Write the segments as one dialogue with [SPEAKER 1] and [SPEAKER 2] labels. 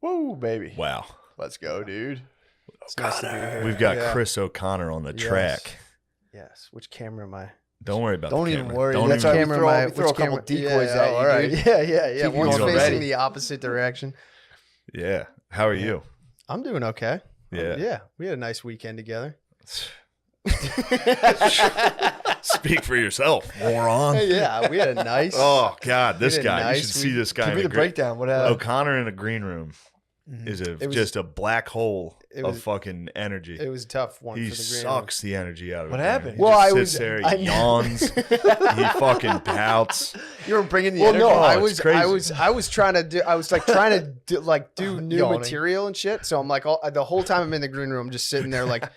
[SPEAKER 1] Woo, baby.
[SPEAKER 2] Wow.
[SPEAKER 1] Let's go, dude.
[SPEAKER 3] It's nice to be here.
[SPEAKER 2] We've got Chris O'Connor on the track.
[SPEAKER 3] Yes. Which camera am I?
[SPEAKER 2] Don't worry about
[SPEAKER 1] Don't
[SPEAKER 2] the
[SPEAKER 1] even
[SPEAKER 2] camera.
[SPEAKER 1] worry.
[SPEAKER 2] Don't
[SPEAKER 1] That's
[SPEAKER 2] even,
[SPEAKER 1] why we throw a couple decoys at you,
[SPEAKER 3] all right.
[SPEAKER 1] dude.
[SPEAKER 3] Yeah.
[SPEAKER 1] Keep you
[SPEAKER 3] One's
[SPEAKER 1] going
[SPEAKER 3] facing
[SPEAKER 1] ready.
[SPEAKER 3] the opposite direction.
[SPEAKER 2] Yeah. How are you?
[SPEAKER 3] I'm doing okay.
[SPEAKER 2] Yeah.
[SPEAKER 3] Yeah. We had a nice weekend together.
[SPEAKER 2] Speak for yourself, moron.
[SPEAKER 3] Yeah, we had a nice.
[SPEAKER 2] Oh, God, this
[SPEAKER 3] We had a
[SPEAKER 2] guy. You
[SPEAKER 3] nice
[SPEAKER 2] should see this guy.
[SPEAKER 1] Give me
[SPEAKER 2] in
[SPEAKER 1] the
[SPEAKER 2] a green-
[SPEAKER 1] breakdown. What happened?
[SPEAKER 2] O'Connor in a green room is just a black hole of fucking energy.
[SPEAKER 3] It was a tough one
[SPEAKER 2] He
[SPEAKER 3] for the green
[SPEAKER 2] sucks the energy out of it.
[SPEAKER 1] What
[SPEAKER 2] man.
[SPEAKER 1] happened?
[SPEAKER 2] He
[SPEAKER 3] Well,
[SPEAKER 2] just
[SPEAKER 3] I
[SPEAKER 2] sits
[SPEAKER 3] was-
[SPEAKER 2] there,
[SPEAKER 3] I
[SPEAKER 2] he
[SPEAKER 3] know.
[SPEAKER 2] yawns, he fucking pouts.
[SPEAKER 1] You were bringing the
[SPEAKER 3] Well,
[SPEAKER 1] energy.
[SPEAKER 3] no,
[SPEAKER 2] Oh,
[SPEAKER 3] I
[SPEAKER 2] it's
[SPEAKER 3] was,
[SPEAKER 2] crazy.
[SPEAKER 3] I was trying to do, I was like trying to do new
[SPEAKER 1] Yawning.
[SPEAKER 3] material and shit. So I'm like, the whole time I'm in the green room, just sitting there, like,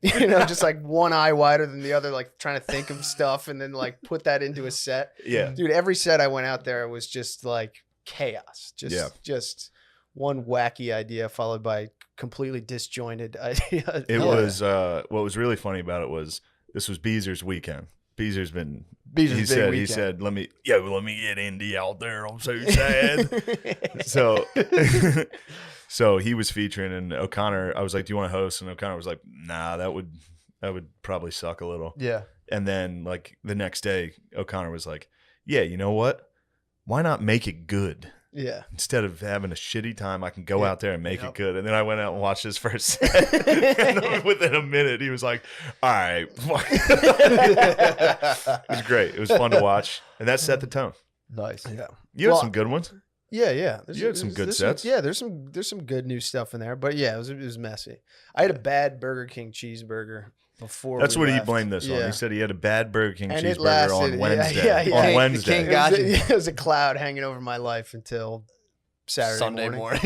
[SPEAKER 3] just like one eye wider than the other, like trying to think of stuff and then like put that into a set.
[SPEAKER 2] Yeah.
[SPEAKER 3] Dude, every set I went out there was just like chaos. Just one wacky idea followed by completely disjointed idea.
[SPEAKER 2] It was, what was really funny about it was this was Beezer's weekend. Beezer's been,
[SPEAKER 1] Beezer's
[SPEAKER 2] he
[SPEAKER 1] big
[SPEAKER 2] said,
[SPEAKER 1] weekend.
[SPEAKER 2] let me get Indy out there. I'm so sad. So he was featuring, and O'Connor, I was like, do you want to host? And O'Connor was like, nah, that would probably suck a little.
[SPEAKER 1] Yeah.
[SPEAKER 2] And then like the next day, O'Connor was like, yeah, you know what? Why not make it good?
[SPEAKER 3] Yeah.
[SPEAKER 2] Instead of having a shitty time, I can go out there and make it good. And then I went out and watched his first set. And then within a minute, he was like, all right. It was great. It was fun to watch. And that set the tone.
[SPEAKER 1] Nice.
[SPEAKER 3] Yeah.
[SPEAKER 2] You had some good ones.
[SPEAKER 3] Yeah.
[SPEAKER 2] You had some good
[SPEAKER 3] there's
[SPEAKER 2] sets.
[SPEAKER 3] There's some good new stuff in there, but yeah, it was messy. I had a bad Burger King cheeseburger before.
[SPEAKER 2] That's
[SPEAKER 3] we
[SPEAKER 2] what he
[SPEAKER 3] left.
[SPEAKER 2] blamed this on. He said he had a bad Burger King
[SPEAKER 3] And it
[SPEAKER 2] cheeseburger
[SPEAKER 3] lasted-
[SPEAKER 2] on Wednesday.
[SPEAKER 3] yeah.
[SPEAKER 2] On
[SPEAKER 3] King-
[SPEAKER 2] Wednesday.
[SPEAKER 1] King got you.
[SPEAKER 3] It was a cloud hanging over my life until Saturday
[SPEAKER 1] Sunday
[SPEAKER 3] morning.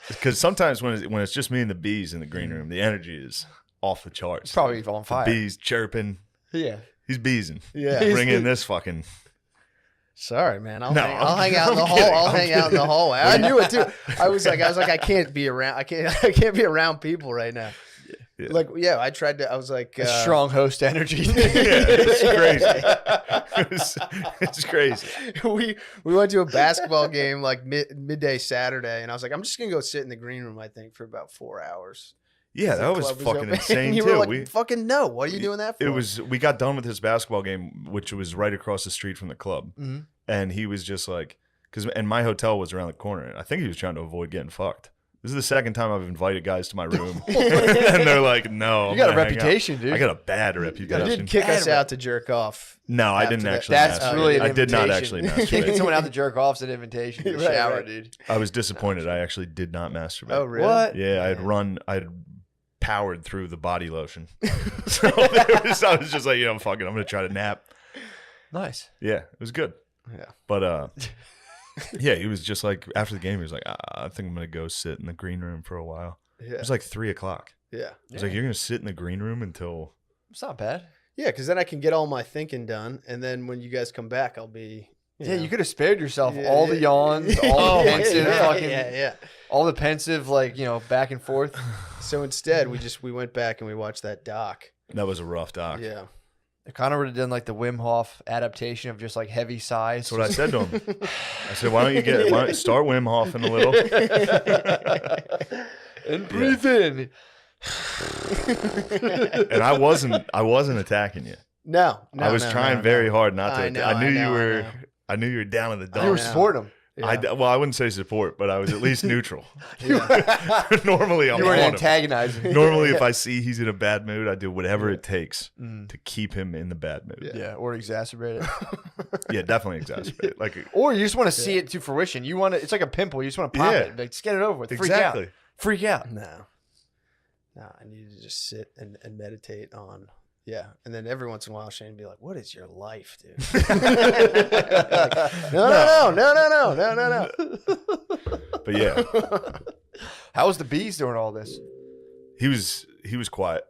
[SPEAKER 2] Because sometimes when it's just me and the bees in the green room, the energy is off the charts.
[SPEAKER 1] It's probably on fire.
[SPEAKER 2] Bees chirping.
[SPEAKER 3] Yeah.
[SPEAKER 2] He's beezing.
[SPEAKER 3] Yeah.
[SPEAKER 2] Bring in this fucking.
[SPEAKER 3] Sorry, man. I'll
[SPEAKER 2] No,
[SPEAKER 3] hang out in the
[SPEAKER 2] I'm
[SPEAKER 3] hall.
[SPEAKER 2] kidding.
[SPEAKER 3] I'll
[SPEAKER 2] I'm
[SPEAKER 3] hang out in the hallway. I knew it too. I was like, I can't be around. I can't be around people right now.
[SPEAKER 2] Yeah.
[SPEAKER 3] Like, yeah, I tried to. I was like,
[SPEAKER 1] Strong host energy.
[SPEAKER 2] It's crazy. It's crazy.
[SPEAKER 3] we went to a basketball game like midday Saturday, and I was like, I'm just gonna go sit in the green room. I think for about 4 hours.
[SPEAKER 2] Yeah,
[SPEAKER 3] The
[SPEAKER 2] that was
[SPEAKER 3] club
[SPEAKER 2] fucking
[SPEAKER 3] open.
[SPEAKER 2] insane
[SPEAKER 3] You
[SPEAKER 2] too.
[SPEAKER 3] were like, fucking no. What are you doing that for?
[SPEAKER 2] We got done with his basketball game, which was right across the street from the club,
[SPEAKER 3] Mhm.
[SPEAKER 2] and he was just like, and my hotel was around the corner, and I think he was trying to avoid getting fucked. This is the second time I've invited guys to my room, and they're like, "No,
[SPEAKER 1] You got a
[SPEAKER 2] I'm gonna hang out."
[SPEAKER 1] reputation, dude.
[SPEAKER 2] I got a bad
[SPEAKER 3] You
[SPEAKER 2] reputation.
[SPEAKER 3] did kick us out to jerk off.
[SPEAKER 2] No, I
[SPEAKER 3] after
[SPEAKER 2] didn't
[SPEAKER 3] that.
[SPEAKER 2] actually.
[SPEAKER 1] That's
[SPEAKER 2] masturbate.
[SPEAKER 1] really an
[SPEAKER 2] I did not actually
[SPEAKER 1] invitation.
[SPEAKER 2] masturbate.
[SPEAKER 1] Kicking someone out to jerk off's an invitation to the
[SPEAKER 3] Right,
[SPEAKER 1] shower,
[SPEAKER 3] right.
[SPEAKER 1] dude.
[SPEAKER 2] I was disappointed. I actually did not masturbate.
[SPEAKER 3] Oh, really?
[SPEAKER 1] What?
[SPEAKER 2] Yeah, I had powered through the body lotion. So I was just like, fuck it, I'm gonna try to nap.
[SPEAKER 1] Nice.
[SPEAKER 2] Yeah, it was good.
[SPEAKER 3] Yeah.
[SPEAKER 2] But yeah, he was just like, after the game, he was like, I think I'm gonna go sit in the green room for a while.
[SPEAKER 3] Yeah.
[SPEAKER 2] It was like 3:00.
[SPEAKER 3] Yeah.
[SPEAKER 2] He was like, you're gonna sit in the green room until.
[SPEAKER 1] It's not bad.
[SPEAKER 3] Yeah, because then I can get all my thinking done, and then when you guys come back, I'll be.
[SPEAKER 1] Yeah,
[SPEAKER 3] know.
[SPEAKER 1] you could have spared yourself
[SPEAKER 3] Yeah,
[SPEAKER 1] all the
[SPEAKER 3] yeah.
[SPEAKER 1] yawns, all the pensive, fucking,
[SPEAKER 3] yeah.
[SPEAKER 1] all the pensive, like, back and forth.
[SPEAKER 3] So instead, we went back and we watched that doc.
[SPEAKER 2] That was a rough doc.
[SPEAKER 3] Yeah.
[SPEAKER 1] I kind of would have done like the Wim Hof adaptation of just like heavy sighs.
[SPEAKER 2] That's what I said to him. I said, why don't you start Wim Hofing a little?
[SPEAKER 1] And breathe in.
[SPEAKER 2] And I wasn't attacking you.
[SPEAKER 3] No,
[SPEAKER 2] I was trying very hard not to.
[SPEAKER 3] I know,
[SPEAKER 2] I knew
[SPEAKER 3] I know,
[SPEAKER 2] you were.
[SPEAKER 3] I know.
[SPEAKER 2] I knew you were down in the
[SPEAKER 1] You
[SPEAKER 2] dumps.
[SPEAKER 1] were
[SPEAKER 3] know.
[SPEAKER 1] supporting him.
[SPEAKER 3] Yeah.
[SPEAKER 2] Well, I wouldn't say support, but I was at least neutral.
[SPEAKER 3] Yeah.
[SPEAKER 2] Normally, I'm
[SPEAKER 1] You weren't
[SPEAKER 2] on him.
[SPEAKER 1] antagonizing.
[SPEAKER 2] Normally, if I see he's in a bad mood, I do whatever it takes
[SPEAKER 1] Mm.
[SPEAKER 2] to keep him in the bad mood.
[SPEAKER 1] Yeah, or exacerbate it.
[SPEAKER 2] Yeah, definitely exacerbate it. Like
[SPEAKER 1] Or you just want to see it to fruition. You want to. It's like a pimple. You just want to pop
[SPEAKER 2] Yeah.
[SPEAKER 1] it. Like, just get it over with.
[SPEAKER 2] exactly.
[SPEAKER 1] Freak out.
[SPEAKER 3] No, I needed to just sit and meditate on. Yeah, and then every once in a while, Shane would be like, "What is your life, dude?" Like, no.
[SPEAKER 2] But yeah,
[SPEAKER 1] How was the bees doing all this?
[SPEAKER 2] he was quiet.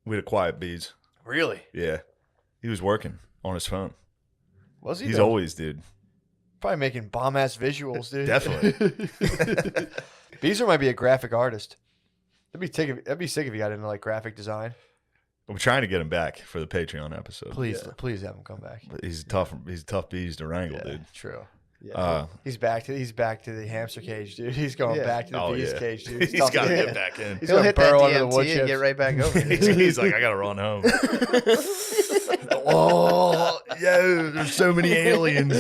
[SPEAKER 2] We had a quiet bees.
[SPEAKER 1] Really?
[SPEAKER 2] Yeah, he was working on his phone.
[SPEAKER 1] Was he?
[SPEAKER 2] He's
[SPEAKER 1] though?
[SPEAKER 2] always, dude.
[SPEAKER 1] Probably making bomb ass visuals, dude.
[SPEAKER 2] Definitely.
[SPEAKER 1] Beezer might be a graphic artist. That'd be sick if he got into like graphic design.
[SPEAKER 2] I'm trying to get him back for the Patreon episode.
[SPEAKER 1] Please have him come back.
[SPEAKER 2] But he's tough. He's tough bees to wrangle,
[SPEAKER 1] Yeah,
[SPEAKER 2] dude.
[SPEAKER 1] true.
[SPEAKER 3] Yeah.
[SPEAKER 1] He's back to the hamster cage, dude. He's going
[SPEAKER 3] Yeah.
[SPEAKER 1] back to the bee's cage, dude.
[SPEAKER 2] He's got to get back in.
[SPEAKER 1] He's
[SPEAKER 3] He'll
[SPEAKER 1] gonna
[SPEAKER 3] hit that
[SPEAKER 1] burrow under the
[SPEAKER 3] DMT
[SPEAKER 1] wood
[SPEAKER 3] and get
[SPEAKER 1] chips.
[SPEAKER 3] right back over.
[SPEAKER 2] He's like, I gotta run home. Oh, yo, there's so many aliens.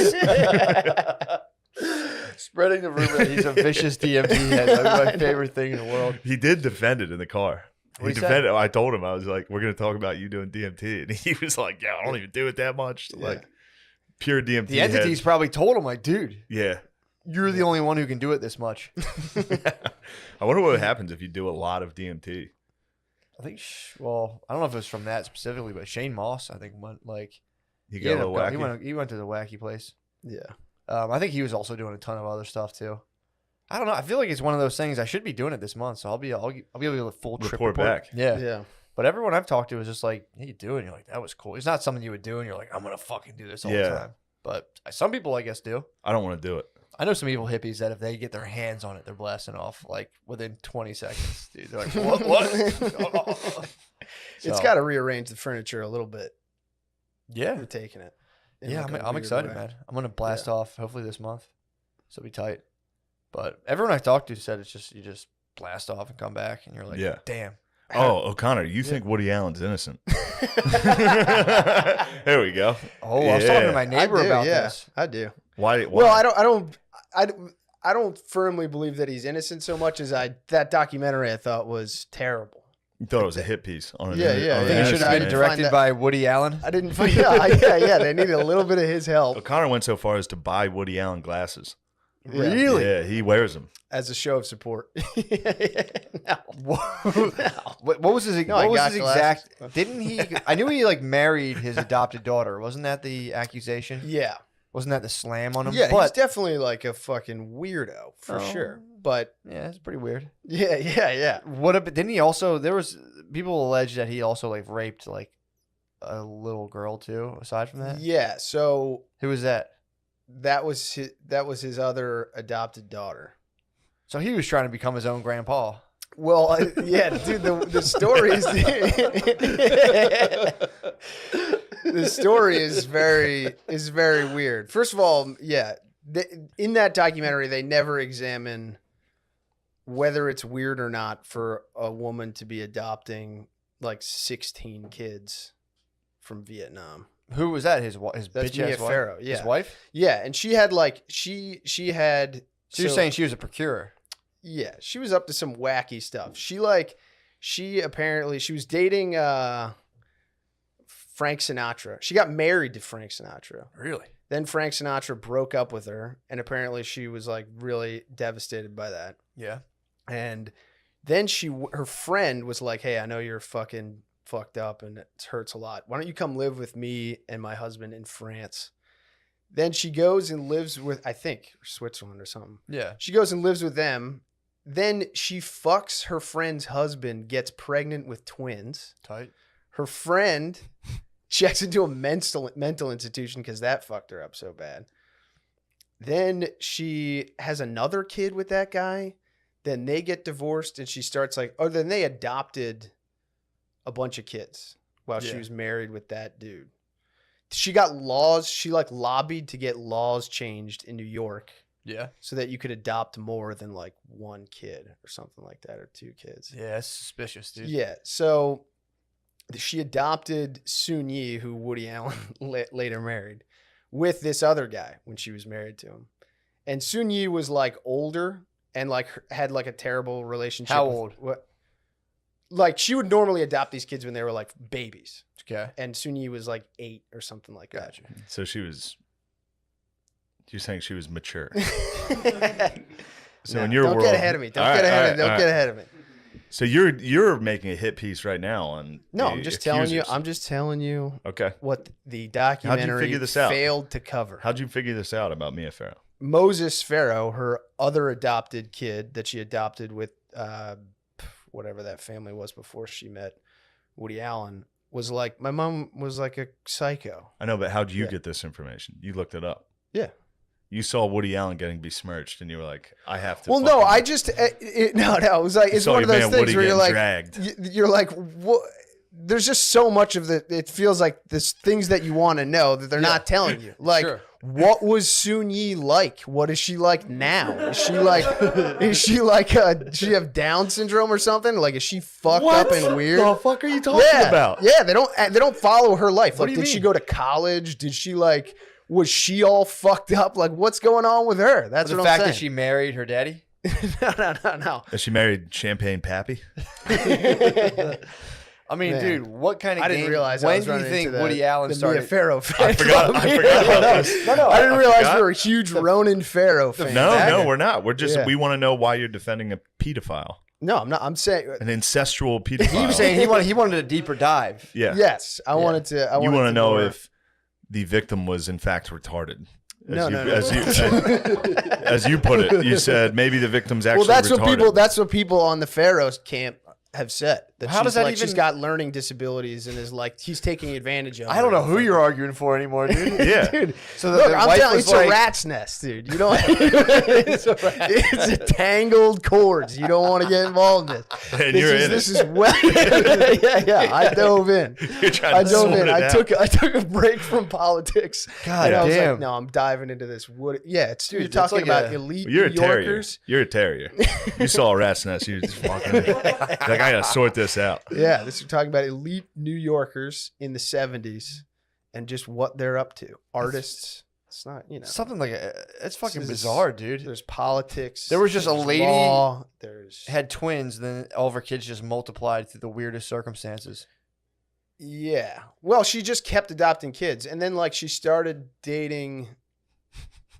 [SPEAKER 1] Spreading the rumor that he's a vicious DMT head. That's my favorite thing in the world.
[SPEAKER 2] He did defend it in the car.
[SPEAKER 1] What'd he
[SPEAKER 2] defended it. I told him, I was like, we're going to talk about you doing DMT. And he was like, yeah, I don't even do it that much.
[SPEAKER 3] Yeah.
[SPEAKER 2] Like, pure DMT.
[SPEAKER 1] The entities probably told him, like, dude,
[SPEAKER 2] Yeah.
[SPEAKER 1] you're the only one who can do it this much.
[SPEAKER 2] I wonder what happens if you do a lot of DMT.
[SPEAKER 1] I think, well, I don't know if it was from that specifically, but Shane Moss, I think, went like,
[SPEAKER 2] He got a little wacky.
[SPEAKER 1] he went to the wacky place.
[SPEAKER 3] Yeah.
[SPEAKER 1] I think he was also doing a ton of other stuff too. I don't know. I feel like it's one of those things. I should be doing it this month, so I'll be able to give a full trip
[SPEAKER 2] Report back.
[SPEAKER 1] Yeah.
[SPEAKER 3] Yeah.
[SPEAKER 1] But everyone I've talked to is just like, "Hey, you do it?" And you're like, "That was cool." It's not something you would do, and you're like, "I'm gonna fucking do this all the time." But some people, I guess, do.
[SPEAKER 2] I don't want to do it.
[SPEAKER 1] I know some evil hippies that if they get their hands on it, they're blasting off like within 20 seconds. Dude, they're like, "What?"
[SPEAKER 3] It's got to rearrange the furniture a little bit.
[SPEAKER 1] Yeah.
[SPEAKER 3] We're taking it. in
[SPEAKER 1] Yeah,
[SPEAKER 3] like a
[SPEAKER 1] I'm
[SPEAKER 3] weird
[SPEAKER 1] excited,
[SPEAKER 3] way.
[SPEAKER 1] man. I'm gonna blast off hopefully this month, so it'll be tight. But everyone I talked to said it's just you just blast off and come back, and you're like,
[SPEAKER 2] Yeah.
[SPEAKER 1] damn.
[SPEAKER 2] Oh, O'Connor, you think Woody Allen's innocent? There we go.
[SPEAKER 1] Oh, I was talking to my
[SPEAKER 3] I
[SPEAKER 1] neighbor
[SPEAKER 3] do,
[SPEAKER 1] about
[SPEAKER 3] yeah,
[SPEAKER 1] this.
[SPEAKER 3] I do.
[SPEAKER 2] Why?
[SPEAKER 3] Well, I don't firmly believe that he's innocent so much as that documentary I thought was terrible.
[SPEAKER 2] You thought it was a hit piece on an
[SPEAKER 3] Yeah,
[SPEAKER 2] on
[SPEAKER 3] yeah,
[SPEAKER 2] an
[SPEAKER 1] I think it
[SPEAKER 3] yeah.
[SPEAKER 1] should
[SPEAKER 2] innocent
[SPEAKER 1] have been
[SPEAKER 2] man.
[SPEAKER 1] directed
[SPEAKER 3] that-
[SPEAKER 1] by Woody Allen.
[SPEAKER 3] I didn't find yeah, they needed a little bit of his help
[SPEAKER 2] O'Connor went so far as to buy Woody Allen glasses.
[SPEAKER 1] Really?
[SPEAKER 2] Yeah, he wears them.
[SPEAKER 3] as a show of support. No.
[SPEAKER 1] What was his?
[SPEAKER 3] No, I
[SPEAKER 1] what was
[SPEAKER 3] got
[SPEAKER 1] his
[SPEAKER 3] glasses.
[SPEAKER 1] exact? Didn't he? I knew he like married his adopted daughter. Wasn't that the accusation?
[SPEAKER 3] Yeah.
[SPEAKER 1] Wasn't that the slam on him?
[SPEAKER 3] Yeah, he's
[SPEAKER 1] but
[SPEAKER 3] definitely like a fucking weirdo for
[SPEAKER 1] Oh.
[SPEAKER 3] sure. But
[SPEAKER 1] yeah, it's pretty weird.
[SPEAKER 3] yeah.
[SPEAKER 1] What? Didn't he also? There was people allege that he also like raped like a little girl too. Aside from that,
[SPEAKER 3] Yeah, so
[SPEAKER 1] who was that?
[SPEAKER 3] that was his other adopted daughter.
[SPEAKER 1] So he was trying to become his own grandpa.
[SPEAKER 3] Well, yeah, dude, the story is the story is very weird. First of all, yeah, in that documentary, they never examine whether it's weird or not for a woman to be adopting like 16 kids from Vietnam.
[SPEAKER 1] Who was that? His
[SPEAKER 3] That's
[SPEAKER 1] bitch
[SPEAKER 3] Mia
[SPEAKER 1] ass wife.
[SPEAKER 3] Farrow. Yeah,
[SPEAKER 1] His wife.
[SPEAKER 3] yeah, and she had like she had.
[SPEAKER 1] So you're saying she was a procurer?
[SPEAKER 3] Yeah, she was up to some wacky stuff. She apparently was dating Frank Sinatra. She got married to Frank Sinatra.
[SPEAKER 1] Really?
[SPEAKER 3] Then Frank Sinatra broke up with her, and apparently she was like really devastated by that.
[SPEAKER 1] Yeah.
[SPEAKER 3] And then her friend was like, "Hey, I know you're fucking fucked up and it hurts a lot. Why don't you come live with me and my husband in France?" Then she goes and lives with, I think, Switzerland or something.
[SPEAKER 1] Yeah.
[SPEAKER 3] She goes and lives with them. Then she fucks her friend's husband, gets pregnant with twins.
[SPEAKER 1] Tight.
[SPEAKER 3] Her friend checks into a mental institution because that fucked her up so bad. Then she has another kid with that guy. Then they get divorced and she starts then they adopted a bunch of kids while she was married with that dude. She got laws. She lobbied to get laws changed in New York.
[SPEAKER 1] Yeah.
[SPEAKER 3] So that you could adopt more than like one kid or something like that, or two kids.
[SPEAKER 1] Yeah, that's suspicious, dude.
[SPEAKER 3] Yeah. So she adopted Soon Yi, who Woody Allen later married, with this other guy when she was married to him. And Soon Yi was like older and like had like a terrible relationship.
[SPEAKER 1] How old?
[SPEAKER 3] Like she would normally adopt these kids when they were like babies.
[SPEAKER 1] Okay.
[SPEAKER 3] And Soon Yi was like 8 or something like that.
[SPEAKER 1] Gotcha.
[SPEAKER 2] So you're saying she was mature. So
[SPEAKER 3] No,
[SPEAKER 2] in your
[SPEAKER 3] don't
[SPEAKER 2] world,
[SPEAKER 3] get ahead of me. Don't
[SPEAKER 2] All
[SPEAKER 3] get
[SPEAKER 2] right,
[SPEAKER 3] ahead
[SPEAKER 2] all
[SPEAKER 3] of me.
[SPEAKER 2] right,
[SPEAKER 3] Don't
[SPEAKER 2] all
[SPEAKER 3] get
[SPEAKER 2] right.
[SPEAKER 3] ahead of me.
[SPEAKER 2] So you're making a hit piece right now on.
[SPEAKER 3] No,
[SPEAKER 2] the
[SPEAKER 3] I'm just telling you.
[SPEAKER 2] accusers.
[SPEAKER 3] I'm just telling you
[SPEAKER 2] Okay.
[SPEAKER 3] what the documentary
[SPEAKER 2] figure this out?
[SPEAKER 3] failed to cover.
[SPEAKER 2] How'd you figure this out about Mia Farrow?
[SPEAKER 3] Moses Farrow, her other adopted kid that she adopted with whatever that family was before she met Woody Allen, was like, my mom was like a psycho.
[SPEAKER 2] I know, but how'd you
[SPEAKER 3] Yeah.
[SPEAKER 2] get this information? You looked it up.
[SPEAKER 3] Yeah.
[SPEAKER 2] You saw Woody Allen getting besmirched, and you were like, "I have to."
[SPEAKER 3] Well, no,
[SPEAKER 2] fucking-
[SPEAKER 3] I just no. It was like
[SPEAKER 2] You
[SPEAKER 3] it's
[SPEAKER 2] saw
[SPEAKER 3] one of
[SPEAKER 2] your
[SPEAKER 3] those
[SPEAKER 2] man
[SPEAKER 3] things
[SPEAKER 2] Woody
[SPEAKER 3] where you're like,
[SPEAKER 2] getting dragged.
[SPEAKER 3] you're like, what? there's just so much of it feels like this things that you want to know that they're not telling you. Like,
[SPEAKER 1] Sure.
[SPEAKER 3] what was Soon Yi like? What is she like now? Is she like, does she have Down syndrome or something? Like, is she fucked up and weird?
[SPEAKER 2] What the fuck are you talking about?
[SPEAKER 3] Yeah, they don't follow her life.
[SPEAKER 2] What
[SPEAKER 3] Like,
[SPEAKER 2] do you
[SPEAKER 3] did she
[SPEAKER 2] mean?
[SPEAKER 3] go to college? Did she like, was she all fucked up? Like, what's going on with her? That's
[SPEAKER 1] The
[SPEAKER 3] what
[SPEAKER 1] fact
[SPEAKER 3] I'm
[SPEAKER 1] that
[SPEAKER 3] saying.
[SPEAKER 1] she married her daddy.
[SPEAKER 3] No.
[SPEAKER 2] Is she married Champagne Pappy?
[SPEAKER 1] I mean,
[SPEAKER 3] Man.
[SPEAKER 1] dude, what kind of
[SPEAKER 3] I
[SPEAKER 1] game?
[SPEAKER 3] didn't realize I
[SPEAKER 1] when
[SPEAKER 3] was
[SPEAKER 1] do you
[SPEAKER 3] running
[SPEAKER 1] think
[SPEAKER 3] into
[SPEAKER 1] Woody Allen
[SPEAKER 3] the
[SPEAKER 1] started?
[SPEAKER 3] Mia Farrow fan.
[SPEAKER 2] I forgot about this.
[SPEAKER 3] No, I didn't realize
[SPEAKER 2] forgot.
[SPEAKER 3] we were huge Ronan Farrow fans.
[SPEAKER 2] No, we're not. We're just
[SPEAKER 3] Yeah.
[SPEAKER 2] we want to know why you're defending a pedophile,
[SPEAKER 3] No, I'm not. I'm saying
[SPEAKER 2] an incestual pedophile.
[SPEAKER 1] He was saying he wanted a deeper dive.
[SPEAKER 2] yeah.
[SPEAKER 3] yes. I wanted to.
[SPEAKER 2] You want to know
[SPEAKER 3] more-
[SPEAKER 2] if the victim was in fact retarded.
[SPEAKER 3] No.
[SPEAKER 2] As you put it, you said maybe the victim's actually
[SPEAKER 3] Well, that's
[SPEAKER 2] retarded.
[SPEAKER 3] what people on the Pharaohs camp have said. That
[SPEAKER 1] How does that
[SPEAKER 3] she's
[SPEAKER 1] even-
[SPEAKER 3] got learning disabilities and is like he's taking advantage of.
[SPEAKER 1] I don't
[SPEAKER 3] her.
[SPEAKER 1] know who you're arguing for anymore, dude.
[SPEAKER 2] Yeah.
[SPEAKER 3] Dude,
[SPEAKER 1] So
[SPEAKER 3] look,
[SPEAKER 1] the
[SPEAKER 3] I'm
[SPEAKER 1] wife
[SPEAKER 3] telling you,
[SPEAKER 1] was
[SPEAKER 3] it's
[SPEAKER 1] like,
[SPEAKER 3] a rat's nest, dude. You don't. It's a tangled cords. You don't want to get involved in this.
[SPEAKER 2] And you're in
[SPEAKER 3] This
[SPEAKER 2] it.
[SPEAKER 3] is well. yeah. I dove in.
[SPEAKER 2] You're trying
[SPEAKER 3] I
[SPEAKER 2] to
[SPEAKER 3] dove
[SPEAKER 2] sort
[SPEAKER 3] in.
[SPEAKER 2] it
[SPEAKER 3] I
[SPEAKER 2] out.
[SPEAKER 3] took a break from politics.
[SPEAKER 1] God
[SPEAKER 3] and I was
[SPEAKER 1] damn.
[SPEAKER 3] like, no, I'm diving into this. What? Yeah, it's
[SPEAKER 1] Dude,
[SPEAKER 3] you're
[SPEAKER 1] that's
[SPEAKER 3] talking
[SPEAKER 1] like
[SPEAKER 3] about
[SPEAKER 1] a-
[SPEAKER 3] elite
[SPEAKER 2] You're a
[SPEAKER 3] New
[SPEAKER 2] terrier.
[SPEAKER 3] Yorkers.
[SPEAKER 2] You're a terrier. You saw a rat's nest. You were just walking in. Like, I gotta sort this out.
[SPEAKER 3] Yeah, this is talking about elite New Yorkers in the 70s and just what they're up to. Artists. It's not,
[SPEAKER 1] something like it's fucking
[SPEAKER 3] This is-
[SPEAKER 1] bizarre, dude.
[SPEAKER 3] There's politics.
[SPEAKER 1] There was just a
[SPEAKER 3] there's
[SPEAKER 1] lady-
[SPEAKER 3] law, there's
[SPEAKER 1] Had twins, then all of her kids just multiplied through the weirdest circumstances.
[SPEAKER 3] yeah. Well, she just kept adopting kids, and then like she started dating.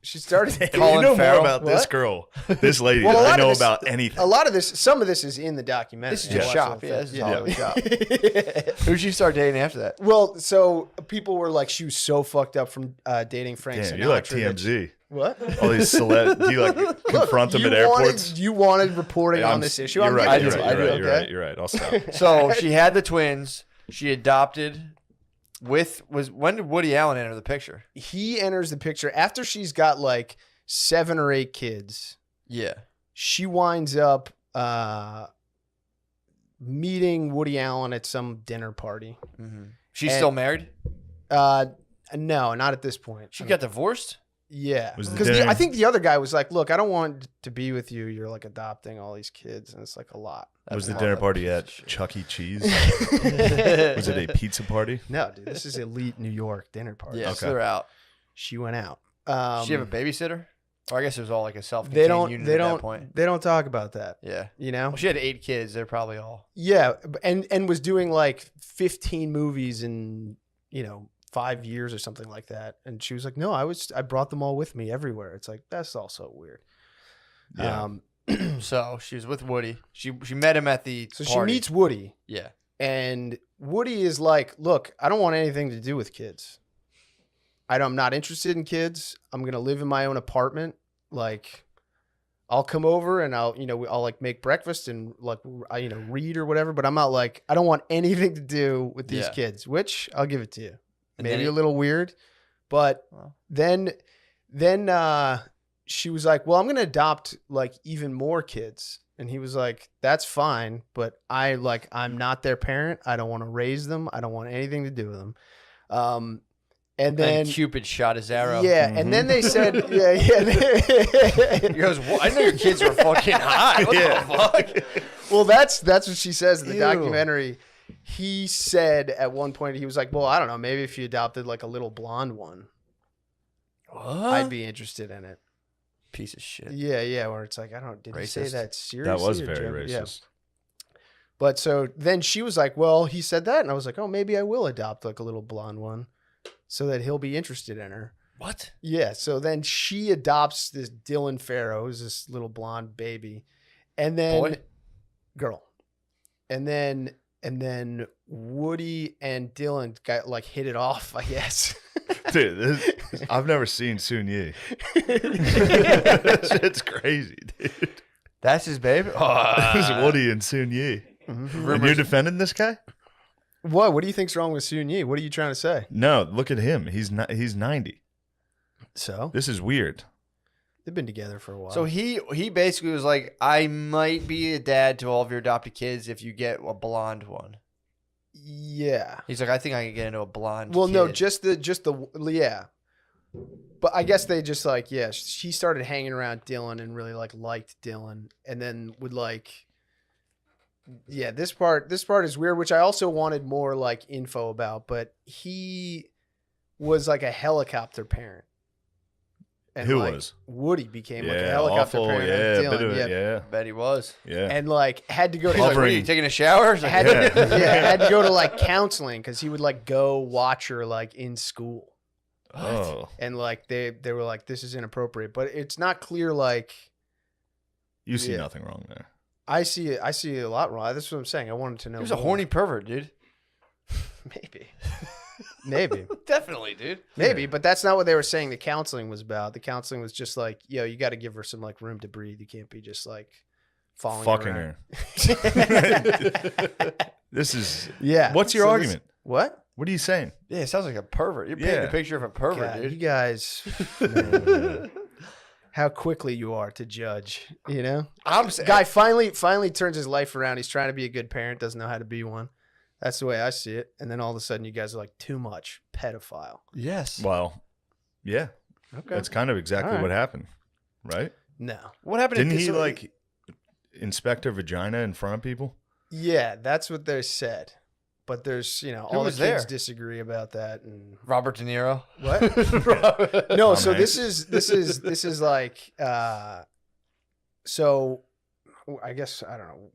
[SPEAKER 3] She started
[SPEAKER 2] You
[SPEAKER 1] Colin
[SPEAKER 2] know
[SPEAKER 1] Farrell?
[SPEAKER 2] more about this
[SPEAKER 3] What?
[SPEAKER 2] girl, this lady.
[SPEAKER 3] Well, a
[SPEAKER 2] than I
[SPEAKER 3] lot of
[SPEAKER 2] know
[SPEAKER 3] this-
[SPEAKER 2] about anything.
[SPEAKER 3] a lot of this. Some of this is in the documentary.
[SPEAKER 1] This is just
[SPEAKER 3] I
[SPEAKER 1] shop.
[SPEAKER 3] watched the
[SPEAKER 1] Yeah,
[SPEAKER 3] whole
[SPEAKER 1] this is
[SPEAKER 3] thing.
[SPEAKER 1] Hollywood shop. Who'd she start dating after that?
[SPEAKER 3] Well, so people were like, she was so fucked up from dating Frank Sinatra.
[SPEAKER 2] Damn, you're like
[SPEAKER 3] that
[SPEAKER 2] TMZ.
[SPEAKER 3] What?
[SPEAKER 2] All these celeb. Do you like confront them
[SPEAKER 3] you
[SPEAKER 2] at airports?
[SPEAKER 3] You wanted reporting
[SPEAKER 2] Yeah,
[SPEAKER 3] on
[SPEAKER 2] I'm
[SPEAKER 3] this
[SPEAKER 2] s-
[SPEAKER 3] issue.
[SPEAKER 2] You're
[SPEAKER 3] I'm
[SPEAKER 2] right.
[SPEAKER 3] giving
[SPEAKER 2] You're
[SPEAKER 3] it to
[SPEAKER 2] right.
[SPEAKER 3] you,
[SPEAKER 2] You're
[SPEAKER 3] okay?
[SPEAKER 2] right. You're right. I'll stop.
[SPEAKER 1] So she had the twins. She adopted. When did Woody Allen enter the picture?
[SPEAKER 3] He enters the picture after she's got like 7 or 8 kids.
[SPEAKER 1] Yeah.
[SPEAKER 3] She winds up meeting Woody Allen at some dinner party.
[SPEAKER 1] Mm-hmm. She's
[SPEAKER 3] And-
[SPEAKER 1] still married.
[SPEAKER 3] No, not at this point.
[SPEAKER 1] She got divorced.
[SPEAKER 3] Yeah,
[SPEAKER 2] Was the
[SPEAKER 3] because
[SPEAKER 2] dinner-
[SPEAKER 3] I think the other guy was like, "Look, I don't want to be with you. You're like adopting all these kids, and it's like a lot."
[SPEAKER 2] Was the
[SPEAKER 1] That's
[SPEAKER 2] dinner
[SPEAKER 1] not a
[SPEAKER 2] party
[SPEAKER 1] piece
[SPEAKER 2] at
[SPEAKER 1] of shit.
[SPEAKER 2] Chuck E. Cheese? Was it a pizza party?
[SPEAKER 3] No, dude, this is elite New York dinner party.
[SPEAKER 1] Yeah,
[SPEAKER 2] Okay.
[SPEAKER 1] so they're out.
[SPEAKER 3] She went out.
[SPEAKER 1] Did she have a babysitter? Or I guess it was all like a self-contained
[SPEAKER 3] They don't.
[SPEAKER 1] unit
[SPEAKER 3] They
[SPEAKER 1] at
[SPEAKER 3] don't.
[SPEAKER 1] that point.
[SPEAKER 3] They don't talk about that.
[SPEAKER 1] Yeah.
[SPEAKER 3] You know.
[SPEAKER 1] Well, she had 8 kids. They're probably all.
[SPEAKER 3] Yeah, and was doing like 15 movies in 5 years or something like that. And she was like, "No, I brought them all with me everywhere." It's like that's also weird.
[SPEAKER 2] Yeah.
[SPEAKER 1] So she was with Woody. She met him at the
[SPEAKER 3] So
[SPEAKER 1] party.
[SPEAKER 3] she meets Woody,
[SPEAKER 1] Yeah.
[SPEAKER 3] and Woody is like, "Look, I don't want anything to do with kids. I'm not interested in kids. I'm gonna live in my own apartment. Like, I'll come over and I'll like make breakfast and like read or whatever. But I'm not like I don't want anything to do with these
[SPEAKER 1] Yeah.
[SPEAKER 3] kids. Which I'll give it to you.
[SPEAKER 1] And
[SPEAKER 3] Maybe
[SPEAKER 1] then
[SPEAKER 3] a little weird, but
[SPEAKER 1] Well.
[SPEAKER 3] then she was like, "Well, I'm gonna adopt like even more kids." And he was like, "That's fine, but I'm not their parent. I don't want to raise them. I don't want anything to do with them." And then
[SPEAKER 1] Cupid shot his arrow.
[SPEAKER 3] yeah, and then they said, yeah.
[SPEAKER 1] He goes, well, I know your kids were fucking hot. What
[SPEAKER 2] Yeah.
[SPEAKER 1] the fuck?
[SPEAKER 3] Well, that's what she says in the
[SPEAKER 1] Ew.
[SPEAKER 3] documentary. He said at one point, he was like, "Well, I don't know, maybe if you adopted like a little blonde one,
[SPEAKER 1] What?
[SPEAKER 3] I'd be interested in it."
[SPEAKER 1] Piece of shit.
[SPEAKER 3] Yeah, where it's like, did he say
[SPEAKER 1] Racist.
[SPEAKER 3] that seriously?
[SPEAKER 2] That was
[SPEAKER 3] or
[SPEAKER 2] very
[SPEAKER 3] joke- yeah.
[SPEAKER 2] racist.
[SPEAKER 3] But so then she was like, "Well, he said that," and I was like, "Oh, maybe I will adopt like a little blonde one, so that he'll be interested in her."
[SPEAKER 1] What?
[SPEAKER 3] Yeah. So then she adopts this Dylan Farrow, who's this little blonde baby, and then
[SPEAKER 1] Boy?
[SPEAKER 3] girl, and then Woody and Dylan got like hit it off, I guess.
[SPEAKER 2] Dude, I've never seen Soon Yi. It's crazy, dude.
[SPEAKER 1] That's his baby?
[SPEAKER 2] This is Woody and Soon Yi. And you're defending this guy?
[SPEAKER 3] What? What do you think's wrong with Soon Yi? What are you trying to say?
[SPEAKER 2] No, look at him. He's 90.
[SPEAKER 3] So
[SPEAKER 2] This is weird.
[SPEAKER 3] they've been together for a while.
[SPEAKER 1] So he basically was like, I might be a dad to all of your adopted kids if you get a blonde one.
[SPEAKER 3] Yeah.
[SPEAKER 1] He's like, I think I can get into a blonde.
[SPEAKER 3] Well, no,
[SPEAKER 1] kid.
[SPEAKER 3] just the yeah. But I guess they just like, yeah, she started hanging around Dylan and really like liked Dylan, and then would like, yeah, this part is weird, which I also wanted more like info about, but he was like a helicopter parent. And
[SPEAKER 2] Who
[SPEAKER 3] like,
[SPEAKER 2] was?
[SPEAKER 3] Woody became like a
[SPEAKER 2] Yeah,
[SPEAKER 3] helicopter
[SPEAKER 2] awful.
[SPEAKER 3] parent
[SPEAKER 2] Yeah,
[SPEAKER 3] of
[SPEAKER 2] a bit
[SPEAKER 3] Dylan,
[SPEAKER 2] of it. Yeah,
[SPEAKER 1] Bet he was.
[SPEAKER 2] yeah.
[SPEAKER 3] and like had to go to
[SPEAKER 1] He's like, what are you
[SPEAKER 2] Hovering.
[SPEAKER 1] taking a shower? He's like,
[SPEAKER 3] had
[SPEAKER 2] Yeah.
[SPEAKER 3] to, had to go to like counseling because he would like go watch her like in school.
[SPEAKER 2] Oh,
[SPEAKER 3] And like they were like, this is inappropriate, but it's not clear. Like
[SPEAKER 2] you see
[SPEAKER 3] Yeah.
[SPEAKER 2] nothing wrong there.
[SPEAKER 3] I see a lot wrong. That's what I'm saying. I wanted to know.
[SPEAKER 1] He was a
[SPEAKER 3] more.
[SPEAKER 1] horny pervert, dude.
[SPEAKER 3] maybe,
[SPEAKER 1] Definitely, dude.
[SPEAKER 3] maybe, but that's not what they were saying. The counseling was about. The counseling was just like, yo, you got to give her some like room to breathe. You can't be just like following
[SPEAKER 2] Fucking
[SPEAKER 3] around.
[SPEAKER 2] her. This is.
[SPEAKER 3] Yeah.
[SPEAKER 2] What's your
[SPEAKER 3] So
[SPEAKER 2] argument?
[SPEAKER 3] What?
[SPEAKER 2] What are you saying?
[SPEAKER 1] Yeah, it sounds like a pervert. You're painting
[SPEAKER 2] Yeah.
[SPEAKER 1] a picture of a pervert,
[SPEAKER 3] God, you
[SPEAKER 1] dude.
[SPEAKER 3] guys, how quickly you are to judge. You know.
[SPEAKER 1] I'm saying,
[SPEAKER 3] Guy finally turns his life around. He's trying to be a good parent, doesn't know how to be one. That's the way I see it. And then all of a sudden you guys are like, too much pedophile.
[SPEAKER 1] yes.
[SPEAKER 2] Well, yeah,
[SPEAKER 3] Okay.
[SPEAKER 2] that's kind of exactly
[SPEAKER 3] All right.
[SPEAKER 2] what happened, right?
[SPEAKER 3] No.
[SPEAKER 1] What happened?
[SPEAKER 2] Didn't
[SPEAKER 1] to
[SPEAKER 2] he
[SPEAKER 1] so-
[SPEAKER 2] like inspect her vagina in front of people?
[SPEAKER 3] Yeah, that's what they said. But there's, you know, all the
[SPEAKER 1] was
[SPEAKER 3] kids
[SPEAKER 1] there?
[SPEAKER 3] disagree about that. And
[SPEAKER 1] Robert De Niro?
[SPEAKER 3] what? No,
[SPEAKER 2] Tom
[SPEAKER 3] so
[SPEAKER 2] Hanks.
[SPEAKER 3] this is like, so I guess, I don't know.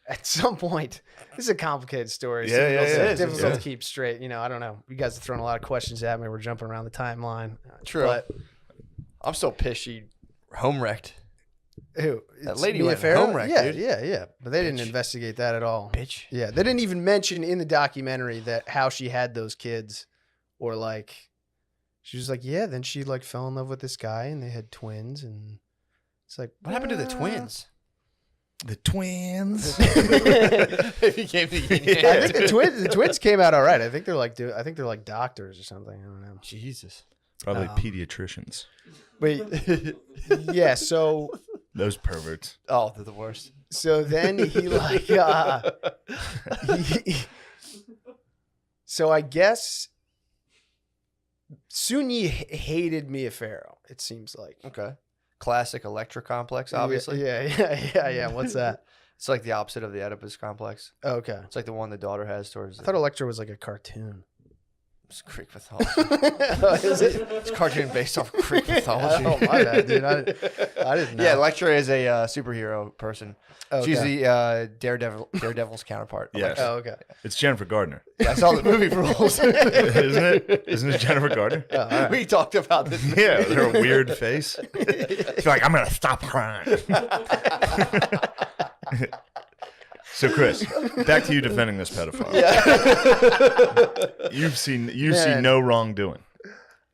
[SPEAKER 3] At some point, this is a complicated story.
[SPEAKER 2] Yeah, yeah,
[SPEAKER 3] It's
[SPEAKER 2] yeah.
[SPEAKER 3] difficult
[SPEAKER 2] Yeah.
[SPEAKER 3] to keep straight. You know, I don't know. You guys are throwing a lot of questions at me. We're jumping around the timeline.
[SPEAKER 1] True.
[SPEAKER 3] But
[SPEAKER 1] I'm still pissed she home wrecked.
[SPEAKER 3] who?
[SPEAKER 1] That
[SPEAKER 3] It's
[SPEAKER 1] lady
[SPEAKER 3] Mia
[SPEAKER 1] went
[SPEAKER 3] Farrow?
[SPEAKER 1] home wrecked,
[SPEAKER 3] Yeah,
[SPEAKER 1] dude.
[SPEAKER 3] yeah. But they didn't
[SPEAKER 1] Bitch.
[SPEAKER 3] investigate that at all.
[SPEAKER 1] Bitch.
[SPEAKER 3] Yeah, they didn't even mention in the documentary that how she had those kids, or like, she was like, yeah. Then she like fell in love with this guy, and they had twins, and it's like,
[SPEAKER 1] What happened to the twins?
[SPEAKER 2] The twins.
[SPEAKER 1] They became the yin
[SPEAKER 3] I think the twins came out all right. I think they're like doctors or something. I don't know.
[SPEAKER 1] Jesus.
[SPEAKER 2] Probably
[SPEAKER 3] Um,
[SPEAKER 2] pediatricians.
[SPEAKER 3] But yeah, so
[SPEAKER 2] Those perverts.
[SPEAKER 1] Oh, they're the worst.
[SPEAKER 3] then he like so I guess Sunyi hated Mia Farrow. It seems like.
[SPEAKER 1] Okay. Classic Electra complex, obviously.
[SPEAKER 3] Yeah. What's that?
[SPEAKER 1] It's like the opposite of the Oedipus complex.
[SPEAKER 3] Okay.
[SPEAKER 1] It's like the one the daughter has towards
[SPEAKER 3] I thought Electra was like a cartoon.
[SPEAKER 1] it's Greek mythology.
[SPEAKER 3] Is it?
[SPEAKER 1] It's a cartoon based off of Greek mythology.
[SPEAKER 3] Oh my bad, dude. I didn't know.
[SPEAKER 1] Yeah, Electra is a superhero person.
[SPEAKER 3] Okay.
[SPEAKER 1] She's the Daredevil's counterpart.
[SPEAKER 2] Yes.
[SPEAKER 3] Oh, okay.
[SPEAKER 2] It's Jennifer Gardner,
[SPEAKER 1] Yeah, I saw the movie rules.
[SPEAKER 2] isn't it? Isn't it Jennifer Gardner?
[SPEAKER 3] Oh, all right.
[SPEAKER 1] We talked about this.
[SPEAKER 2] Yeah, they're a weird face. She's like, I'm gonna stop crying. So, Chris, back to you defending this pedophile. You see
[SPEAKER 3] Man.
[SPEAKER 2] no wrongdoing.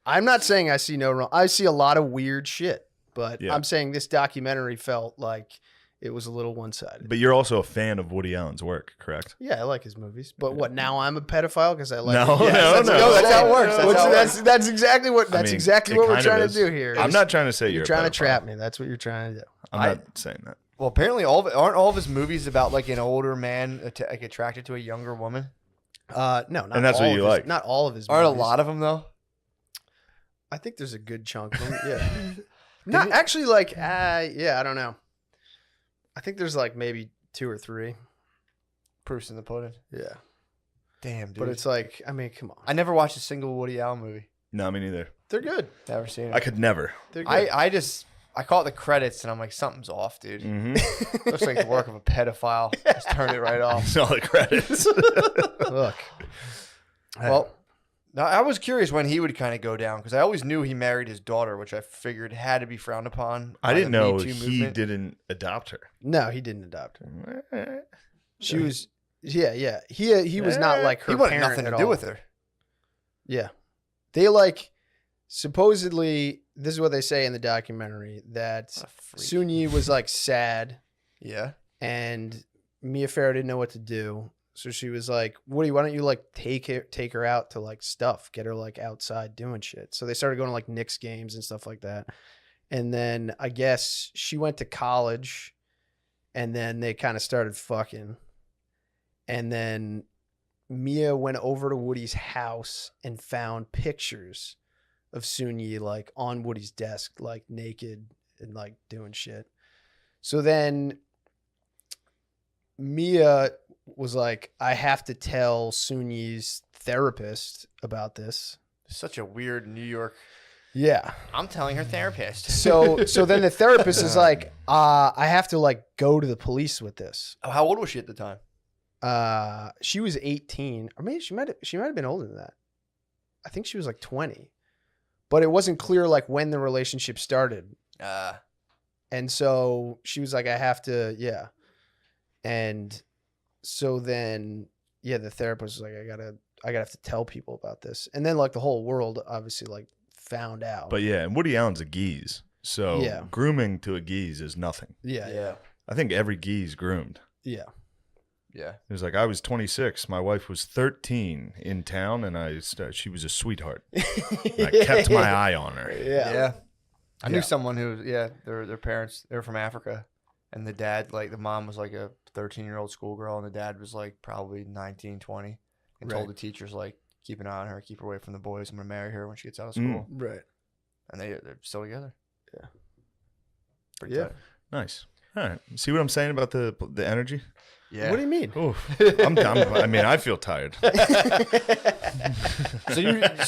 [SPEAKER 3] I'm not saying I see no wrong. I see a lot of weird shit, but
[SPEAKER 2] Yeah.
[SPEAKER 3] I'm saying this documentary felt like it was a little one-sided.
[SPEAKER 2] But you're also a fan of Woody Allen's work, correct?
[SPEAKER 3] Yeah, I like his movies. But what, now I'm a pedophile because I like
[SPEAKER 2] No,
[SPEAKER 3] it?
[SPEAKER 2] no, no.
[SPEAKER 1] That's how it works. That's how it works.
[SPEAKER 3] That's exactly what
[SPEAKER 2] I mean,
[SPEAKER 3] exactly
[SPEAKER 2] it
[SPEAKER 3] what we're
[SPEAKER 2] kind of
[SPEAKER 3] trying
[SPEAKER 2] is.
[SPEAKER 3] to do here.
[SPEAKER 2] I'm not trying to say
[SPEAKER 3] You're
[SPEAKER 2] a
[SPEAKER 3] trying to
[SPEAKER 2] pedophile.
[SPEAKER 3] trap me. That's what you're trying to do.
[SPEAKER 2] I'm not saying that.
[SPEAKER 1] Well, apparently aren't all of his movies about like an older man like attracted to a younger woman?
[SPEAKER 3] No, not
[SPEAKER 2] And that's
[SPEAKER 3] all
[SPEAKER 2] what
[SPEAKER 3] of
[SPEAKER 2] you
[SPEAKER 3] his-
[SPEAKER 2] like.
[SPEAKER 3] Not all of his
[SPEAKER 1] Aren't a
[SPEAKER 3] movies.
[SPEAKER 1] lot of them though?
[SPEAKER 3] I think there's a good chunk of them. Yeah. Not actually like yeah, I don't know. I think there's like maybe 2 or 3.
[SPEAKER 1] Proofs in the pudding.
[SPEAKER 3] Yeah.
[SPEAKER 1] Damn, dude.
[SPEAKER 3] But it's like, I mean, come on.
[SPEAKER 1] I never watched a single Woody Allen movie.
[SPEAKER 2] No, me neither.
[SPEAKER 3] They're good.
[SPEAKER 1] Never seen it.
[SPEAKER 2] I could never.
[SPEAKER 3] They're good.
[SPEAKER 1] I caught the credits and I'm like, something's off, dude.
[SPEAKER 2] Mm-hmm.
[SPEAKER 1] Looks like the work of a pedophile. Just turn it right off.
[SPEAKER 2] Saw the credits.
[SPEAKER 3] Look.
[SPEAKER 1] Well, now I was curious when he would kind of go down because I always knew he married his daughter, which I figured had to be frowned upon.
[SPEAKER 2] I
[SPEAKER 1] by
[SPEAKER 2] didn't
[SPEAKER 1] the
[SPEAKER 2] know
[SPEAKER 1] Me Too
[SPEAKER 2] he
[SPEAKER 1] movement.
[SPEAKER 2] didn't adopt her.
[SPEAKER 3] No, he didn't adopt her. She
[SPEAKER 2] Yeah.
[SPEAKER 3] was, yeah. He was not like her
[SPEAKER 1] He wanted
[SPEAKER 3] parent
[SPEAKER 1] nothing
[SPEAKER 3] at
[SPEAKER 1] to do
[SPEAKER 3] all.
[SPEAKER 1] with her.
[SPEAKER 3] Yeah. They like, supposedly, this is what they say in the documentary, that
[SPEAKER 1] What a freak.
[SPEAKER 3] Sunyi was like sad
[SPEAKER 1] Yeah.
[SPEAKER 3] and Mia Farrow didn't know what to do. So she was like, Woody, why don't you like take her out to like stuff, get her like outside doing shit. So they started going to like Knicks games and stuff like that. And then I guess she went to college and then they kind of started fucking. And then Mia went over to Woody's house and found pictures of Soon-Yi like on Woody's desk, like naked and like doing shit. So then Mia was like, I have to tell Soon-Yi's therapist about this.
[SPEAKER 1] Such a weird New York.
[SPEAKER 3] Yeah.
[SPEAKER 1] I'm telling her therapist.
[SPEAKER 3] So then the therapist is like, I have to like go to the police with this.
[SPEAKER 1] Oh, how old was she at the time?
[SPEAKER 3] She was 18, or maybe she might have been older than that. I think she was like 20, but it wasn't clear like when the relationship started. And so she was like, I have to, yeah. And so then, yeah, the therapist was like, I gotta have to tell people about this. And then like the whole world obviously like found out.
[SPEAKER 2] But yeah, and Woody Allen's a geese. So
[SPEAKER 3] Yeah.
[SPEAKER 2] grooming to a geese is nothing.
[SPEAKER 3] Yeah.
[SPEAKER 2] I think every geese groomed.
[SPEAKER 3] Yeah.
[SPEAKER 1] Yeah.
[SPEAKER 2] It was like, I was 26. My wife was 13 in town, and she was a sweetheart. I kept my eye on her.
[SPEAKER 3] Yeah.
[SPEAKER 1] I knew someone who, their parents, they were from Africa. And the dad, like, the mom was like a 13-year-old schoolgirl, and the dad was like probably 19, 20. And told the teachers, like, keep an eye on her, keep her away from the boys. I'm going to marry her when she gets out of school.
[SPEAKER 3] Right.
[SPEAKER 1] And they're still together.
[SPEAKER 3] Yeah.
[SPEAKER 1] Pretty
[SPEAKER 3] Yeah.
[SPEAKER 1] tight.
[SPEAKER 2] Nice. All right. See what I'm saying about the energy?
[SPEAKER 1] Yeah.
[SPEAKER 3] What do you mean?
[SPEAKER 2] Oof. I mean, I feel tired.
[SPEAKER 1] So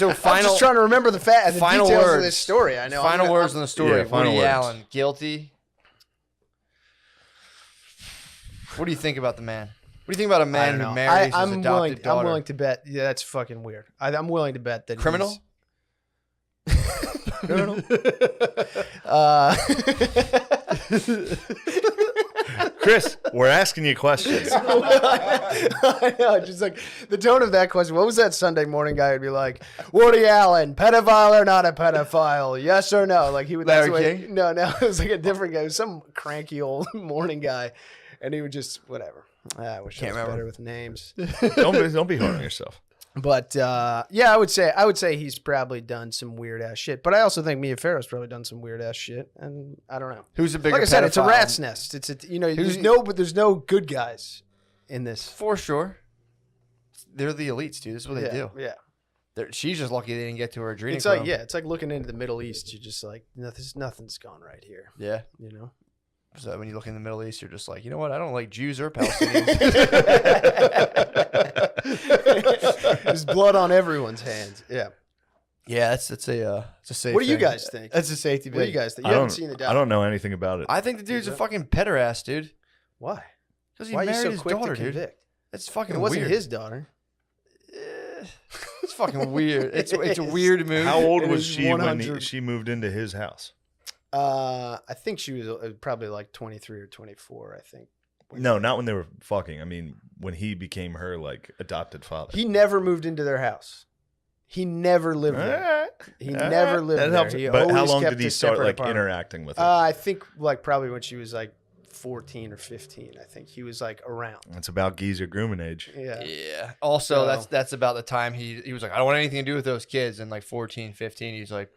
[SPEAKER 3] I'm
[SPEAKER 1] final
[SPEAKER 3] just trying to remember the
[SPEAKER 1] final
[SPEAKER 3] details
[SPEAKER 1] words
[SPEAKER 3] of this story. I know.
[SPEAKER 1] Final words on the story.
[SPEAKER 2] Yeah, final
[SPEAKER 1] Woody
[SPEAKER 2] words.
[SPEAKER 1] Allen, guilty. What do you think about the man? What do you think about a man who marries his adopted daughter?
[SPEAKER 3] I'm willing to bet. Yeah, that's fucking weird. I'm willing to bet that
[SPEAKER 1] Criminal?
[SPEAKER 3] Criminal.
[SPEAKER 2] Chris, we're asking you questions.
[SPEAKER 3] I know, just like the tone of that question. What was that Sunday morning guy would be like? Woody Allen, pedophile or not a pedophile? Yes or no? Like he would.
[SPEAKER 1] Larry
[SPEAKER 3] that's the way-
[SPEAKER 1] King?
[SPEAKER 3] No, it was like a different guy. It was some cranky old morning guy, and he would just whatever. I wish I was better with names.
[SPEAKER 2] Don't be hard on yourself.
[SPEAKER 3] But yeah, I would say he's probably done some weird ass shit. But I also think Mia Farrow's probably done some weird ass shit, and I don't know.
[SPEAKER 1] Who's a bigger
[SPEAKER 3] Like I said,
[SPEAKER 1] pedophile?
[SPEAKER 3] it's a rat's nest. It's there's no good guys in this.
[SPEAKER 1] For sure. They're the elites, dude. This is what they do.
[SPEAKER 3] Yeah.
[SPEAKER 1] She's just lucky they didn't get to her adrenochrome.
[SPEAKER 3] It's like it's like looking into the Middle East. You're just like nothing's gone right here.
[SPEAKER 1] Yeah.
[SPEAKER 3] You know.
[SPEAKER 1] So when you look in the Middle East, you're just like, you know what? I don't like Jews or Palestinians.
[SPEAKER 3] There's blood on everyone's hands. Yeah.
[SPEAKER 1] Yeah, it's a safe.
[SPEAKER 3] What do you
[SPEAKER 1] thing.
[SPEAKER 3] guys think?
[SPEAKER 1] That's a safety.
[SPEAKER 3] What do you guys think? You haven't seen the documentary.
[SPEAKER 2] I don't know anything about it.
[SPEAKER 1] I think the dude's a fucking pederast, dude.
[SPEAKER 3] Why?
[SPEAKER 1] Because he
[SPEAKER 3] Why are you
[SPEAKER 1] married
[SPEAKER 3] so
[SPEAKER 1] his
[SPEAKER 3] quick
[SPEAKER 1] daughter,
[SPEAKER 3] to
[SPEAKER 1] dude.
[SPEAKER 3] convict?
[SPEAKER 1] That's fucking
[SPEAKER 3] It wasn't
[SPEAKER 1] weird.
[SPEAKER 3] his daughter.
[SPEAKER 1] It's fucking weird. It's a weird move.
[SPEAKER 2] How old
[SPEAKER 3] It
[SPEAKER 2] was
[SPEAKER 3] is
[SPEAKER 2] she when
[SPEAKER 3] 100.
[SPEAKER 2] she moved into his house?
[SPEAKER 3] I think she was probably like 23 or 24. I think.
[SPEAKER 2] No, not when they were fucking. I mean, when he became her like adopted father.
[SPEAKER 3] He never moved into their house. He never lived there. He never lived
[SPEAKER 2] that
[SPEAKER 3] there.
[SPEAKER 2] helps.
[SPEAKER 3] He
[SPEAKER 2] But how
[SPEAKER 3] always
[SPEAKER 2] long
[SPEAKER 3] kept
[SPEAKER 2] did he
[SPEAKER 3] a
[SPEAKER 2] start
[SPEAKER 3] separate
[SPEAKER 2] like
[SPEAKER 3] apartment.
[SPEAKER 2] interacting with her?
[SPEAKER 3] I think like probably when she was like 14 or 15. I think he was like around.
[SPEAKER 2] It's about geezer grooming age.
[SPEAKER 3] Yeah.
[SPEAKER 1] Yeah. Also,
[SPEAKER 3] So-
[SPEAKER 1] that's about the time he was like, I don't want anything to do with those kids. And like 14, 15, he's like,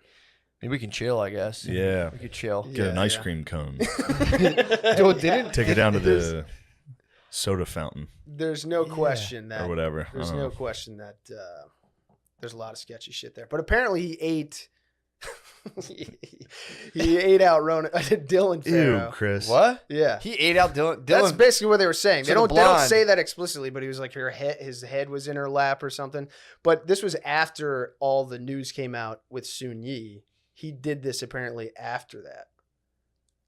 [SPEAKER 1] maybe we can chill, I guess.
[SPEAKER 2] Yeah.
[SPEAKER 1] We could chill.
[SPEAKER 2] Get an
[SPEAKER 3] Yeah,
[SPEAKER 2] ice
[SPEAKER 3] yeah.
[SPEAKER 2] cream cone.
[SPEAKER 1] Dude, didn't
[SPEAKER 2] Take it down to the soda fountain
[SPEAKER 3] There's no question that
[SPEAKER 2] or whatever.
[SPEAKER 3] There's
[SPEAKER 2] I don't
[SPEAKER 3] no
[SPEAKER 2] know.
[SPEAKER 3] question that there's a lot of sketchy shit there. But apparently he ate. he ate out Dylan
[SPEAKER 2] Ew,
[SPEAKER 3] Farrow.
[SPEAKER 2] Chris.
[SPEAKER 1] What?
[SPEAKER 3] Yeah.
[SPEAKER 1] He ate out Dylan.
[SPEAKER 3] That's basically what they were saying.
[SPEAKER 1] So
[SPEAKER 3] They
[SPEAKER 1] the
[SPEAKER 3] don't
[SPEAKER 1] blonde-
[SPEAKER 3] say that explicitly, but he was like his head was in her lap or something. But this was after all the news came out with Soon-Yi. He did this apparently after that.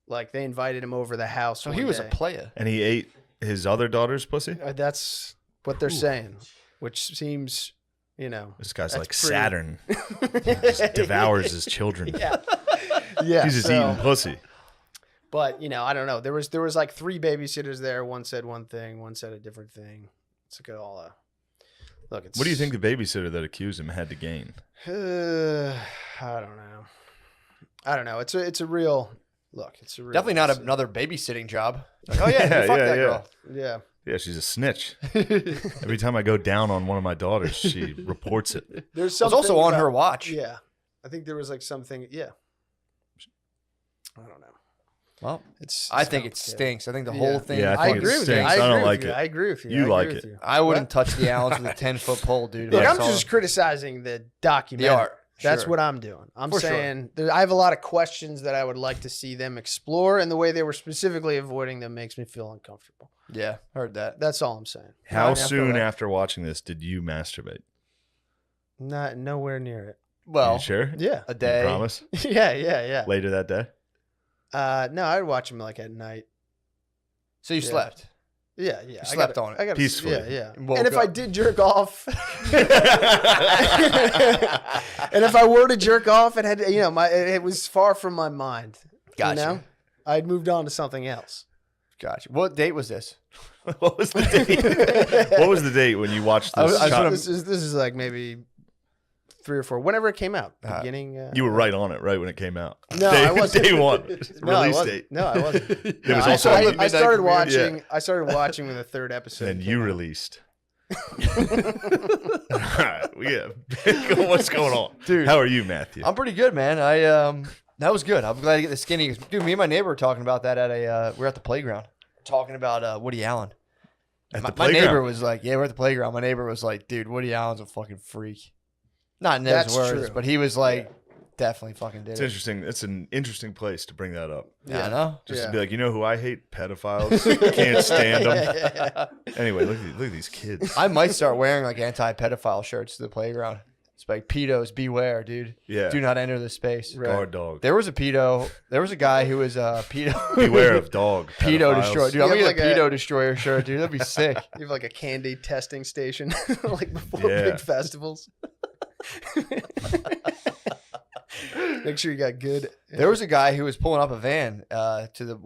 [SPEAKER 3] Like they invited him over the house.
[SPEAKER 1] So
[SPEAKER 3] one
[SPEAKER 1] he was a
[SPEAKER 3] day.
[SPEAKER 1] player.
[SPEAKER 2] And he ate his other daughter's pussy?
[SPEAKER 3] That's what they're saying, which seems, you know,
[SPEAKER 2] This guy's
[SPEAKER 3] that's
[SPEAKER 2] like
[SPEAKER 3] pretty-
[SPEAKER 2] Saturn. He just devours his children.
[SPEAKER 3] Yeah, yeah.
[SPEAKER 2] He's just
[SPEAKER 3] so-
[SPEAKER 2] eating pussy.
[SPEAKER 3] But you know, I don't know. There was like 3 babysitters there. One said one thing, one said a different thing. It's like all look. It's
[SPEAKER 2] What do you think the babysitter that accused him had to gain?
[SPEAKER 3] I don't know. It's a real look. It's a real
[SPEAKER 1] Definitely not
[SPEAKER 3] mess.
[SPEAKER 1] another babysitting job. Like, oh yeah, you fucked that girl.
[SPEAKER 3] Yeah.
[SPEAKER 2] Yeah, she's a snitch. Every time I go down on one of my daughters, she reports it.
[SPEAKER 3] There's
[SPEAKER 1] It's
[SPEAKER 3] something
[SPEAKER 1] also on
[SPEAKER 3] about-
[SPEAKER 1] her watch.
[SPEAKER 3] Yeah, I think there was like something. Yeah. I don't know.
[SPEAKER 1] Well,
[SPEAKER 3] It's
[SPEAKER 1] I think it
[SPEAKER 3] complicated.
[SPEAKER 1] stinks. I think the
[SPEAKER 3] Yeah.
[SPEAKER 1] whole thing.
[SPEAKER 2] Yeah,
[SPEAKER 3] I
[SPEAKER 2] think it
[SPEAKER 3] agree with you.
[SPEAKER 2] stinks.
[SPEAKER 3] I
[SPEAKER 2] I don't
[SPEAKER 3] agree
[SPEAKER 2] like
[SPEAKER 3] with you.
[SPEAKER 2] it.
[SPEAKER 3] I agree with you.
[SPEAKER 2] You
[SPEAKER 3] I
[SPEAKER 2] like
[SPEAKER 3] agree with
[SPEAKER 2] it.
[SPEAKER 3] you.
[SPEAKER 1] I wouldn't touch the Allens with a 10-foot pole, dude.
[SPEAKER 3] Look,
[SPEAKER 1] I
[SPEAKER 3] I'm
[SPEAKER 1] saw
[SPEAKER 3] just criticizing the documentary.
[SPEAKER 1] the art.
[SPEAKER 3] That's
[SPEAKER 1] Sure.
[SPEAKER 3] what I'm doing. I'm
[SPEAKER 1] For sure.
[SPEAKER 3] saying I have a lot of questions that I would like to see them explore, and the way they were specifically avoiding them makes me feel uncomfortable.
[SPEAKER 1] Yeah, heard that.
[SPEAKER 3] That's all I'm saying.
[SPEAKER 2] How
[SPEAKER 1] I feel
[SPEAKER 2] soon
[SPEAKER 1] that.
[SPEAKER 2] after watching this did you masturbate?
[SPEAKER 3] Not nowhere near it.
[SPEAKER 2] Well,
[SPEAKER 1] Well,
[SPEAKER 2] you sure?
[SPEAKER 3] Yeah.
[SPEAKER 1] a
[SPEAKER 2] You
[SPEAKER 1] day.
[SPEAKER 2] promise?
[SPEAKER 3] yeah.
[SPEAKER 2] Later that day?
[SPEAKER 3] No, I'd watch them like at night.
[SPEAKER 1] So you
[SPEAKER 3] Yeah.
[SPEAKER 1] slept.
[SPEAKER 3] Yeah.
[SPEAKER 1] You
[SPEAKER 3] I
[SPEAKER 1] slept
[SPEAKER 3] gotta-
[SPEAKER 1] on it.
[SPEAKER 3] I gotta,
[SPEAKER 2] Peacefully.
[SPEAKER 3] Yeah.
[SPEAKER 1] And woke
[SPEAKER 3] And if I
[SPEAKER 1] up.
[SPEAKER 3] did jerk off, and if I were to jerk off, it had it was far from my mind.
[SPEAKER 1] Gotcha.
[SPEAKER 3] You know, I'd moved on to something else.
[SPEAKER 1] Gotcha. What date was this?
[SPEAKER 2] What was the date? What was the date when you watched
[SPEAKER 1] I
[SPEAKER 2] this?
[SPEAKER 1] was gonna-
[SPEAKER 3] This is like maybe 3 or 4, whenever it came out.
[SPEAKER 1] Uh,
[SPEAKER 3] Beginning.
[SPEAKER 2] You were right on it, right when it came out.
[SPEAKER 3] No,
[SPEAKER 2] day,
[SPEAKER 3] I wasn't.
[SPEAKER 2] Day one,
[SPEAKER 3] No, I
[SPEAKER 2] release
[SPEAKER 3] wasn't.
[SPEAKER 2] date.
[SPEAKER 3] No, I wasn't.
[SPEAKER 2] It
[SPEAKER 3] No,
[SPEAKER 2] was
[SPEAKER 3] I,
[SPEAKER 2] also
[SPEAKER 3] I,
[SPEAKER 2] midnight
[SPEAKER 3] I started
[SPEAKER 2] premiere.
[SPEAKER 3] watching.
[SPEAKER 2] Yeah.
[SPEAKER 3] I started watching when the 3rd episode.
[SPEAKER 2] And
[SPEAKER 3] came
[SPEAKER 2] you
[SPEAKER 3] out.
[SPEAKER 2] released. All right, what's going on,
[SPEAKER 1] Dude.
[SPEAKER 2] How are you, Matthew?
[SPEAKER 1] I'm pretty good, man. That was good. I'm glad to get the skinny. Dude, me and my neighbor were talking about that at we were at the playground talking about Woody Allen.
[SPEAKER 2] At
[SPEAKER 1] My
[SPEAKER 2] the playground.
[SPEAKER 1] neighbor was like, "Yeah, we're at the playground." My neighbor was like, "Dude, Woody Allen's a fucking freak." Not in those
[SPEAKER 3] That's
[SPEAKER 1] words,
[SPEAKER 3] true.
[SPEAKER 1] but he was like, definitely fucking did
[SPEAKER 2] It's
[SPEAKER 1] it.
[SPEAKER 2] interesting. It's an interesting place to bring that up.
[SPEAKER 1] Yeah, I know.
[SPEAKER 2] Just
[SPEAKER 3] Yeah.
[SPEAKER 2] to be like, you know who I hate? Pedophiles. Can't stand them. Anyway, look at these kids.
[SPEAKER 1] I might start wearing like anti-pedophile shirts to the playground. It's like pedos beware, dude.
[SPEAKER 2] Yeah.
[SPEAKER 1] Do not enter this space.
[SPEAKER 3] Right.
[SPEAKER 2] Guard dog.
[SPEAKER 1] There was a pedo. There was a guy who was a pedo.
[SPEAKER 2] Beware of dog.
[SPEAKER 1] Pedo
[SPEAKER 2] pedophiles.
[SPEAKER 1] destroyer. Dude,
[SPEAKER 3] You
[SPEAKER 1] I'm gonna
[SPEAKER 3] have
[SPEAKER 1] get a
[SPEAKER 3] like
[SPEAKER 1] pedo destroyer shirt, dude. That'd be sick.
[SPEAKER 3] You have like a candy testing station, like before
[SPEAKER 2] Yeah.
[SPEAKER 3] big festivals. Make sure you got good.
[SPEAKER 1] There was a guy who was pulling up a van to the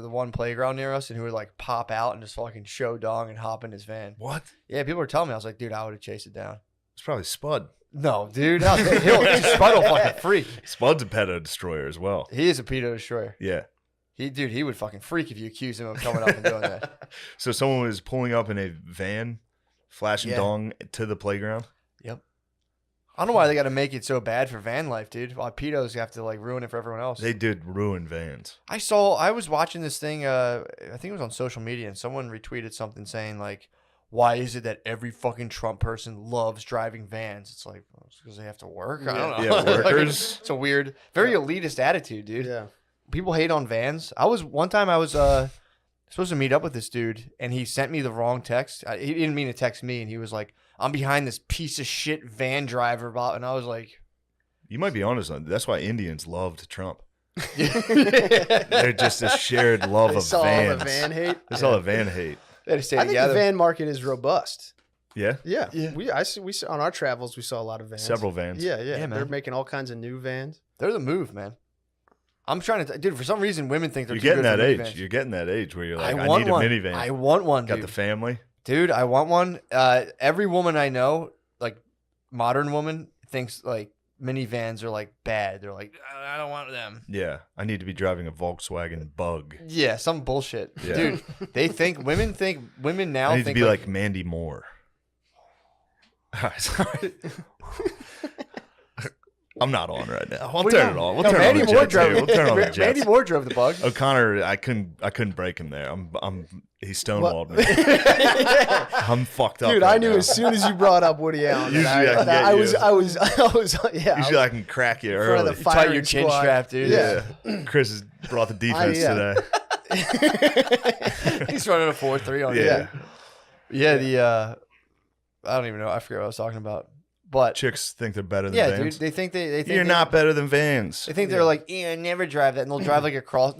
[SPEAKER 1] one playground near us, and who would like pop out and just fucking show dong and hop in his van.
[SPEAKER 2] What?
[SPEAKER 1] Yeah, people were telling me. I was like, dude, I would have chased it down.
[SPEAKER 2] It's probably Spud.
[SPEAKER 1] No, dude, no, Spud will fucking freak.
[SPEAKER 2] Spud's a pedo destroyer as well.
[SPEAKER 1] He is a pedo destroyer.
[SPEAKER 2] Yeah.
[SPEAKER 1] He would fucking freak if you accuse him of coming up and doing that.
[SPEAKER 2] So someone was pulling up in a van, flashing
[SPEAKER 1] Yeah.
[SPEAKER 2] dong to the playground.
[SPEAKER 1] Yep. I don't know why they got to make it so bad for van life, dude. Why pedos have to like ruin it for everyone else.
[SPEAKER 2] They did ruin vans.
[SPEAKER 1] I was watching this thing. I think it was on social media, and someone retweeted something saying like, "Why is it that every fucking Trump person loves driving vans?" It's like because they have to work. I don't know.
[SPEAKER 2] Yeah,
[SPEAKER 1] Like,
[SPEAKER 2] workers.
[SPEAKER 1] it's a weird, very elitist attitude, dude.
[SPEAKER 3] Yeah.
[SPEAKER 1] People hate on vans. One time I was supposed to meet up with this dude, and he sent me the wrong text. He didn't mean to text me, and he was like, "I'm behind this piece of shit van driver," and I was like,
[SPEAKER 2] You might be honest on that's why Indians loved Trump. They're just a shared love
[SPEAKER 3] They
[SPEAKER 2] of
[SPEAKER 3] saw all
[SPEAKER 2] vans.
[SPEAKER 3] the van hate.
[SPEAKER 2] They saw the van hate.
[SPEAKER 1] "They had to stay
[SPEAKER 3] I think
[SPEAKER 1] together."
[SPEAKER 3] the van market is robust.
[SPEAKER 2] Yeah.
[SPEAKER 3] Yeah.
[SPEAKER 1] Yeah.
[SPEAKER 3] We saw on our travels we saw a lot of vans.
[SPEAKER 2] Several vans.
[SPEAKER 3] Yeah.
[SPEAKER 1] Yeah,
[SPEAKER 3] They're
[SPEAKER 1] man.
[SPEAKER 3] making all kinds of new vans.
[SPEAKER 1] They're the move, man. I'm trying to, dude. For some reason, women think they're
[SPEAKER 2] You're
[SPEAKER 1] too
[SPEAKER 2] getting
[SPEAKER 1] good
[SPEAKER 2] that
[SPEAKER 1] for
[SPEAKER 2] age.
[SPEAKER 1] minivans.
[SPEAKER 2] You're getting that age where you're like, I
[SPEAKER 1] want
[SPEAKER 2] need a
[SPEAKER 1] one.
[SPEAKER 2] minivan.
[SPEAKER 1] I want one,
[SPEAKER 2] Got
[SPEAKER 1] dude.
[SPEAKER 2] the family.
[SPEAKER 1] Dude, I want one. Every woman I know, like modern woman, thinks like minivans are like bad. They're like, I don't want them.
[SPEAKER 2] Yeah. I need to be driving a Volkswagen Bug.
[SPEAKER 1] Yeah, some bullshit,
[SPEAKER 2] Yeah.
[SPEAKER 1] dude. Women now
[SPEAKER 2] I need
[SPEAKER 1] think
[SPEAKER 2] to be like Mandy Moore. Sorry. I'm not on right now. We'll turn it on. We'll turn on
[SPEAKER 1] Mandy
[SPEAKER 2] the
[SPEAKER 1] Moore
[SPEAKER 2] Jets.
[SPEAKER 1] drove.
[SPEAKER 2] We'll turn on the
[SPEAKER 1] Mandy
[SPEAKER 2] Jets.
[SPEAKER 1] Moore drove the Bug.
[SPEAKER 2] O'Connor, I couldn't break him there. He stonewalled me. I'm fucked up.
[SPEAKER 3] Dude,
[SPEAKER 2] right
[SPEAKER 3] I knew
[SPEAKER 2] now.
[SPEAKER 3] as soon as you brought up Woody Allen.
[SPEAKER 2] Usually I can
[SPEAKER 3] that
[SPEAKER 2] get
[SPEAKER 3] I
[SPEAKER 2] you.
[SPEAKER 3] was yeah.
[SPEAKER 2] Usually I can crack you
[SPEAKER 3] front of
[SPEAKER 2] early.
[SPEAKER 3] the
[SPEAKER 1] You tight your
[SPEAKER 3] firing
[SPEAKER 1] chin
[SPEAKER 3] squad.
[SPEAKER 1] strap, dude.
[SPEAKER 3] Yeah.
[SPEAKER 2] Chris has brought the defense
[SPEAKER 3] yeah.
[SPEAKER 2] today.
[SPEAKER 1] He's running a 4-3 on
[SPEAKER 2] Yeah.
[SPEAKER 1] you. Yeah, I don't even know. I forget what I was talking about. But
[SPEAKER 2] Chicks think they're better than
[SPEAKER 1] yeah,
[SPEAKER 2] vans.
[SPEAKER 1] dude, they think
[SPEAKER 2] You're not better than vans.
[SPEAKER 1] They think they're like, yeah, never drive that, and they'll drive like a cross.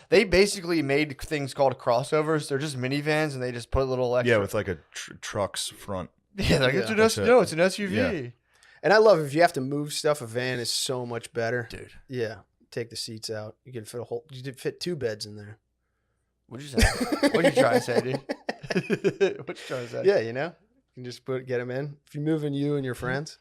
[SPEAKER 1] They basically made things called crossovers. They're just minivans, and they just put a little extra.
[SPEAKER 2] Yeah, with like a truck's front.
[SPEAKER 1] yeah, like
[SPEAKER 3] Yeah.
[SPEAKER 1] it's an SUV.
[SPEAKER 2] Yeah.
[SPEAKER 3] And I love if you have to move stuff, a van is so much better.
[SPEAKER 1] Dude,
[SPEAKER 3] Yeah. Take the seats out. You can fit you could fit 2 beds in there.
[SPEAKER 1] what'd you say? What'd you try to say, dude? What you trying to say?
[SPEAKER 3] Yeah, you know? You can just get them in. If you're moving you and your friends.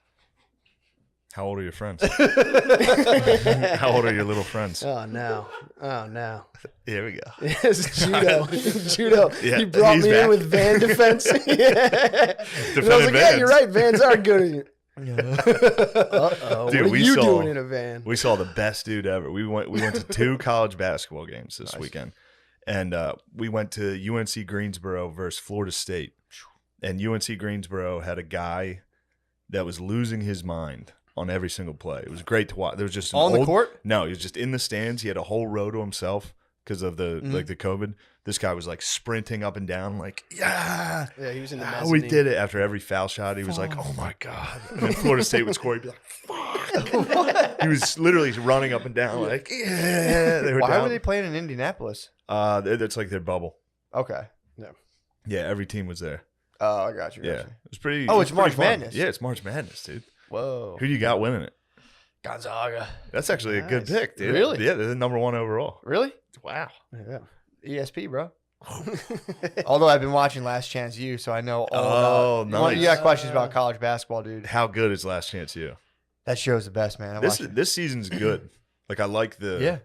[SPEAKER 2] How old are your friends? How old are your little friends?
[SPEAKER 3] Oh, no. Oh, no.
[SPEAKER 2] Here we go.
[SPEAKER 3] Yes, judo. Judo.
[SPEAKER 2] Yeah,
[SPEAKER 3] He brought
[SPEAKER 2] he's
[SPEAKER 3] me
[SPEAKER 2] back.
[SPEAKER 3] in with van defense. Yeah. And I was like, yeah,
[SPEAKER 2] vans.
[SPEAKER 3] you're right. Vans are good. Uh-oh.
[SPEAKER 2] Dude,
[SPEAKER 3] What are
[SPEAKER 2] we
[SPEAKER 3] you
[SPEAKER 2] saw-
[SPEAKER 3] doing in a van?
[SPEAKER 2] We saw the best dude ever. We went to 2 college basketball games this
[SPEAKER 1] Nice.
[SPEAKER 2] weekend, and we went to UNC Greensboro versus Florida State, and UNC Greensboro had a guy that was losing his mind on every single play. It was great to watch. There was just
[SPEAKER 1] On the court?
[SPEAKER 2] No, he was just in the stands. He had a whole row to himself because of the the COVID. This guy was like sprinting up and down, like
[SPEAKER 3] Yeah, he was in the mezzanine.
[SPEAKER 2] we did it. After every foul shot, he was like, "Oh my god!" And then Florida State would score. He'd be like, "Fuck!" He was literally running up and down, like, "Yeah." They were
[SPEAKER 1] Why
[SPEAKER 2] down.
[SPEAKER 1] were they playing in Indianapolis?
[SPEAKER 2] It's like their bubble.
[SPEAKER 1] Okay.
[SPEAKER 2] Yeah, every team was there.
[SPEAKER 1] Oh, I got you.
[SPEAKER 2] Yeah, it was pretty.
[SPEAKER 1] Oh,
[SPEAKER 2] it was
[SPEAKER 1] it's March
[SPEAKER 2] pretty fun.
[SPEAKER 1] Madness.
[SPEAKER 2] Yeah, it's March Madness, dude.
[SPEAKER 1] Whoa.
[SPEAKER 2] Who do you got winning it?
[SPEAKER 1] Gonzaga.
[SPEAKER 2] That's actually a good
[SPEAKER 3] Nice.
[SPEAKER 2] pick, dude.
[SPEAKER 1] Really?
[SPEAKER 2] Yeah, they're the number 1 overall.
[SPEAKER 1] Really?
[SPEAKER 2] Wow.
[SPEAKER 3] Yeah.
[SPEAKER 1] ESP, bro. Although I've been watching Last Chance U, so I know all
[SPEAKER 2] Oh,
[SPEAKER 1] about. You
[SPEAKER 2] nice.
[SPEAKER 1] got questions about college basketball, dude?
[SPEAKER 2] How good is Last Chance U?
[SPEAKER 1] That show's the best, man. I
[SPEAKER 2] This
[SPEAKER 1] watch it.
[SPEAKER 2] this season's good. Like I like the.
[SPEAKER 1] Yeah.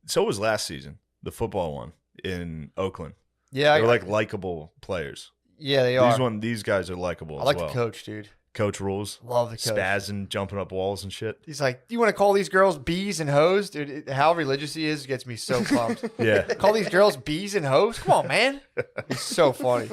[SPEAKER 2] So was last season, the football one in Oakland.
[SPEAKER 1] Yeah,
[SPEAKER 2] They're like likable players.
[SPEAKER 1] yeah, they are.
[SPEAKER 2] These guys are likable
[SPEAKER 1] I
[SPEAKER 2] as
[SPEAKER 1] like
[SPEAKER 2] well.
[SPEAKER 1] the coach, dude.
[SPEAKER 2] Coach rules.
[SPEAKER 1] Love the coach.
[SPEAKER 2] Spazzing, jumping up walls and shit.
[SPEAKER 1] He's like, "Do you want to call these girls bees and hoes, dude?" How religious he is gets me so pumped.
[SPEAKER 2] Yeah.
[SPEAKER 1] Call these girls bees and hoes? Come on, man. He's so funny.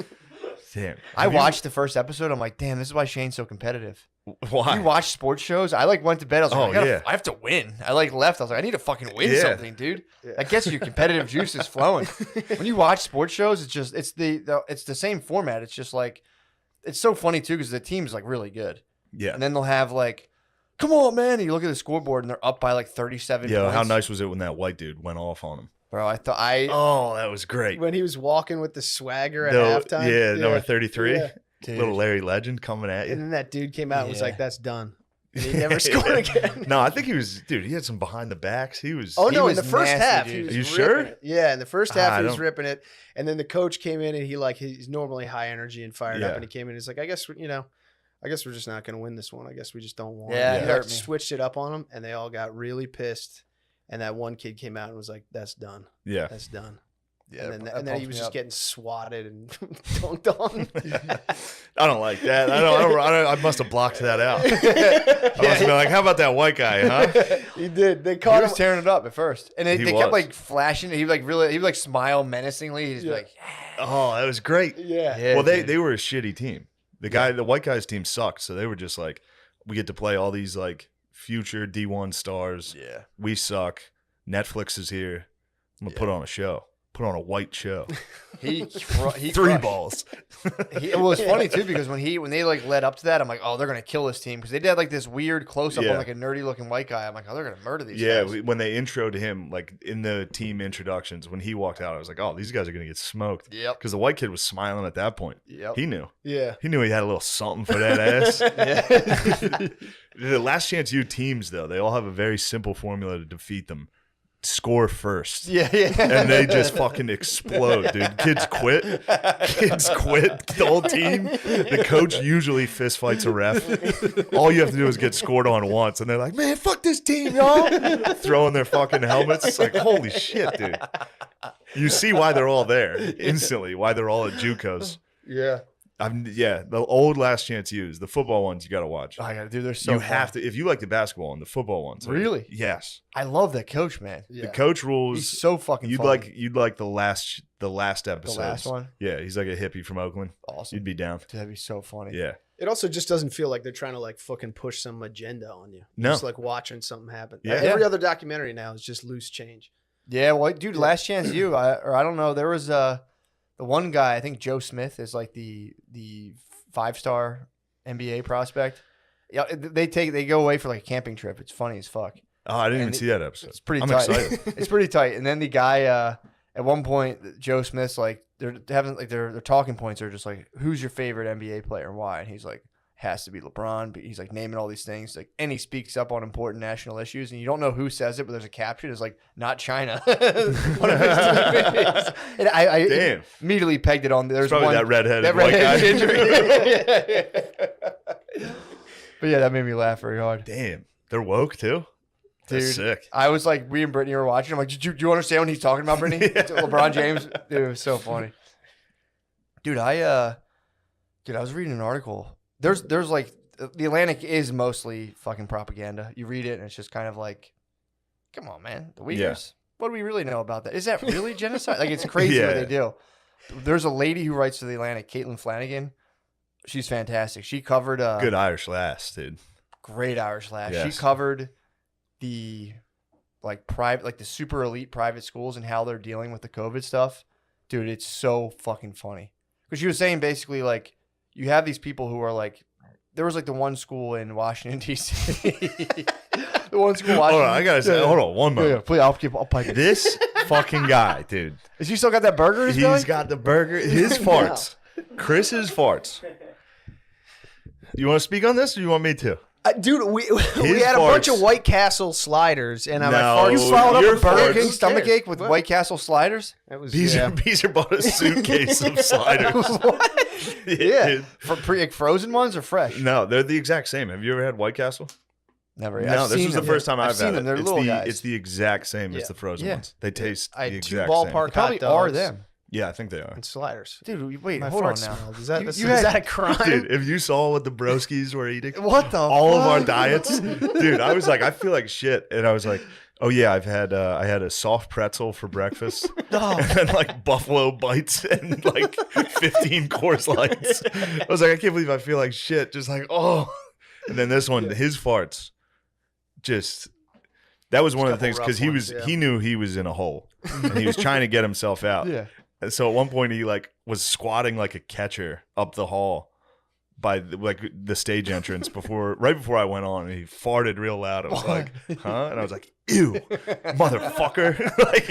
[SPEAKER 2] Damn.
[SPEAKER 1] I watched the first episode. I'm like, damn, this is why Shane's so competitive.
[SPEAKER 2] Why?
[SPEAKER 1] You watch sports shows? I like went to bed. I was like,
[SPEAKER 2] Oh, yeah.
[SPEAKER 1] I have to win. I like left. I was like, I need to fucking win
[SPEAKER 2] Yeah.
[SPEAKER 1] something, dude. That gets your competitive juices flowing. When you watch sports shows, it's the same format. It's just like, it's so funny too because the team's like really good,
[SPEAKER 2] Yeah.
[SPEAKER 1] and then they'll have like, come on, man. And you look at the scoreboard and they're up by like 37
[SPEAKER 2] Yo,
[SPEAKER 1] points.
[SPEAKER 2] how nice was it when that white dude went off on him?
[SPEAKER 1] Bro,
[SPEAKER 2] Oh, that was great.
[SPEAKER 3] When he was walking with the swagger at
[SPEAKER 2] No,
[SPEAKER 3] halftime.
[SPEAKER 2] yeah, number 33.
[SPEAKER 3] Yeah.
[SPEAKER 1] dude,
[SPEAKER 2] Little Larry Legend coming at
[SPEAKER 3] And
[SPEAKER 2] you.
[SPEAKER 3] then that dude came out and was
[SPEAKER 1] Yeah.
[SPEAKER 3] like, "That's done." And he never scored again.
[SPEAKER 2] No, I think he was, dude, he had some behind the backs. He was.
[SPEAKER 3] Oh
[SPEAKER 1] He
[SPEAKER 3] no! In
[SPEAKER 1] was
[SPEAKER 3] the first
[SPEAKER 1] nasty,
[SPEAKER 3] half,
[SPEAKER 1] dude.
[SPEAKER 3] he was
[SPEAKER 2] Are you
[SPEAKER 3] ripping
[SPEAKER 2] sure?
[SPEAKER 3] it. Yeah, in the first half,
[SPEAKER 2] I
[SPEAKER 3] he was
[SPEAKER 2] don't-
[SPEAKER 3] ripping it, and then the coach came in and he's normally high energy and fired up,
[SPEAKER 2] Yeah.
[SPEAKER 3] and he came in and he's like, I guess we're just not going to win this one. I guess we just don't want.
[SPEAKER 1] Yeah,
[SPEAKER 3] it.
[SPEAKER 1] he
[SPEAKER 3] He
[SPEAKER 1] hurt
[SPEAKER 3] like,
[SPEAKER 1] me.
[SPEAKER 3] switched it up on them, and they all got really pissed. And that one kid came out and was like, "That's done.
[SPEAKER 2] Yeah.
[SPEAKER 3] That's done."
[SPEAKER 1] yeah,
[SPEAKER 3] and
[SPEAKER 1] that
[SPEAKER 3] then he
[SPEAKER 1] pumps
[SPEAKER 3] was
[SPEAKER 1] me
[SPEAKER 3] just
[SPEAKER 1] up.
[SPEAKER 3] getting swatted and dunked on.
[SPEAKER 2] I don't like that. I must have blocked that out. I must have been like, how about that white guy, huh?
[SPEAKER 3] He did. They
[SPEAKER 1] He
[SPEAKER 3] caught
[SPEAKER 1] was
[SPEAKER 3] him.
[SPEAKER 1] tearing it up at first, and they
[SPEAKER 2] He
[SPEAKER 1] kept
[SPEAKER 2] was.
[SPEAKER 1] like flashing. He would like smile menacingly. He's
[SPEAKER 3] Yeah.
[SPEAKER 1] like,
[SPEAKER 2] Oh, that was great.
[SPEAKER 3] Yeah.
[SPEAKER 1] yeah,
[SPEAKER 2] Well,
[SPEAKER 1] dude.
[SPEAKER 2] they were a shitty team. The white guy's team sucked. So they were just like, we get to play all these like future D1 stars.
[SPEAKER 1] yeah.
[SPEAKER 2] We suck. Netflix is here. I'm gonna put on a show. Put on a white show.
[SPEAKER 1] He
[SPEAKER 2] 3
[SPEAKER 1] crushed.
[SPEAKER 2] balls.
[SPEAKER 1] It was funny too because when they like led up to that, I'm like, oh, they're gonna kill this team because they did like this weird close up
[SPEAKER 2] Yeah.
[SPEAKER 1] on like a nerdy looking white guy. I'm like, oh, they're gonna murder these
[SPEAKER 2] Yeah,
[SPEAKER 1] guys.
[SPEAKER 2] when they introed him, like in the team introductions, when he walked out, I was like, oh, these guys are gonna get smoked.
[SPEAKER 1] Yep.
[SPEAKER 2] Because the white kid was smiling at that point.
[SPEAKER 1] Yep.
[SPEAKER 2] He knew.
[SPEAKER 3] Yeah.
[SPEAKER 2] He knew he had a little something for that ass.
[SPEAKER 1] Yeah.
[SPEAKER 2] The Last Chance U teams, though, they all have a very simple formula to defeat them. Score first.
[SPEAKER 1] yeah.
[SPEAKER 2] And they just fucking explode, dude. Kids quit. Kids quit. The whole team. The coach usually fist fights a ref. All you have to do is get scored on once, and they're like, "Man, fuck this team, y'all!" Throwing their fucking helmets. It's like, holy shit, dude. You see why they're all there instantly. Why they're all at JUCOs.
[SPEAKER 3] Yeah.
[SPEAKER 2] The old Last Chance U's, the football ones, you got to watch.
[SPEAKER 1] I gotta do. They're so.
[SPEAKER 2] You
[SPEAKER 1] fun.
[SPEAKER 2] have to if you like the basketball one, the football ones.
[SPEAKER 1] Really?
[SPEAKER 2] Yes.
[SPEAKER 1] I love that coach, man.
[SPEAKER 3] Yeah.
[SPEAKER 2] The coach rules.
[SPEAKER 1] He's so fucking.
[SPEAKER 2] You'd
[SPEAKER 1] funny.
[SPEAKER 2] like the last episode.
[SPEAKER 1] the last one.
[SPEAKER 2] Yeah, he's like a hippie from Oakland.
[SPEAKER 1] Awesome.
[SPEAKER 2] You'd be down.
[SPEAKER 1] Dude, that'd be so funny.
[SPEAKER 2] Yeah.
[SPEAKER 3] It also just doesn't feel like they're trying to like fucking push some agenda on you.
[SPEAKER 2] No.
[SPEAKER 3] You're just like watching something happen.
[SPEAKER 2] Yeah.
[SPEAKER 3] Every other documentary now is just loose change.
[SPEAKER 1] Yeah, well, dude, Last Chance U. I don't know. There was the one guy. I think Joe Smith is like the 5-star NBA prospect. Yeah, they go away for like a camping trip. It's funny as fuck.
[SPEAKER 2] Oh, I didn't
[SPEAKER 1] And
[SPEAKER 2] even see that episode.
[SPEAKER 1] It's pretty
[SPEAKER 2] I'm
[SPEAKER 1] tight.
[SPEAKER 2] excited.
[SPEAKER 1] It's pretty tight. And then the guy at one point, Joe Smith's like they're having like their talking points are just like, who's your favorite NBA player and why? And he's like, has to be LeBron. But he's like naming all these things, like, and he speaks up on important national issues, and you don't know who says it, but there's a caption. It's like, not China. One of his teammates. And I
[SPEAKER 2] Damn.
[SPEAKER 1] immediately pegged it on. There's
[SPEAKER 2] It's probably
[SPEAKER 1] one
[SPEAKER 2] that redheaded
[SPEAKER 1] that
[SPEAKER 2] white guy.
[SPEAKER 1] redheaded ginger. But yeah, that made me laugh very hard.
[SPEAKER 2] Damn. They're woke too? That's
[SPEAKER 1] Dude,
[SPEAKER 2] sick.
[SPEAKER 1] I was like, we and Brittany were watching. I'm like, do you understand what he's talking about, Brittany?
[SPEAKER 2] Yeah.
[SPEAKER 1] LeBron James. Dude, it was so funny. Dude, I was reading an article. There's like the Atlantic is mostly fucking propaganda. You read it and it's just kind of like, come on, man, the Uyghurs.
[SPEAKER 2] Yeah.
[SPEAKER 1] What do we really know about that? Is that really genocide? Like, it's crazy what they do. There's a lady who writes for the Atlantic, Caitlin Flanagan. She's fantastic. She covered
[SPEAKER 2] good Irish lass, dude.
[SPEAKER 1] Great Irish lass.
[SPEAKER 2] Yes.
[SPEAKER 1] She covered the private, like the super elite private schools and how they're dealing with the COVID stuff. Dude, it's so fucking funny. Because she was saying basically like you have these people who are like, there was like the one school in Washington D.C. The one school in Washington.
[SPEAKER 2] Hold on, I gotta say, hold on, one moment.
[SPEAKER 1] Yeah, please, I'll pipe it.
[SPEAKER 2] This fucking guy, dude.
[SPEAKER 1] Is he still got that burger in his belly?
[SPEAKER 2] He's got the burger. His farts. Chris's farts. You want to speak on this, or you want me to?
[SPEAKER 3] Dude, we had a bunch of White Castle sliders, and I'm like,
[SPEAKER 1] you followed
[SPEAKER 2] your
[SPEAKER 1] up a Burger King
[SPEAKER 3] farts.
[SPEAKER 1] stomachache with White Castle sliders?
[SPEAKER 3] That was
[SPEAKER 2] Beezer bought a suitcase of sliders.
[SPEAKER 1] What?
[SPEAKER 2] Yeah.
[SPEAKER 1] For frozen ones or fresh?
[SPEAKER 2] No, they're the exact same. Have you ever had White Castle?
[SPEAKER 1] Never.
[SPEAKER 2] No,
[SPEAKER 1] I've
[SPEAKER 2] this
[SPEAKER 1] seen
[SPEAKER 2] was the
[SPEAKER 1] them.
[SPEAKER 2] first time I've
[SPEAKER 1] seen
[SPEAKER 2] had
[SPEAKER 1] them.
[SPEAKER 2] it.
[SPEAKER 1] They're little guys.
[SPEAKER 2] It's the exact same as
[SPEAKER 3] Yeah.
[SPEAKER 2] the frozen
[SPEAKER 1] Yeah.
[SPEAKER 2] ones. They taste
[SPEAKER 3] I
[SPEAKER 2] the
[SPEAKER 3] had 2
[SPEAKER 2] exact
[SPEAKER 3] ballpark
[SPEAKER 1] They probably
[SPEAKER 3] hot
[SPEAKER 1] are
[SPEAKER 3] dogs
[SPEAKER 1] them.
[SPEAKER 2] same. Yeah, I think they are.
[SPEAKER 3] and sliders.
[SPEAKER 1] Dude, wait,
[SPEAKER 3] My
[SPEAKER 1] hold on
[SPEAKER 3] fart
[SPEAKER 1] now.
[SPEAKER 3] smelled. Is that,
[SPEAKER 1] You
[SPEAKER 3] is
[SPEAKER 1] had-
[SPEAKER 3] that a crime?
[SPEAKER 2] Dude, if you saw what the broskies were eating,
[SPEAKER 1] What the
[SPEAKER 2] all of our
[SPEAKER 1] fuck?
[SPEAKER 2] diets, dude, I was like, I feel like shit, and I was like, oh yeah, I had a soft pretzel for breakfast,
[SPEAKER 1] No.
[SPEAKER 2] and then like buffalo bites and like 15 Coors Lights. I was like, I can't believe I feel like shit, just like oh. And then this one, his farts, just that was one of the things because he knew he was in a hole, and he was trying to get himself out.
[SPEAKER 1] Yeah.
[SPEAKER 2] And so at one point he like was squatting like a catcher up the hall by the stage entrance right before I went on, and he farted real loud. I was like, huh? And I was like, ew, motherfucker. Like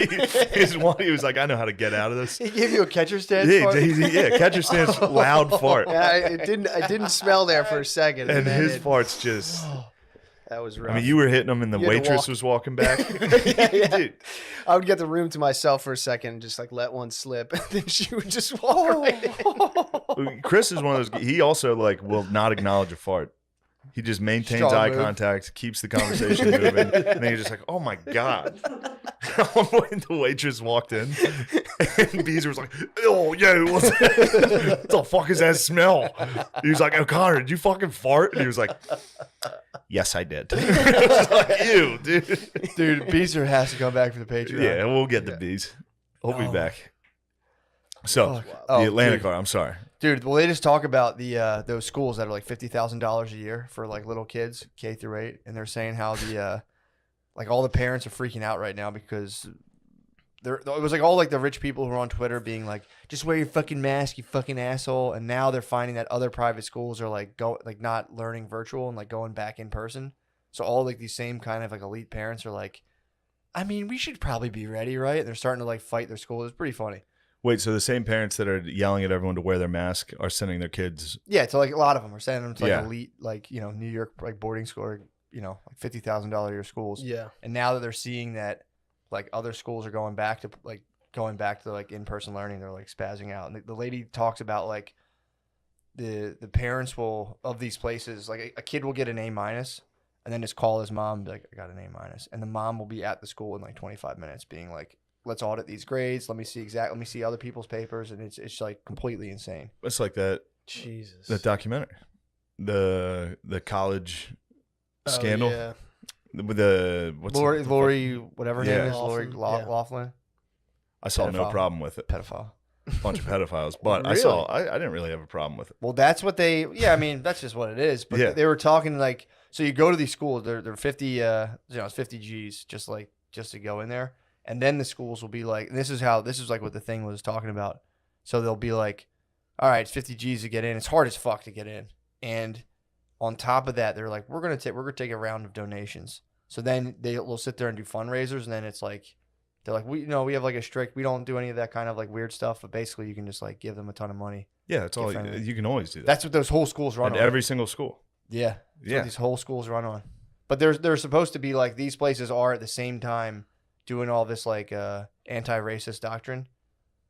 [SPEAKER 2] he was like, I know how to get out of this.
[SPEAKER 1] He gave you a catcher stance?
[SPEAKER 2] Yeah, catcher stance loud fart.
[SPEAKER 3] Yeah, it didn't smell there for a second.
[SPEAKER 2] And
[SPEAKER 3] then
[SPEAKER 2] his farts just
[SPEAKER 3] that was rough.
[SPEAKER 2] I mean, you were hitting them and the
[SPEAKER 3] You had to
[SPEAKER 2] waitress
[SPEAKER 3] walk.
[SPEAKER 2] was walking back.
[SPEAKER 3] yeah.
[SPEAKER 2] Dude.
[SPEAKER 3] I would get the room to myself for a second and just like let one slip, and then she would just walk right in.
[SPEAKER 2] Chris is one of those. He also like will not acknowledge a fart. He just maintains
[SPEAKER 1] Strong
[SPEAKER 2] eye
[SPEAKER 1] move.
[SPEAKER 2] contact, keeps the conversation moving, and then you're just like, "Oh my god!" At one point, the waitress walked in, and Beezer was like, "Oh, yo, what the fuck is that smell?" He was like, "O'Connor, did you fucking fart?" And he was like, "Yes, I did." I was like, "Ew, dude."
[SPEAKER 1] Dude, Beezer has to come back for the Patreon.
[SPEAKER 2] Yeah, we'll get the bees. We'll be back. So,
[SPEAKER 1] Oh,
[SPEAKER 2] the Atlantic
[SPEAKER 1] dude.
[SPEAKER 2] car. I'm sorry.
[SPEAKER 1] Dude, well, they just talk about the those schools that are like $50,000 a year for like little kids, K through 8, and they're saying how the like all the parents are freaking out right now because it was like all like the rich people who are on Twitter being like, just wear your fucking mask, you fucking asshole, and now they're finding that other private schools are like not learning virtual and like going back in person. So all like these same kind of like elite parents are like, I mean, we should probably be ready, right? And they're starting to like fight their school. It's pretty funny.
[SPEAKER 2] Wait, so the same parents that are yelling at everyone to wear their mask are sending their kids?
[SPEAKER 1] Yeah, so like a lot of them are sending them to like
[SPEAKER 2] Yeah.
[SPEAKER 1] elite, like New York like boarding school, or, like $50,000 a year schools.
[SPEAKER 3] Yeah.
[SPEAKER 1] And now that they're seeing that like other schools are going back to like in person learning, they're like spazzing out. And the lady talks about like the parents will of these places, like a kid will get an A-, and then just call his mom, and be like, I got an A-, and the mom will be at the school in like 25 minutes, being like, let's audit these grades. Let me see other people's papers, and it's like completely insane.
[SPEAKER 2] It's like that
[SPEAKER 3] Jesus.
[SPEAKER 2] that documentary, the college scandal
[SPEAKER 3] Yeah.
[SPEAKER 2] with the what's
[SPEAKER 1] Lori, whatever her
[SPEAKER 2] Yeah.
[SPEAKER 1] name is, Lori
[SPEAKER 3] Laughlin, yeah.
[SPEAKER 1] Laughlin,
[SPEAKER 2] I saw no
[SPEAKER 1] pedophile.
[SPEAKER 2] problem with it.
[SPEAKER 1] pedophile.
[SPEAKER 2] Bunch of pedophiles, but
[SPEAKER 3] Really?
[SPEAKER 2] I didn't really have a problem with it.
[SPEAKER 1] Well, that's what I mean, that's just what it is. But
[SPEAKER 2] Yeah.
[SPEAKER 1] they were talking like, so you go to these schools, they're 50, it's 50 G's just to go in there. And then the schools will be like, and this is like what the thing was talking about. So they'll be like, all right, it's 50 G's to get in. It's hard as fuck to get in. And on top of that, they're like, we're gonna take a round of donations. So then they'll sit there and do fundraisers, and then it's like, they're like, we have like a strict, we don't do any of that kind of like weird stuff, but basically you can just like give them a ton of money.
[SPEAKER 2] Yeah, that's all.
[SPEAKER 1] friendly.
[SPEAKER 2] You can always do that.
[SPEAKER 1] That's what those whole schools run
[SPEAKER 2] at
[SPEAKER 1] on.
[SPEAKER 2] every single school.
[SPEAKER 1] Yeah. That's
[SPEAKER 2] Yeah.
[SPEAKER 1] what these whole schools run on. But they're supposed to be like, these places are at the same time doing all this like anti-racist doctrine.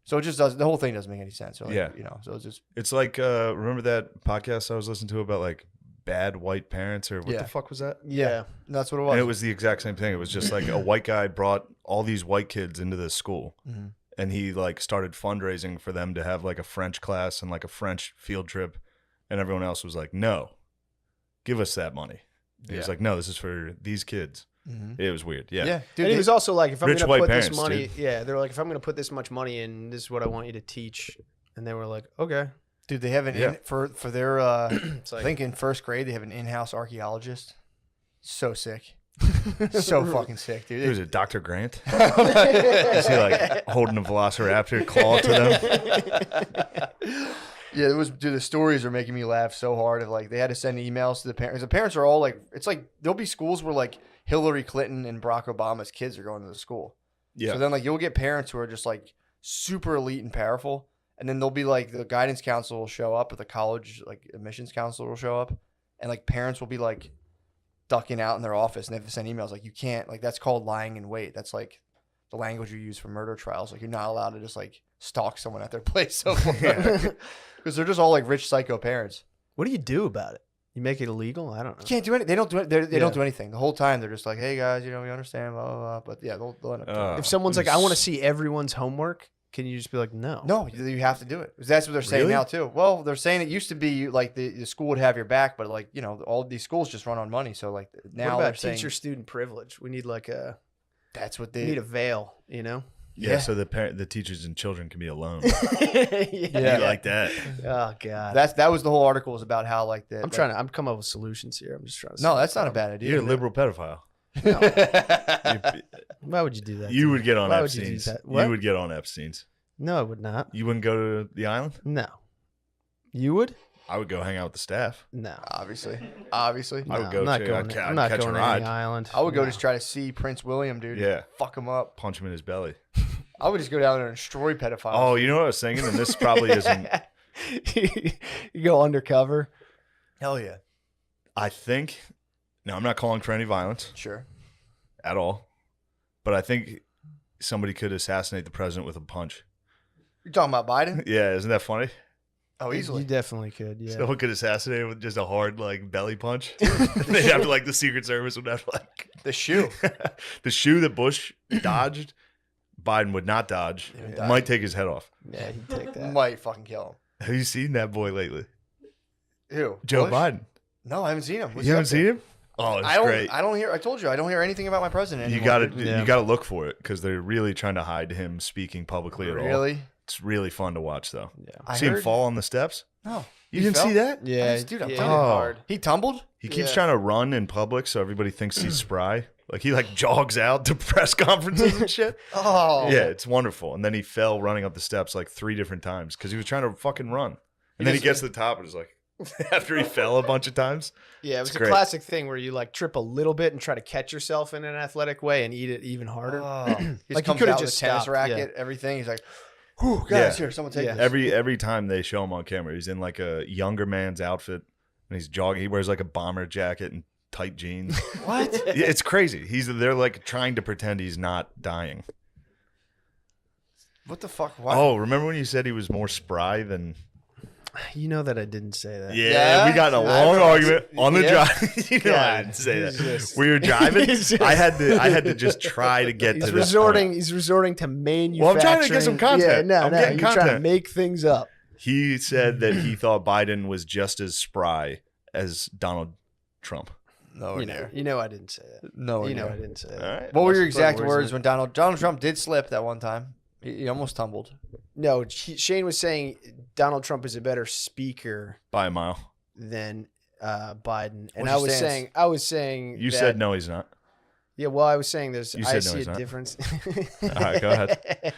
[SPEAKER 1] So it just the whole thing doesn't make any sense. So like,
[SPEAKER 2] Yeah.
[SPEAKER 1] so it's just,
[SPEAKER 2] It's like remember that podcast I was listening to about like bad white parents, or what
[SPEAKER 1] Yeah.
[SPEAKER 2] the fuck was that?
[SPEAKER 3] Yeah.
[SPEAKER 1] that's what it was.
[SPEAKER 2] And it was the exact same thing. It was just like a white guy brought all these white kids into this school,
[SPEAKER 1] Mhm.
[SPEAKER 2] and he like started fundraising for them to have like a French class and like a French field trip, and everyone else was like, no, give us that money. He was like, no, this is for these kids.
[SPEAKER 1] Mm-hmm.
[SPEAKER 2] It was weird. Yeah.
[SPEAKER 1] Yeah, dude.
[SPEAKER 3] And he was also like, if I'm
[SPEAKER 2] Rich
[SPEAKER 3] going to
[SPEAKER 2] white
[SPEAKER 3] put
[SPEAKER 2] parents,
[SPEAKER 3] this money,
[SPEAKER 2] dude.
[SPEAKER 3] they're like, if I'm going to put this much money in, this is what I want you to teach. And they were like, okay.
[SPEAKER 1] Dude, they have for their
[SPEAKER 3] It's like,
[SPEAKER 1] I think in first grade they have an in-house archaeologist. So sick. So fucking sick, dude.
[SPEAKER 2] Who is it, Dr. Grant? Is he like holding a velociraptor claw to them?
[SPEAKER 1] Yeah, it was. Dude, the stories are making me laugh so hard. Of like they had to send emails to the parents. The parents are all like, it's like there'll be schools where like Hillary Clinton and Barack Obama's kids are going to the school.
[SPEAKER 2] Yeah.
[SPEAKER 1] So then like you'll get parents who are just like super elite and powerful, and then they'll be like the guidance council will show up, or the college like admissions council will show up, and like parents will be like ducking out in their office, and they have to send emails like, you can't, like, that's called lying in wait. That's like the language you use for murder trials. Like, you're not allowed to just like stalk someone at their place so because they're just all like rich psycho parents.
[SPEAKER 3] what do you do about it? You make it illegal? I don't know.
[SPEAKER 1] You can't do anything. They don't do it. They don't do anything the whole time. They're just like, hey guys, we understand, blah blah blah. But yeah, they'll end up doing it.
[SPEAKER 3] If someone's like, I want to see everyone's homework, can you just be like, no?
[SPEAKER 1] No, you have to do it. That's what they're saying
[SPEAKER 2] Really?
[SPEAKER 1] now too. Well, they're saying it used to be like the school would have your back, but like all these schools just run on money. So like now
[SPEAKER 3] what
[SPEAKER 1] they're
[SPEAKER 3] about
[SPEAKER 1] saying
[SPEAKER 3] teacher-student privilege? We need like
[SPEAKER 1] that's what
[SPEAKER 3] we
[SPEAKER 1] they
[SPEAKER 3] need a veil,
[SPEAKER 2] Yeah, so the teachers and children can be alone.
[SPEAKER 3] yeah.
[SPEAKER 2] You like that?
[SPEAKER 3] Oh god.
[SPEAKER 1] that was the whole article was about how like the
[SPEAKER 3] I'm coming up with solutions here. I'm just trying to.
[SPEAKER 1] No, that's not a bad idea.
[SPEAKER 2] You're a liberal pedophile.
[SPEAKER 3] Why would you do that?
[SPEAKER 2] You would get on
[SPEAKER 3] Why would you do
[SPEAKER 2] Epstein's.
[SPEAKER 3] that? What?
[SPEAKER 2] You would get on Epstein's.
[SPEAKER 3] No, I would not.
[SPEAKER 2] You wouldn't go to the island?
[SPEAKER 3] No. You would?
[SPEAKER 2] I would go hang out with the staff.
[SPEAKER 3] No.
[SPEAKER 1] Obviously.
[SPEAKER 2] I would
[SPEAKER 3] No,
[SPEAKER 2] go
[SPEAKER 3] I'm not
[SPEAKER 2] to-
[SPEAKER 3] going.
[SPEAKER 2] I'd
[SPEAKER 3] I'm not
[SPEAKER 2] catch a
[SPEAKER 3] going to
[SPEAKER 2] ride.
[SPEAKER 3] any island.
[SPEAKER 1] I would go
[SPEAKER 3] No.
[SPEAKER 1] just try to see Prince William, dude.
[SPEAKER 2] Yeah.
[SPEAKER 1] Fuck him up.
[SPEAKER 2] Punch him in his belly.
[SPEAKER 1] I would just go down there and destroy pedophiles.
[SPEAKER 2] Oh, you know what I was thinking? And this probably isn't.
[SPEAKER 3] You go undercover.
[SPEAKER 1] hell yeah.
[SPEAKER 2] I think. No, I'm not calling for any violence
[SPEAKER 1] Sure.
[SPEAKER 2] at all. But I think somebody could assassinate the president with a punch.
[SPEAKER 1] You're talking about Biden?
[SPEAKER 2] Yeah, isn't that funny?
[SPEAKER 1] Oh, easily.
[SPEAKER 3] You definitely could. Yeah.
[SPEAKER 2] Someone could assassinate him with just a hard like belly punch. They'd have to like the Secret Service would have to like
[SPEAKER 1] The shoe.
[SPEAKER 2] the shoe that Bush dodged. Biden would not dodge.
[SPEAKER 1] He would
[SPEAKER 2] It
[SPEAKER 1] dodge.
[SPEAKER 2] might take his head off.
[SPEAKER 3] Yeah, he'd take that.
[SPEAKER 1] Might fucking kill
[SPEAKER 2] Have you seen that boy lately?
[SPEAKER 1] him. Who?
[SPEAKER 2] Joe
[SPEAKER 1] Bush?
[SPEAKER 2] Biden.
[SPEAKER 1] No, I haven't seen him. What's
[SPEAKER 2] You
[SPEAKER 1] he
[SPEAKER 2] haven't
[SPEAKER 1] up to?
[SPEAKER 2] seen him? Oh, it's
[SPEAKER 1] I don't.
[SPEAKER 2] great.
[SPEAKER 1] I don't hear. I told you I don't hear anything about my president.
[SPEAKER 2] You
[SPEAKER 1] Anymore.
[SPEAKER 2] got to
[SPEAKER 3] Yeah.
[SPEAKER 2] you got to look for it because they're really trying to hide him speaking publicly at all.
[SPEAKER 1] Really?
[SPEAKER 2] It's really fun to watch though.
[SPEAKER 3] Yeah.
[SPEAKER 1] I
[SPEAKER 2] See him
[SPEAKER 1] heard-
[SPEAKER 2] fall on the steps?
[SPEAKER 1] No.
[SPEAKER 2] You
[SPEAKER 1] He
[SPEAKER 2] didn't
[SPEAKER 1] fell?
[SPEAKER 2] see that?
[SPEAKER 3] Yeah,
[SPEAKER 1] Dude, I'm
[SPEAKER 3] yeah,
[SPEAKER 1] telling you.
[SPEAKER 2] hard.
[SPEAKER 1] He tumbled.
[SPEAKER 2] He keeps
[SPEAKER 3] Yeah.
[SPEAKER 2] trying to run in public so everybody thinks he's spry. Like he like jogs out to press conferences and shit.
[SPEAKER 1] Oh.
[SPEAKER 2] Yeah, it's wonderful. And then he fell running up the steps like 3 different times because he was trying to fucking run. And then he gets to the top and is like, after he fell a bunch of times.
[SPEAKER 3] Yeah, it was
[SPEAKER 2] It's
[SPEAKER 3] a
[SPEAKER 2] great.
[SPEAKER 3] classic thing where you like trip a little bit and try to catch yourself in an athletic way and eat it even harder.
[SPEAKER 1] Oh. He
[SPEAKER 3] Like, he
[SPEAKER 1] just comes
[SPEAKER 3] could've
[SPEAKER 1] out with
[SPEAKER 3] just
[SPEAKER 1] a tennis
[SPEAKER 3] stopped,
[SPEAKER 1] racket, everything. He's like, "Whew, guys,
[SPEAKER 2] Yeah.
[SPEAKER 1] here, someone take
[SPEAKER 3] Yeah.
[SPEAKER 1] this."
[SPEAKER 2] Every time they show him on camera, he's in like a younger man's outfit and he's jogging. He wears like a bomber jacket and tight jeans.
[SPEAKER 1] What?
[SPEAKER 2] Yeah, it's crazy. They're like trying to pretend he's not dying.
[SPEAKER 1] What the fuck? Why?
[SPEAKER 2] Oh, remember when you said he was more spry than?
[SPEAKER 3] You know that I didn't say that.
[SPEAKER 2] Yeah,
[SPEAKER 1] Yeah?
[SPEAKER 2] we got in a
[SPEAKER 1] I
[SPEAKER 2] long
[SPEAKER 1] know.
[SPEAKER 2] argument on the
[SPEAKER 1] Yeah.
[SPEAKER 2] drive. You know, I
[SPEAKER 3] God,
[SPEAKER 2] didn't say
[SPEAKER 3] he's
[SPEAKER 2] that.
[SPEAKER 3] just-
[SPEAKER 2] We were driving.
[SPEAKER 3] he's just-
[SPEAKER 2] I had to just try to get
[SPEAKER 3] He's
[SPEAKER 2] to this
[SPEAKER 3] resorting.
[SPEAKER 2] point.
[SPEAKER 3] He's resorting to manufacturing.
[SPEAKER 2] Well, I'm trying to get some content.
[SPEAKER 3] Yeah,
[SPEAKER 2] I'm
[SPEAKER 3] no,
[SPEAKER 2] getting
[SPEAKER 3] you're trying to
[SPEAKER 2] content.
[SPEAKER 3] make things up.
[SPEAKER 2] He said that he thought Biden was just as spry as Donald Trump.
[SPEAKER 1] No,
[SPEAKER 3] You know, I didn't say that.
[SPEAKER 1] no.
[SPEAKER 3] You know, I didn't say that.
[SPEAKER 2] All right.
[SPEAKER 1] What were your
[SPEAKER 3] Must have
[SPEAKER 1] exact
[SPEAKER 3] put
[SPEAKER 1] words
[SPEAKER 3] words in
[SPEAKER 1] when Donald Trump did slip that one time? He almost tumbled.
[SPEAKER 3] No, Shane was saying Donald Trump is a better speaker
[SPEAKER 2] By a mile.
[SPEAKER 3] than Biden, and
[SPEAKER 1] What's your stance?
[SPEAKER 3] I was saying
[SPEAKER 2] You
[SPEAKER 3] that-
[SPEAKER 2] said no, he's not.
[SPEAKER 3] Yeah, well, I was saying
[SPEAKER 2] You
[SPEAKER 3] I
[SPEAKER 2] said no,
[SPEAKER 3] see
[SPEAKER 2] he's
[SPEAKER 3] a
[SPEAKER 2] not.
[SPEAKER 3] difference.
[SPEAKER 2] All right, go ahead.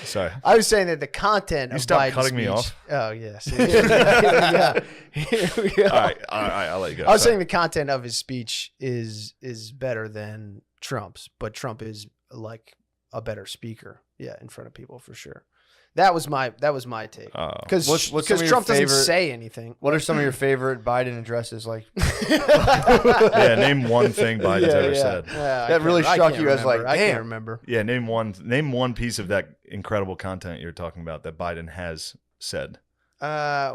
[SPEAKER 2] Sorry.
[SPEAKER 3] I was saying that the content
[SPEAKER 2] You
[SPEAKER 3] of
[SPEAKER 2] stopped
[SPEAKER 3] Biden's
[SPEAKER 2] cutting me
[SPEAKER 3] speech-
[SPEAKER 2] off?
[SPEAKER 3] Oh yes. Yeah. Here we go.
[SPEAKER 2] All right, I'll let you go.
[SPEAKER 3] I was
[SPEAKER 2] Sorry.
[SPEAKER 3] saying the content of his speech is better than Trump's, but Trump is like a better speaker. Yeah, in front of people for sure. That was my take. Because
[SPEAKER 1] What's some of your
[SPEAKER 3] Trump doesn't
[SPEAKER 1] favorite-
[SPEAKER 3] say anything.
[SPEAKER 1] What are some of your favorite Biden addresses? Like
[SPEAKER 2] Yeah, name one thing Biden's ever said.
[SPEAKER 3] Yeah,
[SPEAKER 1] That really struck you as like,
[SPEAKER 3] I
[SPEAKER 1] damn.
[SPEAKER 3] can't remember.
[SPEAKER 2] Yeah, name one piece of that incredible content you're talking about that Biden has said.
[SPEAKER 3] I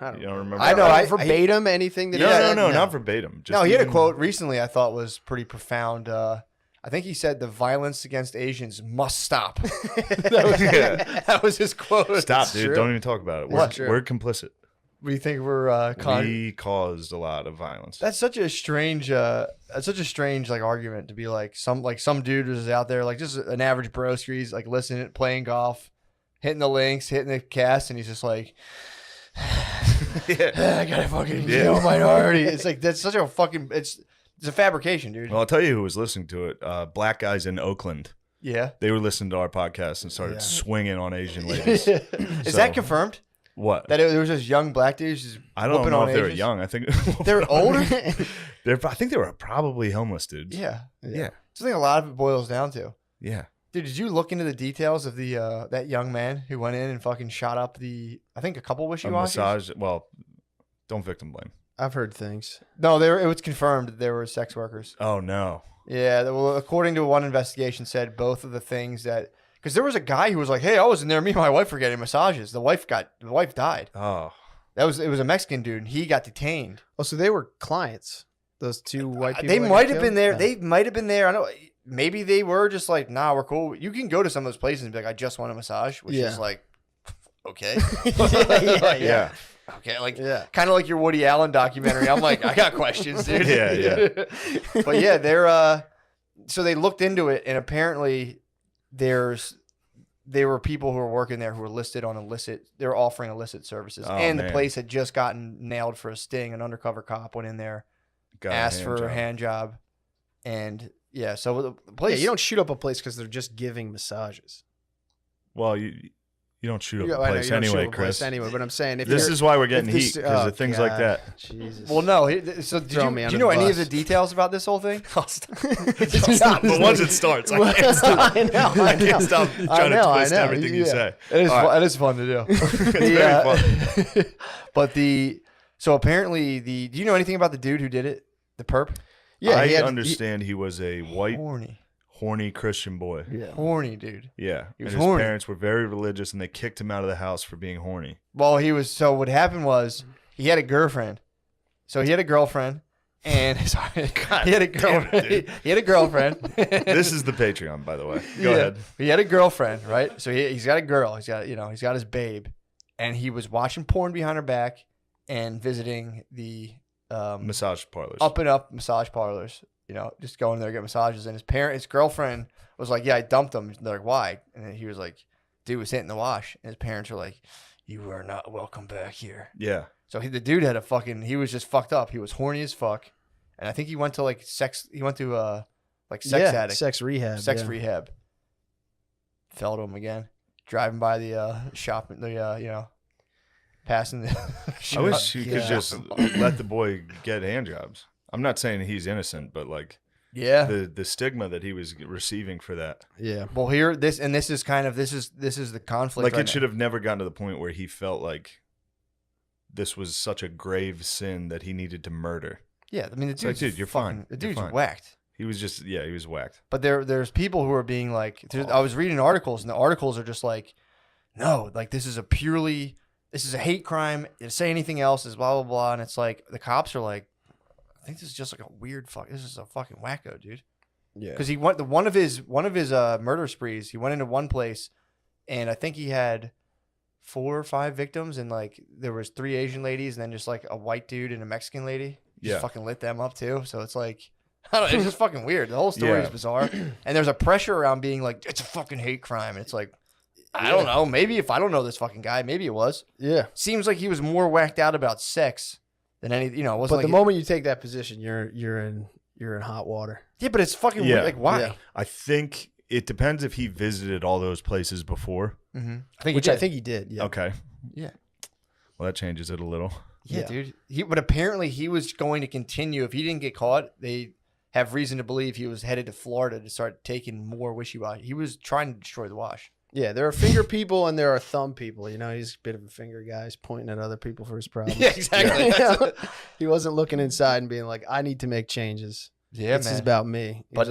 [SPEAKER 3] don't
[SPEAKER 2] You don't remember?
[SPEAKER 1] I know, I-
[SPEAKER 3] verbatim anything that.
[SPEAKER 2] No,
[SPEAKER 3] he
[SPEAKER 2] no,
[SPEAKER 3] said?
[SPEAKER 2] no, not verbatim. Just
[SPEAKER 1] no, he had a
[SPEAKER 2] even-
[SPEAKER 1] quote recently I thought was pretty profound. I think he said the violence against Asians must stop. that was his quote.
[SPEAKER 2] Stop,
[SPEAKER 3] It's
[SPEAKER 2] dude!
[SPEAKER 3] true.
[SPEAKER 2] Don't even talk about it.
[SPEAKER 3] What?
[SPEAKER 2] We're complicit.
[SPEAKER 1] We think we're
[SPEAKER 2] we caused a lot of violence.
[SPEAKER 1] That's such a strange like argument to be like some dude was out there like just an average broski. He's like listening, playing golf, hitting the links, hitting the cast, and he's just like, I gotta fucking kill a minority. It's like that's such a fucking it's a fabrication, dude.
[SPEAKER 2] Well, I'll tell you who was listening to it. Black guys in Oakland.
[SPEAKER 1] Yeah,
[SPEAKER 2] they were listening to our podcast and started swinging on Asian ladies.
[SPEAKER 1] Is that confirmed?
[SPEAKER 2] What?
[SPEAKER 1] That there was just young black dudes just
[SPEAKER 2] I don't know if they were
[SPEAKER 1] Asians?
[SPEAKER 2] young. I think
[SPEAKER 1] they're older.
[SPEAKER 2] I think they were probably homeless dudes.
[SPEAKER 1] Yeah.
[SPEAKER 2] Yeah.
[SPEAKER 1] It's something a lot of it boils down to.
[SPEAKER 2] Yeah.
[SPEAKER 1] Dude, did you look into the details of the that young man who went in and fucking shot up I think a couple wishy-washies?
[SPEAKER 2] Massage. Well, don't victim blame.
[SPEAKER 3] I've heard things.
[SPEAKER 1] No, it was confirmed that there were sex workers.
[SPEAKER 2] Oh no.
[SPEAKER 1] Yeah, well, according to one investigation, said both of the things that because there was a guy who was like, "Hey, I was in there. Me and my wife were getting massages. The wife died.
[SPEAKER 2] Oh,
[SPEAKER 1] it was a Mexican dude, and he got detained.
[SPEAKER 3] Oh, so they were clients. Those two white people.
[SPEAKER 1] They
[SPEAKER 3] that
[SPEAKER 1] might
[SPEAKER 3] got
[SPEAKER 1] have been
[SPEAKER 3] killed?
[SPEAKER 1] there.
[SPEAKER 3] Yeah.
[SPEAKER 1] They might have been there. I know. Maybe they were just like, "Nah, we're cool." You can go to some of those places and be like, "I just want a massage," which is like, okay,
[SPEAKER 3] yeah.
[SPEAKER 1] Okay, like kind of like your Woody Allen documentary. I'm like, I got questions, dude.
[SPEAKER 2] Yeah.
[SPEAKER 1] But yeah, they're so they looked into it, and apparently there were people who were working there who were listed on illicit. They were offering illicit services, and the place had just gotten nailed for a sting. An undercover cop went in there, asked for a hand job, and so the place.
[SPEAKER 3] Yeah, you don't shoot up a place because they're just giving massages.
[SPEAKER 2] Well, you don't shoot up
[SPEAKER 3] I
[SPEAKER 2] a
[SPEAKER 3] know,
[SPEAKER 2] place
[SPEAKER 3] you don't shoot
[SPEAKER 2] anyway,
[SPEAKER 3] up a place
[SPEAKER 2] Chris.
[SPEAKER 3] anyway, but I'm saying
[SPEAKER 2] This is why we're getting heat because of things like that.
[SPEAKER 3] Jesus.
[SPEAKER 1] Well, no. So do you know any of the details about this whole thing?
[SPEAKER 2] Stop. But once it starts, I can't stop. I can't stop trying to twist everything you say.
[SPEAKER 1] It is fun to do.
[SPEAKER 2] It's very fun.
[SPEAKER 1] But so apparently do you know anything about the dude who did it? The perp?
[SPEAKER 3] Yeah,
[SPEAKER 2] I understand he was a white, horny Christian boy.
[SPEAKER 3] Yeah.
[SPEAKER 1] Horny dude.
[SPEAKER 2] Yeah.
[SPEAKER 1] He was
[SPEAKER 2] and his
[SPEAKER 1] horny.
[SPEAKER 2] parents were very religious and they kicked him out of the house for being horny.
[SPEAKER 1] Well, so what happened was he had a girlfriend. So he had a girlfriend and he had a girlfriend. He had a girlfriend.
[SPEAKER 2] This is the Patreon, by the way. Go ahead.
[SPEAKER 1] He had a girlfriend, right? So he's got a girl. He's got his babe, and he was watching porn behind her back and visiting the
[SPEAKER 2] massage parlors.
[SPEAKER 1] Up and up massage parlors. Just going there to get massages. And his girlfriend was like, "Yeah, I dumped him." They're like, "Why?" And then he was like, "Dude was hitting the wash." And his parents were like, "You are not welcome back here."
[SPEAKER 2] Yeah.
[SPEAKER 1] So the dude had he was just fucked up. He was horny as fuck. And I think he went to sex addict.
[SPEAKER 3] Sex rehab.
[SPEAKER 1] Sex rehab. Fell to him again. Driving by the shop, passing the
[SPEAKER 2] I wish you could just let the boy get hand jobs. I'm not saying he's innocent, but the stigma that he was receiving for that.
[SPEAKER 3] Yeah.
[SPEAKER 1] Well, this is the conflict.
[SPEAKER 2] Like
[SPEAKER 1] right
[SPEAKER 2] it should have never gotten to the point where he felt like this was such a grave sin that he needed to murder.
[SPEAKER 1] Yeah, I mean the dude's
[SPEAKER 2] dude, you're fine.
[SPEAKER 1] The dude's
[SPEAKER 2] fine.
[SPEAKER 1] whacked.
[SPEAKER 2] He was just he was whacked.
[SPEAKER 1] But there's people who are being like, I was reading articles, and the articles are just like, no, like this is a hate crime. To say anything else is blah blah blah, and it's like the cops are like, I think this is just like a weird This is a fucking wacko, dude.
[SPEAKER 3] Yeah.
[SPEAKER 1] Because he went one of his murder sprees. He went into one place, and I think he had 4 or 5 victims, and there was 3 Asian ladies, and then just a white dude and a Mexican lady. Just fucking lit them up too. So it's like, I don't know, it's just fucking weird. The whole story is bizarre, and there's a pressure around being like, it's a fucking hate crime, and it's like, I don't know. Maybe if I don't know this fucking guy, maybe it was.
[SPEAKER 3] Yeah.
[SPEAKER 1] Seems like he was more whacked out about sex than any. It wasn't.
[SPEAKER 3] But the moment you take that position, you're in hot water.
[SPEAKER 1] Yeah, but it's fucking weird. Like why?
[SPEAKER 3] Yeah.
[SPEAKER 2] I think it depends if he visited all those places before.
[SPEAKER 1] Mm-hmm.
[SPEAKER 3] I think he did. Yeah.
[SPEAKER 2] Okay.
[SPEAKER 1] Yeah.
[SPEAKER 2] Well, that changes it a little.
[SPEAKER 1] Yeah, dude. But apparently he was going to continue. If he didn't get caught, they have reason to believe he was headed to Florida to start taking more wishy-washy. He was trying to destroy the wash.
[SPEAKER 3] Yeah, there are finger people and there are thumb people. He's a bit of a finger guy. He's pointing at other people for his problems.
[SPEAKER 1] Yeah, exactly.
[SPEAKER 3] He wasn't looking inside and being like, I need to make changes.
[SPEAKER 1] Yeah,
[SPEAKER 3] this is about me.
[SPEAKER 1] But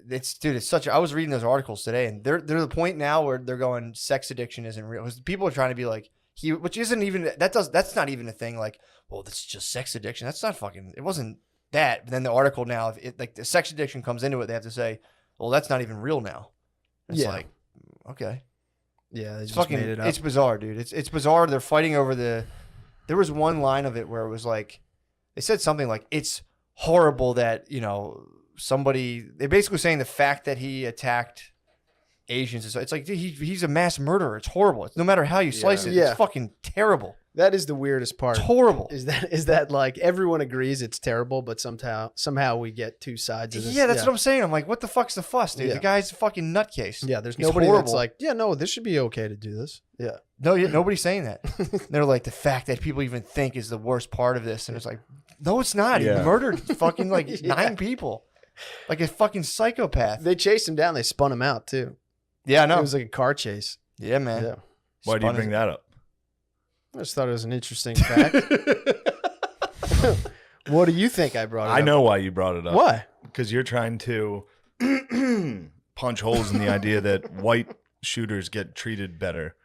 [SPEAKER 1] it's such. I was reading those articles today, and they're to the point now where they're going, sex addiction isn't real. People are trying to be like, which isn't even that's not even a thing. Like, well, this is just sex addiction. That's not fucking. It wasn't that. But then the article now, if the sex addiction comes into it, they have to say, well, that's not even real now. It's like, okay,
[SPEAKER 3] yeah, they
[SPEAKER 1] it's
[SPEAKER 3] just made it up.
[SPEAKER 1] It's bizarre, dude. It's bizarre. They're fighting over there was one line of it where it was like, they said something like, it's horrible that, you know, they're basically saying the fact that he attacked Asians, it's like, dude, he's a mass murderer. It's horrible. It's, no matter how you slice it, it's fucking terrible.
[SPEAKER 3] That is the weirdest part.
[SPEAKER 1] It's horrible.
[SPEAKER 3] Is that like everyone agrees it's terrible, but somehow we get two sides of this.
[SPEAKER 1] Yeah, that's what I'm saying. I'm like, what the fuck's the fuss, dude?
[SPEAKER 3] Yeah.
[SPEAKER 1] The guy's a fucking nutcase.
[SPEAKER 3] Yeah, there's
[SPEAKER 1] He's
[SPEAKER 3] nobody
[SPEAKER 1] horrible.
[SPEAKER 3] that's like, yeah, no, this should be okay to do this. Yeah.
[SPEAKER 1] No, nobody's saying that. They're like, the fact that people even think is the worst part of this. And it's like, no, it's not. He murdered fucking like 9 people. Like a fucking psychopath.
[SPEAKER 3] They chased him down. They spun him out too.
[SPEAKER 1] Yeah, I know.
[SPEAKER 3] It was like a car chase.
[SPEAKER 1] Yeah, man.
[SPEAKER 3] Yeah.
[SPEAKER 2] Why do you bring that up?
[SPEAKER 3] I just thought it was an interesting fact. What do you think I brought it up?
[SPEAKER 2] I know why you brought it up.
[SPEAKER 3] Why?
[SPEAKER 2] Because you're trying to punch holes in the idea that white shooters get treated better.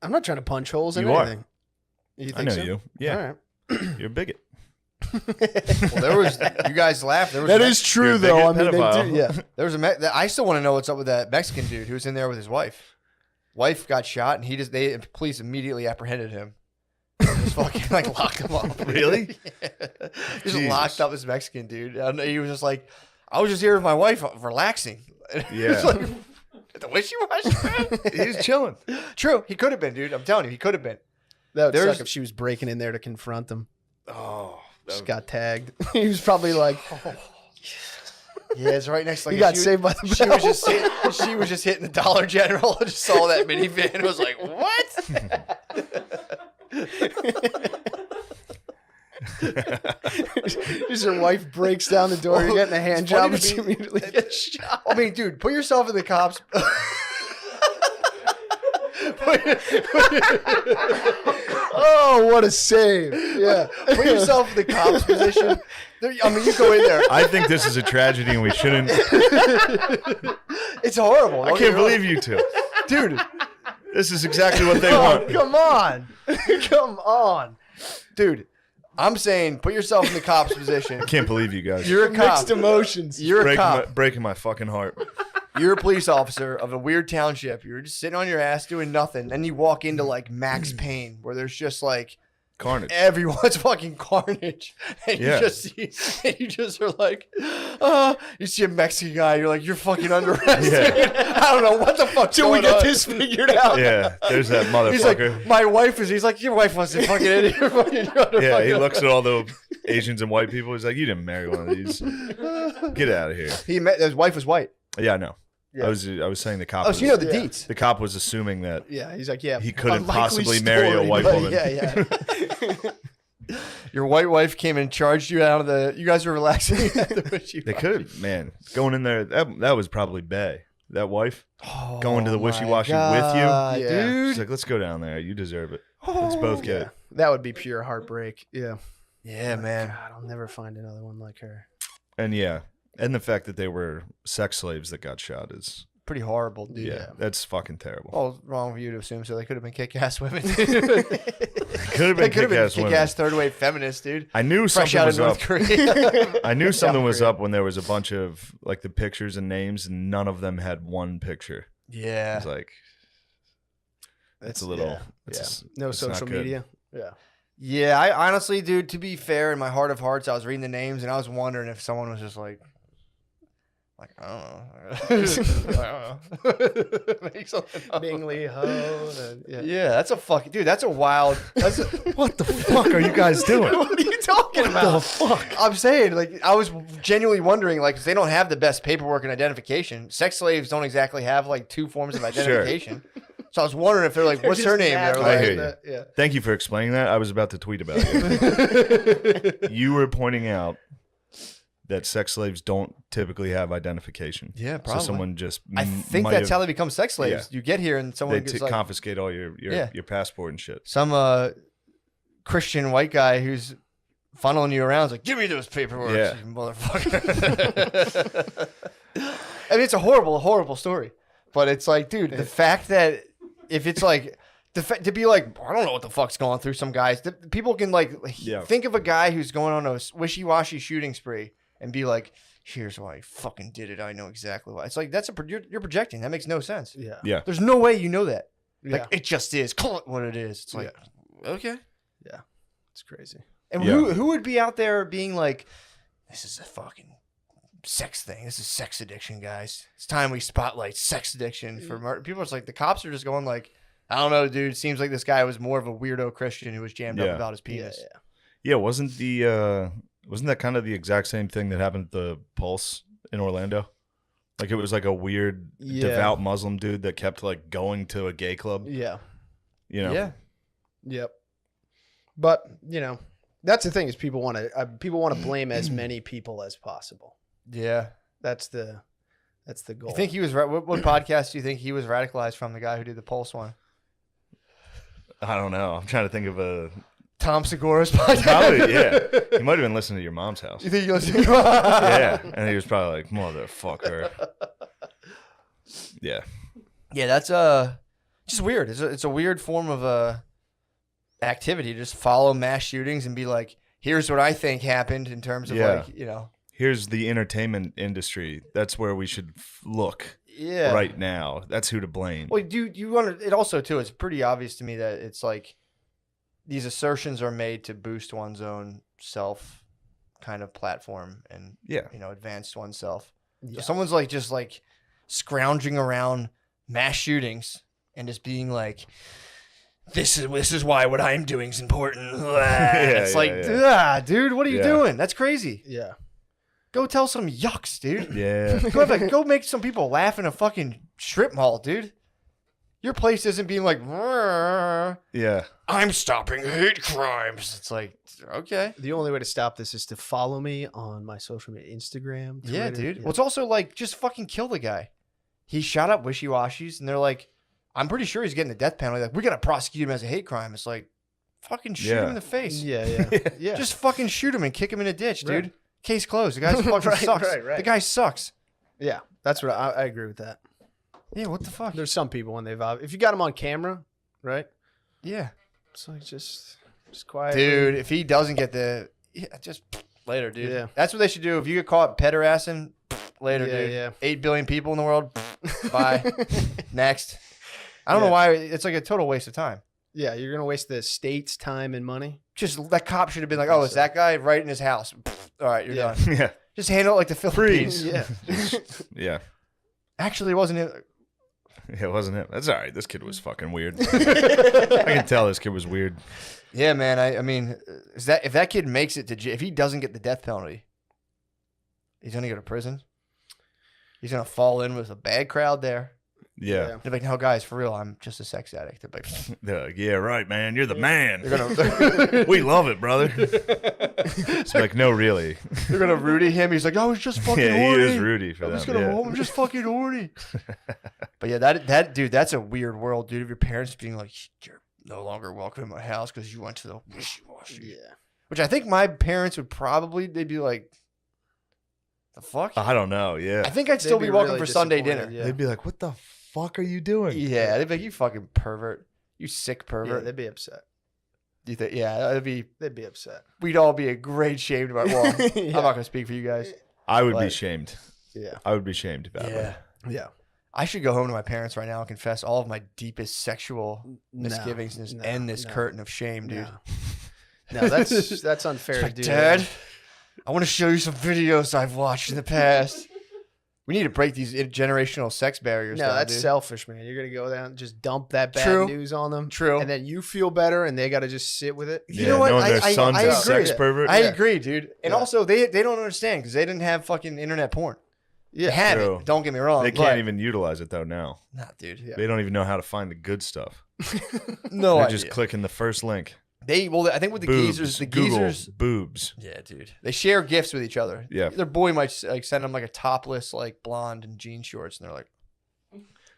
[SPEAKER 3] I'm not trying to punch holes in
[SPEAKER 2] You are.
[SPEAKER 3] anything. You think
[SPEAKER 2] I know
[SPEAKER 3] so?
[SPEAKER 2] you. Yeah.
[SPEAKER 3] All right.
[SPEAKER 2] You're a bigot.
[SPEAKER 1] Well, you guys laughed.
[SPEAKER 3] That is true,
[SPEAKER 2] You're a
[SPEAKER 3] though. I
[SPEAKER 2] bigot
[SPEAKER 3] mean,
[SPEAKER 2] pedophile.
[SPEAKER 3] yeah.
[SPEAKER 1] There was I still want to know what's up with that Mexican dude who was in there with his wife. Wife got shot, and police immediately apprehended him. Just fucking like locked him up.
[SPEAKER 2] Really?
[SPEAKER 1] Yeah. Just locked up this Mexican dude. And he was just like, I was just here with my wife relaxing.
[SPEAKER 2] Yeah.
[SPEAKER 1] Like, the wishy-washy, man.
[SPEAKER 2] He's chilling.
[SPEAKER 1] True. He could have been, dude. I'm telling you, he could have been.
[SPEAKER 3] That would suck if she was breaking in there to confront him.
[SPEAKER 2] Oh.
[SPEAKER 3] Just got tagged. He was probably like,
[SPEAKER 1] Yeah, it's right next to like
[SPEAKER 3] you got saved by the bell.
[SPEAKER 1] She was just hitting the Dollar General and just saw that minivan and was like, what?
[SPEAKER 3] Just her wife breaks down the door. You're getting a hand
[SPEAKER 1] It's
[SPEAKER 3] job
[SPEAKER 1] funny
[SPEAKER 3] and
[SPEAKER 1] to
[SPEAKER 3] she
[SPEAKER 1] me-
[SPEAKER 3] immediately gets shot.
[SPEAKER 1] I mean, dude, put yourself in the cops.
[SPEAKER 3] Oh, what a save. Yeah.
[SPEAKER 1] Put yourself in the cops position. I mean, you go in there.
[SPEAKER 2] I think this is a tragedy and we shouldn't.
[SPEAKER 1] It's horrible.
[SPEAKER 2] I can't believe you two.
[SPEAKER 1] Dude.
[SPEAKER 2] This is exactly what they want.
[SPEAKER 1] Come on. Come on. Dude, I'm saying put yourself in the cop's position.
[SPEAKER 2] I can't believe you guys.
[SPEAKER 1] You're a cop.
[SPEAKER 3] Mixed emotions.
[SPEAKER 1] You're a cop.
[SPEAKER 2] Breaking my fucking heart.
[SPEAKER 1] You're a police officer of a weird township. You're just sitting on your ass doing nothing. Then you walk into like Max Payne where there's just like
[SPEAKER 2] Carnage.
[SPEAKER 1] everyone's fucking carnage. And
[SPEAKER 2] Yeah.
[SPEAKER 1] you just are like, you see a Mexican guy, you're like, you're fucking under arrest.
[SPEAKER 2] Yeah.
[SPEAKER 1] I don't know what the fuck's
[SPEAKER 3] Till we
[SPEAKER 1] going
[SPEAKER 3] get
[SPEAKER 1] on.
[SPEAKER 3] this figured out.
[SPEAKER 2] Yeah, there's that
[SPEAKER 1] He's like,
[SPEAKER 2] motherfucker.
[SPEAKER 1] my wife is. He's like, your wife wasn't fucking idiot. You're fucking
[SPEAKER 2] Yeah, he looks at all the Asians and white people. He's like, you didn't marry one of these. Get out of here.
[SPEAKER 1] His wife was white.
[SPEAKER 2] Yeah, I know.
[SPEAKER 1] Yeah.
[SPEAKER 2] I was saying the cop.
[SPEAKER 1] Oh,
[SPEAKER 2] was,
[SPEAKER 1] so you know the
[SPEAKER 3] Yeah.
[SPEAKER 1] deets.
[SPEAKER 2] the cop was assuming that
[SPEAKER 3] Yeah, he's like, yeah.
[SPEAKER 2] he couldn't
[SPEAKER 3] unlikely
[SPEAKER 2] possibly marry a
[SPEAKER 3] story,
[SPEAKER 2] white
[SPEAKER 3] but
[SPEAKER 2] woman.
[SPEAKER 3] Yeah.
[SPEAKER 1] Your white wife came and charged you out of the. You guys were relaxing. At the wishy-washy.
[SPEAKER 2] They could, man. Going in there, that was probably Bay. That wife going to the
[SPEAKER 1] my
[SPEAKER 2] wishy-washy
[SPEAKER 1] God,
[SPEAKER 2] with you.
[SPEAKER 3] Yeah.
[SPEAKER 1] dude.
[SPEAKER 2] She's like, let's go down there. You deserve it. Let's both get
[SPEAKER 3] Yeah.
[SPEAKER 2] it.
[SPEAKER 3] That would be pure heartbreak. Yeah.
[SPEAKER 1] Yeah, man.
[SPEAKER 3] God, I'll never find another one like her.
[SPEAKER 2] And yeah, and the fact that they were sex slaves that got shot is
[SPEAKER 1] Pretty horrible, dude.
[SPEAKER 2] yeah, that's fucking terrible.
[SPEAKER 1] Well, wrong for you to assume. So they could have been kick-ass women.
[SPEAKER 2] Could have
[SPEAKER 1] They
[SPEAKER 2] been
[SPEAKER 1] could have been
[SPEAKER 2] kick-ass women.
[SPEAKER 1] kick-ass third-wave feminists, dude.
[SPEAKER 2] I knew
[SPEAKER 1] Fresh
[SPEAKER 2] something
[SPEAKER 1] out of
[SPEAKER 2] was
[SPEAKER 1] North
[SPEAKER 2] up.
[SPEAKER 1] Korea.
[SPEAKER 2] I knew something was
[SPEAKER 1] Korea.
[SPEAKER 2] up when there was a bunch of like the pictures and names, and none of them had one picture.
[SPEAKER 1] Yeah.
[SPEAKER 2] It's like it's a little.
[SPEAKER 3] Yeah.
[SPEAKER 2] It's
[SPEAKER 3] No
[SPEAKER 2] it's not
[SPEAKER 3] social
[SPEAKER 2] good.
[SPEAKER 3] media. Yeah.
[SPEAKER 1] Yeah, I honestly, dude, to be fair, in my heart of hearts, I was reading the names and I was wondering if someone was just like I don't know. Make something up.
[SPEAKER 3] Bingley Ho. Yeah.
[SPEAKER 1] Yeah, that's a fucking dude. That's a wild. That's
[SPEAKER 2] What the fuck are you guys doing?
[SPEAKER 1] what are you talking about?
[SPEAKER 2] the fuck?
[SPEAKER 1] I'm saying, like, I was genuinely wondering, like, 'cause they don't have the best paperwork and identification. Sex slaves don't exactly have like 2 forms of identification. So I was wondering if they're like, what's her name? They're
[SPEAKER 2] I
[SPEAKER 1] like,
[SPEAKER 2] hear you.
[SPEAKER 3] Yeah.
[SPEAKER 2] Thank you for explaining that. I was about to tweet about you. You were pointing out that sex slaves don't typically have identification.
[SPEAKER 1] Yeah,
[SPEAKER 2] So
[SPEAKER 1] probably.
[SPEAKER 2] someone just
[SPEAKER 1] I think that's how they become sex slaves.
[SPEAKER 2] Yeah.
[SPEAKER 1] You get here and someone
[SPEAKER 2] they
[SPEAKER 1] gets like
[SPEAKER 2] confiscate all your
[SPEAKER 1] Yeah.
[SPEAKER 2] your passport and shit.
[SPEAKER 1] some Christian white guy who's funneling you around. Is like, give me those paperwork,
[SPEAKER 2] Yeah.
[SPEAKER 1] you motherfucker. I mean, it's a horrible, horrible story. But it's like, dude, the fact that if it's like to be like, I don't know what the fuck's going through some guys. People can like
[SPEAKER 2] Yeah.
[SPEAKER 1] think of a guy who's going on a wishy-washy shooting spree and be like, here's why I fucking did it. I know exactly why. It's like you're projecting. That makes no sense.
[SPEAKER 3] Yeah.
[SPEAKER 2] Yeah.
[SPEAKER 1] There's no way you know that. Like
[SPEAKER 3] Yeah.
[SPEAKER 1] it just is. Call it what it is. It's like okay.
[SPEAKER 3] Yeah. It's crazy.
[SPEAKER 1] And who would be out there being like, this is a fucking sex thing. This is sex addiction, guys. It's time we spotlight sex addiction for murder. People are just like, the cops are just going like, I don't know, dude. Seems like this guy was more of a weirdo Christian who was jammed up about his penis.
[SPEAKER 2] Yeah, wasn't that kind of the exact same thing that happened at the Pulse in Orlando? Like it was like a weird devout Muslim dude that kept like going to a gay club.
[SPEAKER 3] Yeah.
[SPEAKER 2] You know.
[SPEAKER 3] Yeah. Yep. But, you know, that's the thing is people want to blame as many people as possible.
[SPEAKER 1] Yeah.
[SPEAKER 3] That's the goal.
[SPEAKER 1] You think he was what podcast do you think he was radicalized from, the guy who did the Pulse one?
[SPEAKER 2] I don't know. I'm trying to think of a
[SPEAKER 1] Tom Segura's podcast.
[SPEAKER 2] Probably, yeah. He might have been listening to your mom's house.
[SPEAKER 1] You think he listened?
[SPEAKER 2] Yeah, and he was probably like, motherfucker. Yeah.
[SPEAKER 1] Yeah, that's just weird. It's a weird form of activity. Just follow mass shootings and be like, here's what I think happened in terms of like, you know.
[SPEAKER 2] Here's the entertainment industry. That's where we should look right now. That's who to blame.
[SPEAKER 1] Well, you want to, it also too, it's pretty obvious to me that it's like these assertions are made to boost one's own self kind of platform and, you know, advance oneself. Yeah. So someone's like, just like scrounging around mass shootings and just being like, this is why what I'm doing is important. Dude, what are you doing? That's crazy.
[SPEAKER 3] Yeah.
[SPEAKER 1] Go tell some yucks, dude.
[SPEAKER 2] Yeah.
[SPEAKER 1] Go make some people laugh in a fucking strip mall, dude. Your place isn't being like, I'm stopping hate crimes. It's like, okay.
[SPEAKER 3] The only way to stop this is to follow me on my social media, Instagram, Twitter.
[SPEAKER 1] Yeah, dude. Yeah. Well, it's also like, just fucking kill the guy. He shot up wishy-washies, and they're like, I'm pretty sure he's getting the death penalty. Like, we're going to prosecute him as a hate crime. It's like, fucking shoot him in the face.
[SPEAKER 3] Yeah.
[SPEAKER 1] Just fucking shoot him and kick him in a ditch, dude. Case closed. The guy fucking sucks. Right. The guy sucks.
[SPEAKER 3] Yeah, that's what I agree with that.
[SPEAKER 1] Yeah, what the fuck?
[SPEAKER 3] There's some people when they've if you got them on camera, right?
[SPEAKER 1] Yeah.
[SPEAKER 3] It's like just quiet.
[SPEAKER 1] Dude, if he doesn't get just later, dude. Yeah. That's what they should do. If you get caught pederassing, later, dude. Yeah. 8 billion people in the world. Bye. Next. I don't know why. It's like a total waste of time.
[SPEAKER 3] Yeah, you're going to waste the state's time and money.
[SPEAKER 1] Just that cop should have been like, oh, it's that guy right in his house. All right, you're done.
[SPEAKER 2] Yeah.
[SPEAKER 1] Just handle it like the Philippines.
[SPEAKER 3] Yeah.
[SPEAKER 2] Yeah.
[SPEAKER 1] Actually, it wasn't it.
[SPEAKER 2] Yeah, it wasn't it. That's all right. This kid was fucking weird. I can tell this kid was weird.
[SPEAKER 1] Yeah, man. I mean, if that kid makes it to jail, if he doesn't get the death penalty, he's going to go to prison. He's going to fall in with a bad crowd there.
[SPEAKER 2] Yeah.
[SPEAKER 1] They're like, no, guys, for real, I'm just a sex addict.
[SPEAKER 2] They're like, yeah, right, man. You're the man. We love it, brother. It's like, no, really.
[SPEAKER 1] They're going to Rudy him. He's like, I was just fucking horny.
[SPEAKER 2] Yeah, he is Rudy for them.
[SPEAKER 1] I'm just fucking horny. But yeah, that dude, that's a weird world, dude. Of your parents being like, you're no longer welcome in my house because you went to the wishy-washy.
[SPEAKER 3] Yeah.
[SPEAKER 1] Which I think my parents would probably, they'd be like, the fuck?
[SPEAKER 2] I don't know, yeah.
[SPEAKER 1] I think I'd still be welcome
[SPEAKER 3] really
[SPEAKER 1] for Sunday dinner.
[SPEAKER 3] Yeah.
[SPEAKER 2] They'd be like, what the fuck are you doing?
[SPEAKER 1] Yeah, they'd be like, you fucking pervert. You sick pervert.
[SPEAKER 3] Yeah, they'd be upset.
[SPEAKER 1] Do you think? Yeah,
[SPEAKER 3] they'd be upset.
[SPEAKER 1] We'd all be a great shamed about. Well, I'm not gonna speak for you guys.
[SPEAKER 2] I would be shamed.
[SPEAKER 3] Yeah,
[SPEAKER 2] I would be shamed about it.
[SPEAKER 3] Yeah.
[SPEAKER 1] I should go home to my parents right now and confess all of my deepest sexual misgivings and just end this curtain of shame, dude.
[SPEAKER 3] No, that's unfair to do.
[SPEAKER 1] Dad, I want to show you some videos I've watched in the past. We need to break these generational sex barriers.
[SPEAKER 3] No, that's
[SPEAKER 1] dude.
[SPEAKER 3] Selfish, man. You're gonna go down and just dump that bad news on them.
[SPEAKER 1] True.
[SPEAKER 3] And then you feel better, and they got to just sit with it.
[SPEAKER 1] You know what?
[SPEAKER 2] Their son's a sex pervert.
[SPEAKER 1] I agree, dude. And also, they don't understand because they didn't have fucking internet porn. Yeah, they have it. Don't get me wrong.
[SPEAKER 2] They can't even utilize it though now.
[SPEAKER 1] Nah, dude. Yeah.
[SPEAKER 2] They don't even know how to find the good stuff.
[SPEAKER 1] No,
[SPEAKER 2] they're just clicking the first link.
[SPEAKER 1] I think with the geezers,
[SPEAKER 2] Google boobs.
[SPEAKER 1] Yeah, dude. They share gifts with each other.
[SPEAKER 2] Yeah.
[SPEAKER 1] Their boy might like send them like a topless like blonde and jean shorts, and they're like,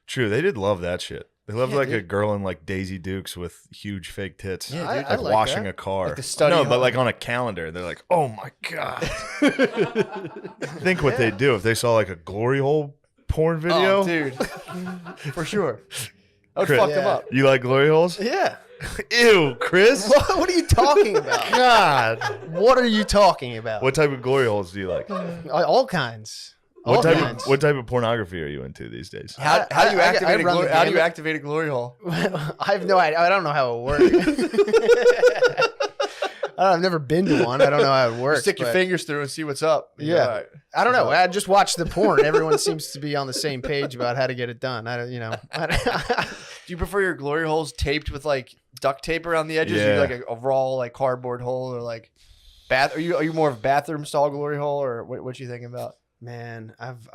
[SPEAKER 2] true. They did love that shit. They loved like a girl in like Daisy Dukes with huge fake tits.
[SPEAKER 1] Yeah, dude.
[SPEAKER 2] Like washing a car.
[SPEAKER 1] Like the study
[SPEAKER 2] but like on a calendar, they're like, oh my god. Think what they'd do if they saw like a glory hole porn video.
[SPEAKER 1] Oh, dude. For sure. I would fuck them up.
[SPEAKER 2] You like glory holes?
[SPEAKER 3] Yeah.
[SPEAKER 2] Ew, Chris.
[SPEAKER 3] What are you talking about?
[SPEAKER 2] God.
[SPEAKER 3] What are you talking about?
[SPEAKER 2] What type of glory holes do you like?
[SPEAKER 3] All kinds.
[SPEAKER 2] What type of pornography are you into these days?
[SPEAKER 1] How do you activate a glory hole?
[SPEAKER 3] I have no idea. I don't know how it works. I've never been to one. I don't know how it works.
[SPEAKER 1] Stick your
[SPEAKER 3] but-
[SPEAKER 1] fingers through and see what's up.
[SPEAKER 3] Yeah.
[SPEAKER 1] All right.
[SPEAKER 3] I don't know. I just watched the porn. Everyone seems to be on the same page about how to get it done. I don't.
[SPEAKER 1] Do you prefer your glory holes taped with like duct tape around the edges? Or
[SPEAKER 2] Yeah.
[SPEAKER 1] you like a raw like cardboard hole or like bath? Are you more of a bathroom style glory hole or what you thinking about?
[SPEAKER 3] Man, I've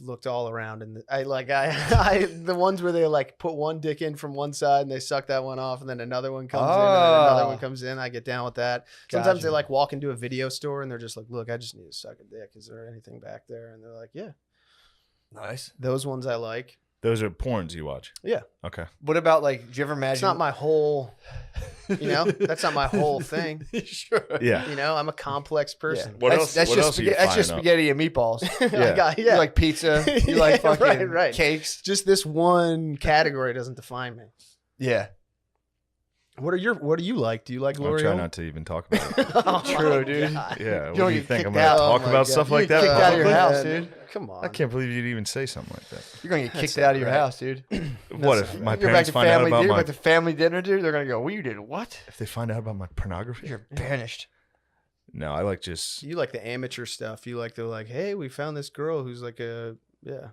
[SPEAKER 3] looked all around, and I the ones where they like put one dick in from one side and they suck that one off, and then another one comes in, and then another one comes in. I get down with that. Sometimes they like walk into a video store and they're just like, "Look, I just need to suck a dick. Is there anything back there?" And they're like, "Yeah."
[SPEAKER 1] Nice.
[SPEAKER 3] Those ones I like.
[SPEAKER 2] Those are porns you watch.
[SPEAKER 3] Yeah.
[SPEAKER 2] Okay.
[SPEAKER 1] What about like? Do you ever imagine?
[SPEAKER 3] It's not my whole. That's not my whole thing.
[SPEAKER 1] Sure.
[SPEAKER 2] Yeah.
[SPEAKER 3] I'm a complex person.
[SPEAKER 2] What
[SPEAKER 1] that's,
[SPEAKER 2] else?
[SPEAKER 1] That's
[SPEAKER 2] what
[SPEAKER 1] just
[SPEAKER 2] else are you
[SPEAKER 1] that's just
[SPEAKER 2] finding
[SPEAKER 1] spaghetti and meatballs.
[SPEAKER 2] Yeah.
[SPEAKER 1] You like pizza. You like
[SPEAKER 3] Yeah,
[SPEAKER 1] fucking
[SPEAKER 3] right.
[SPEAKER 1] cakes.
[SPEAKER 3] Just this one category doesn't define me.
[SPEAKER 1] Yeah.
[SPEAKER 3] What do you like? Do you like
[SPEAKER 2] I'll
[SPEAKER 3] glory
[SPEAKER 2] try
[SPEAKER 3] hole?
[SPEAKER 2] not to even talk about it.
[SPEAKER 3] Oh
[SPEAKER 1] True,
[SPEAKER 3] my
[SPEAKER 1] dude.
[SPEAKER 3] God.
[SPEAKER 2] Yeah. What
[SPEAKER 1] don't
[SPEAKER 2] do you
[SPEAKER 1] get
[SPEAKER 2] think? I'm
[SPEAKER 1] kicked
[SPEAKER 2] going to
[SPEAKER 1] out.
[SPEAKER 2] talk
[SPEAKER 3] Oh my
[SPEAKER 2] about
[SPEAKER 3] God.
[SPEAKER 2] stuff
[SPEAKER 3] You
[SPEAKER 2] like
[SPEAKER 1] get
[SPEAKER 2] that?
[SPEAKER 1] kicked out of your
[SPEAKER 2] publicly?
[SPEAKER 1] house,
[SPEAKER 3] Man,
[SPEAKER 1] dude.
[SPEAKER 3] Come on.
[SPEAKER 2] I can't believe you'd even say something like that.
[SPEAKER 1] You're gonna get
[SPEAKER 3] That's
[SPEAKER 1] kicked out of your
[SPEAKER 3] right.
[SPEAKER 1] house, dude.
[SPEAKER 2] What if my
[SPEAKER 1] You go back
[SPEAKER 2] parents
[SPEAKER 1] to
[SPEAKER 2] find out
[SPEAKER 1] family
[SPEAKER 2] about
[SPEAKER 1] dinner,
[SPEAKER 2] my?
[SPEAKER 1] back to family dinner, dude. They're gonna go, "Well, you did what?
[SPEAKER 2] If they find out about my pornography?
[SPEAKER 1] You're banished."
[SPEAKER 2] No, I like just.
[SPEAKER 3] You like the amateur stuff. You like the hey, we found this girl who's like a yeah.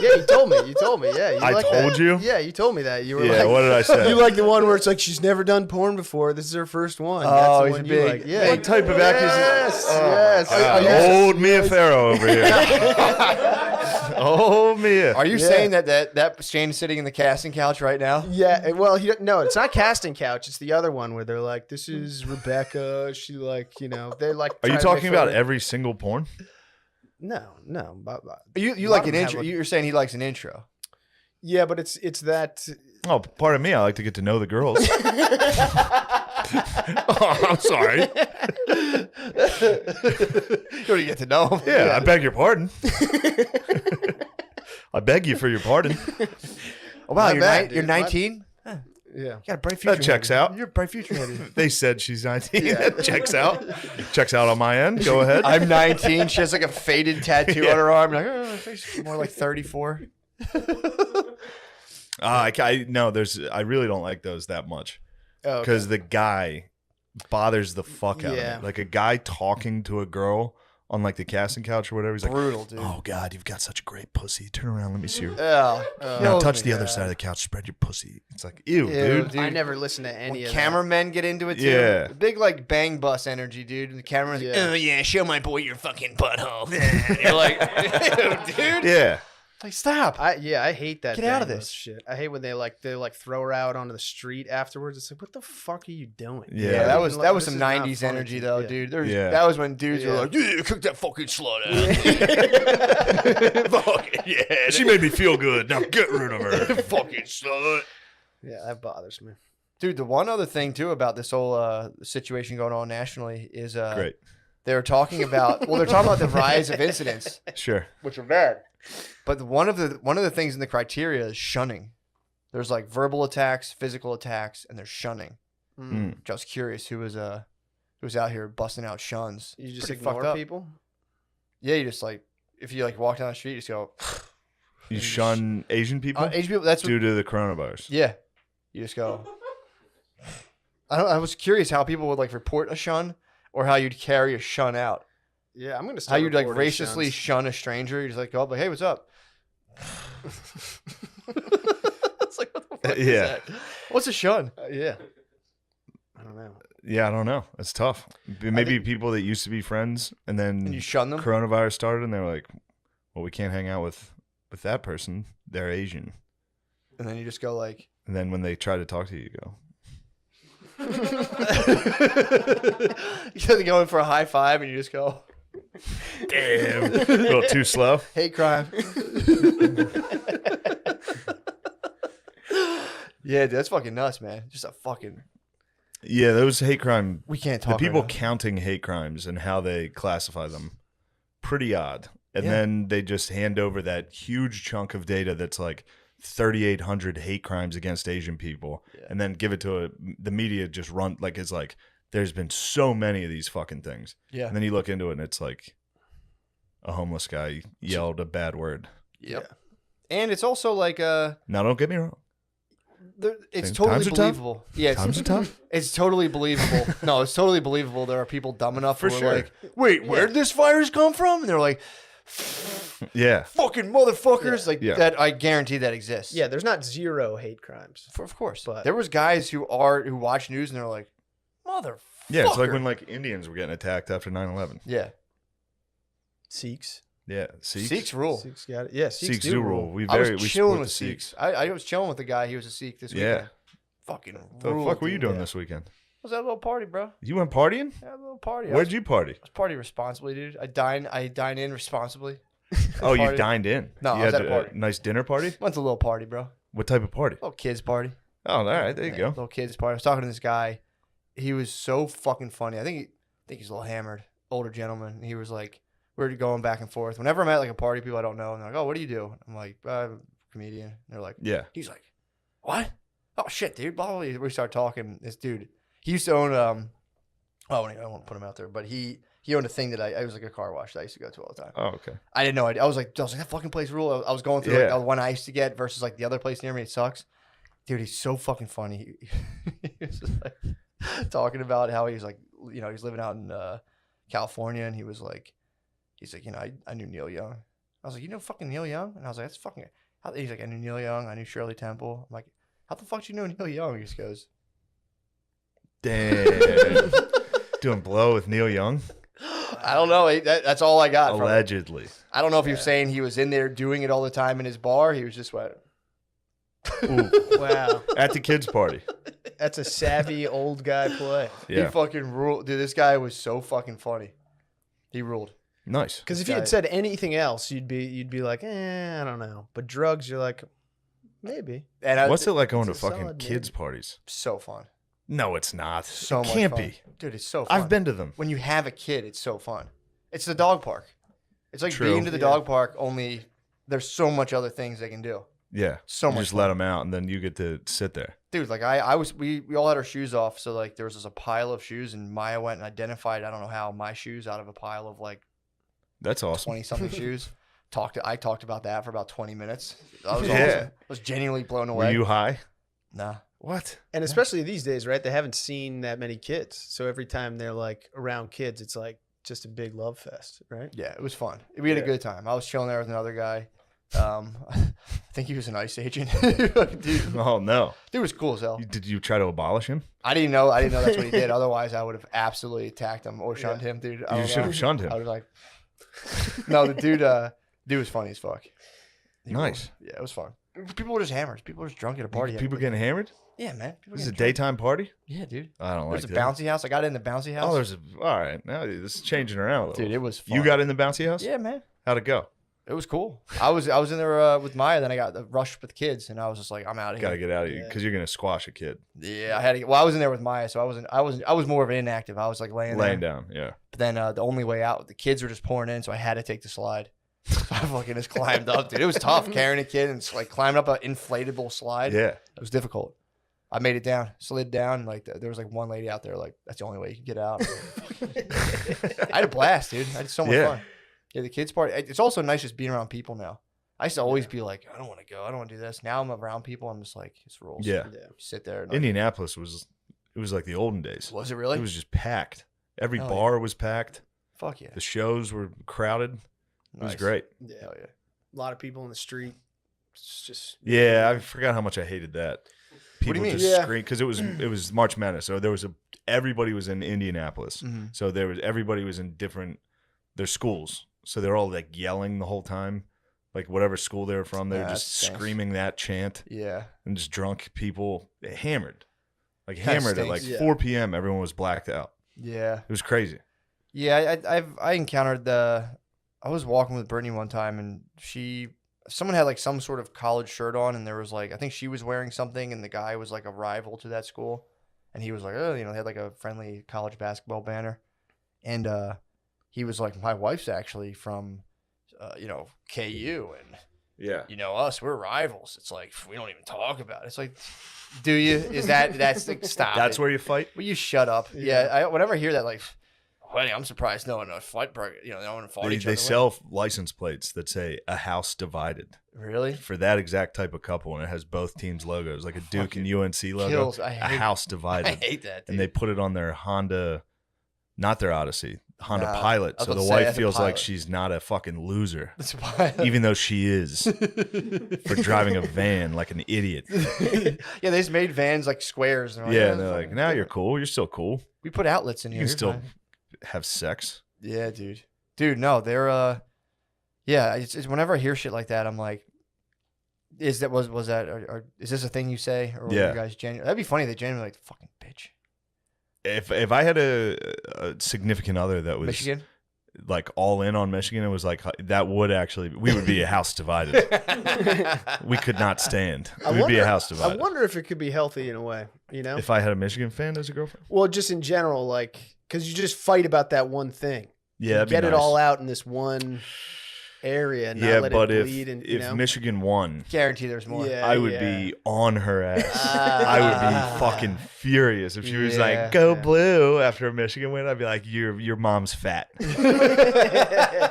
[SPEAKER 3] Yeah, you told me. Yeah, you
[SPEAKER 2] I
[SPEAKER 3] like
[SPEAKER 2] told
[SPEAKER 3] that.
[SPEAKER 2] you?
[SPEAKER 3] Yeah, you told me that. You were
[SPEAKER 2] Yeah.
[SPEAKER 3] like,
[SPEAKER 2] What did I say?
[SPEAKER 3] you like the one where it's like she's never done porn before. This is her first one.
[SPEAKER 1] Oh,
[SPEAKER 3] That's the
[SPEAKER 1] he's
[SPEAKER 3] one
[SPEAKER 1] a
[SPEAKER 3] you
[SPEAKER 1] big-
[SPEAKER 3] like. Yeah.
[SPEAKER 2] What type of accusation?
[SPEAKER 3] Yes,
[SPEAKER 2] Oh my
[SPEAKER 3] yes.
[SPEAKER 2] God.
[SPEAKER 3] Yes.
[SPEAKER 2] Old Mia Farrow over here. Old Mia.
[SPEAKER 1] Are you
[SPEAKER 3] Yeah.
[SPEAKER 1] saying that Shane's sitting in the casting couch right now?
[SPEAKER 3] Yeah, well, no, it's not casting couch. It's the other one where they're like, "This is Rebecca." She they're like.
[SPEAKER 2] Are you
[SPEAKER 3] trying to
[SPEAKER 2] talking
[SPEAKER 3] make
[SPEAKER 2] about
[SPEAKER 3] fun of-
[SPEAKER 2] every single porn?
[SPEAKER 3] No.
[SPEAKER 1] You
[SPEAKER 3] A
[SPEAKER 1] like
[SPEAKER 3] lot
[SPEAKER 1] an
[SPEAKER 3] of them
[SPEAKER 1] intro?
[SPEAKER 3] have a-
[SPEAKER 1] You're saying he likes an intro.
[SPEAKER 3] Yeah, but it's that.
[SPEAKER 2] Oh, pardon me. I like to get to know the girls. Oh, I'm sorry.
[SPEAKER 1] You don't get to know him.
[SPEAKER 2] Yeah, I beg your pardon. I beg you for your pardon.
[SPEAKER 1] Oh, wow,
[SPEAKER 3] My
[SPEAKER 1] you're
[SPEAKER 3] bad,
[SPEAKER 1] you're
[SPEAKER 3] dude. My-
[SPEAKER 1] 19.
[SPEAKER 3] Yeah.
[SPEAKER 1] You got a bright future.
[SPEAKER 2] That checks
[SPEAKER 1] ahead.
[SPEAKER 2] out.
[SPEAKER 1] You're a bright future ahead.
[SPEAKER 2] They said she's 19. That checks out. Checks out on my end. Go ahead.
[SPEAKER 1] I'm 19. She has like a faded tattoo
[SPEAKER 2] Yeah.
[SPEAKER 1] on her arm. Like, oh, her face is more like 34.
[SPEAKER 2] I really don't like those that much
[SPEAKER 3] Oh, okay.
[SPEAKER 2] because the guy bothers the fuck out
[SPEAKER 3] Yeah.
[SPEAKER 2] of me. Like a guy talking to a girl on like the casting couch or whatever. He's like,
[SPEAKER 1] Brutal, dude.
[SPEAKER 2] "Oh God, you've got such a great pussy. Turn around, let me see your."
[SPEAKER 1] Yeah.
[SPEAKER 2] Now
[SPEAKER 1] Kills
[SPEAKER 2] touch
[SPEAKER 1] me.
[SPEAKER 2] the other side of the couch. Spread your pussy. It's like, ew,
[SPEAKER 1] Ew,
[SPEAKER 2] dude.
[SPEAKER 3] I never listened to any
[SPEAKER 1] When
[SPEAKER 3] of
[SPEAKER 1] cameramen get into it too.
[SPEAKER 2] Yeah.
[SPEAKER 1] Big like bang bus energy, dude. And the cameraman's like,
[SPEAKER 3] Yeah.
[SPEAKER 1] oh yeah, show my boy your fucking butthole. And you're like, ew, dude.
[SPEAKER 2] Yeah.
[SPEAKER 1] Like, stop.
[SPEAKER 3] that. I hate that.
[SPEAKER 1] Get out of
[SPEAKER 3] bang
[SPEAKER 1] this.
[SPEAKER 3] bus shit. I hate when they throw her out onto the street afterwards. It's like, what the fuck are you doing?
[SPEAKER 2] Yeah.
[SPEAKER 1] Yeah, that was
[SPEAKER 3] This
[SPEAKER 1] some
[SPEAKER 3] is not
[SPEAKER 1] 90s
[SPEAKER 3] funny.
[SPEAKER 1] energy though,
[SPEAKER 3] Yeah.
[SPEAKER 1] dude.
[SPEAKER 2] Yeah.
[SPEAKER 1] That was when dudes were
[SPEAKER 3] Yeah.
[SPEAKER 1] like, yeah, cook that fucking slut out. Fucking yeah.
[SPEAKER 2] She made me feel good. Now get rid of her.
[SPEAKER 1] fucking slut.
[SPEAKER 3] Yeah, that bothers me.
[SPEAKER 1] Dude, the one other thing too about this whole situation going on nationally is
[SPEAKER 2] Great.
[SPEAKER 1] they're talking about the rise of incidents,
[SPEAKER 2] Sure.
[SPEAKER 1] which are bad. But one of the things in the criteria is shunning. There's like verbal attacks, physical attacks, and there's shunning.
[SPEAKER 2] Mm.
[SPEAKER 1] Which I was curious who was out here busting out shuns.
[SPEAKER 3] You just
[SPEAKER 1] Pretty fucked
[SPEAKER 3] ignore
[SPEAKER 1] up.
[SPEAKER 3] people.
[SPEAKER 1] Yeah, you just like if you like walk down the street, you just go.
[SPEAKER 2] You shun Asian people
[SPEAKER 1] Asian people. That's what,
[SPEAKER 2] due to the coronavirus.
[SPEAKER 1] yeah. You just go. I was curious how people would like report a shun or how you'd carry a shun out.
[SPEAKER 3] Yeah, I'm gonna
[SPEAKER 1] How
[SPEAKER 3] start.
[SPEAKER 1] you'd like
[SPEAKER 3] reporting
[SPEAKER 1] racistly
[SPEAKER 3] shuns.
[SPEAKER 1] shun a stranger. You just like go up like, hey, what's up? It's like what the fuck is
[SPEAKER 2] Yeah.
[SPEAKER 1] that? What's a shun?
[SPEAKER 3] Yeah. I don't know.
[SPEAKER 2] Yeah, I don't know. It's tough. Maybe people that used to be friends and then
[SPEAKER 1] And you shun them.
[SPEAKER 2] coronavirus started and they're like, well, we can't hang out with that person. They're Asian.
[SPEAKER 1] And then you just go like.
[SPEAKER 2] And then when they try to talk to you, you go,
[SPEAKER 1] You're going for a high five and you just go.
[SPEAKER 2] damn, a little too slow.
[SPEAKER 1] Hate crime. Yeah, dude, that's fucking nuts, man. Just a fucking.
[SPEAKER 2] Yeah, those hate crime.
[SPEAKER 1] We can't
[SPEAKER 2] The
[SPEAKER 1] talk.
[SPEAKER 2] people
[SPEAKER 1] right now.
[SPEAKER 2] counting hate crimes and how they classify them, pretty odd. And
[SPEAKER 1] Yeah.
[SPEAKER 2] then they just hand over that huge chunk of data that's like 3,800 hate crimes against Asian people,
[SPEAKER 1] Yeah.
[SPEAKER 2] and then give it to the media. Just run like it's like there's been so many of these fucking things.
[SPEAKER 1] Yeah.
[SPEAKER 2] And then you look into it and it's like a homeless guy yelled a bad word.
[SPEAKER 1] Yep. And it's also like
[SPEAKER 2] Now, don't get me wrong.
[SPEAKER 1] it's
[SPEAKER 2] Times
[SPEAKER 1] totally
[SPEAKER 2] are tough?
[SPEAKER 1] believable. Yeah,
[SPEAKER 2] Times are tough.
[SPEAKER 1] it's totally believable. No, it's totally believable. There are people dumb enough
[SPEAKER 2] For
[SPEAKER 1] who are
[SPEAKER 2] sure.
[SPEAKER 1] like, wait, where did this virus come from? And they're like,
[SPEAKER 2] Yeah.
[SPEAKER 1] fucking motherfuckers. Like
[SPEAKER 2] Yeah.
[SPEAKER 1] that, I guarantee that exists.
[SPEAKER 3] Yeah, there's not zero hate crimes.
[SPEAKER 1] Of course.
[SPEAKER 3] But-
[SPEAKER 1] There was guys who watch news and they're like, motherfucker.
[SPEAKER 2] Yeah, it's like when like Indians were getting attacked after 9/11.
[SPEAKER 1] Yeah.
[SPEAKER 3] Sikhs.
[SPEAKER 2] Yeah, Sikhs.
[SPEAKER 1] Sikhs rule.
[SPEAKER 3] Sikhs got it. Yeah, Sikhs
[SPEAKER 2] Sikhs do rule. We
[SPEAKER 1] I was
[SPEAKER 2] support
[SPEAKER 1] chilling
[SPEAKER 2] the
[SPEAKER 1] with
[SPEAKER 2] Sikhs.
[SPEAKER 1] Sikhs. I was chilling with a guy. He was a Sikh this
[SPEAKER 2] Yeah.
[SPEAKER 1] weekend. Fucking
[SPEAKER 2] The
[SPEAKER 1] ruled,
[SPEAKER 2] fuck were you
[SPEAKER 1] dude.
[SPEAKER 2] doing
[SPEAKER 1] Yeah.
[SPEAKER 2] this weekend?
[SPEAKER 1] Was that a little party, bro?
[SPEAKER 2] You went partying?
[SPEAKER 1] Yeah, a little party.
[SPEAKER 2] Where'd you party?
[SPEAKER 1] I was partying responsibly, dude. I dine in responsibly.
[SPEAKER 2] Oh, you
[SPEAKER 1] Party.
[SPEAKER 2] dined in.
[SPEAKER 1] No,
[SPEAKER 2] you
[SPEAKER 1] I was
[SPEAKER 2] had
[SPEAKER 1] at a party.
[SPEAKER 2] nice dinner party.
[SPEAKER 1] Went to a little party, bro.
[SPEAKER 2] What type of party?
[SPEAKER 1] Little kids party.
[SPEAKER 2] Oh, all right, there you
[SPEAKER 1] Yeah,
[SPEAKER 2] go.
[SPEAKER 1] Little kids party. I was talking to this guy. He was so fucking funny. I think he's a little hammered, older gentleman. He was like, we were going back and forth. Whenever I'm at like a party, people I don't know, and they're like, "Oh, what do you do?" I'm like, "I'm a comedian." And they're like,
[SPEAKER 2] Yeah.
[SPEAKER 1] He's like, "What? Oh shit, dude!" Blah, blah, blah. We start talking. This dude, he used to own I won't put him out there, but he owned a thing that I was like a car wash that I used to go to all the time.
[SPEAKER 2] Oh, okay.
[SPEAKER 1] I didn't know. I was like, that fucking place rule. I was going through
[SPEAKER 2] Yeah.
[SPEAKER 1] like the one I used to get versus like the other place near me. It sucks, dude. He's so fucking funny. He was just like talking about how he's like, he's living out in California, and he's like, I knew Neil Young. I was like, you know fucking Neil Young? And I was like, that's fucking. He's like, I knew Neil Young. I knew Shirley Temple. I'm like, how the fuck do you know Neil Young? He just goes,
[SPEAKER 2] Damn. Doing blow with Neil Young?
[SPEAKER 1] I don't know. That's all I got. From it.
[SPEAKER 2] Allegedly.
[SPEAKER 1] I don't know if he was saying he was in there doing it all the time in his bar. He was just went.
[SPEAKER 2] Ooh.
[SPEAKER 3] Wow.
[SPEAKER 2] At the kids' party.
[SPEAKER 3] That's a savvy old guy play.
[SPEAKER 2] Yeah.
[SPEAKER 1] He fucking ruled. Dude, this guy was so fucking funny. He ruled.
[SPEAKER 2] Nice.
[SPEAKER 3] Because if
[SPEAKER 1] This
[SPEAKER 3] you
[SPEAKER 1] guy-
[SPEAKER 3] had said anything else, you'd be like, I don't know. But drugs, you're like, maybe.
[SPEAKER 1] And
[SPEAKER 2] What's it like going to
[SPEAKER 3] it's a
[SPEAKER 2] fucking
[SPEAKER 3] solid
[SPEAKER 2] kids'
[SPEAKER 3] maybe.
[SPEAKER 2] parties?
[SPEAKER 1] So fun.
[SPEAKER 2] No, it's not.
[SPEAKER 1] So
[SPEAKER 2] it
[SPEAKER 1] much
[SPEAKER 2] can't
[SPEAKER 1] fun.
[SPEAKER 2] be.
[SPEAKER 1] Dude, it's so fun.
[SPEAKER 2] I've been to them.
[SPEAKER 1] When you have a kid, it's so fun. It's the dog park. It's like
[SPEAKER 2] True.
[SPEAKER 1] being to the dog park, only there's so much other things they can do.
[SPEAKER 2] Yeah.
[SPEAKER 1] So
[SPEAKER 2] You
[SPEAKER 1] much
[SPEAKER 2] just
[SPEAKER 1] fun.
[SPEAKER 2] let them out, and then you get to sit there.
[SPEAKER 1] Dude, like we all had our shoes off, so like there was just a pile of shoes, and Maya went and identified, I don't know how, my shoes out of a pile of like
[SPEAKER 2] That's awesome.
[SPEAKER 1] 20 something shoes. I talked about that for about 20 minutes. That was
[SPEAKER 2] Yeah.
[SPEAKER 1] awesome. I was genuinely blown away.
[SPEAKER 2] Were you high?
[SPEAKER 1] Nah.
[SPEAKER 2] What?
[SPEAKER 3] And especially these days, right? They haven't seen that many kids. So every time they're like around kids, it's like just a big love fest, right?
[SPEAKER 1] Yeah, it was fun. We had a good time. I was chilling there with another guy. I think he was an ICE agent. dude
[SPEAKER 2] Oh, no.
[SPEAKER 1] was cool as hell.
[SPEAKER 2] Did you try to abolish him?
[SPEAKER 1] I didn't know that's what he did. Otherwise, I would have absolutely attacked him or shunned him, dude. I
[SPEAKER 2] You
[SPEAKER 1] don't
[SPEAKER 2] should
[SPEAKER 1] know.
[SPEAKER 2] have shunned him.
[SPEAKER 1] I was like, no, the dude was funny as fuck.
[SPEAKER 2] Nice.
[SPEAKER 1] Yeah, it was fun. People were just hammered. People were just drunk at a party.
[SPEAKER 2] People getting hammered?
[SPEAKER 1] Yeah, man. People
[SPEAKER 2] This is a
[SPEAKER 1] getting drunk.
[SPEAKER 2] daytime party?
[SPEAKER 1] Yeah, dude.
[SPEAKER 2] I don't
[SPEAKER 1] There's
[SPEAKER 2] like
[SPEAKER 1] a
[SPEAKER 2] that.
[SPEAKER 1] bouncy house. I got in the bouncy house.
[SPEAKER 2] Oh, there's a. All right. Now this is changing around a little.
[SPEAKER 1] dude. It was fun.
[SPEAKER 2] You got in the bouncy house?
[SPEAKER 1] Yeah, man.
[SPEAKER 2] How'd it go?
[SPEAKER 1] It was cool. I was in there with Maya. Then I got rushed with the kids, and I was just like, I'm out of here.
[SPEAKER 2] Gotta get out of here because you're gonna squash a kid
[SPEAKER 1] Yeah, I had to get. Well, I was in there with Maya, so I was more of an inactive. I was like laying there.
[SPEAKER 2] down. Yeah.
[SPEAKER 1] But then the only way out, the kids were just pouring in, so I had to take the slide. So I fucking just climbed up, dude. It was tough carrying a kid and just, like climbing up an inflatable slide.
[SPEAKER 2] Yeah.
[SPEAKER 1] It was difficult. I made it down, slid down. Like there was like one lady out there, like that's the only way you can get out. I had a blast, dude. I had so much
[SPEAKER 2] Yeah.
[SPEAKER 1] fun. Yeah, the kids party. It's also nice just being around people now. I used to always be like, I don't want to go. I don't want to do this. Now I'm around people. I'm just like, it's rules.
[SPEAKER 2] Yeah.
[SPEAKER 1] Sit there. And like,
[SPEAKER 2] Indianapolis was like the olden days.
[SPEAKER 1] was it really?
[SPEAKER 2] It was just packed. Every
[SPEAKER 1] Hell
[SPEAKER 2] bar was packed.
[SPEAKER 1] Fuck yeah.
[SPEAKER 2] The shows were crowded. It was
[SPEAKER 1] Nice.
[SPEAKER 2] great.
[SPEAKER 3] Yeah.
[SPEAKER 1] Hell yeah.
[SPEAKER 3] A lot of people in the street. It's just
[SPEAKER 2] Yeah, I forgot how much I hated that.
[SPEAKER 1] do you
[SPEAKER 2] People
[SPEAKER 1] mean?
[SPEAKER 2] just
[SPEAKER 3] Yeah.
[SPEAKER 2] scream because it was March Madness, so there was everybody was in Indianapolis,
[SPEAKER 1] Mhm.
[SPEAKER 2] so everybody was in their schools, so they're all like yelling the whole time, like whatever school they were from, they were
[SPEAKER 1] Yeah,
[SPEAKER 2] just
[SPEAKER 1] that stinks.
[SPEAKER 2] screaming that chant,
[SPEAKER 1] Yeah.
[SPEAKER 2] and just drunk people hammered, like
[SPEAKER 1] Kinda
[SPEAKER 2] hammered at
[SPEAKER 1] stinks.
[SPEAKER 2] like
[SPEAKER 3] Yeah.
[SPEAKER 2] 4 p.m. Everyone was blacked out.
[SPEAKER 1] Yeah.
[SPEAKER 2] It was crazy.
[SPEAKER 1] Yeah. I encountered I was walking with Brittany one time, and someone had like some sort of college shirt on, and there was like, I think she was wearing something, and the guy was like a rival to that school, and he was like, oh, they had like a friendly college basketball banner, and he was like, my wife's actually from KU, and
[SPEAKER 2] Yeah,
[SPEAKER 1] us, we're rivals. It's like, we don't even talk about it. It's like, do you? That's like, stop.
[SPEAKER 2] that's
[SPEAKER 1] it.
[SPEAKER 2] where you fight.
[SPEAKER 1] Will you shut up? Yeah. Whenever I hear that, like, I'm surprised no one fight. No one fought each other.
[SPEAKER 2] They sell license plates that say "A House Divided"
[SPEAKER 1] Really?
[SPEAKER 2] for that exact type of couple, and it has both teams' logos, like a Duke and UNC logo.
[SPEAKER 1] Kills.
[SPEAKER 2] A House Divided.
[SPEAKER 1] I hate that. Dude.
[SPEAKER 2] And they put it on their Honda, not their Odyssey, Honda Pilot. So the
[SPEAKER 1] say,
[SPEAKER 2] wife feels like she's not a fucking loser, even though she is, for driving a van like an idiot.
[SPEAKER 1] Yeah, they just made vans like squares. And
[SPEAKER 2] And they're like, now you're cool. You're still cool.
[SPEAKER 1] We put outlets in here.
[SPEAKER 2] You can still have sex.
[SPEAKER 1] Yeah, dude. No, they're yeah. It's whenever I hear shit like that, I'm like, is this a thing you say, or were you guys genuine? That'd be funny. They genuinely like fucking bitch.
[SPEAKER 2] If I had a significant other that was
[SPEAKER 1] Michigan,
[SPEAKER 2] like all in on Michigan, it was like that would actually we would be a house divided. We could not stand. We'd be a house divided.
[SPEAKER 3] I wonder if it could be healthy in a way.
[SPEAKER 2] If I had a Michigan fan as a girlfriend.
[SPEAKER 3] Well, just in general, like because you just fight about that one thing.
[SPEAKER 2] Yeah,
[SPEAKER 3] you get it all out in this one area. And not let
[SPEAKER 2] but
[SPEAKER 3] it bleed
[SPEAKER 2] if Michigan won,
[SPEAKER 1] guarantee there's more.
[SPEAKER 3] Yeah,
[SPEAKER 2] I would be on her ass. I would be fucking furious if she was like, "Go blue!" after a Michigan win. I'd be like, "Your mom's fat."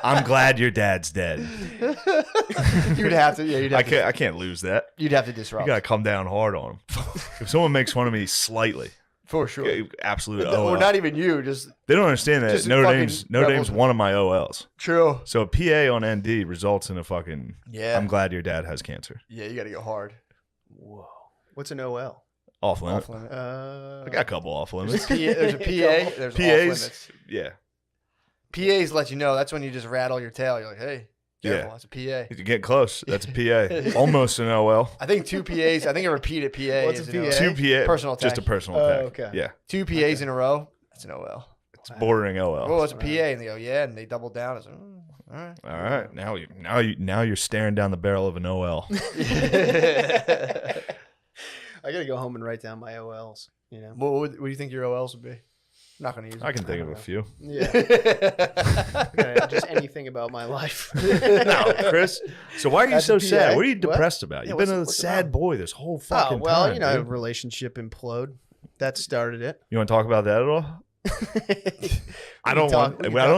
[SPEAKER 2] I'm glad your dad's dead.
[SPEAKER 1] You'd have to. Yeah,
[SPEAKER 2] I can't lose that.
[SPEAKER 1] You'd have to disrupt.
[SPEAKER 2] You gotta come down hard on him. If someone makes fun of me slightly,
[SPEAKER 1] for sure,
[SPEAKER 2] absolute OL.
[SPEAKER 1] Or not even you. Just
[SPEAKER 2] they don't understand that Notre Dame's one of my OLs.
[SPEAKER 1] True.
[SPEAKER 2] So a PA on ND results in a fucking.
[SPEAKER 1] Yeah.
[SPEAKER 2] I'm glad your dad has cancer.
[SPEAKER 1] Yeah, you got to go hard.
[SPEAKER 3] Whoa. What's an OL?
[SPEAKER 2] Off limit.
[SPEAKER 3] I
[SPEAKER 2] got a couple off limits.
[SPEAKER 1] There's a PA. There's
[SPEAKER 2] PAs.
[SPEAKER 1] Off limits.
[SPEAKER 2] Yeah.
[SPEAKER 1] PAs let you know. That's when you just rattle your tail. You're like, hey, careful. That's a PA.
[SPEAKER 2] You get close. That's a PA. Almost an OL.
[SPEAKER 1] I think 2 PAs. I think a repeated PA.
[SPEAKER 3] What's
[SPEAKER 1] is
[SPEAKER 3] a PA?
[SPEAKER 1] an OL.
[SPEAKER 2] 2 PA.
[SPEAKER 1] Personal attack.
[SPEAKER 2] Just a personal attack.
[SPEAKER 3] Okay.
[SPEAKER 2] Yeah.
[SPEAKER 1] 2 PAs in a row. That's an OL.
[SPEAKER 2] It's bordering OL.
[SPEAKER 1] Oh, it's a PA, and they go, yeah, and they double down. It's all right.
[SPEAKER 2] All right. Now you're staring down the barrel of an OL.
[SPEAKER 3] I gotta go home and write down my OLs.
[SPEAKER 1] What do you think your OLs would be? I'm not gonna use them.
[SPEAKER 2] I can think of a few.
[SPEAKER 3] Yeah. Just anything about my life.
[SPEAKER 2] No, Chris. So why are you
[SPEAKER 3] That's
[SPEAKER 2] so
[SPEAKER 3] a PA?
[SPEAKER 2] sad? What are you
[SPEAKER 3] What?
[SPEAKER 2] depressed about? You've been a
[SPEAKER 3] what's
[SPEAKER 2] sad
[SPEAKER 3] about?
[SPEAKER 2] boy this whole fucking
[SPEAKER 3] well,
[SPEAKER 2] time. Dude.
[SPEAKER 3] relationship implode. That started it.
[SPEAKER 2] You want to talk about that at all? I don't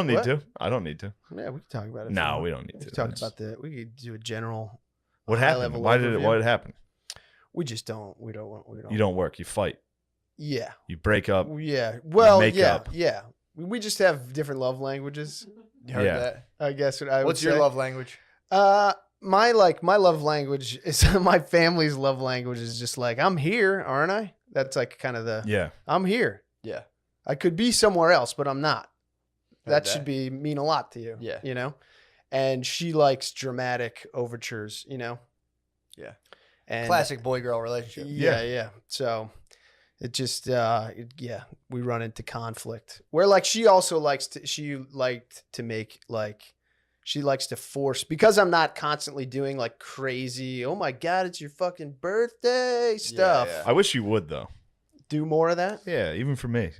[SPEAKER 2] need
[SPEAKER 3] what?
[SPEAKER 2] to. I don't need to.
[SPEAKER 3] Yeah, we can talk about it.
[SPEAKER 2] No, we don't need
[SPEAKER 3] We
[SPEAKER 2] to.
[SPEAKER 3] can talk about we could do a general.
[SPEAKER 2] What happened?
[SPEAKER 3] high-level
[SPEAKER 2] Why did
[SPEAKER 3] overview.
[SPEAKER 2] it happen?
[SPEAKER 3] We just don't. We don't.
[SPEAKER 2] You don't work. You fight.
[SPEAKER 3] Yeah.
[SPEAKER 2] You break up.
[SPEAKER 3] Yeah. Well,
[SPEAKER 2] make
[SPEAKER 3] yeah.
[SPEAKER 2] up.
[SPEAKER 3] Yeah. We just have different love languages.
[SPEAKER 1] You heard that?
[SPEAKER 3] I guess what I would
[SPEAKER 1] What's
[SPEAKER 3] say.
[SPEAKER 1] your love language?
[SPEAKER 3] My love language is my family's love language is just like I'm here, aren't I? That's like kind of the I'm here.
[SPEAKER 1] Yeah.
[SPEAKER 3] I could be somewhere else, but I'm not.
[SPEAKER 1] Heard
[SPEAKER 3] That should mean a lot to you.
[SPEAKER 1] Yeah.
[SPEAKER 3] And she likes dramatic overtures.
[SPEAKER 1] Yeah.
[SPEAKER 3] And
[SPEAKER 1] Classic boy girl relationship.
[SPEAKER 3] Yeah. So it just we run into conflict where like she likes to force because I'm not constantly doing like crazy, oh my God, it's your fucking birthday stuff.
[SPEAKER 1] Yeah.
[SPEAKER 2] I wish you would though.
[SPEAKER 3] Do more of that.
[SPEAKER 2] Yeah, even for me.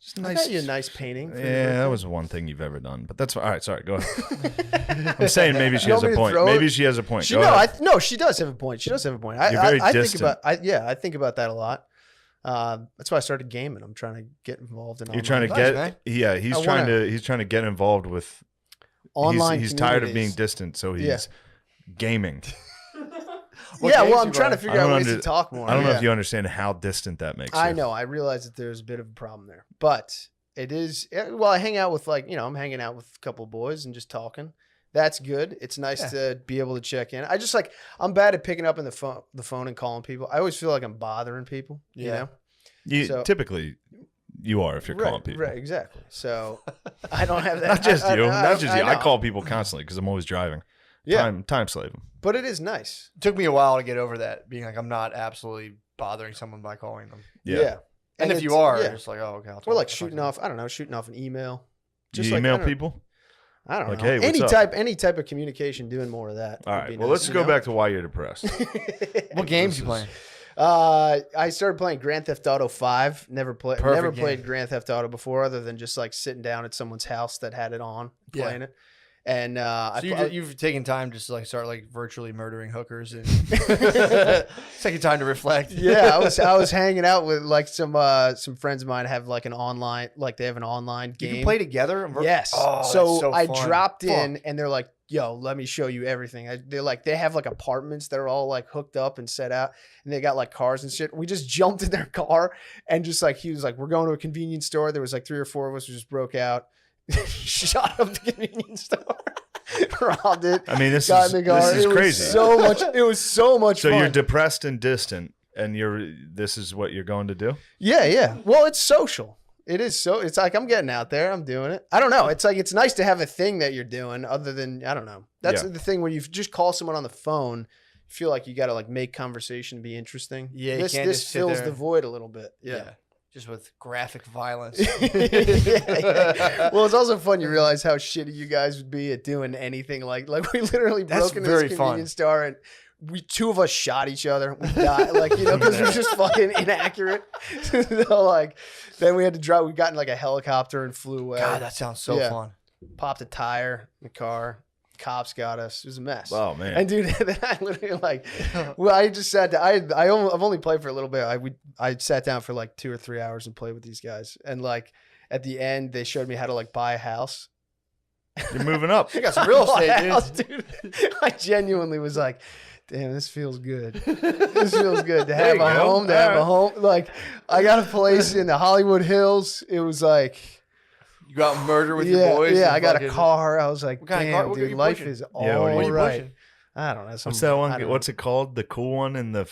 [SPEAKER 2] Just
[SPEAKER 3] I
[SPEAKER 2] nice.
[SPEAKER 3] got you a nice painting. For your
[SPEAKER 2] Yeah, that
[SPEAKER 3] birthday.
[SPEAKER 2] was one thing you've ever done. But that's all right. Sorry, go ahead. I'm saying maybe she
[SPEAKER 3] You
[SPEAKER 2] has
[SPEAKER 3] want
[SPEAKER 2] a
[SPEAKER 3] me to
[SPEAKER 2] point.
[SPEAKER 3] throw
[SPEAKER 2] Maybe
[SPEAKER 3] it?
[SPEAKER 2] she has a point.
[SPEAKER 3] She,
[SPEAKER 2] Go
[SPEAKER 3] no,
[SPEAKER 2] ahead.
[SPEAKER 3] no, she does have a point. She does have a point.
[SPEAKER 2] You're very
[SPEAKER 3] I think
[SPEAKER 2] distant.
[SPEAKER 3] I think about that a lot. That's why I started gaming. I'm trying to get involved in.
[SPEAKER 2] You're trying to
[SPEAKER 1] Nice,
[SPEAKER 2] get.
[SPEAKER 1] man.
[SPEAKER 2] Yeah, he's trying to get involved with.
[SPEAKER 3] online.
[SPEAKER 2] He's tired of being
[SPEAKER 3] communities.
[SPEAKER 2] distant, so he's gaming.
[SPEAKER 1] What
[SPEAKER 3] Yeah,
[SPEAKER 1] games
[SPEAKER 3] well, I'm
[SPEAKER 1] you
[SPEAKER 3] trying to
[SPEAKER 1] play?
[SPEAKER 3] figure out ways to talk more.
[SPEAKER 2] I don't know
[SPEAKER 3] Yeah.
[SPEAKER 2] if you understand how distant that makes.
[SPEAKER 3] I
[SPEAKER 2] you.
[SPEAKER 3] know. I realize that there's a bit of a problem there, but it is. Well, I hang out with I'm hanging out with a couple of boys and just talking. That's good. It's nice to be able to check in. I'm bad at picking up in the phone and calling people. I always feel like I'm bothering people.
[SPEAKER 1] Yeah.
[SPEAKER 2] Typically, you are if you're calling people.
[SPEAKER 3] Right, exactly. So I don't have that.
[SPEAKER 2] Not just you. Not just you. I
[SPEAKER 3] know.
[SPEAKER 2] call people constantly because I'm always driving.
[SPEAKER 3] Yeah.
[SPEAKER 2] Time slave.
[SPEAKER 3] But it is nice.
[SPEAKER 1] It took me a while to get over that, being like I'm not absolutely bothering someone by calling them.
[SPEAKER 2] Yeah.
[SPEAKER 1] And if
[SPEAKER 3] it's-
[SPEAKER 1] you are,
[SPEAKER 3] yeah.
[SPEAKER 1] it's like, oh, okay. I'll
[SPEAKER 3] Or
[SPEAKER 1] talk-
[SPEAKER 3] like
[SPEAKER 1] I'll talk
[SPEAKER 3] shooting
[SPEAKER 1] to
[SPEAKER 3] off. I don't know, shooting off an email.
[SPEAKER 2] Do
[SPEAKER 3] Just
[SPEAKER 2] you
[SPEAKER 3] like,
[SPEAKER 2] email
[SPEAKER 3] I don't-
[SPEAKER 2] people?
[SPEAKER 3] I don't
[SPEAKER 2] Like,
[SPEAKER 3] know.
[SPEAKER 2] hey, what's
[SPEAKER 3] any type of communication, doing more of that.
[SPEAKER 2] All
[SPEAKER 3] would
[SPEAKER 2] right.
[SPEAKER 3] be
[SPEAKER 2] Well,
[SPEAKER 3] nice,
[SPEAKER 2] let's go back to why you're depressed.
[SPEAKER 1] you. What games you playing?
[SPEAKER 3] I started playing Grand Theft Auto 5. Never
[SPEAKER 1] Perfect
[SPEAKER 3] played
[SPEAKER 1] game.
[SPEAKER 3] Grand Theft Auto before, other than just like sitting down at someone's house that had it on, playing it. And
[SPEAKER 1] So you've taken time just to like start like virtually murdering hookers and taking time to reflect.
[SPEAKER 3] yeah, I was hanging out with like some friends of mine have like an online, like they have an online game.
[SPEAKER 1] You can play together.
[SPEAKER 3] Yes.
[SPEAKER 1] Oh,
[SPEAKER 3] so I
[SPEAKER 1] fun.
[SPEAKER 3] dropped in and they're like, yo, let me show you everything. They have like apartments that are all like hooked up and set out, and they got like cars and shit. We just jumped in their car and just like, he was like, we're going to a convenience store. There was like 3 or 4 of us who just broke out, shot up the convenience store. Robbed it.
[SPEAKER 2] I mean, this
[SPEAKER 3] got
[SPEAKER 2] is
[SPEAKER 3] in the car.
[SPEAKER 2] this is
[SPEAKER 3] It was
[SPEAKER 2] crazy.
[SPEAKER 3] It was so much
[SPEAKER 2] So
[SPEAKER 3] fun.
[SPEAKER 2] you're depressed and distant, and this is what you're going to do?
[SPEAKER 3] Yeah. Well, it's social. It is so. It's like I'm getting out there. I'm doing it. I don't know. It's like it's nice to have a thing that you're doing other than I don't know. That's the thing when you just call someone on the phone. You feel like you got to like make conversation be interesting.
[SPEAKER 1] Yeah, you
[SPEAKER 3] this
[SPEAKER 1] can't just sit
[SPEAKER 3] fills
[SPEAKER 1] there.
[SPEAKER 3] the void a little bit. Yeah.
[SPEAKER 1] Just with graphic violence.
[SPEAKER 3] Yeah. Well, it's also fun. You realize how shitty you guys would be at doing anything like we literally
[SPEAKER 1] That's
[SPEAKER 3] broke into
[SPEAKER 1] very
[SPEAKER 3] this
[SPEAKER 1] fun.
[SPEAKER 3] convenience store and. 2 of us shot each other. We died, because we're just fucking inaccurate. So, like, then we had to drive. We got in like a helicopter and flew away.
[SPEAKER 1] God, that sounds so
[SPEAKER 3] Yeah.
[SPEAKER 1] fun.
[SPEAKER 3] Popped a tire in the car. Cops got us. It was a mess.
[SPEAKER 2] Oh man.
[SPEAKER 3] And dude, then I literally I just sat down. I've only played for a little bit. I sat down for like 2 or 3 hours and played with these guys. And like at the end, they showed me how to like buy a house.
[SPEAKER 2] You're moving up.
[SPEAKER 1] You got some real
[SPEAKER 3] Bought a
[SPEAKER 1] estate,
[SPEAKER 3] house,
[SPEAKER 1] dude.
[SPEAKER 3] dude. I genuinely was like, damn, this feels good. This feels good to
[SPEAKER 2] There
[SPEAKER 3] have
[SPEAKER 2] you
[SPEAKER 3] a
[SPEAKER 2] go.
[SPEAKER 3] home. To have a home. Like, I got a place in the Hollywood Hills. It was like,
[SPEAKER 1] You go out and murder with your boys.
[SPEAKER 3] yeah.
[SPEAKER 1] and
[SPEAKER 3] I got a
[SPEAKER 1] fucking-
[SPEAKER 3] car. I was like,
[SPEAKER 1] What kind of
[SPEAKER 3] damn,
[SPEAKER 1] car- what are
[SPEAKER 3] dude,
[SPEAKER 1] you
[SPEAKER 3] life
[SPEAKER 1] pushing?
[SPEAKER 3] is
[SPEAKER 2] Yeah,
[SPEAKER 3] all
[SPEAKER 2] what are
[SPEAKER 1] What are you
[SPEAKER 3] right.
[SPEAKER 1] pushing?
[SPEAKER 3] I don't know.
[SPEAKER 2] What's that
[SPEAKER 3] I
[SPEAKER 2] one?
[SPEAKER 3] don't know.
[SPEAKER 2] What's it called? The cool one in the.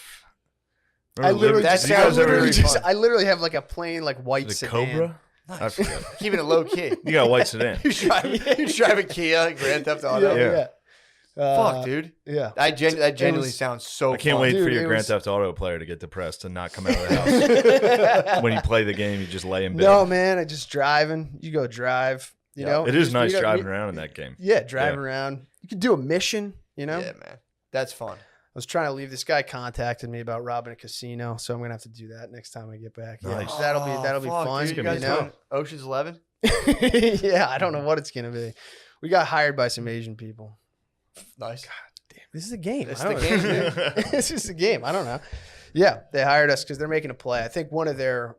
[SPEAKER 3] I literally,
[SPEAKER 1] That
[SPEAKER 3] just,
[SPEAKER 1] sounds
[SPEAKER 3] I, literally
[SPEAKER 1] very
[SPEAKER 3] just
[SPEAKER 1] fun.
[SPEAKER 3] I literally have like a plain like white
[SPEAKER 2] The
[SPEAKER 3] sedan.
[SPEAKER 2] Cobra? I
[SPEAKER 1] Nice.
[SPEAKER 2] forget.
[SPEAKER 1] Keeping it low key.
[SPEAKER 2] You got a white sedan.
[SPEAKER 1] You drive a Kia, Grand Theft Auto.
[SPEAKER 2] Yeah.
[SPEAKER 1] Fuck, dude.
[SPEAKER 3] Yeah.
[SPEAKER 1] That genuinely
[SPEAKER 3] was-
[SPEAKER 1] sounds so
[SPEAKER 2] I can't
[SPEAKER 1] fun.
[SPEAKER 2] wait
[SPEAKER 3] Dude,
[SPEAKER 2] for your
[SPEAKER 3] it
[SPEAKER 2] Grand
[SPEAKER 3] was-
[SPEAKER 2] Theft Auto player to get depressed and not come out of the house. When you play the game, you just lay in bed.
[SPEAKER 3] No, man, I just driving. You go drive. You
[SPEAKER 1] Yeah.
[SPEAKER 3] know,
[SPEAKER 2] It
[SPEAKER 3] You
[SPEAKER 2] is
[SPEAKER 3] just-
[SPEAKER 2] nice
[SPEAKER 3] you know,
[SPEAKER 2] driving around in that game.
[SPEAKER 3] Yeah, driving around. You could do a mission. You know,
[SPEAKER 1] Yeah, man. That's fun.
[SPEAKER 3] I was trying to leave. This guy contacted me about robbing a casino, so I'm gonna have to do that next time I get back. Yeah,
[SPEAKER 2] Nice.
[SPEAKER 3] that'll be
[SPEAKER 1] fuck,
[SPEAKER 3] fun.
[SPEAKER 1] Dude, you
[SPEAKER 2] gonna
[SPEAKER 1] guys
[SPEAKER 2] be
[SPEAKER 3] know?
[SPEAKER 1] doing Ocean's 11?
[SPEAKER 3] Yeah, I don't know what it's gonna be. We got hired by some Asian people.
[SPEAKER 1] Nice.
[SPEAKER 3] This is a game.
[SPEAKER 1] It's
[SPEAKER 3] I
[SPEAKER 1] the
[SPEAKER 3] don't
[SPEAKER 1] game,
[SPEAKER 3] know.
[SPEAKER 1] dude.
[SPEAKER 3] This is a game. I don't know. Yeah, they hired us because they're making a play. I think one of their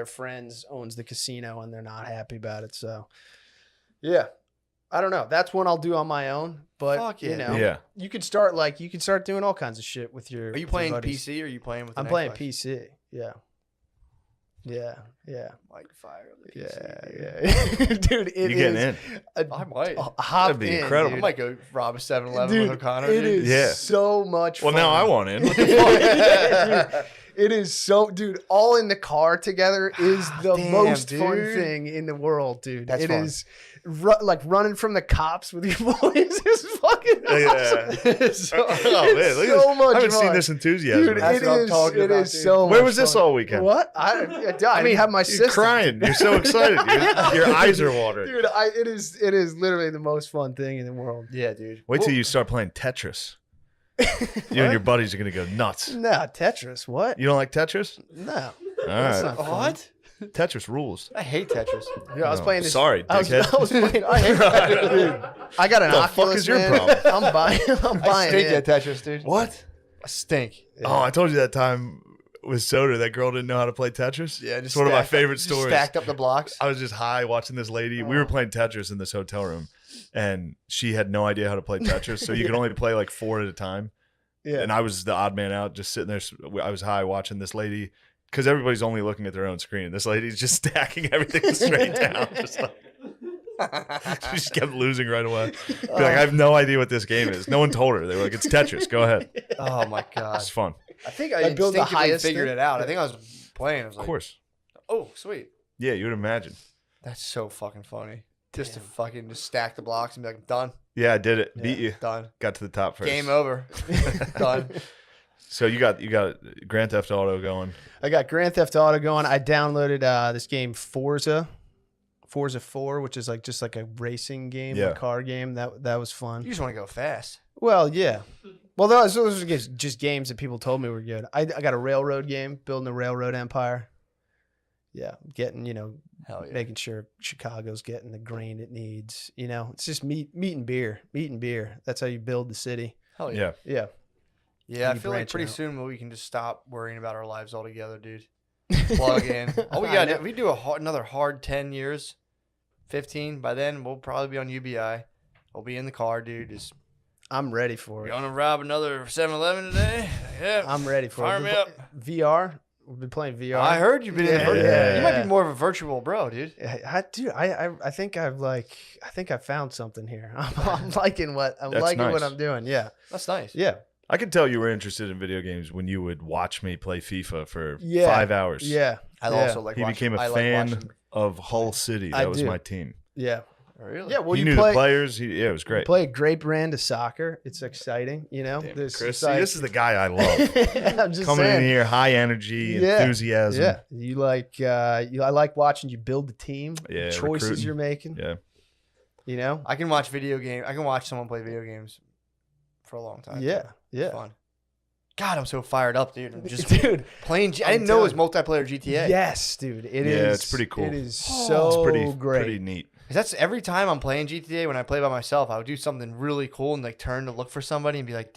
[SPEAKER 3] friends owns the casino and they're not happy about it. So, yeah, I don't know. That's one I'll do on my own. But
[SPEAKER 1] Fuck yeah,
[SPEAKER 3] you know,
[SPEAKER 2] Yeah.
[SPEAKER 3] you could start doing all kinds of shit with your.
[SPEAKER 1] Are you
[SPEAKER 3] with
[SPEAKER 1] playing
[SPEAKER 3] your buddies.
[SPEAKER 1] PC or are you playing with
[SPEAKER 3] I'm
[SPEAKER 1] an
[SPEAKER 3] playing
[SPEAKER 1] Xbox?
[SPEAKER 3] PC. Yeah.
[SPEAKER 1] Might fire up the
[SPEAKER 3] Yeah,
[SPEAKER 1] PC.
[SPEAKER 3] yeah. Dude, it
[SPEAKER 2] You getting
[SPEAKER 3] is
[SPEAKER 2] in?
[SPEAKER 1] I might.
[SPEAKER 3] hop
[SPEAKER 2] That'd be
[SPEAKER 3] in,
[SPEAKER 2] incredible.
[SPEAKER 1] I
[SPEAKER 3] dude.
[SPEAKER 1] might go rob a 7-Eleven
[SPEAKER 3] Dude,
[SPEAKER 1] with O'Connor.
[SPEAKER 3] it
[SPEAKER 1] dude.
[SPEAKER 3] is
[SPEAKER 2] Yeah.
[SPEAKER 3] so much
[SPEAKER 2] Well,
[SPEAKER 3] fun.
[SPEAKER 2] now I want in. What the fuck?
[SPEAKER 3] Dude, it is so, dude. All in the car together is the
[SPEAKER 1] Damn,
[SPEAKER 3] most fun
[SPEAKER 1] dude.
[SPEAKER 3] thing in the world, dude.
[SPEAKER 1] That's
[SPEAKER 3] It
[SPEAKER 1] fun.
[SPEAKER 3] is like running from the cops with your boys is fucking
[SPEAKER 2] Yeah.
[SPEAKER 3] awesome. It's so,
[SPEAKER 2] Oh, man,
[SPEAKER 3] it's
[SPEAKER 2] look at
[SPEAKER 3] so
[SPEAKER 2] this.
[SPEAKER 3] much
[SPEAKER 2] I haven't
[SPEAKER 3] fun.
[SPEAKER 2] seen this enthusiasm.
[SPEAKER 3] Dude,
[SPEAKER 1] That's
[SPEAKER 3] it
[SPEAKER 1] what I'm
[SPEAKER 3] is.
[SPEAKER 1] talking
[SPEAKER 3] It
[SPEAKER 1] about,
[SPEAKER 3] is
[SPEAKER 1] dude.
[SPEAKER 3] so.
[SPEAKER 2] Where
[SPEAKER 3] much
[SPEAKER 2] was this
[SPEAKER 3] fun.
[SPEAKER 2] all weekend?
[SPEAKER 3] What? I didn't have my
[SPEAKER 2] You're
[SPEAKER 3] sister.
[SPEAKER 2] crying. You're so excited. Your eyes are watering.
[SPEAKER 3] Dude, it is literally the most fun thing in the world.
[SPEAKER 1] Yeah, dude.
[SPEAKER 2] Wait till you start playing Tetris. You and your buddies are going to go nuts.
[SPEAKER 3] No, Tetris. What?
[SPEAKER 2] You don't like Tetris?
[SPEAKER 3] No.
[SPEAKER 2] All
[SPEAKER 3] That's
[SPEAKER 2] right.
[SPEAKER 3] not fun.
[SPEAKER 1] What?
[SPEAKER 2] Tetris rules.
[SPEAKER 1] I hate Tetris.
[SPEAKER 3] Yeah, I was
[SPEAKER 2] Oh,
[SPEAKER 3] playing this.
[SPEAKER 2] sorry,
[SPEAKER 3] I was
[SPEAKER 2] dickhead.
[SPEAKER 3] playing. I hate Tetris, dude. I got an
[SPEAKER 2] The fuck
[SPEAKER 3] Oculus.
[SPEAKER 2] is your
[SPEAKER 3] man.
[SPEAKER 2] problem?
[SPEAKER 3] I'm buying. I'm
[SPEAKER 1] I
[SPEAKER 3] buying
[SPEAKER 1] stink
[SPEAKER 3] it.
[SPEAKER 1] at Tetris, dude.
[SPEAKER 2] What?
[SPEAKER 1] I stink.
[SPEAKER 2] Oh, I told you that time with Soda, that girl didn't know how to play Tetris.
[SPEAKER 1] Yeah,
[SPEAKER 2] It's one of my favorite
[SPEAKER 1] just
[SPEAKER 2] stories.
[SPEAKER 1] Stacked up the blocks.
[SPEAKER 2] I was just high watching this lady. We were playing Tetris in this hotel room, and she had no idea how to play Tetris. So you could only play like 4 at a time.
[SPEAKER 3] Yeah.
[SPEAKER 2] And I was the odd man out, just sitting there. I was high watching this lady because everybody's only looking at their own screen. This lady's just stacking everything straight down. Just like, she just kept losing right away. Be like, I have no idea what this game is. No one told her. They were like, it's Tetris. Go ahead.
[SPEAKER 1] Oh my god.
[SPEAKER 2] It's fun.
[SPEAKER 1] I think I
[SPEAKER 3] Like, build the
[SPEAKER 1] instinctively
[SPEAKER 3] highest
[SPEAKER 1] figured
[SPEAKER 3] thing?
[SPEAKER 1] it out. I think I was playing. I was
[SPEAKER 2] Of
[SPEAKER 1] like,
[SPEAKER 2] course.
[SPEAKER 1] oh, sweet.
[SPEAKER 2] Yeah, you would imagine.
[SPEAKER 1] That's so fucking funny. Just to
[SPEAKER 3] Damn.
[SPEAKER 1] fucking just stack the blocks and be like, done,
[SPEAKER 2] Yeah, I did it. Beat you.
[SPEAKER 1] done.
[SPEAKER 2] Got to the top first.
[SPEAKER 1] Game over. Done.
[SPEAKER 2] So you got Grand Theft Auto going.
[SPEAKER 3] I got Grand Theft Auto going. I downloaded this game Forza 4, which is like just like a racing game,
[SPEAKER 2] Yeah.
[SPEAKER 3] a car game. That was
[SPEAKER 1] You
[SPEAKER 3] fun.
[SPEAKER 1] just want to go fast.
[SPEAKER 3] Well, yeah. Well, those are just games that people told me were good. I got a railroad game, building a railroad empire. Yeah, getting
[SPEAKER 1] Hell yeah.
[SPEAKER 3] making sure Chicago's getting the grain it needs. It's just meat and beer. That's how you build the city.
[SPEAKER 1] Hell yeah.
[SPEAKER 3] Yeah.
[SPEAKER 1] Yeah, I
[SPEAKER 3] You
[SPEAKER 1] feel like
[SPEAKER 3] branch
[SPEAKER 1] pretty
[SPEAKER 3] out.
[SPEAKER 1] soon we can just stop worrying about our lives altogether, dude. Plug in. All we got, if we do another hard 10 years, 15, by then we'll probably be on UBI. We'll be in the car, dude. Just
[SPEAKER 3] I'm ready for
[SPEAKER 1] you
[SPEAKER 3] it.
[SPEAKER 1] want to rob another 7-Eleven today? Yeah.
[SPEAKER 3] I'm ready for
[SPEAKER 1] Fire
[SPEAKER 3] it.
[SPEAKER 1] me up.
[SPEAKER 3] VR. We've been playing VR.
[SPEAKER 1] I heard you've been
[SPEAKER 3] Yeah.
[SPEAKER 1] in. You might
[SPEAKER 3] Yeah.
[SPEAKER 1] be more of a virtual bro, dude.
[SPEAKER 3] I think I found something here. I'm liking what
[SPEAKER 2] That's nice.
[SPEAKER 3] I'm doing. Yeah.
[SPEAKER 1] That's nice.
[SPEAKER 3] Yeah.
[SPEAKER 2] I could tell you were interested in video games when you would watch me play FIFA for
[SPEAKER 3] Yeah.
[SPEAKER 2] 5 hours.
[SPEAKER 3] Yeah.
[SPEAKER 1] I
[SPEAKER 3] Yeah.
[SPEAKER 1] also like
[SPEAKER 2] He
[SPEAKER 1] watching.
[SPEAKER 2] became a
[SPEAKER 1] I like
[SPEAKER 2] fan
[SPEAKER 1] watching-
[SPEAKER 2] of Hull City.
[SPEAKER 3] I
[SPEAKER 2] That was
[SPEAKER 3] do.
[SPEAKER 2] my team.
[SPEAKER 3] Yeah.
[SPEAKER 1] Really?
[SPEAKER 3] Yeah. Well,
[SPEAKER 2] he
[SPEAKER 3] you
[SPEAKER 2] knew
[SPEAKER 3] play
[SPEAKER 2] the players. It was
[SPEAKER 3] you
[SPEAKER 2] great.
[SPEAKER 3] play a great brand of soccer. It's exciting.
[SPEAKER 2] Damn,
[SPEAKER 3] There's
[SPEAKER 2] Chris,
[SPEAKER 3] like-
[SPEAKER 2] see, this is the guy I love.
[SPEAKER 3] I'm just
[SPEAKER 2] Coming
[SPEAKER 3] saying.
[SPEAKER 2] in here, high energy,
[SPEAKER 3] Yeah.
[SPEAKER 2] enthusiasm.
[SPEAKER 3] Yeah, you like. I like watching you build the team.
[SPEAKER 2] Yeah,
[SPEAKER 3] the choices
[SPEAKER 2] recruiting.
[SPEAKER 3] you're making.
[SPEAKER 2] Yeah.
[SPEAKER 1] I can watch video game. I can watch someone play video games for a long time.
[SPEAKER 3] Yeah,
[SPEAKER 1] too.
[SPEAKER 3] yeah.
[SPEAKER 1] It's fun. God, I'm so fired up, dude. I'm just
[SPEAKER 3] Dude,
[SPEAKER 1] playing. I
[SPEAKER 3] I'm
[SPEAKER 1] didn't know it was
[SPEAKER 3] telling
[SPEAKER 1] multiplayer GTA.
[SPEAKER 3] yes, dude. It is.
[SPEAKER 2] Yeah, it's pretty cool.
[SPEAKER 3] It is
[SPEAKER 1] Oh,
[SPEAKER 3] so
[SPEAKER 2] It's pretty
[SPEAKER 3] great.
[SPEAKER 2] neat.
[SPEAKER 1] 'Cause that's every time I'm playing GTA. When I play by myself, I would do something really cool and like turn to look for somebody and be like,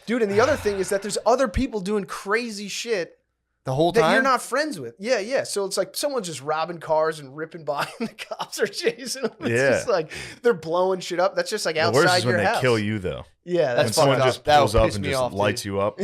[SPEAKER 3] Dude, and the other thing is that there's other people doing crazy shit
[SPEAKER 1] the whole
[SPEAKER 3] that
[SPEAKER 1] time.
[SPEAKER 3] you're not friends with. Yeah, yeah. So it's like someone's just robbing cars and ripping by and the cops are chasing them. It's
[SPEAKER 2] Yeah.
[SPEAKER 3] just like they're blowing shit up. That's just like
[SPEAKER 2] The
[SPEAKER 3] outside
[SPEAKER 2] worst is when
[SPEAKER 3] your
[SPEAKER 2] they
[SPEAKER 3] house.
[SPEAKER 2] kill you, though.
[SPEAKER 3] Yeah,
[SPEAKER 2] When
[SPEAKER 1] That's
[SPEAKER 2] someone
[SPEAKER 1] fucked
[SPEAKER 2] just
[SPEAKER 1] up. That
[SPEAKER 2] pulls
[SPEAKER 1] would
[SPEAKER 2] up
[SPEAKER 1] piss
[SPEAKER 2] and
[SPEAKER 1] me
[SPEAKER 2] just
[SPEAKER 1] off,
[SPEAKER 2] lights
[SPEAKER 1] dude.
[SPEAKER 2] you up.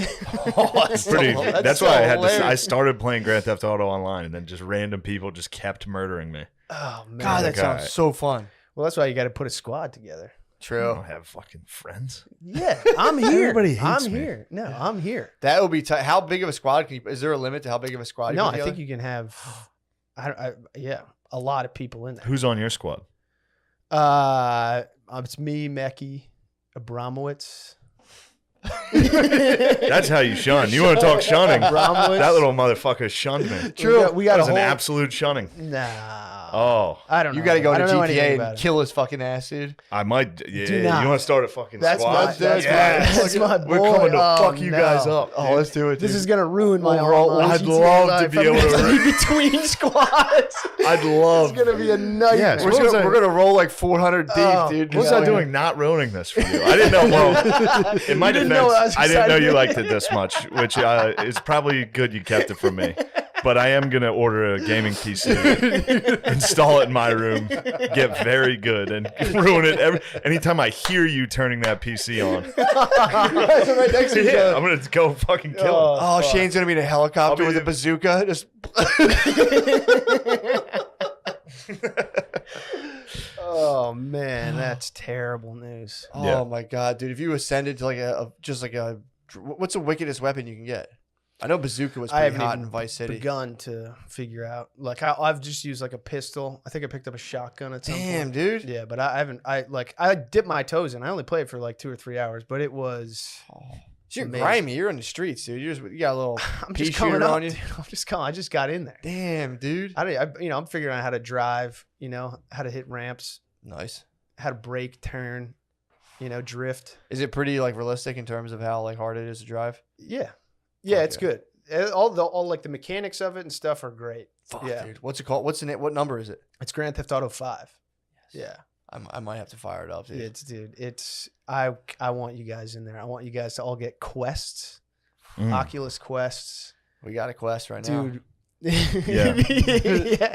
[SPEAKER 1] Oh, that's
[SPEAKER 2] Pretty.
[SPEAKER 1] so-
[SPEAKER 2] That's
[SPEAKER 1] so
[SPEAKER 2] why I
[SPEAKER 1] hilarious.
[SPEAKER 2] started playing Grand Theft Auto Online, and then just random people just kept murdering me.
[SPEAKER 3] Oh man.
[SPEAKER 1] God, that
[SPEAKER 2] Like,
[SPEAKER 1] sounds
[SPEAKER 2] alright.
[SPEAKER 1] so fun.
[SPEAKER 3] Well, that's why you got to put a squad together.
[SPEAKER 2] I
[SPEAKER 1] True.
[SPEAKER 2] don't have fucking friends.
[SPEAKER 3] Yeah, I'm here.
[SPEAKER 2] Everybody hates
[SPEAKER 3] I'm
[SPEAKER 2] me.
[SPEAKER 3] here. No, I'm here.
[SPEAKER 1] That would be tight. How big of a squad can you? Is there a limit to how big of a squad? You
[SPEAKER 3] No,
[SPEAKER 1] put
[SPEAKER 3] I think
[SPEAKER 1] together?
[SPEAKER 3] you can have, yeah, a lot of people in there.
[SPEAKER 2] Who's on your squad?
[SPEAKER 3] It's me, Meki, Abramowitz.
[SPEAKER 2] That's how you shun. You want to talk shunning?
[SPEAKER 3] Abramowitz.
[SPEAKER 2] That little motherfucker shunned me.
[SPEAKER 3] True. We got
[SPEAKER 2] That
[SPEAKER 3] a
[SPEAKER 2] was an
[SPEAKER 3] whole.
[SPEAKER 2] absolute shunning.
[SPEAKER 3] Nah.
[SPEAKER 2] Oh,
[SPEAKER 3] I don't know.
[SPEAKER 1] You got to go
[SPEAKER 3] I
[SPEAKER 1] to
[SPEAKER 3] don't know anything
[SPEAKER 1] GTA and
[SPEAKER 3] about it.
[SPEAKER 1] kill his fucking ass, dude.
[SPEAKER 2] I might. Yeah,
[SPEAKER 3] Do not.
[SPEAKER 2] you want to start a fucking
[SPEAKER 3] That's
[SPEAKER 2] squad?
[SPEAKER 3] my. That's
[SPEAKER 2] Yeah.
[SPEAKER 3] my. That's my boy.
[SPEAKER 2] We're coming to
[SPEAKER 3] Oh,
[SPEAKER 2] fuck you guys
[SPEAKER 3] no.
[SPEAKER 2] up.
[SPEAKER 1] Oh, let's do it.
[SPEAKER 3] This
[SPEAKER 1] dude.
[SPEAKER 3] is gonna ruin my
[SPEAKER 2] Overall,
[SPEAKER 3] online
[SPEAKER 2] I'd
[SPEAKER 3] GTA
[SPEAKER 2] love to
[SPEAKER 3] life.
[SPEAKER 2] be
[SPEAKER 3] I'm
[SPEAKER 2] able
[SPEAKER 3] gonna
[SPEAKER 2] to-
[SPEAKER 3] be between squads.
[SPEAKER 2] I'd love.
[SPEAKER 3] It's gonna be a nightmare.
[SPEAKER 2] Yes,
[SPEAKER 1] We're
[SPEAKER 2] what was
[SPEAKER 1] gonna,
[SPEAKER 2] I-
[SPEAKER 1] we're gonna roll like 400 deep,
[SPEAKER 3] Oh,
[SPEAKER 1] dude.
[SPEAKER 2] What was
[SPEAKER 3] Yeah.
[SPEAKER 2] I doing not ruining this for you? I didn't know. Well, in my
[SPEAKER 3] You didn't know I
[SPEAKER 2] defense,
[SPEAKER 3] was
[SPEAKER 2] I didn't know you
[SPEAKER 3] excited.
[SPEAKER 2] liked it this much, which is probably good you kept it from me. But I am going to order a gaming PC, install it in my room, get very good, and ruin it. Anytime I hear you turning that PC on,
[SPEAKER 3] right next to each
[SPEAKER 2] yeah,
[SPEAKER 3] other.
[SPEAKER 2] I'm going to go fucking kill him.
[SPEAKER 1] Oh, Shane's gonna be in a helicopter
[SPEAKER 2] I'll be
[SPEAKER 1] with a
[SPEAKER 2] the-
[SPEAKER 1] bazooka. Just
[SPEAKER 3] Oh man, that's terrible news.
[SPEAKER 1] oh
[SPEAKER 2] Yeah.
[SPEAKER 1] my god, dude! If you ascended to like what's the wickedest weapon you can get? I know bazooka was
[SPEAKER 3] I
[SPEAKER 1] pretty
[SPEAKER 3] haven't
[SPEAKER 1] hot
[SPEAKER 3] even
[SPEAKER 1] in Vice City.
[SPEAKER 3] begun to figure out. Like I've just used like a pistol. I think I picked up a shotgun at some
[SPEAKER 1] Damn,
[SPEAKER 3] point.
[SPEAKER 1] dude.
[SPEAKER 3] Yeah, but I haven't. I dipped my toes in. I only played for like 2 or 3 hours, but it was.
[SPEAKER 1] So you're
[SPEAKER 3] Amazing.
[SPEAKER 1] grimy. You're in the streets, dude. You got a little
[SPEAKER 3] I'm
[SPEAKER 1] pea
[SPEAKER 3] just coming
[SPEAKER 1] shooter
[SPEAKER 3] up.
[SPEAKER 1] on you.
[SPEAKER 3] Dude. I'm just coming. I just got in there.
[SPEAKER 1] Damn, dude.
[SPEAKER 3] I'm figuring out how to drive. How to hit ramps,
[SPEAKER 1] Nice.
[SPEAKER 3] how to brake, turn, drift.
[SPEAKER 1] Is it pretty like realistic in terms of how like hard it is to drive?
[SPEAKER 3] Yeah, yeah, it's
[SPEAKER 1] Okay.
[SPEAKER 3] good. All like the mechanics of it and stuff are great.
[SPEAKER 1] Fuck,
[SPEAKER 3] Yeah.
[SPEAKER 1] dude. What's it called? What's the name? What number is it?
[SPEAKER 3] It's Grand Theft Auto 5. Yeah.
[SPEAKER 1] I might have to fire it up, dude.
[SPEAKER 3] It's I want you guys in there. I want you guys to all get quests, Oculus quests,
[SPEAKER 1] We got a quest right now.
[SPEAKER 3] dude.
[SPEAKER 2] Yeah.
[SPEAKER 3] yeah,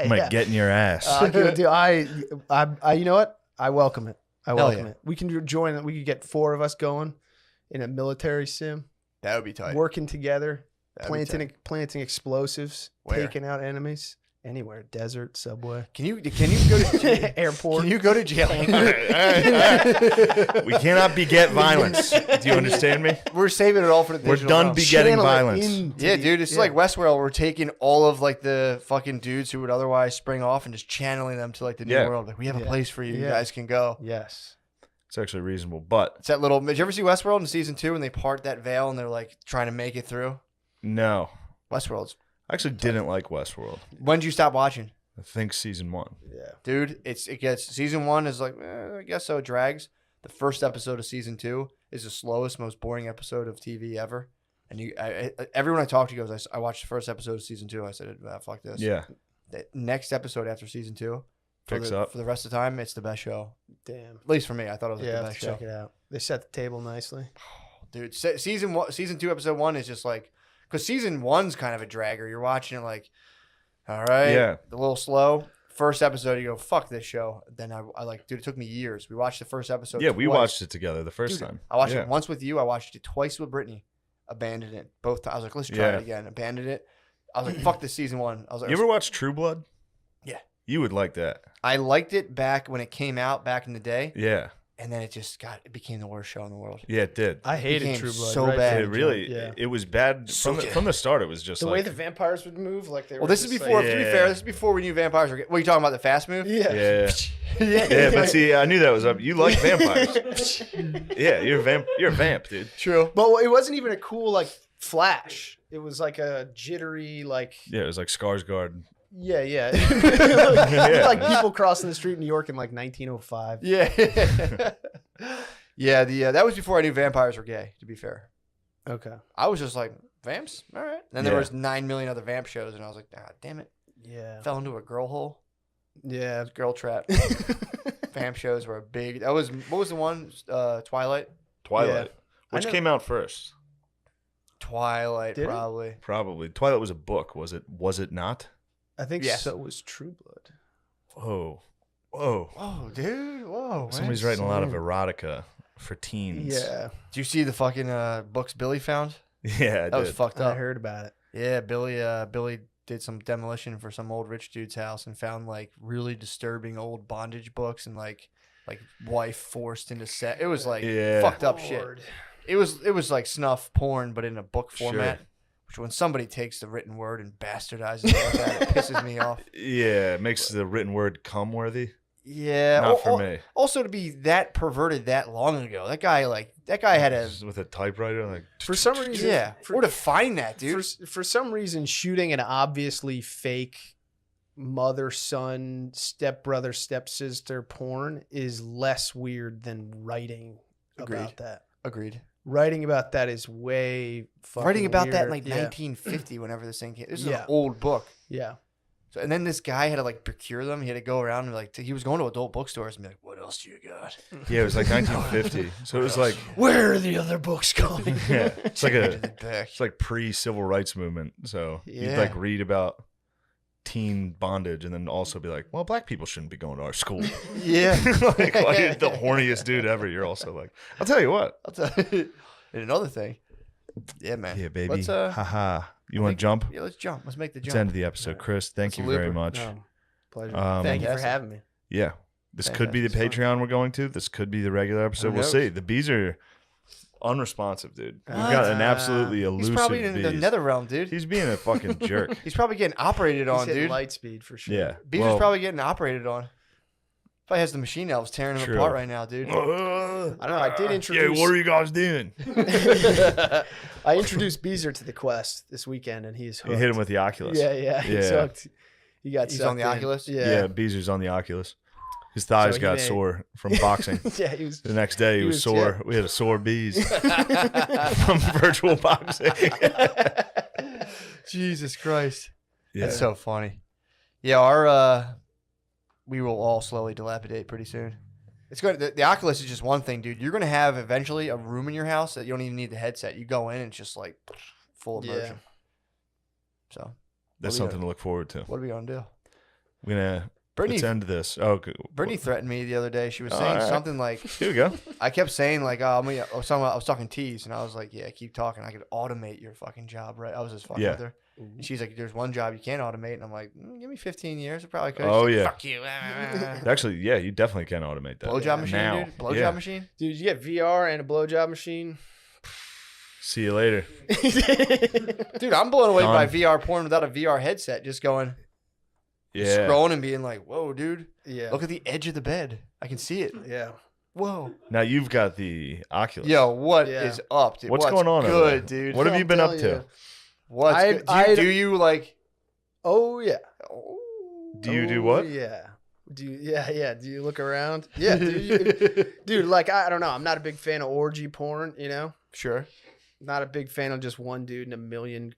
[SPEAKER 2] I'm going
[SPEAKER 3] yeah.
[SPEAKER 2] to get in your ass.
[SPEAKER 3] Dude, I you know what? I welcome it. I welcome
[SPEAKER 1] yeah.
[SPEAKER 3] it. We can join it. We could get 4 of us going in a military sim,
[SPEAKER 1] That would be tight.
[SPEAKER 3] working together,
[SPEAKER 1] That'd be tight.
[SPEAKER 3] planting explosves,
[SPEAKER 1] Where?
[SPEAKER 3] taking out enemies anywhere, desert, subway,
[SPEAKER 1] Can you go to
[SPEAKER 3] airport.
[SPEAKER 1] Can you go to jail?
[SPEAKER 2] We cannot beget violence. Do you understand me?
[SPEAKER 1] We're saving it all for the
[SPEAKER 2] We're
[SPEAKER 1] digital
[SPEAKER 2] done
[SPEAKER 1] realm.
[SPEAKER 2] begetting
[SPEAKER 3] Channel it
[SPEAKER 2] violence.
[SPEAKER 3] into
[SPEAKER 1] Yeah,
[SPEAKER 3] the-
[SPEAKER 1] dude, it's like Westworld. We're taking all of like the fucking dudes who would otherwise spring off and just channeling them to like the new
[SPEAKER 2] Yeah.
[SPEAKER 1] world. Like we have a
[SPEAKER 3] Yeah.
[SPEAKER 1] place for you. You
[SPEAKER 3] Yeah.
[SPEAKER 1] guys can go.
[SPEAKER 3] Yes.
[SPEAKER 2] It's actually reasonable, but
[SPEAKER 1] It's that little. Did you ever see Westworld in season 2 when they part that veil and they're like trying to make it through?
[SPEAKER 2] no.
[SPEAKER 1] Westworld's.
[SPEAKER 2] I actually didn't like Westworld.
[SPEAKER 1] When did you stop watching?
[SPEAKER 2] I think season 1.
[SPEAKER 3] Yeah.
[SPEAKER 1] Dude, it gets season 1 is like I guess so, it drags. The first episode of season 2 is the slowest, most boring episode of TV ever. And everyone I talked to goes, I watched the first episode of season 2. I said, fuck this.
[SPEAKER 2] Yeah.
[SPEAKER 1] The next episode after season 2
[SPEAKER 2] Picks up.
[SPEAKER 1] for the rest of the time. It's the best show.
[SPEAKER 3] Damn.
[SPEAKER 1] At least for me, I thought it was
[SPEAKER 3] Yeah,
[SPEAKER 1] the best show.
[SPEAKER 3] check it out. They set the table nicely.
[SPEAKER 1] Dude, season 2, episode 1 is just like, because season 1's kind of a dragger. You're watching it like, all right,
[SPEAKER 2] Yeah.
[SPEAKER 1] a little slow. First episode, you go, fuck this show. Then I like, dude, it took me years. We watched the first episode.
[SPEAKER 2] Yeah, we
[SPEAKER 1] twice.
[SPEAKER 2] watched it together the first time.
[SPEAKER 1] I watched
[SPEAKER 2] Yeah.
[SPEAKER 1] it once with you. I watched it twice with Brittany. Abandoned it both times. I was like, let's try
[SPEAKER 2] Yeah.
[SPEAKER 1] it again. Abandoned it. I was like, fuck this season 1. I was like,
[SPEAKER 2] You ever watch True Blood?
[SPEAKER 1] Yeah.
[SPEAKER 2] You would like that.
[SPEAKER 1] I liked it back when it came out back in the day,
[SPEAKER 2] Yeah.
[SPEAKER 1] and then it became the worst show in the world.
[SPEAKER 2] Yeah, it did.
[SPEAKER 3] I hated
[SPEAKER 1] became
[SPEAKER 3] True Blood.
[SPEAKER 1] so
[SPEAKER 3] right
[SPEAKER 1] bad.
[SPEAKER 3] from
[SPEAKER 2] It
[SPEAKER 3] the
[SPEAKER 2] really,
[SPEAKER 3] jump, yeah.
[SPEAKER 2] it was bad from the start. It was just
[SPEAKER 3] The
[SPEAKER 2] like,
[SPEAKER 3] way the vampires would move, like they were.
[SPEAKER 1] Well, this is
[SPEAKER 3] just
[SPEAKER 1] before.
[SPEAKER 3] like-
[SPEAKER 1] To be
[SPEAKER 2] Yeah.
[SPEAKER 1] fair, this is before we knew vampires were. What are you talking about? The fast move?
[SPEAKER 3] Yeah.
[SPEAKER 2] yeah,
[SPEAKER 1] yeah.
[SPEAKER 2] yeah. But see, I knew that was up. You like vampires? Yeah, you're a vamp, dude.
[SPEAKER 1] True.
[SPEAKER 3] But it wasn't even a cool like flash. It was like a jittery like.
[SPEAKER 2] Yeah, it was like Skarsgård.
[SPEAKER 3] Yeah, yeah.
[SPEAKER 2] Yeah.
[SPEAKER 3] Like people crossing the street in New York in like 1905.
[SPEAKER 1] Yeah. Yeah. That was before I knew vampires were gay. To be fair,
[SPEAKER 3] Okay.
[SPEAKER 1] I was just like vamps. All right. Then there
[SPEAKER 2] Yeah.
[SPEAKER 1] was 9 million other vamp shows, and I was like, ah, damn it.
[SPEAKER 3] Yeah.
[SPEAKER 1] Fell into a girl hole.
[SPEAKER 3] Yeah.
[SPEAKER 1] Girl trap. Vamp shows were a big. What was the one? Twilight.
[SPEAKER 2] Twilight, which
[SPEAKER 3] know-
[SPEAKER 2] came out first.
[SPEAKER 1] Twilight,
[SPEAKER 3] Did it?
[SPEAKER 1] probably.
[SPEAKER 2] Probably. Twilight was a book, was it? Was it not?
[SPEAKER 3] I think
[SPEAKER 1] Yes.
[SPEAKER 3] so was True Blood.
[SPEAKER 2] Whoa. Whoa.
[SPEAKER 1] Whoa, dude. Whoa. Man.
[SPEAKER 2] Somebody's writing a lot of erotica for teens.
[SPEAKER 3] Yeah.
[SPEAKER 1] Do you see the fucking books Billy found?
[SPEAKER 2] Yeah, I
[SPEAKER 1] That was
[SPEAKER 2] did.
[SPEAKER 1] fucked
[SPEAKER 3] I
[SPEAKER 1] up.
[SPEAKER 3] heard about it.
[SPEAKER 1] Yeah, Billy did some demolition for some old rich dude's house and found like really disturbing old bondage books and like wife forced into set. It was like
[SPEAKER 2] Yeah.
[SPEAKER 1] fucked up shit.
[SPEAKER 3] Lord.
[SPEAKER 1] It was like snuff porn, but in a book format.
[SPEAKER 2] Sure.
[SPEAKER 1] Which when somebody takes the written word and bastardizes it like that, it pisses me off.
[SPEAKER 2] Yeah, it makes the written word cum worthy.
[SPEAKER 1] Yeah,
[SPEAKER 2] Not for me.
[SPEAKER 1] Also, to be that perverted that long ago, that guy had a
[SPEAKER 2] Just with a typewriter, like
[SPEAKER 3] For some reason,
[SPEAKER 1] yeah. Or to find that dude.
[SPEAKER 3] for some reason, shooting an obviously fake mother, son, stepbrother, stepsister porn is less weird than writing
[SPEAKER 1] Agreed.
[SPEAKER 3] about that.
[SPEAKER 1] Agreed.
[SPEAKER 3] Writing about that is way fucking
[SPEAKER 1] Writing about that in
[SPEAKER 3] weird.
[SPEAKER 1] like 1950, whenever this thing came. This is
[SPEAKER 3] Yeah.
[SPEAKER 1] an old book.
[SPEAKER 3] Yeah.
[SPEAKER 1] So, and then this guy had to like procure them. He had to go around and like he was going to adult bookstores and be like, "What else do you got?
[SPEAKER 2] yeah, it was like 1950. So it was like
[SPEAKER 1] Where are the other books going?"
[SPEAKER 2] yeah, it's like
[SPEAKER 1] Into the
[SPEAKER 2] a
[SPEAKER 1] back.
[SPEAKER 2] it's like pre-civil rights movement. So you'd
[SPEAKER 1] Yeah.
[SPEAKER 2] like read about teen bondage and then also be like, well, black people shouldn't be going to our school.
[SPEAKER 1] Yeah.
[SPEAKER 2] Like you're the horniest dude ever. You're also like, I'll tell you what.
[SPEAKER 1] I'll tell you. And another thing. Yeah, man.
[SPEAKER 2] Yeah, baby.
[SPEAKER 1] Let's
[SPEAKER 2] Haha. You want to jump?
[SPEAKER 1] yeah, let's jump. Let's make the
[SPEAKER 2] It's
[SPEAKER 1] jump.
[SPEAKER 2] the end of the episode. Chris, thank
[SPEAKER 1] Let's
[SPEAKER 2] you
[SPEAKER 1] loop
[SPEAKER 2] very
[SPEAKER 1] her.
[SPEAKER 2] much.
[SPEAKER 3] No, pleasure.
[SPEAKER 2] Um,
[SPEAKER 3] Thank you for
[SPEAKER 1] Fantastic.
[SPEAKER 3] having me.
[SPEAKER 2] Yeah. This could be the
[SPEAKER 1] Fantastic.
[SPEAKER 2] Patreon we're going to. This could be the regular episode.
[SPEAKER 1] Who
[SPEAKER 2] We'll
[SPEAKER 1] knows?
[SPEAKER 2] see. The bees are unresponsive, dude. We've
[SPEAKER 1] What?
[SPEAKER 2] got an absolutely elusive
[SPEAKER 1] He's probably in the
[SPEAKER 2] bees.
[SPEAKER 1] nether realm, dude.
[SPEAKER 2] He's being a fucking jerk.
[SPEAKER 1] He's probably getting operated
[SPEAKER 3] He's
[SPEAKER 1] on,
[SPEAKER 3] hitting
[SPEAKER 1] dude.
[SPEAKER 3] light speed for sure.
[SPEAKER 2] Yeah.
[SPEAKER 1] Beezer's probably getting operated on. Probably has the machine elves tearing him
[SPEAKER 2] True.
[SPEAKER 1] apart right now, dude.
[SPEAKER 3] I don't know. I did
[SPEAKER 2] Yeah,
[SPEAKER 3] introduce.
[SPEAKER 2] what are you guys doing?
[SPEAKER 3] I introduced Beezer to the quest this weekend, and he's hooked.
[SPEAKER 2] You hit him with the Oculus.
[SPEAKER 3] Yeah, he's
[SPEAKER 2] Yeah.
[SPEAKER 3] hooked. He got
[SPEAKER 1] He's on the
[SPEAKER 3] sucked in.
[SPEAKER 1] Oculus?
[SPEAKER 2] Yeah, Beezer's on the Oculus. His thighs
[SPEAKER 3] So he
[SPEAKER 2] got
[SPEAKER 3] may-
[SPEAKER 2] sore from boxing.
[SPEAKER 3] Yeah, he was.
[SPEAKER 2] The next day he
[SPEAKER 3] He
[SPEAKER 2] was
[SPEAKER 3] was-
[SPEAKER 2] sore.
[SPEAKER 3] yeah.
[SPEAKER 2] We had a sore bees from virtual boxing.
[SPEAKER 1] Jesus Christ.
[SPEAKER 2] Yeah.
[SPEAKER 1] That's so funny. Yeah, our we will all slowly dilapidate pretty soon. It's good. The Oculus is just one thing, dude. You're gonna have eventually a room in your house that you don't even need the headset. You go in and it's just like full
[SPEAKER 3] Yeah.
[SPEAKER 1] immersion. So
[SPEAKER 2] That's
[SPEAKER 1] What do we
[SPEAKER 2] something to look forward to.
[SPEAKER 1] what are we gonna do?
[SPEAKER 2] We're gonna
[SPEAKER 1] Brittany,
[SPEAKER 2] let's end this. Oh, good.
[SPEAKER 1] Brittany threatened me the other day. She was
[SPEAKER 2] All
[SPEAKER 1] saying
[SPEAKER 2] right.
[SPEAKER 1] something like,
[SPEAKER 2] Here we go.
[SPEAKER 1] I kept saying like, oh, I was talking teas, and I was like, yeah, keep talking. I could automate your fucking job, right? I was just fucking
[SPEAKER 2] Yeah.
[SPEAKER 1] with her. And she's like, there's one job you can't automate, and I'm like, give me 15 years, I probably could.
[SPEAKER 2] Oh,
[SPEAKER 1] She's like,
[SPEAKER 2] yeah.
[SPEAKER 1] fuck you.
[SPEAKER 2] Actually, yeah, you definitely can automate that.
[SPEAKER 1] Blowjob machine,
[SPEAKER 2] now.
[SPEAKER 1] dude. Blowjob
[SPEAKER 2] Yeah.
[SPEAKER 1] machine.
[SPEAKER 3] Dude, you get VR and a blowjob machine.
[SPEAKER 2] See you later.
[SPEAKER 1] Dude, I'm blown away by
[SPEAKER 2] Done.
[SPEAKER 1] VR porn without a VR headset. Just going,
[SPEAKER 2] Yeah.
[SPEAKER 1] scrolling and being like, whoa, dude,
[SPEAKER 3] Yeah.
[SPEAKER 1] look at the edge of the bed. I can see it.
[SPEAKER 3] Yeah.
[SPEAKER 1] Whoa.
[SPEAKER 2] Now you've got the Oculus.
[SPEAKER 1] Yo, what is
[SPEAKER 3] Yeah.
[SPEAKER 1] up, dude?
[SPEAKER 2] What's going on over
[SPEAKER 1] Good,
[SPEAKER 2] there?
[SPEAKER 1] dude.
[SPEAKER 2] What have you
[SPEAKER 3] I'm
[SPEAKER 2] been up
[SPEAKER 3] telling
[SPEAKER 2] to?
[SPEAKER 3] you.
[SPEAKER 1] What's
[SPEAKER 3] I'd-
[SPEAKER 1] good?
[SPEAKER 3] I'd-
[SPEAKER 1] Do you like?
[SPEAKER 3] Oh yeah.
[SPEAKER 2] Do you do
[SPEAKER 3] Oh,
[SPEAKER 2] what?
[SPEAKER 3] Yeah. Do you, yeah. Do you look around? Yeah, dude. Dude, like I don't know. I'm not a big fan of orgy porn. You know.
[SPEAKER 1] Sure.
[SPEAKER 3] Not a big fan of just one dude and a million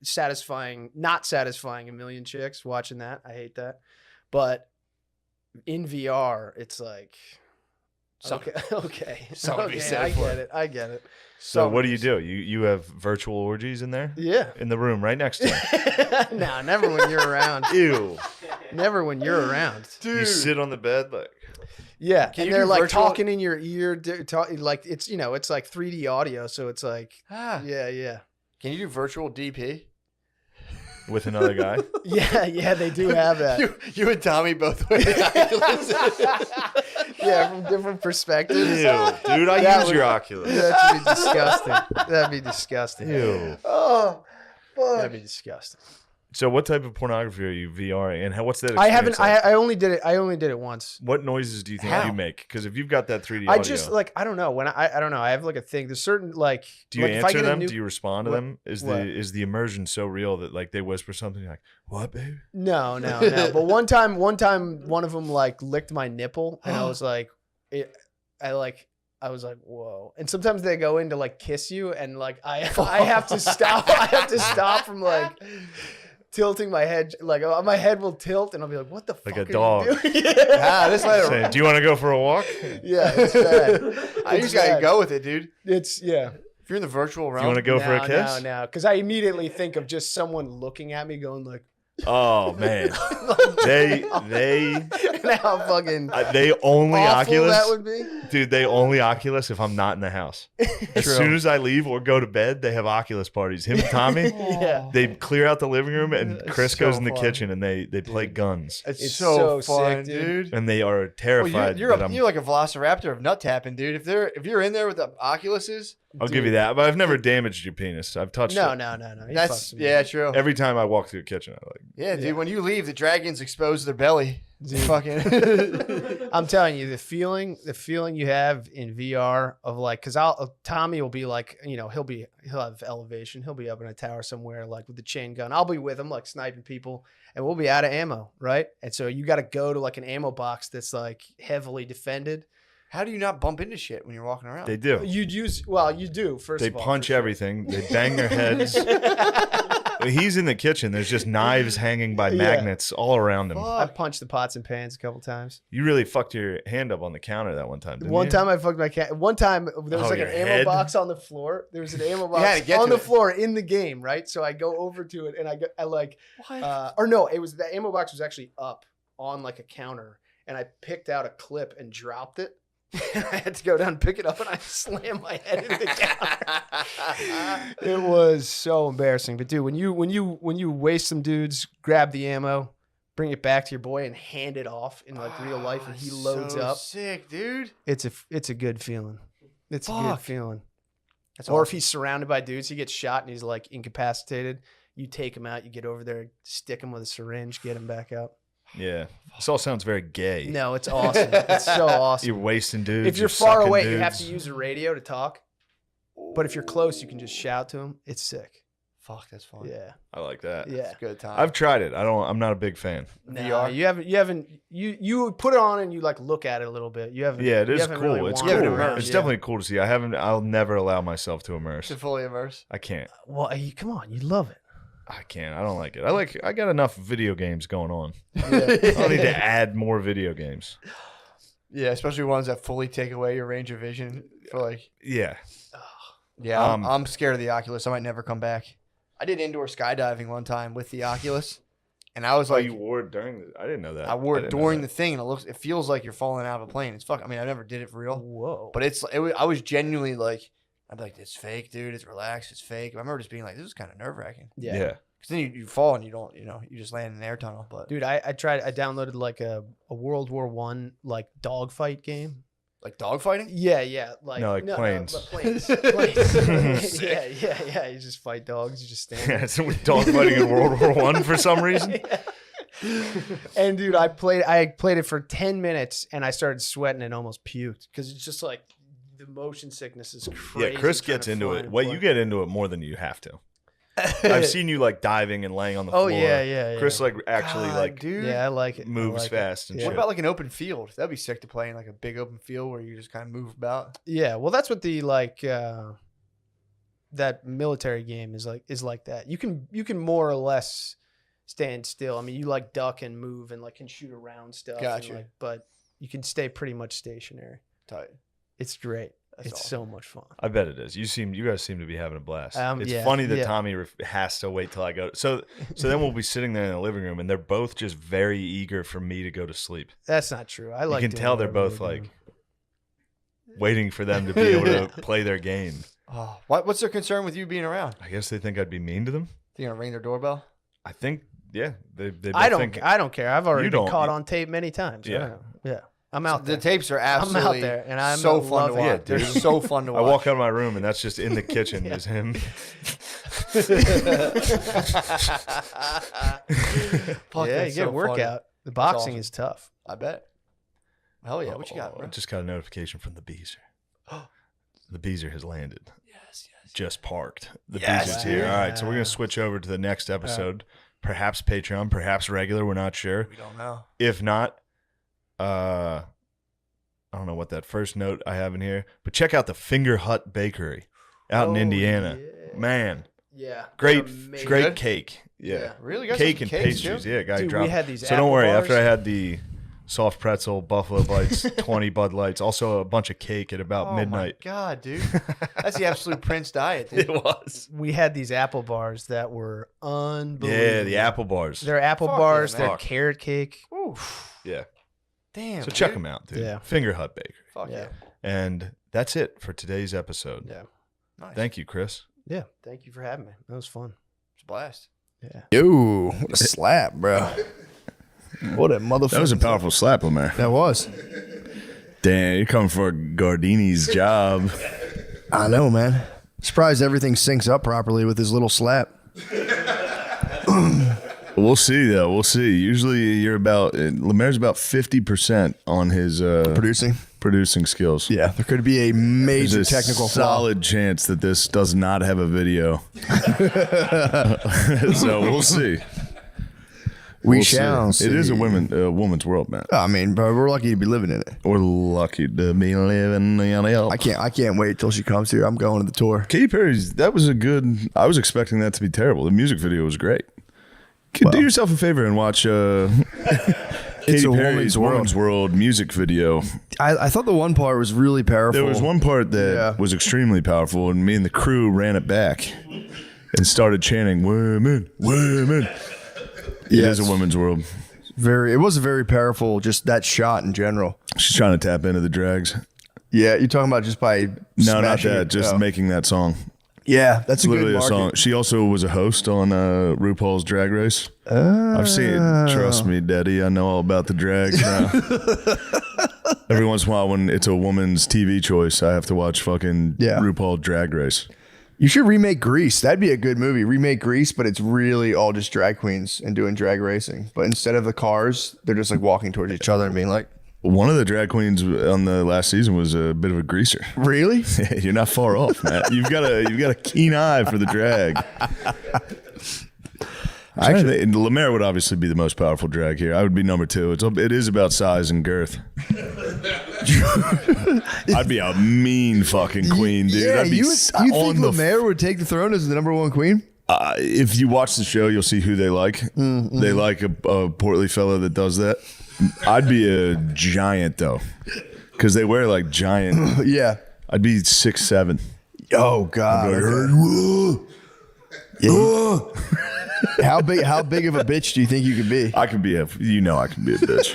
[SPEAKER 3] not satisfying a million chicks watching that. I hate that. But in VR, it's like, okay.
[SPEAKER 1] Something to be said
[SPEAKER 3] I
[SPEAKER 1] for
[SPEAKER 3] I get it.
[SPEAKER 2] So what do? You have virtual orgies in there?
[SPEAKER 3] Yeah.
[SPEAKER 2] In the room right next to you.
[SPEAKER 3] No, never when you're around.
[SPEAKER 2] Ew.
[SPEAKER 3] Never when you're around.
[SPEAKER 1] Dude.
[SPEAKER 2] You sit on the bed like.
[SPEAKER 3] Yeah,
[SPEAKER 1] Can
[SPEAKER 3] and
[SPEAKER 1] you
[SPEAKER 3] they're
[SPEAKER 1] do
[SPEAKER 3] like
[SPEAKER 1] virtual-
[SPEAKER 3] talking in your ear, like it's it's like 3D audio, so it's like yeah.
[SPEAKER 1] Can you do virtual DP?
[SPEAKER 2] With another guy.
[SPEAKER 3] Yeah, they do have that.
[SPEAKER 1] you and Tommy both wear the Oculus.
[SPEAKER 3] Yeah, from different perspectives.
[SPEAKER 2] Ew, dude, I
[SPEAKER 3] That
[SPEAKER 2] use
[SPEAKER 3] would-
[SPEAKER 2] your Oculus.
[SPEAKER 3] That'd be disgusting. That'd be disgusting.
[SPEAKER 2] Ew.
[SPEAKER 3] Oh, fuck. That'd be disgusting.
[SPEAKER 2] So what type of pornography are you VRing, and what's that
[SPEAKER 3] I
[SPEAKER 2] experience
[SPEAKER 3] haven't.
[SPEAKER 2] like?
[SPEAKER 3] I only did it. I only did it once.
[SPEAKER 2] What noises do you think
[SPEAKER 1] How?
[SPEAKER 2] you make? Because if you've got that 3D
[SPEAKER 3] I
[SPEAKER 2] audio,
[SPEAKER 3] just like I don't know when I don't know. I have like a thing. There's certain like.
[SPEAKER 2] do you
[SPEAKER 3] like, if I
[SPEAKER 2] answer
[SPEAKER 3] get a
[SPEAKER 2] them?
[SPEAKER 3] new-
[SPEAKER 2] Do you respond to
[SPEAKER 3] What?
[SPEAKER 2] them? Is
[SPEAKER 3] What?
[SPEAKER 2] the immersion so real that like they whisper something you're like, "What, babe?"
[SPEAKER 3] No. But one time, one of them like licked my nipple, and I was like, I was like, whoa. And sometimes they go in to like kiss you, and like I have to stop. I have to stop from like tilting my head. Like my head will tilt, and I'll be like, what the
[SPEAKER 2] Like
[SPEAKER 3] fuck
[SPEAKER 2] a dog.
[SPEAKER 3] are you doing? Yeah.
[SPEAKER 1] This might
[SPEAKER 2] Saying, "Do you want to go for a walk?"
[SPEAKER 3] Yeah, it's bad.
[SPEAKER 1] I
[SPEAKER 3] It's
[SPEAKER 1] just gotta
[SPEAKER 3] bad.
[SPEAKER 1] go with it, dude.
[SPEAKER 3] It's yeah.
[SPEAKER 1] If you're in the virtual
[SPEAKER 2] Do
[SPEAKER 1] realm,
[SPEAKER 2] you want to go for a kiss?
[SPEAKER 3] No, because I immediately think of just someone looking at me, going like,
[SPEAKER 2] Oh man, they
[SPEAKER 3] and how fucking
[SPEAKER 2] they only
[SPEAKER 3] awful
[SPEAKER 2] Oculus,
[SPEAKER 3] that would be.
[SPEAKER 2] dude. They only Oculus if I'm not in the house. As
[SPEAKER 1] True.
[SPEAKER 2] soon as I leave or go to bed, they have Oculus parties. Him and Tommy,
[SPEAKER 3] Yeah.
[SPEAKER 2] they clear out the living room, and
[SPEAKER 1] It's
[SPEAKER 2] Chris
[SPEAKER 1] so
[SPEAKER 2] goes in the
[SPEAKER 1] fun.
[SPEAKER 2] kitchen and they play guns,
[SPEAKER 1] it's
[SPEAKER 3] so
[SPEAKER 1] so fun,
[SPEAKER 3] sick, dude.
[SPEAKER 1] dude.
[SPEAKER 2] and they are
[SPEAKER 1] Well,
[SPEAKER 2] terrified.
[SPEAKER 1] you're
[SPEAKER 2] that I'm,
[SPEAKER 1] like a velociraptor of nut tapping, dude. If you're in there with the Oculuses,
[SPEAKER 2] I'll give you that, but I've never damaged your penis. I've touched
[SPEAKER 3] No.
[SPEAKER 2] it.
[SPEAKER 3] He
[SPEAKER 1] that's
[SPEAKER 3] fucks me.
[SPEAKER 1] yeah, true.
[SPEAKER 2] Every time I walk through the kitchen, I like.
[SPEAKER 1] Yeah, dude.
[SPEAKER 3] Yeah.
[SPEAKER 1] When you leave, the dragons expose their belly.
[SPEAKER 3] Dude.
[SPEAKER 1] Fucking.
[SPEAKER 3] I'm telling you, the feeling you have in VR of like, because Tommy will be like, he'll have elevation, he'll be up in a tower somewhere like with the chain gun. I'll be with him like sniping people, and we'll be out of ammo, right? And so you got to go to like an ammo box that's like heavily defended.
[SPEAKER 1] How do you not bump into shit when you're walking around?
[SPEAKER 2] They do.
[SPEAKER 3] You do first.
[SPEAKER 2] They
[SPEAKER 3] of all,
[SPEAKER 2] punch
[SPEAKER 3] for sure.
[SPEAKER 2] everything. They bang their heads. He's in the kitchen. There's just knives hanging by
[SPEAKER 3] Yeah.
[SPEAKER 2] magnets all around him.
[SPEAKER 3] I punched the pots and pans a couple times.
[SPEAKER 2] You really fucked your hand up on the counter that one time, didn't
[SPEAKER 3] One
[SPEAKER 2] you?
[SPEAKER 3] time I fucked my cat. One time there was
[SPEAKER 2] Oh,
[SPEAKER 3] like an
[SPEAKER 2] your
[SPEAKER 3] ammo
[SPEAKER 2] head?
[SPEAKER 3] box on the floor. There was an ammo
[SPEAKER 1] You had
[SPEAKER 3] box
[SPEAKER 1] to get
[SPEAKER 3] on
[SPEAKER 1] to
[SPEAKER 3] the
[SPEAKER 1] it.
[SPEAKER 3] floor in the game, right? So I go over to it and I like, or no, it was the ammo box was actually up on like a counter, and I picked out a clip and dropped it. And I had to go down and pick it up, and I slammed my head into the counter. It was so embarrassing. But dude, when you waste some dudes, grab the ammo, bring it back to your boy, and hand it off in like real life, and he loads
[SPEAKER 1] so
[SPEAKER 3] up.
[SPEAKER 1] Sick, dude.
[SPEAKER 3] It's a good feeling. It's a good
[SPEAKER 1] Fuck.
[SPEAKER 3] feeling.
[SPEAKER 1] That's
[SPEAKER 3] Or if
[SPEAKER 1] awesome.
[SPEAKER 3] he's surrounded by dudes, he gets shot and he's like incapacitated. You take him out, you get over there, stick him with a syringe, get him back up.
[SPEAKER 2] Yeah. This all sounds very gay.
[SPEAKER 3] No, it's awesome. It's so awesome.
[SPEAKER 2] You're wasting dudes.
[SPEAKER 3] If you're far
[SPEAKER 2] sucking
[SPEAKER 3] away,
[SPEAKER 2] dudes.
[SPEAKER 3] you have to use a radio to talk. But if you're close, you can just shout to him. It's sick.
[SPEAKER 1] Fuck, that's fun.
[SPEAKER 3] Yeah.
[SPEAKER 2] I like that.
[SPEAKER 3] Yeah.
[SPEAKER 1] It's a good time.
[SPEAKER 2] I've tried it. I'm not a big fan.
[SPEAKER 3] No,
[SPEAKER 1] VR?
[SPEAKER 3] you put it on and you like look at it a little bit. You haven't.
[SPEAKER 2] Yeah, it
[SPEAKER 3] you
[SPEAKER 2] is
[SPEAKER 3] haven't
[SPEAKER 2] cool.
[SPEAKER 3] really
[SPEAKER 2] It's
[SPEAKER 3] wandered
[SPEAKER 2] cool.
[SPEAKER 3] around,
[SPEAKER 2] It's
[SPEAKER 3] yeah.
[SPEAKER 2] definitely cool to see. I'll never allow myself to immerse.
[SPEAKER 1] to fully immerse.
[SPEAKER 2] I can't.
[SPEAKER 3] Well, come on, you love it.
[SPEAKER 2] I can't. I don't like it. I got enough video games going on.
[SPEAKER 3] Yeah.
[SPEAKER 2] I don't need to add more video games.
[SPEAKER 1] Yeah, especially ones that fully take away your range of vision. For like,
[SPEAKER 2] Yeah.
[SPEAKER 1] yeah,
[SPEAKER 2] Um,
[SPEAKER 1] I'm scared of the Oculus. I might never come back. I did indoor skydiving one time with the Oculus, and I was
[SPEAKER 2] Oh,
[SPEAKER 1] like,
[SPEAKER 2] you wore it during the... I didn't know that.
[SPEAKER 1] I wore it
[SPEAKER 2] didn't know
[SPEAKER 1] during
[SPEAKER 2] that.
[SPEAKER 1] the thing, and it feels like you're falling out of a plane. It's fuck. I mean, I never did it for real,
[SPEAKER 3] Whoa.
[SPEAKER 1] but I was genuinely like, I'd be like, it's fake, dude. It's relaxed. It's fake. I remember just being like, this is kind of nerve wracking.
[SPEAKER 3] yeah.
[SPEAKER 2] Yeah.
[SPEAKER 1] Because then you fall and you don't, you just land in an air tunnel. But
[SPEAKER 3] Dude, I downloaded like a World War I like dogfight game.
[SPEAKER 1] like dogfighting.
[SPEAKER 3] Yeah, like
[SPEAKER 2] No, like planes.
[SPEAKER 3] but planes. Planes. yeah. You just fight dogs. You just stand.
[SPEAKER 2] Yeah, so we're dogfighting in World War One for some reason.
[SPEAKER 3] And dude, I played it for 10 minutes and I started sweating and almost puked because it's just like the motion sickness is crazy.
[SPEAKER 2] Yeah, Chris
[SPEAKER 3] trying
[SPEAKER 2] gets
[SPEAKER 3] to
[SPEAKER 2] into
[SPEAKER 3] fly
[SPEAKER 2] it.
[SPEAKER 3] and
[SPEAKER 2] Well,
[SPEAKER 3] play.
[SPEAKER 2] you get into it more than you have to. I've seen you like diving and laying on the
[SPEAKER 3] Oh
[SPEAKER 2] floor.
[SPEAKER 3] yeah.
[SPEAKER 2] Chris like actually
[SPEAKER 1] God,
[SPEAKER 2] like
[SPEAKER 1] dude.
[SPEAKER 3] Yeah, I like it. I
[SPEAKER 2] moves
[SPEAKER 3] like it.
[SPEAKER 2] fast and
[SPEAKER 3] Yeah.
[SPEAKER 1] What
[SPEAKER 2] shit.
[SPEAKER 1] about like an open field? That'd be sick to play in like a big open field where you just kind of move about.
[SPEAKER 3] Yeah, well, that's what the like. that military game is like that. You can more or less stand still. I mean, you like duck and move and like can shoot around stuff.
[SPEAKER 1] Gotcha.
[SPEAKER 3] And, like, but you can stay pretty much stationary.
[SPEAKER 1] Tight.
[SPEAKER 3] It's great.
[SPEAKER 1] That's
[SPEAKER 3] It's
[SPEAKER 1] awesome.
[SPEAKER 3] so much fun.
[SPEAKER 2] I bet it is. You guys seem to be having a blast. It's
[SPEAKER 3] Yeah,
[SPEAKER 2] funny that
[SPEAKER 3] yeah.
[SPEAKER 2] Tommy has to wait till I go. So then we'll be sitting there in the living room, and they're both just very eager for me to go to sleep.
[SPEAKER 3] That's not true. I like.
[SPEAKER 2] You can
[SPEAKER 3] doing
[SPEAKER 2] tell they're
[SPEAKER 3] whatever
[SPEAKER 2] both
[SPEAKER 3] we're
[SPEAKER 2] like
[SPEAKER 3] doing.
[SPEAKER 2] waiting for them to be able to play their game.
[SPEAKER 1] Oh, what's their concern with you being around?
[SPEAKER 2] I guess they think I'd be mean to them.
[SPEAKER 1] You gonna ring their doorbell?
[SPEAKER 2] I think, yeah. They both
[SPEAKER 3] I don't.
[SPEAKER 2] think,
[SPEAKER 3] I don't care. I've already
[SPEAKER 2] You
[SPEAKER 3] been
[SPEAKER 2] don't-
[SPEAKER 3] caught on tape many times.
[SPEAKER 2] Yeah.
[SPEAKER 3] Yeah. I'm out
[SPEAKER 1] The
[SPEAKER 3] there.
[SPEAKER 1] tapes are absolutely
[SPEAKER 3] I'm out there, and I'm
[SPEAKER 1] so fun to
[SPEAKER 3] loving
[SPEAKER 1] watch.
[SPEAKER 3] it.
[SPEAKER 1] They're so fun to
[SPEAKER 2] I
[SPEAKER 1] watch.
[SPEAKER 2] walk out of my room, and that's just in the kitchen is him.
[SPEAKER 3] Yeah,
[SPEAKER 1] Fuck,
[SPEAKER 3] you
[SPEAKER 1] that's
[SPEAKER 3] get a
[SPEAKER 1] so
[SPEAKER 3] workout.
[SPEAKER 1] funny.
[SPEAKER 3] The boxing
[SPEAKER 1] awesome.
[SPEAKER 3] is tough.
[SPEAKER 1] I bet. Hell yeah! What you got,
[SPEAKER 2] I
[SPEAKER 1] bro?
[SPEAKER 2] just got a notification from the Beezer. The Beezer has landed.
[SPEAKER 1] Yes.
[SPEAKER 2] Just parked. The
[SPEAKER 1] Yes,
[SPEAKER 2] Beezer's here.
[SPEAKER 3] dude.
[SPEAKER 2] All right, so we're going to switch over to the next episode. Perhaps Patreon, perhaps regular. We're not sure.
[SPEAKER 1] We don't know.
[SPEAKER 2] If not, I don't know what that first note I have in here, but check out the Finger Hut Bakery out in
[SPEAKER 3] Oh,
[SPEAKER 2] Indiana.
[SPEAKER 3] yeah.
[SPEAKER 2] Man,
[SPEAKER 3] Yeah.
[SPEAKER 2] great,
[SPEAKER 3] They're amazing.
[SPEAKER 2] great
[SPEAKER 1] Good?
[SPEAKER 2] cake. Yeah.
[SPEAKER 3] Yeah.
[SPEAKER 1] Really? You got
[SPEAKER 2] Cake
[SPEAKER 1] some
[SPEAKER 2] and
[SPEAKER 1] cakes,
[SPEAKER 2] pastries.
[SPEAKER 1] too?
[SPEAKER 2] Yeah, guy
[SPEAKER 3] Dude,
[SPEAKER 2] dropped.
[SPEAKER 3] we had these
[SPEAKER 2] So don't
[SPEAKER 3] apple
[SPEAKER 2] worry.
[SPEAKER 3] bars.
[SPEAKER 2] After I had the soft pretzel, Buffalo Bites, 20 Bud Lights, also a bunch of cake at about
[SPEAKER 1] Oh
[SPEAKER 2] midnight.
[SPEAKER 1] my god, dude! That's the absolute Prince diet, dude.
[SPEAKER 2] It was.
[SPEAKER 3] We had these apple bars that were unbelievable.
[SPEAKER 2] Yeah, the apple bars.
[SPEAKER 3] They're apple
[SPEAKER 1] Fuck
[SPEAKER 3] bars.
[SPEAKER 1] yeah,
[SPEAKER 3] They're
[SPEAKER 1] man.
[SPEAKER 3] carrot cake.
[SPEAKER 1] Ooh,
[SPEAKER 2] Yeah.
[SPEAKER 1] damn.
[SPEAKER 2] So check
[SPEAKER 1] dude.
[SPEAKER 2] them out, dude.
[SPEAKER 3] Yeah.
[SPEAKER 2] Finger Hut Bakery.
[SPEAKER 1] Fuck
[SPEAKER 3] Yeah.
[SPEAKER 1] yeah.
[SPEAKER 2] And that's it for today's episode.
[SPEAKER 3] Yeah.
[SPEAKER 1] Nice.
[SPEAKER 2] Thank you, Chris.
[SPEAKER 3] Yeah. Thank you for having me. That was fun.
[SPEAKER 1] It's a blast.
[SPEAKER 3] Yeah.
[SPEAKER 4] Yo, what a slap, bro. What a motherfucker.
[SPEAKER 2] That was a powerful slap, Omer.
[SPEAKER 4] That was.
[SPEAKER 2] Damn, you're coming for Gardini's job.
[SPEAKER 4] I know, man. Surprised everything syncs up properly with his little slap.
[SPEAKER 2] We'll see, though. We'll see. Usually you're Lemaire's about 50% on his producing skills.
[SPEAKER 4] Yeah, there could be a major
[SPEAKER 2] There's a
[SPEAKER 4] technical flaw.
[SPEAKER 2] solid chance that this does not have a video. So we'll see.
[SPEAKER 4] We
[SPEAKER 2] We'll
[SPEAKER 4] shall
[SPEAKER 2] see.
[SPEAKER 4] see.
[SPEAKER 2] It is a woman's world, man.
[SPEAKER 4] I mean, bro, we're lucky to be living in it.
[SPEAKER 2] We're lucky to be living in it.
[SPEAKER 4] I can't wait till she comes here. I'm going to the tour.
[SPEAKER 2] Katy Perry's, that was a good, I was expecting that to be terrible. The music video was great. Do yourself a favor and watch Katy
[SPEAKER 4] It's a
[SPEAKER 2] Perry's
[SPEAKER 4] Woman's
[SPEAKER 2] World music video.
[SPEAKER 4] I thought the one part was really powerful.
[SPEAKER 2] There was one part that
[SPEAKER 4] Yeah.
[SPEAKER 2] was extremely powerful, and me and the crew ran it back and started chanting, "Women, women." It
[SPEAKER 4] Yes.
[SPEAKER 2] is a women's world.
[SPEAKER 4] It was very powerful, just that shot in general.
[SPEAKER 2] She's trying to tap into the drags.
[SPEAKER 4] Yeah, you're talking about just by
[SPEAKER 2] No, not
[SPEAKER 4] smashing
[SPEAKER 2] that.
[SPEAKER 4] it.
[SPEAKER 2] Just
[SPEAKER 4] Oh.
[SPEAKER 2] making that song.
[SPEAKER 4] Yeah, that's a
[SPEAKER 2] Literally
[SPEAKER 4] good
[SPEAKER 2] a
[SPEAKER 4] market.
[SPEAKER 2] song. She also was a host on RuPaul's Drag Race. I've seen it. Trust me, Daddy. I know all about the drags now. Every once in a while, when it's a woman's TV choice, I have to watch fucking RuPaul Drag Race.
[SPEAKER 4] You should remake Grease. That'd be a good movie. Remake Grease, but it's really all just drag queens and doing drag racing. But instead of the cars, they're just like walking towards each other and being like,
[SPEAKER 2] One of the drag queens on the last season was a bit of a greaser.
[SPEAKER 4] "Really?"
[SPEAKER 2] You're not far off, man. You've got a keen eye for the drag. Actually, Lemaire would obviously be the most powerful drag here. I would be number 2. It is about size and girth. I'd be a mean fucking queen, dude.
[SPEAKER 4] Yeah,
[SPEAKER 2] I'd be
[SPEAKER 4] you
[SPEAKER 2] on
[SPEAKER 4] think
[SPEAKER 2] the
[SPEAKER 4] Lemaire would take the throne as the number 1 queen?
[SPEAKER 2] if you watch the show, you'll see who they like.
[SPEAKER 4] Mm-hmm.
[SPEAKER 2] They like a portly fella that does that. I'd be a giant though, because they wear like giant.
[SPEAKER 4] Yeah.
[SPEAKER 2] I'd be 6'7".
[SPEAKER 4] Oh God.
[SPEAKER 2] Okay.
[SPEAKER 4] Yeah. How big of a bitch do you think you could be?
[SPEAKER 2] I could be I can be a bitch.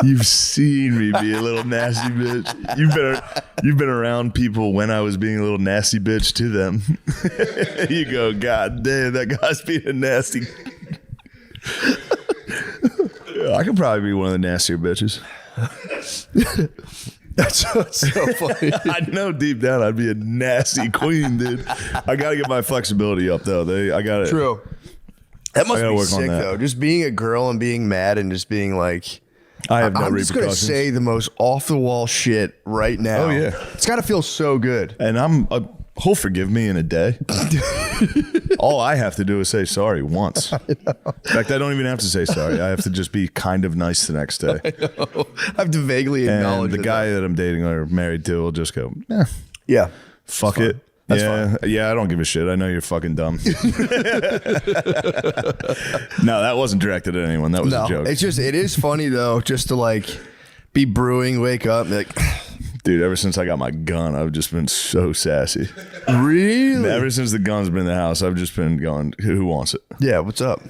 [SPEAKER 2] You've seen me be a little nasty bitch. You've been around people when I was being a little nasty bitch to them. You go, God damn, that guy's being a nasty. I could probably be one of the nastier bitches.
[SPEAKER 4] That's so funny.
[SPEAKER 2] I know deep down I'd be a nasty queen, dude. I got to get my flexibility up though. I got it.
[SPEAKER 4] True. That must
[SPEAKER 2] gotta
[SPEAKER 4] be
[SPEAKER 2] work on
[SPEAKER 4] sick
[SPEAKER 2] that.
[SPEAKER 4] though. Just being a girl and being mad and just being like,
[SPEAKER 2] I have no
[SPEAKER 4] I'm just gonna
[SPEAKER 2] repercussions.
[SPEAKER 4] say the most off the wall shit right now.
[SPEAKER 2] Oh, yeah.
[SPEAKER 4] It's got to feel so good.
[SPEAKER 2] And he'll forgive me in a day. All I have to do is say sorry once. In fact, I don't even have to say sorry. I have to just be kind of nice the next day.
[SPEAKER 4] I have to vaguely acknowledge
[SPEAKER 2] And the
[SPEAKER 4] it,
[SPEAKER 2] guy that I'm dating or married to will just go,
[SPEAKER 4] Yeah.
[SPEAKER 2] fuck it.
[SPEAKER 4] That's fine.
[SPEAKER 2] Yeah, I don't give a shit. I know you're fucking dumb. No, that wasn't directed at anyone. That was a joke.
[SPEAKER 4] It's just, it is funny though, just to like be brewing, wake up, and be like,
[SPEAKER 2] Dude, ever since I got my gun, I've just been so sassy.
[SPEAKER 4] really?
[SPEAKER 2] Ever since the gun's been in the house, I've just been going, who wants it?
[SPEAKER 4] Yeah, what's up?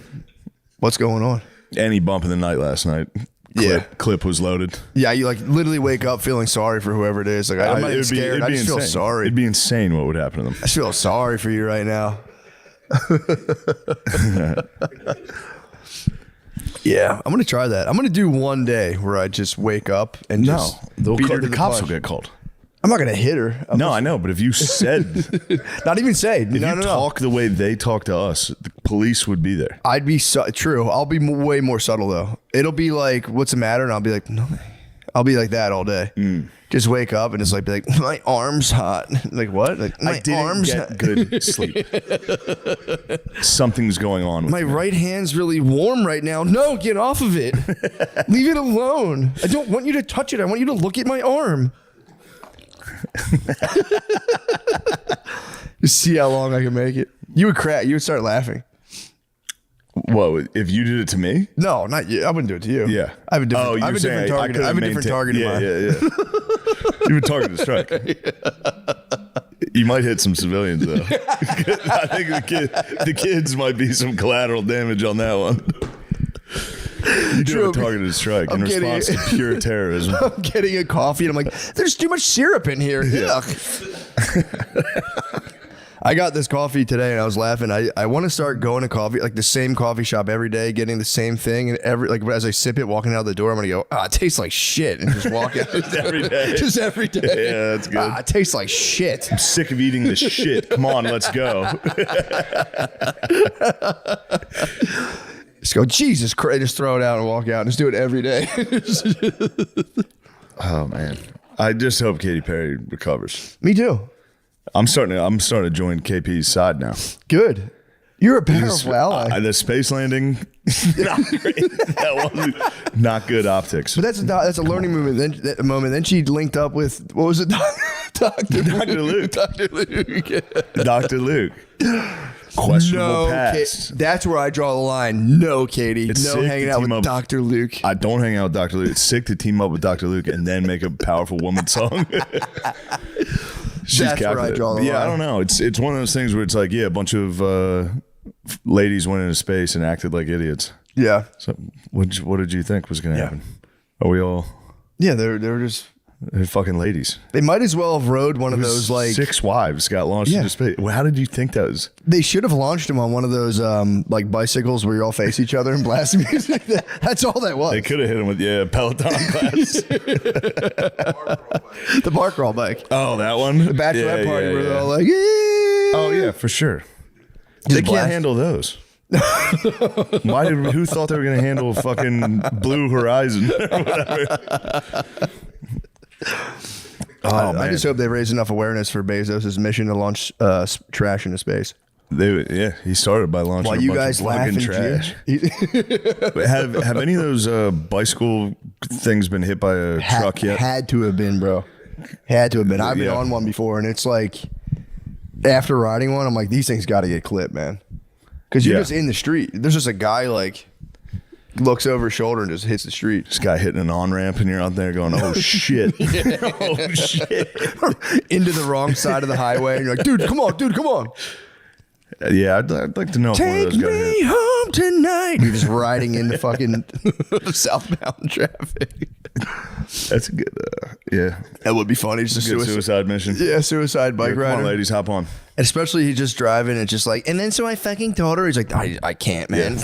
[SPEAKER 4] What's going on?
[SPEAKER 2] Any bump in the night last night. Clip was loaded.
[SPEAKER 4] Yeah, you like literally wake up feeling sorry for whoever it is. Like, I'm not even scared. I just feel sorry.
[SPEAKER 2] It'd be insane what would happen to them.
[SPEAKER 4] I just feel sorry for you right now. Yeah, I'm gonna try that. I'm gonna do one day where I just wake up and just beat her to
[SPEAKER 2] the cops
[SPEAKER 4] punch.
[SPEAKER 2] will get called.
[SPEAKER 4] I'm not gonna hit her.
[SPEAKER 2] No, I know, but if you said,
[SPEAKER 4] Not even say.
[SPEAKER 2] if you talk the way they talk to us, the police would be there.
[SPEAKER 4] I'd be true. I'll be way more subtle though. It'll be like, "What's the matter?" And I'll be like, "No." I'll be like that all day. Just wake up and just like be like, "My arm's hot." Like what? Like my
[SPEAKER 2] I didn't
[SPEAKER 4] arm's
[SPEAKER 2] get
[SPEAKER 4] hot.
[SPEAKER 2] good sleep. Something's going on with
[SPEAKER 4] My
[SPEAKER 2] me.
[SPEAKER 4] right hand's really warm right now. No, get off of it. Leave it alone. I don't want you to touch it. I want you to look at my arm. Just see how long I can make it. You would crack. You would start laughing.
[SPEAKER 2] Whoa, if you did it to me?
[SPEAKER 4] No, not you. I wouldn't do it to you.
[SPEAKER 2] Yeah.
[SPEAKER 4] I have a different,
[SPEAKER 2] you
[SPEAKER 4] I have
[SPEAKER 2] were
[SPEAKER 4] a different
[SPEAKER 2] saying
[SPEAKER 4] target. I have a different target in mind.
[SPEAKER 2] Yeah. You would target a strike. You might hit some civilians though. I think the kids might be some collateral damage on that one. You do have a targeted strike in response to pure terrorism.
[SPEAKER 4] I'm getting a coffee and I'm like, there's too much syrup in here.
[SPEAKER 2] Yeah.
[SPEAKER 4] I got this coffee today and I was laughing. I want to start going to coffee, like the same coffee shop every day, getting the same thing. And as I sip it, walking out the door, I'm going to go, it tastes like shit. And just walk out.
[SPEAKER 2] Every day.
[SPEAKER 4] Just every day.
[SPEAKER 2] Yeah, that's good.
[SPEAKER 4] It tastes like shit.
[SPEAKER 2] I'm sick of eating this shit. Come on, let's go.
[SPEAKER 4] Just go, Jesus Christ, just throw it out and walk out. Just do it every day.
[SPEAKER 2] Oh man. I just hope Katy Perry recovers.
[SPEAKER 4] Me too.
[SPEAKER 2] I'm starting to join KP's side now.
[SPEAKER 4] Good. You're a powerful ally.
[SPEAKER 2] The space landing, not great. That wasn't not good optics.
[SPEAKER 4] But that's a learning moment. Then she linked up with, what was it? Dr.
[SPEAKER 2] Luke.
[SPEAKER 4] Dr. Luke.
[SPEAKER 2] Dr. Luke. Questionable
[SPEAKER 4] No,
[SPEAKER 2] past.
[SPEAKER 4] that's where I draw the line. No, Katie.
[SPEAKER 2] It's
[SPEAKER 4] no
[SPEAKER 2] sick
[SPEAKER 4] hanging
[SPEAKER 2] to
[SPEAKER 4] out
[SPEAKER 2] team
[SPEAKER 4] with
[SPEAKER 2] up.
[SPEAKER 4] Dr. Luke.
[SPEAKER 2] I don't hang out with Dr. Luke. It's sick to team up with Dr. Luke and then make a powerful woman song. She's
[SPEAKER 4] That's where I
[SPEAKER 2] calculated.
[SPEAKER 4] draw the line.
[SPEAKER 2] I don't know. It's one of those things where it's like, a bunch of ladies went into space and acted like idiots.
[SPEAKER 4] Yeah.
[SPEAKER 2] So what did you think was going to happen? Are we all
[SPEAKER 4] Yeah, they're just,
[SPEAKER 2] they're fucking ladies?
[SPEAKER 4] they might as well have rode one of those, like,
[SPEAKER 2] 6 wives got launched into space. Well, how did you think that was?
[SPEAKER 4] they should have launched them on one of those, like, bicycles where you all face each other and blast music. That's all that was.
[SPEAKER 2] They could have hit him with Peloton class.
[SPEAKER 4] The bar crawl bike.
[SPEAKER 2] Oh, that one.
[SPEAKER 4] The bachelorette party where they're all like,
[SPEAKER 2] oh yeah, for sure. They
[SPEAKER 4] blast.
[SPEAKER 2] can't handle those. Who thought they were going to handle fucking Blue Horizon or whatever?
[SPEAKER 4] I just hope they raise enough awareness for Bezos' mission to launch trash into space.
[SPEAKER 2] He started by launching
[SPEAKER 4] While
[SPEAKER 2] a
[SPEAKER 4] you
[SPEAKER 2] bunch
[SPEAKER 4] guys
[SPEAKER 2] of
[SPEAKER 4] laugh
[SPEAKER 2] fucking
[SPEAKER 4] and
[SPEAKER 2] trash.
[SPEAKER 4] trash.
[SPEAKER 2] Have any of those bicycle things been hit by a truck yet?
[SPEAKER 4] Had to have been, bro. Had to have been. I've been
[SPEAKER 2] Yeah.
[SPEAKER 4] on one before, and it's like, after riding one, I'm like, these things got to get clipped, man. Because you're just in the street. There's just a guy, like, looks over his shoulder and just hits the street.
[SPEAKER 2] This guy hitting an on-ramp and you're out there going, oh shit. Oh shit.
[SPEAKER 4] Into the wrong side of the highway, and you're like, dude, come on.
[SPEAKER 2] Yeah, I'd like to know if one of
[SPEAKER 4] Take
[SPEAKER 2] those got
[SPEAKER 4] me
[SPEAKER 2] hit.
[SPEAKER 4] home tonight. You're just riding into fucking southbound traffic.
[SPEAKER 2] That's a good, yeah.
[SPEAKER 4] That would be funny. Just a
[SPEAKER 2] Good suicide mission.
[SPEAKER 4] Yeah, suicide bike
[SPEAKER 2] Come
[SPEAKER 4] rider.
[SPEAKER 2] on, ladies, hop on.
[SPEAKER 4] Especially he's just driving and just like, and then so I fucking told her, he's like, I can't, man.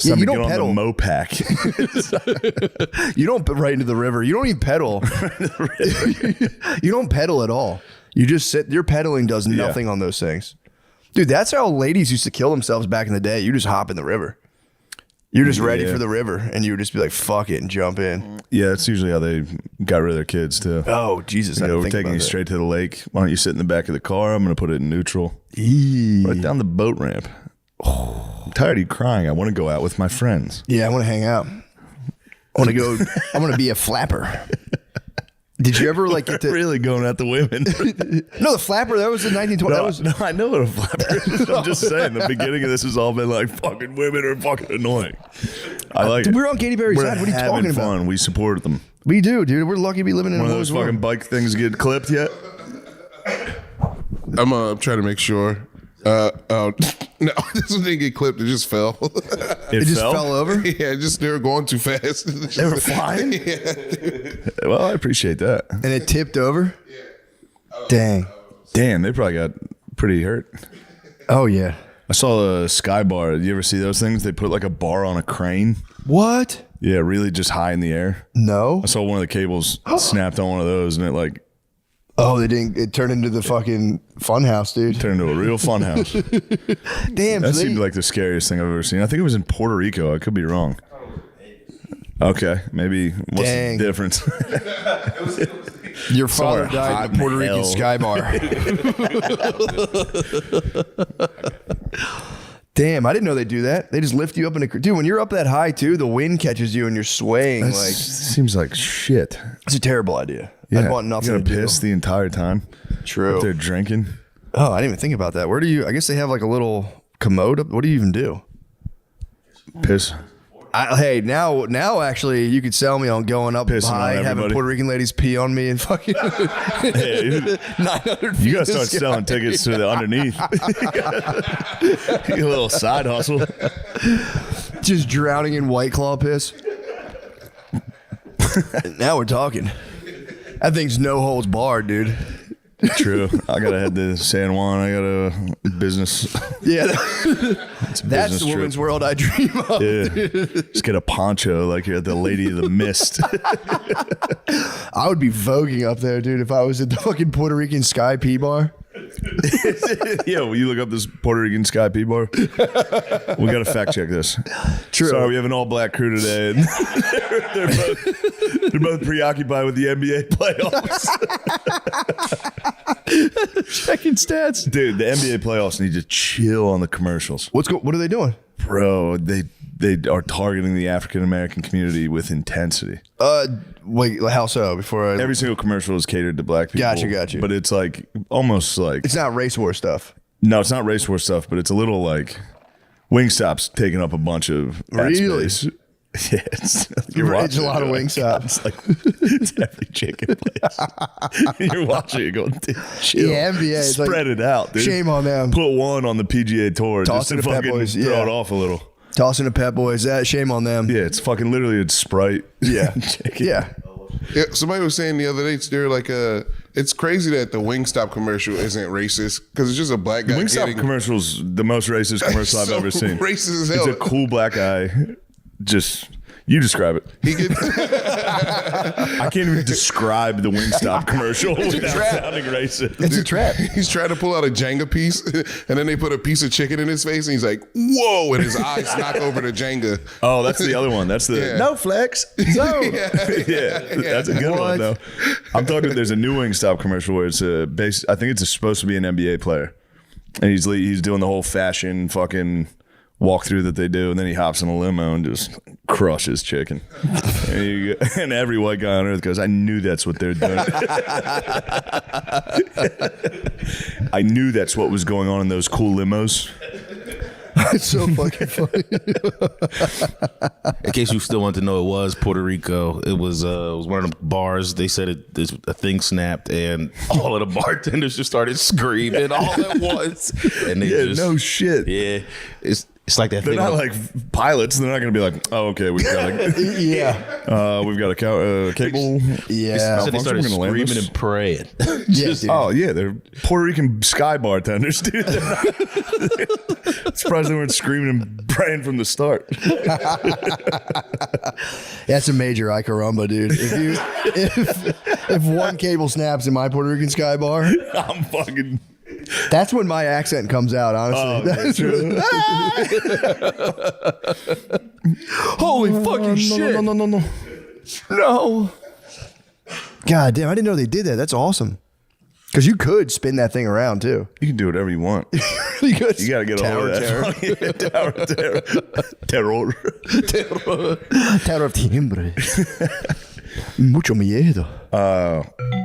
[SPEAKER 4] Yeah, you don't
[SPEAKER 2] get
[SPEAKER 4] pedal.
[SPEAKER 2] on the Mopac.
[SPEAKER 4] You don't right into the river. You don't even pedal. You don't pedal at all. You just sit. Your pedaling does nothing on those things. Dude, that's how ladies used to kill themselves back in the day. You just hop in the river. You're just ready for the river, and you would just be like, fuck it, and jump in.
[SPEAKER 2] Yeah, that's usually how they got rid of their kids, too.
[SPEAKER 4] Oh, Jesus.
[SPEAKER 2] We're taking you straight to the lake. Why don't you sit in the back of the car? I'm going to put it in neutral. Right down the boat ramp. I'm tired of you crying. I want to go out with my friends.
[SPEAKER 4] Yeah, I want to hang out. I want to go. I want to be a flapper. Did you ever like get to?
[SPEAKER 2] Really going at the women.
[SPEAKER 4] No, the flapper. That was in 1920. That was
[SPEAKER 2] No, I know what a flapper is. I'm just saying, the beginning of this has all been like, fucking women are fucking annoying. I like it.
[SPEAKER 4] We're on Katy Perry's
[SPEAKER 2] We're
[SPEAKER 4] side. What are you
[SPEAKER 2] having
[SPEAKER 4] talking
[SPEAKER 2] fun.
[SPEAKER 4] about?
[SPEAKER 2] We support them.
[SPEAKER 4] We do, dude. We're lucky to be living in
[SPEAKER 2] One
[SPEAKER 4] a
[SPEAKER 2] of those
[SPEAKER 4] world.
[SPEAKER 2] fucking bike things get clipped yet?
[SPEAKER 5] I'm trying to make sure. No, this one didn't get clipped. It just fell.
[SPEAKER 2] It
[SPEAKER 4] just fell over.
[SPEAKER 5] Yeah, they were going too fast.
[SPEAKER 4] They were flying,
[SPEAKER 2] Well, I appreciate that.
[SPEAKER 4] and it tipped over. Dang.
[SPEAKER 2] Damn, they probably got pretty hurt.
[SPEAKER 4] Oh yeah.
[SPEAKER 2] I saw a sky bar. You ever see those things? They put like a bar on a crane.
[SPEAKER 4] What?
[SPEAKER 2] Yeah, really just high in the air.
[SPEAKER 4] No.
[SPEAKER 2] I saw one of the cables snapped on one of those, and it like
[SPEAKER 4] Oh, they didn't. It turned into the fucking fun house, dude.
[SPEAKER 2] turned into a real fun house.
[SPEAKER 4] Damn.
[SPEAKER 2] That
[SPEAKER 4] So
[SPEAKER 2] seemed like the scariest thing I've ever seen. I think it was in Puerto Rico. I could be wrong. Okay, maybe. What's
[SPEAKER 4] Dang.
[SPEAKER 2] the difference?
[SPEAKER 4] your father
[SPEAKER 2] somewhere
[SPEAKER 4] died
[SPEAKER 2] hot
[SPEAKER 4] in the Puerto
[SPEAKER 2] in
[SPEAKER 4] Rican
[SPEAKER 2] hell.
[SPEAKER 4] sky bar. Damn, I didn't know they do that. They just lift you up in a dude. When you're up that high too, the wind catches you and you're swaying.
[SPEAKER 2] That
[SPEAKER 4] Like
[SPEAKER 2] seems like shit.
[SPEAKER 4] it's a terrible idea.
[SPEAKER 2] Yeah,
[SPEAKER 4] I'd want nothing
[SPEAKER 2] you
[SPEAKER 4] to
[SPEAKER 2] gotta
[SPEAKER 4] do.
[SPEAKER 2] piss the entire time.
[SPEAKER 4] True.
[SPEAKER 2] Up there drinking.
[SPEAKER 4] Oh, I didn't even think about that. Where do you? I guess they have like a little commode. What do you even do?
[SPEAKER 2] Piss.
[SPEAKER 4] Hey, now actually, you could sell me on going up
[SPEAKER 2] Pissing
[SPEAKER 4] high,
[SPEAKER 2] on
[SPEAKER 4] having
[SPEAKER 2] everybody.
[SPEAKER 4] Puerto Rican ladies pee on me and fucking 900 feet.
[SPEAKER 2] You gotta
[SPEAKER 4] in the
[SPEAKER 2] start
[SPEAKER 4] sky.
[SPEAKER 2] selling tickets to the underneath. Get a little side hustle.
[SPEAKER 4] Just drowning in White Claw piss. Now we're talking. That thing's no holds barred, dude.
[SPEAKER 2] True. I gotta head to San Juan. I got a business.
[SPEAKER 4] Yeah,
[SPEAKER 2] It's a
[SPEAKER 4] that's
[SPEAKER 2] business
[SPEAKER 4] the
[SPEAKER 2] trip.
[SPEAKER 4] woman's world I dream of.
[SPEAKER 2] Yeah. Just get a poncho like you're the Lady of the Mist.
[SPEAKER 4] I would be voguing up there, dude, if I was at the fucking Puerto Rican Sky P bar.
[SPEAKER 2] Yeah, will you look up this Puerto Rican Sky P bar? We gotta fact check this.
[SPEAKER 4] True.
[SPEAKER 2] Sorry, we have an all black crew today. And they're both preoccupied with the NBA playoffs.
[SPEAKER 4] Checking stats.
[SPEAKER 2] Dude, the NBA playoffs need to chill on the commercials.
[SPEAKER 4] What are they doing?
[SPEAKER 2] Bro, they are targeting the African American community with intensity.
[SPEAKER 4] Wait, how so? Before I,
[SPEAKER 2] Every single commercial is catered to black people.
[SPEAKER 4] Got you.
[SPEAKER 2] But it's like almost like
[SPEAKER 4] it's not race war stuff.
[SPEAKER 2] no, it's not race war stuff, but it's a little like Wingstop's taking up a bunch of ad
[SPEAKER 4] Really?
[SPEAKER 2] space. Yeah, it's
[SPEAKER 4] It's a lot of
[SPEAKER 2] you're like,
[SPEAKER 4] Wingstop.
[SPEAKER 2] It's like it's every chicken place. You're watching it going, dude, chill.
[SPEAKER 4] Yeah, NBA, it's like,
[SPEAKER 2] spread it out, dude.
[SPEAKER 4] shame on them.
[SPEAKER 2] Put one on the PGA Tour
[SPEAKER 4] Toss
[SPEAKER 2] just
[SPEAKER 4] it
[SPEAKER 2] to
[SPEAKER 4] to Pep
[SPEAKER 2] fucking
[SPEAKER 4] Boys,
[SPEAKER 2] throw
[SPEAKER 4] yeah.
[SPEAKER 2] it off a little.
[SPEAKER 4] Tossing the Pep Boys. That shame on them.
[SPEAKER 2] Yeah, it's fucking literally it's Sprite.
[SPEAKER 4] Yeah.
[SPEAKER 2] Chicken.
[SPEAKER 4] Yeah.
[SPEAKER 5] Yeah, somebody was saying the other day, they're like, it's crazy that the Wingstop commercial isn't racist because it's just a black guy
[SPEAKER 2] Wingstop
[SPEAKER 5] getting
[SPEAKER 2] commercial's the most racist commercial I've
[SPEAKER 5] so
[SPEAKER 2] ever seen.
[SPEAKER 5] racist as
[SPEAKER 2] It's
[SPEAKER 5] hell.
[SPEAKER 2] a cool black guy. Just you describe it.
[SPEAKER 5] He gets,
[SPEAKER 2] I can't even describe the Wingstop commercial without
[SPEAKER 4] trap.
[SPEAKER 2] sounding racist.
[SPEAKER 4] It's a trap.
[SPEAKER 5] he's trying to pull out a Jenga piece, and then they put a piece of chicken in his face, and he's like, "Whoa!" and his eyes knock over the Jenga.
[SPEAKER 2] Oh, that's the other one. That's the
[SPEAKER 5] Yeah.
[SPEAKER 2] no flex. No. Yeah, that's a good
[SPEAKER 4] What?
[SPEAKER 2] one though. I'm talking. There's a new Wingstop commercial where it's a base. I think it's supposed to be an NBA player, and he's doing the whole fashion fucking walkthrough that they do, and then he hops in a limo and just crushes chicken. And every white guy on earth goes, "I knew that's what they're doing." I knew that's what was going on in those cool limos.
[SPEAKER 4] It's so fucking funny.
[SPEAKER 6] In case you still want to know, it was Puerto Rico. It was one of the bars. They said a thing snapped, and all of the bartenders just started screaming all at once. And they
[SPEAKER 2] Yeah,
[SPEAKER 6] just
[SPEAKER 2] no shit.
[SPEAKER 6] yeah, it's like that
[SPEAKER 2] They're
[SPEAKER 6] thing.
[SPEAKER 2] not like pilots. They're not going to be like, "Oh, okay, we've got
[SPEAKER 4] Yeah.
[SPEAKER 2] we've got a cable."
[SPEAKER 4] Yeah.
[SPEAKER 6] so they
[SPEAKER 2] malfunction,
[SPEAKER 6] started
[SPEAKER 2] we're gonna land
[SPEAKER 6] screaming
[SPEAKER 2] this.
[SPEAKER 6] and praying.
[SPEAKER 4] Yeah, dude.
[SPEAKER 2] Oh yeah, they're Puerto Rican sky bartenders, dude. Surprised they weren't screaming and praying from the start.
[SPEAKER 4] That's a major I caramba, dude. If one cable snaps in my Puerto Rican Sky bar,
[SPEAKER 2] I'm fucking.
[SPEAKER 4] that's when my accent comes out, honestly.
[SPEAKER 2] Oh,
[SPEAKER 4] That's really- Holy fucking shit. No. God damn, I didn't know they did that. That's awesome. Because you could spin that thing around too.
[SPEAKER 2] You can do whatever you want.
[SPEAKER 4] You could.
[SPEAKER 2] You gotta get all of that. Yeah, terror.
[SPEAKER 4] Terror of timbre. Mucho miedo.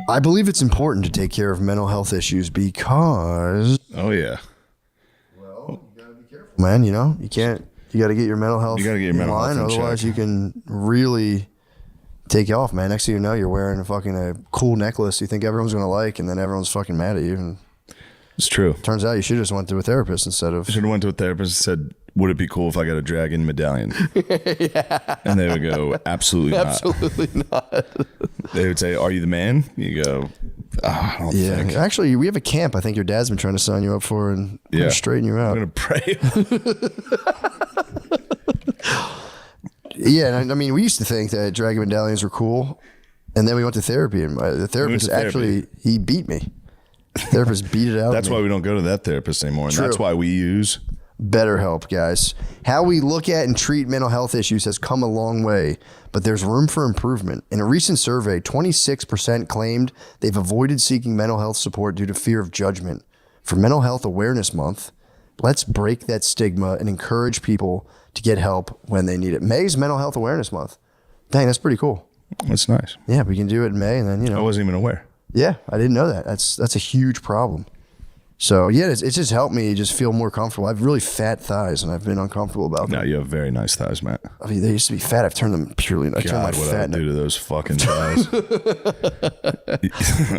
[SPEAKER 4] I believe it's important to take care of mental health issues because,
[SPEAKER 2] Oh yeah.
[SPEAKER 4] man, you know, you got to get your mental health
[SPEAKER 2] You gotta get your mental health in
[SPEAKER 4] otherwise
[SPEAKER 2] check.
[SPEAKER 4] you can really take you off, man. Next thing you know, you're wearing a cool necklace you think everyone's going to like, and then everyone's fucking mad at you. And
[SPEAKER 2] It's true.
[SPEAKER 4] turns out you should just went to a therapist instead of.
[SPEAKER 2] I should have went to a therapist and said, would it be cool if I got a dragon medallion? And they would go, absolutely not.
[SPEAKER 4] Absolutely not.
[SPEAKER 2] They would say, are you the man? You go, I don't
[SPEAKER 4] Yeah,
[SPEAKER 2] think.
[SPEAKER 4] actually, we have a camp I think your dad's been trying to sign you up for, and we're
[SPEAKER 2] Yeah.
[SPEAKER 4] gonna straighten you out.
[SPEAKER 2] I'm going to pray.
[SPEAKER 4] Yeah, and I mean, we used to think that dragon medallions were cool, and then we went to therapy, and the therapist actually he beat me. The therapist beat it out.
[SPEAKER 2] That's
[SPEAKER 4] of me.
[SPEAKER 2] why we don't go to that therapist anymore. And that's
[SPEAKER 4] True.
[SPEAKER 2] why we use
[SPEAKER 4] BetterHelp, guys. How we look at and treat mental health issues has come a long way, but there's room for improvement. In a recent survey, 26% claimed they've avoided seeking mental health support due to fear of judgment. For Mental Health Awareness Month, let's break that stigma and encourage people to get help when they need it. May's Mental Health Awareness Month. Dang, that's pretty cool.
[SPEAKER 2] That's nice.
[SPEAKER 4] Yeah, we can do it in May, and then,
[SPEAKER 2] I wasn't even aware.
[SPEAKER 4] yeah, I didn't know that. That's a huge problem. So yeah, it's just helped me just feel more comfortable. I have really fat thighs, and I've been uncomfortable about them.
[SPEAKER 2] No, you have very nice thighs, Matt.
[SPEAKER 4] I mean, they used to be fat. I've turned them purely. I turned my
[SPEAKER 2] God, what I
[SPEAKER 4] fat.
[SPEAKER 2] would do to those fucking thighs.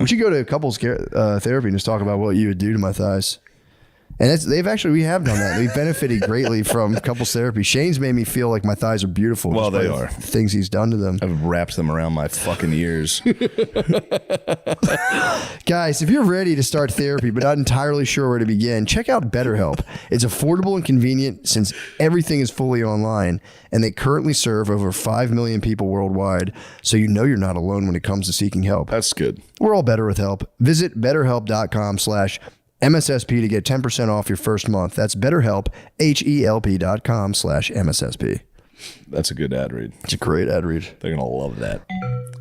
[SPEAKER 4] We should go to couples therapy and just talk about what you would do to my thighs. And we have done that. We've benefited greatly from couples therapy. Shane's made me feel like my thighs are beautiful.
[SPEAKER 2] Well,
[SPEAKER 4] just
[SPEAKER 2] they
[SPEAKER 4] by
[SPEAKER 2] are.
[SPEAKER 4] the things he's done to them.
[SPEAKER 2] I've wrapped them around my fucking ears.
[SPEAKER 4] Guys, if you're ready to start therapy but not entirely sure where to begin, check out BetterHelp. It's affordable and convenient since everything is fully online, and they currently serve over 5 million people worldwide, so you know you're not alone when it comes to seeking help.
[SPEAKER 2] That's good.
[SPEAKER 4] We're all better with help. Visit betterhelp.com/MSSP to get 10% off your first month. That's BetterHelp, HELP.com/MSSP.
[SPEAKER 2] That's a good ad read.
[SPEAKER 4] It's a great ad read.
[SPEAKER 2] They're going to love that.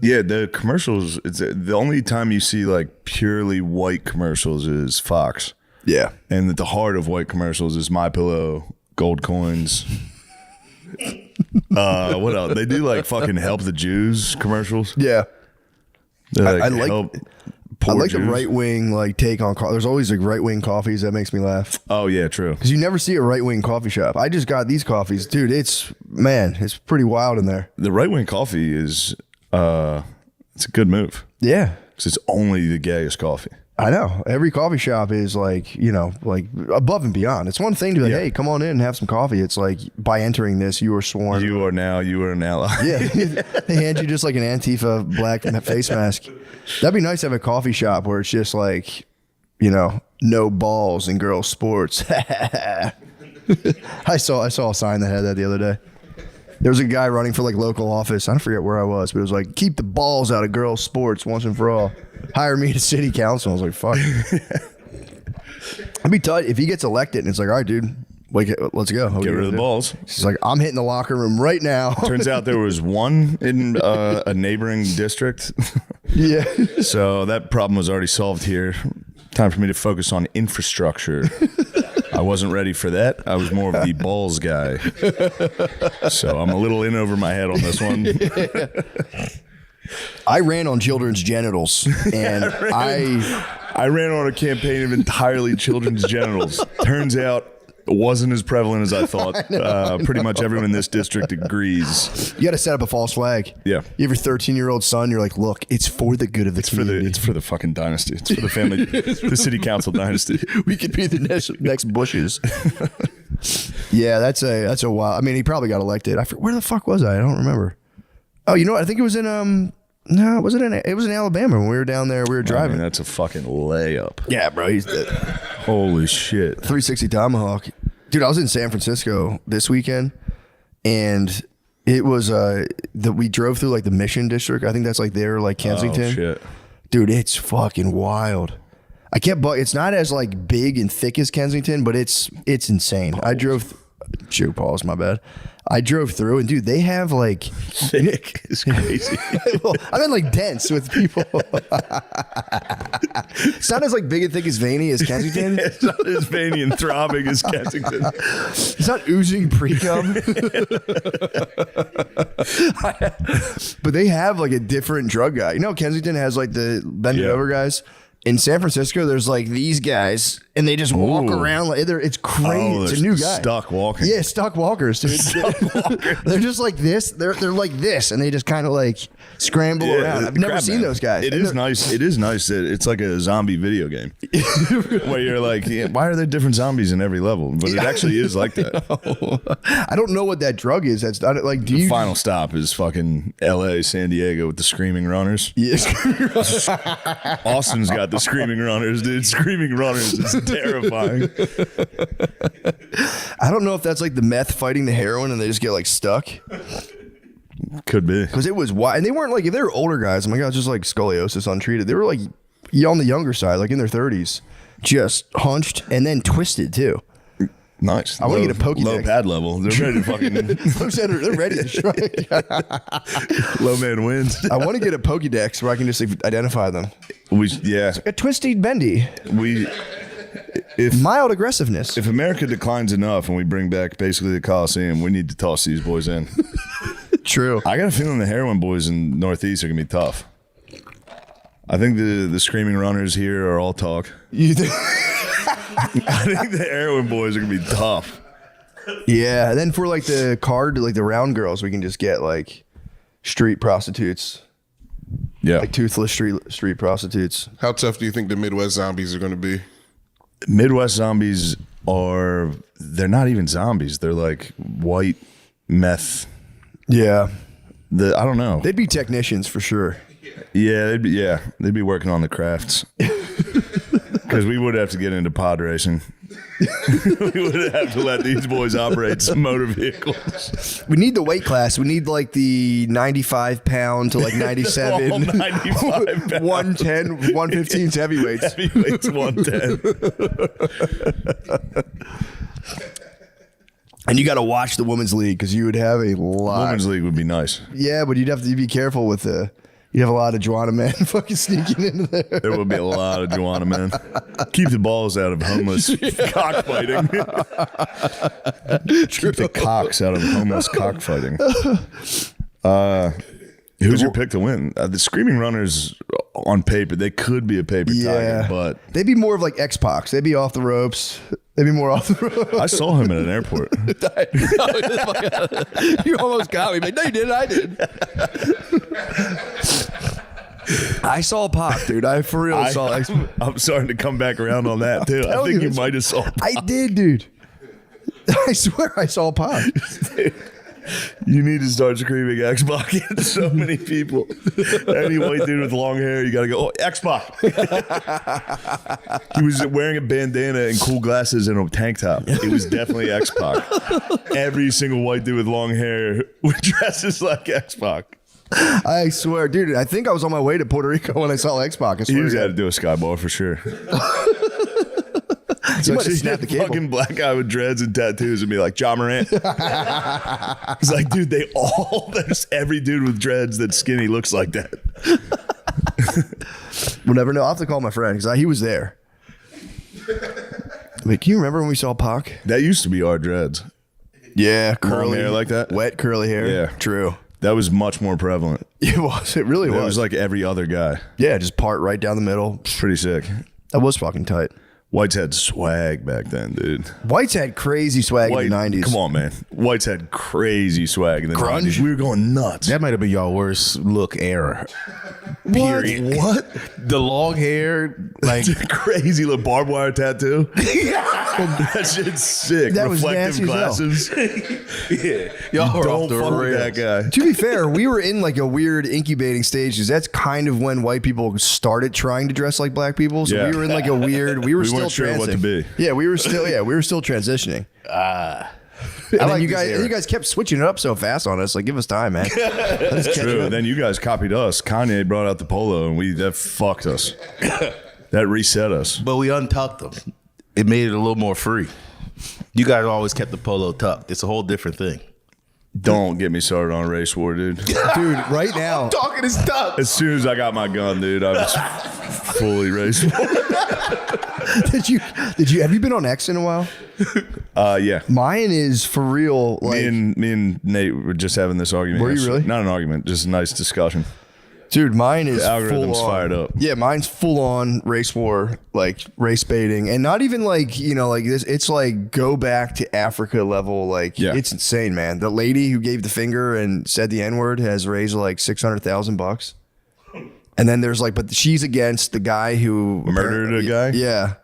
[SPEAKER 2] Yeah, the commercials, it's the only time you see like purely white commercials is Fox.
[SPEAKER 4] Yeah.
[SPEAKER 2] And at the heart of white commercials is My Pillow, gold coins. What else? They do like fucking Help the Jews commercials.
[SPEAKER 4] Yeah.
[SPEAKER 2] They're
[SPEAKER 4] I like-
[SPEAKER 2] help
[SPEAKER 4] I
[SPEAKER 2] poor
[SPEAKER 4] like the
[SPEAKER 2] Jews.
[SPEAKER 4] right wing take on. There's always like right wing coffees that makes me laugh
[SPEAKER 2] Oh yeah, true.
[SPEAKER 4] because you never see a right wing coffee shop. I just got these coffees, dude. It's pretty wild in there.
[SPEAKER 2] The right wing coffee is it's a good move
[SPEAKER 4] Yeah,
[SPEAKER 2] because it's only the gayest coffee.
[SPEAKER 4] I know. Every coffee shop is like above and beyond. It's one thing to be like,
[SPEAKER 2] Yeah.
[SPEAKER 4] hey, come on in and have some coffee. It's like by entering this, you are sworn.
[SPEAKER 2] You are an ally.
[SPEAKER 4] Yeah, they hand you just like an Antifa black face mask. That'd be nice to have a coffee shop where it's just like, no balls in girls' sports. I saw a sign that had that the other day. There was a guy running for like local office. I forget where I was, but it was like, keep the balls out of girls' sports once and for all. Hire me to city council. I was like, fuck. I'd be tight if he gets elected and it's like, all right, dude, like, let's go.
[SPEAKER 2] Get rid of the balls.
[SPEAKER 4] He's like, I'm hitting the locker room right now.
[SPEAKER 2] Turns out there was one in a neighboring district.
[SPEAKER 4] Yeah.
[SPEAKER 2] So that problem was already solved here. Time for me to focus on infrastructure. I wasn't ready for that. I was more of the balls guy. So I'm a little in over my head on this one.
[SPEAKER 4] I ran on children's genitals, and
[SPEAKER 2] I ran on a campaign of entirely children's genitals. Turns out it wasn't as prevalent as I thought. Pretty much everyone in this district agrees.
[SPEAKER 4] you got to set up a false flag.
[SPEAKER 2] Yeah.
[SPEAKER 4] You have your 13-year-old son. You're like, look, it's for the good of the community.
[SPEAKER 2] It's for the fucking dynasty. It's for the family, the city council dynasty.
[SPEAKER 4] We could be the next Bushes. Yeah, that's a wild. I mean, he probably got elected. Where the fuck was I? I don't remember. Oh, you know what? I think it was in no, was it was in Alabama when we were down there. We were
[SPEAKER 2] I
[SPEAKER 4] driving.
[SPEAKER 2] mean, that's a fucking layup.
[SPEAKER 4] Yeah, bro. He's the
[SPEAKER 2] Holy shit.
[SPEAKER 4] 360 Tomahawk. Dude, I was in San Francisco this weekend, and it was we drove through like the Mission District. I think that's like there, like Kensington.
[SPEAKER 2] Oh, shit.
[SPEAKER 4] Dude, it's fucking wild. It's not as like big and thick as Kensington, but it's insane. I drove Joe Paul's, my bad. I drove through and dude, they have like
[SPEAKER 2] Thick is crazy.
[SPEAKER 4] well, I mean like dense with people. It's not as like big and thick as veiny as Kensington.
[SPEAKER 2] It's not as veiny and throbbing as Kensington.
[SPEAKER 4] It's not oozing pre-cum. But they have like a different drug guy. You know, Kensington has like the bending over guys. In San Francisco, there's like these guys, and they just walk around like it's crazy. It's a new guy.
[SPEAKER 2] Stuck walking.
[SPEAKER 4] Yeah, stuck walkers, dude. They're just like this. They're like this, and they just kind of like scramble around. I've never seen those guys.
[SPEAKER 2] It is nice. It is nice that it's like a zombie video game where you're like, why are there different zombies in every level? But it actually is like that.
[SPEAKER 4] I don't know what that drug is. That's not like.
[SPEAKER 2] The final stop is fucking L.A., San Diego with the Screaming Runners.
[SPEAKER 4] Yes.
[SPEAKER 2] Austin's got the Screaming Runners, dude. Screaming Runners is terrifying.
[SPEAKER 4] I don't know if that's like the meth fighting the heroin and they just get like stuck.
[SPEAKER 2] Could be.
[SPEAKER 4] Because it was wild. And they weren't like, if they were older guys, oh my God, just like scoliosis untreated. They were like on the younger side, like in their 30s, just hunched and then twisted too.
[SPEAKER 2] Nice.
[SPEAKER 4] I want to get a Pokédex.
[SPEAKER 2] Low pad level. They're ready to fucking.
[SPEAKER 4] They're ready to strike.
[SPEAKER 2] Low man wins.
[SPEAKER 4] I want to get a Pokédex where I can just like, identify them.
[SPEAKER 2] A
[SPEAKER 4] twisty bendy. Mild aggressiveness.
[SPEAKER 2] If America declines enough and we bring back basically the Coliseum, we need to toss these boys in.
[SPEAKER 4] True.
[SPEAKER 2] I got a feeling the heroin boys in Northeast are gonna be tough. I think the Screaming Runners here are all talk.
[SPEAKER 4] You think?
[SPEAKER 2] I think the heroin boys are gonna be tough.
[SPEAKER 4] Yeah, and then for like the card, like the round girls, we can just get like street prostitutes.
[SPEAKER 2] Yeah,
[SPEAKER 4] like toothless street prostitutes.
[SPEAKER 5] How tough do you think the Midwest zombies are going to be?
[SPEAKER 2] Midwest zombies they're not even zombies. They're like white meth.
[SPEAKER 4] Yeah.
[SPEAKER 2] I don't know.
[SPEAKER 4] They'd be technicians for sure.
[SPEAKER 2] Yeah, they'd be working on the crafts. Because we would have to get into pod racing. We would have to let these boys operate some motor vehicles.
[SPEAKER 4] We need the weight class. We need like the 95 pound to like 97.
[SPEAKER 2] All 95 pounds.
[SPEAKER 4] 110, 115's heavyweights.
[SPEAKER 2] Heavyweights 110.
[SPEAKER 4] And you got to watch the women's league because you would have a lot.
[SPEAKER 2] Women's league would be nice.
[SPEAKER 4] Yeah, but you'd have to be careful with you have a lot of Juana men fucking sneaking into there.
[SPEAKER 2] There would be a lot of Juana men. Keep the balls out of homeless cockfighting. Keep the cocks out of homeless cockfighting. Who's your pick to win? The Screaming Runners, on paper, they could be a paper tiger, but
[SPEAKER 4] they'd be more of like X-Pac. They'd be off the ropes. They'd be more off the ropes.
[SPEAKER 2] I saw him at an airport.
[SPEAKER 4] You almost got me, but no, you didn't. I did. I saw Pac, dude. I for real saw X-Pac.
[SPEAKER 2] I'm starting to come back around on that too. I think you might have saw Pac.
[SPEAKER 4] I did, dude. I swear I saw Pac.
[SPEAKER 2] You need to start screaming X-Pac at so many people. Any white dude with long hair, you got to go, oh, X-Pac. He was wearing a bandana and cool glasses and a tank top. It was definitely X-Pac. Every single white dude with long hair dresses like X-Pac.
[SPEAKER 4] I swear, dude, I think I was on my way to Puerto Rico when I saw X-Pac. I swear
[SPEAKER 2] He was had to do a skyball for sure. It's like
[SPEAKER 4] snapped the cable.
[SPEAKER 2] Fucking black guy with dreads and tattoos and be like, Ja Morant. He's like, dude, there's every dude with dreads that's skinny looks like that.
[SPEAKER 4] We'll never know. I'll have to call my friend because he was there. Wait, can you remember when we saw Pac?
[SPEAKER 2] That used to be our dreads.
[SPEAKER 4] Yeah, curly
[SPEAKER 2] Long hair like that.
[SPEAKER 4] Wet curly hair.
[SPEAKER 2] Yeah.
[SPEAKER 4] True.
[SPEAKER 2] That was much more prevalent.
[SPEAKER 4] It was. It really was.
[SPEAKER 2] It was like every other guy.
[SPEAKER 4] Yeah, just part right down the middle.
[SPEAKER 2] Pretty sick.
[SPEAKER 4] That was fucking tight.
[SPEAKER 2] Whites had swag back then, dude.
[SPEAKER 4] Whites had crazy swag in the 90s.
[SPEAKER 2] Come on, man. Whites had crazy swag in the
[SPEAKER 4] Grunge?
[SPEAKER 2] 90s. We were going nuts.
[SPEAKER 6] That might have been y'all worst look era.
[SPEAKER 2] Period. What?
[SPEAKER 6] The long hair, like
[SPEAKER 2] crazy little barbed wire tattoo. That shit's sick.
[SPEAKER 4] That was
[SPEAKER 2] Reflective
[SPEAKER 4] nasty as hell.
[SPEAKER 2] glasses. Yeah.
[SPEAKER 6] y'all were
[SPEAKER 2] Don't
[SPEAKER 6] off the
[SPEAKER 2] fuck with
[SPEAKER 6] rails.
[SPEAKER 2] that guy.
[SPEAKER 4] To be fair, we were in like a weird incubating stage because that's kind of when white people started trying to dress like black people. So
[SPEAKER 2] Yeah.
[SPEAKER 4] we were in like a weird. We were
[SPEAKER 2] We
[SPEAKER 4] still
[SPEAKER 2] weren't sure what to
[SPEAKER 4] transiting.
[SPEAKER 2] be.
[SPEAKER 4] Yeah, we were still transitioning. And then you guys kept switching it up so fast on us. Like, give us time, man. Let us catch
[SPEAKER 2] True.
[SPEAKER 4] up.
[SPEAKER 2] And then you guys copied us. Kanye brought out the polo, and that fucked us. That reset us.
[SPEAKER 6] But we untucked them. It made it a little more free. You guys always kept the polo tucked. It's a whole different thing.
[SPEAKER 2] Don't get me started on race war, dude.
[SPEAKER 4] Dude, right now.
[SPEAKER 6] Talking is tough.
[SPEAKER 2] As soon as I got my gun, dude, I was fully race war.
[SPEAKER 4] Did you have you been on X in a while?
[SPEAKER 2] Yeah.
[SPEAKER 4] Mine is for real. Like,
[SPEAKER 2] Me and Nate were just having this argument.
[SPEAKER 4] Were you
[SPEAKER 2] yesterday.
[SPEAKER 4] really?
[SPEAKER 2] Not an argument, just a nice discussion.
[SPEAKER 4] dude, mine is
[SPEAKER 2] The algorithm's
[SPEAKER 4] full on.
[SPEAKER 2] fired up.
[SPEAKER 4] Yeah, mine's full on race war, like race baiting, and not even like like this. It's like go back to Africa level. Like it's insane, man. The lady who gave the finger and said the N-word has raised like $600,000. And then there's like, but she's against the guy who
[SPEAKER 2] Murdered a guy?
[SPEAKER 4] Yeah.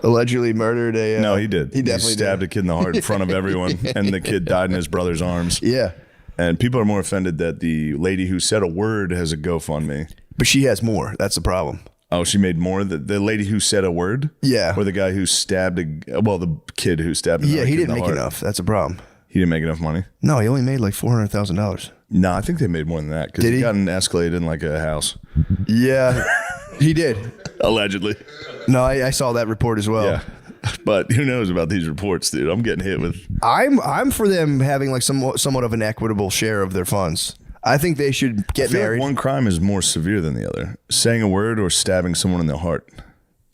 [SPEAKER 4] Allegedly murdered a.
[SPEAKER 2] No, he did.
[SPEAKER 4] He definitely
[SPEAKER 2] stabbed
[SPEAKER 4] did.
[SPEAKER 2] a kid in the heart in front of everyone, and the kid died in his brother's arms.
[SPEAKER 4] Yeah.
[SPEAKER 2] And people are more offended that the lady who said a word has a GoFundMe.
[SPEAKER 4] But she has more. That's the problem.
[SPEAKER 2] Oh, she made more? The lady who said a word?
[SPEAKER 4] Yeah.
[SPEAKER 2] Or the guy who stabbed the kid who stabbed
[SPEAKER 4] Yeah, he
[SPEAKER 2] kid in
[SPEAKER 4] didn't
[SPEAKER 2] the
[SPEAKER 4] make
[SPEAKER 2] heart.
[SPEAKER 4] enough. That's a problem.
[SPEAKER 2] He didn't make enough money?
[SPEAKER 4] No, he only made like $400,000.
[SPEAKER 2] No, I think they made more than that because
[SPEAKER 4] Did
[SPEAKER 2] he
[SPEAKER 4] he?
[SPEAKER 2] got an Escalade in like a house.
[SPEAKER 4] Yeah, he did.
[SPEAKER 2] Allegedly.
[SPEAKER 4] No, I saw that report as well.
[SPEAKER 2] Yeah. But who knows about these reports, dude? I'm getting hit with.
[SPEAKER 4] I'm for them having like somewhat of an equitable share of their funds. I think they should
[SPEAKER 2] I
[SPEAKER 4] get
[SPEAKER 2] feel
[SPEAKER 4] married.
[SPEAKER 2] like one crime is more severe than the other. Saying a word or stabbing someone in the heart.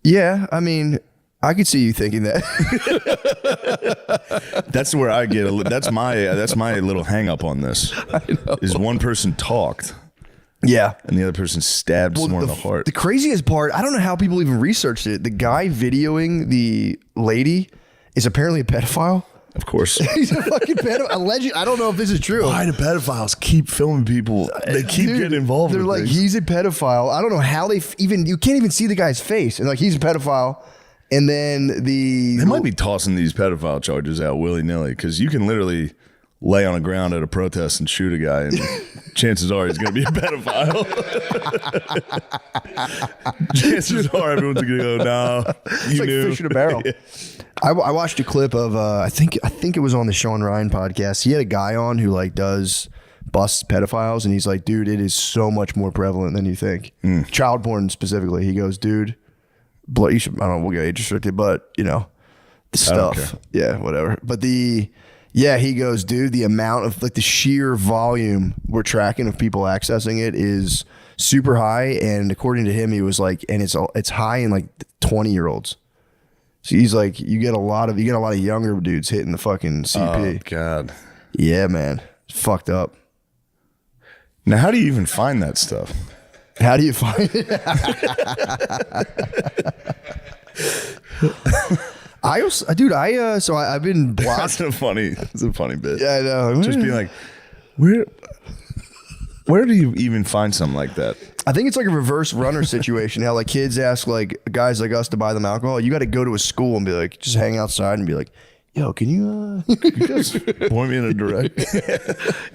[SPEAKER 4] Yeah, I mean, I could see you thinking that.
[SPEAKER 2] That's where I get. That's my little hang up on this. Is one person talked
[SPEAKER 4] Yeah.
[SPEAKER 2] and the other person stabbed someone in the heart.
[SPEAKER 4] The craziest part, I don't know how people even researched it. The guy videoing the lady is apparently a pedophile.
[SPEAKER 2] Of course.
[SPEAKER 4] He's a fucking pedophile. Alleged. I don't know if this is true.
[SPEAKER 2] Why do pedophiles keep filming people? They keep
[SPEAKER 4] Dude,
[SPEAKER 2] getting involved.
[SPEAKER 4] They're
[SPEAKER 2] with
[SPEAKER 4] like,
[SPEAKER 2] things.
[SPEAKER 4] he's a pedophile. I don't know how they you can't even see the guy's face. And like, he's a pedophile. And then
[SPEAKER 2] They might be tossing these pedophile charges out willy nilly because you can literally lay on the ground at a protest and shoot a guy, and chances are he's going to be a pedophile. Chances are everyone's going to go, no, you
[SPEAKER 4] like
[SPEAKER 2] knew.
[SPEAKER 4] fish in a barrel.
[SPEAKER 2] Yeah.
[SPEAKER 4] I watched a clip of I think it was on the Sean Ryan podcast. He had a guy on who like busts pedophiles, and he's like, dude, it is so much more prevalent than you think. Child porn specifically. He goes, dude, you should, I don't know, we'll get age restricted, but the
[SPEAKER 2] don't
[SPEAKER 4] stuff.
[SPEAKER 2] care.
[SPEAKER 4] Yeah, whatever. But he goes, dude, the amount of like the sheer volume we're tracking of people accessing it is super high, and according to him, he was like, and it's high in like 20-year-olds. So he's like, you get a lot of younger dudes hitting the fucking CP.
[SPEAKER 2] Oh, God.
[SPEAKER 4] Yeah, man. It's fucked up.
[SPEAKER 2] Now, how do you even find that stuff?
[SPEAKER 4] How do you find it? I've been blocked.
[SPEAKER 2] That's a funny bit.
[SPEAKER 4] Yeah, I know.
[SPEAKER 2] Just being like, where do you even find something like that?
[SPEAKER 4] I think it's like a reverse runner situation. How like kids ask like guys like us to buy them alcohol. You got to go to a school and be like, just hang outside and be like, yo, can you
[SPEAKER 2] Just point me in a direction.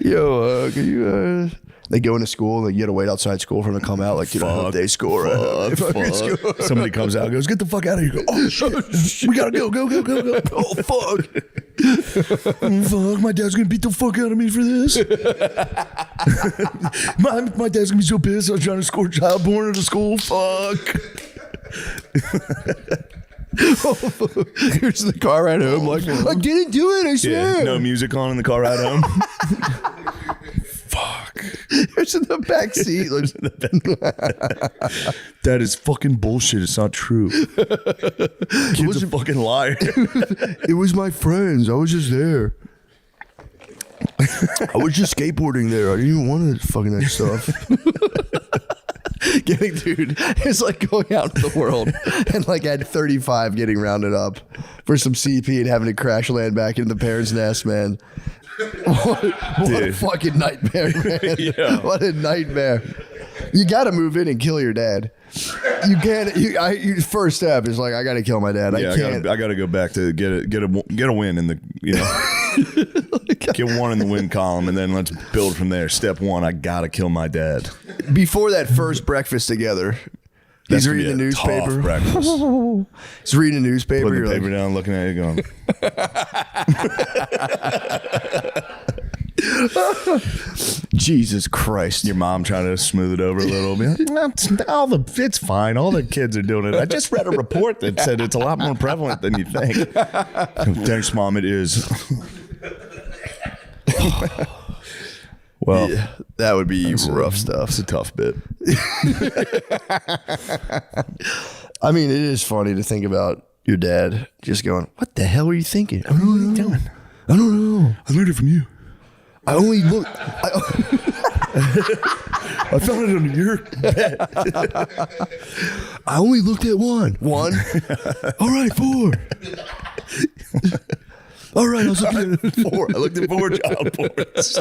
[SPEAKER 4] can you they go into school, like you got to wait outside school for them to come out, like, they score.
[SPEAKER 2] Fuck. Somebody comes out and goes, get the fuck out of here. Go, oh, shit. We got to go.
[SPEAKER 4] Oh, fuck.
[SPEAKER 2] Fuck, my dad's going to beat the fuck out of me for this. my dad's going to be so pissed. I was trying to score child porn at a school. Fuck.
[SPEAKER 4] Here's the car ride home. Like, I didn't do it, I swear.
[SPEAKER 2] Yeah, no music on in the car ride home. Fuck.
[SPEAKER 4] It's in the back seat. Like,
[SPEAKER 2] That is fucking bullshit. It's not true. Kid's a fucking liar.
[SPEAKER 4] it was my friends. I was just there. I was just skateboarding there. I didn't even want to fucking that stuff. Dude, it's like going out into the world and like at 35 getting rounded up for some CP and having to crash land back into the parents' nest, man. What a fucking nightmare, man.
[SPEAKER 2] Yeah.
[SPEAKER 4] What a nightmare. You got to move in and kill your dad. You can't. First step is like, I got to kill my dad.
[SPEAKER 2] Yeah,
[SPEAKER 4] I can't.
[SPEAKER 2] I got to go back to get a win in the get one in the win column, and then let's build from there. Step one, I got to kill my dad.
[SPEAKER 4] Before that first breakfast together, he's
[SPEAKER 2] That's
[SPEAKER 4] reading the
[SPEAKER 2] gonna be a tough
[SPEAKER 4] newspaper.
[SPEAKER 2] breakfast.
[SPEAKER 4] He's reading the newspaper.
[SPEAKER 2] Putting the
[SPEAKER 4] You're
[SPEAKER 2] paper
[SPEAKER 4] like,
[SPEAKER 2] down, looking at it, going.
[SPEAKER 4] Jesus Christ.
[SPEAKER 2] Your mom trying to smooth it over a little bit. It's fine. All the kids are doing it. I just read a report that said it's a lot more prevalent than you think. Thanks, Mom. It is. Well,
[SPEAKER 4] Yeah, that would be rough stuff.
[SPEAKER 2] It's a tough bit.
[SPEAKER 4] I mean, it is funny to think about your dad just going, "What the hell are you thinking? I don't know what you're doing. I don't know.
[SPEAKER 2] I learned it from you.
[SPEAKER 4] I only look.
[SPEAKER 2] I found it under your bed.
[SPEAKER 4] I only looked at one. One. All right, 4. All right, I was looking at
[SPEAKER 2] 4. I looked at 4 child porns.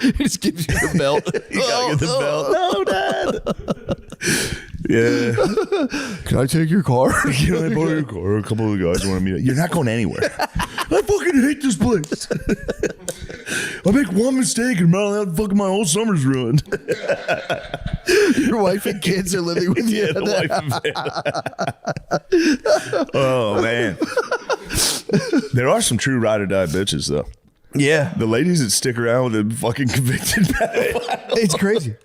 [SPEAKER 4] He just gives you the belt.
[SPEAKER 2] You gotta get the belt. No, Dad. Yeah.
[SPEAKER 4] Can I take your car?
[SPEAKER 2] Can I borrow your car? A couple of the guys want to meet. You're not going anywhere. I fucking hate this place. I make one mistake and fucking my whole summer's ruined.
[SPEAKER 4] Your wife and kids are living with you.
[SPEAKER 2] Yeah, the wife and family. Oh, man. There are some true ride or die bitches, though.
[SPEAKER 4] Yeah.
[SPEAKER 2] The ladies that stick around with a fucking convicted pedophile.
[SPEAKER 4] It's crazy.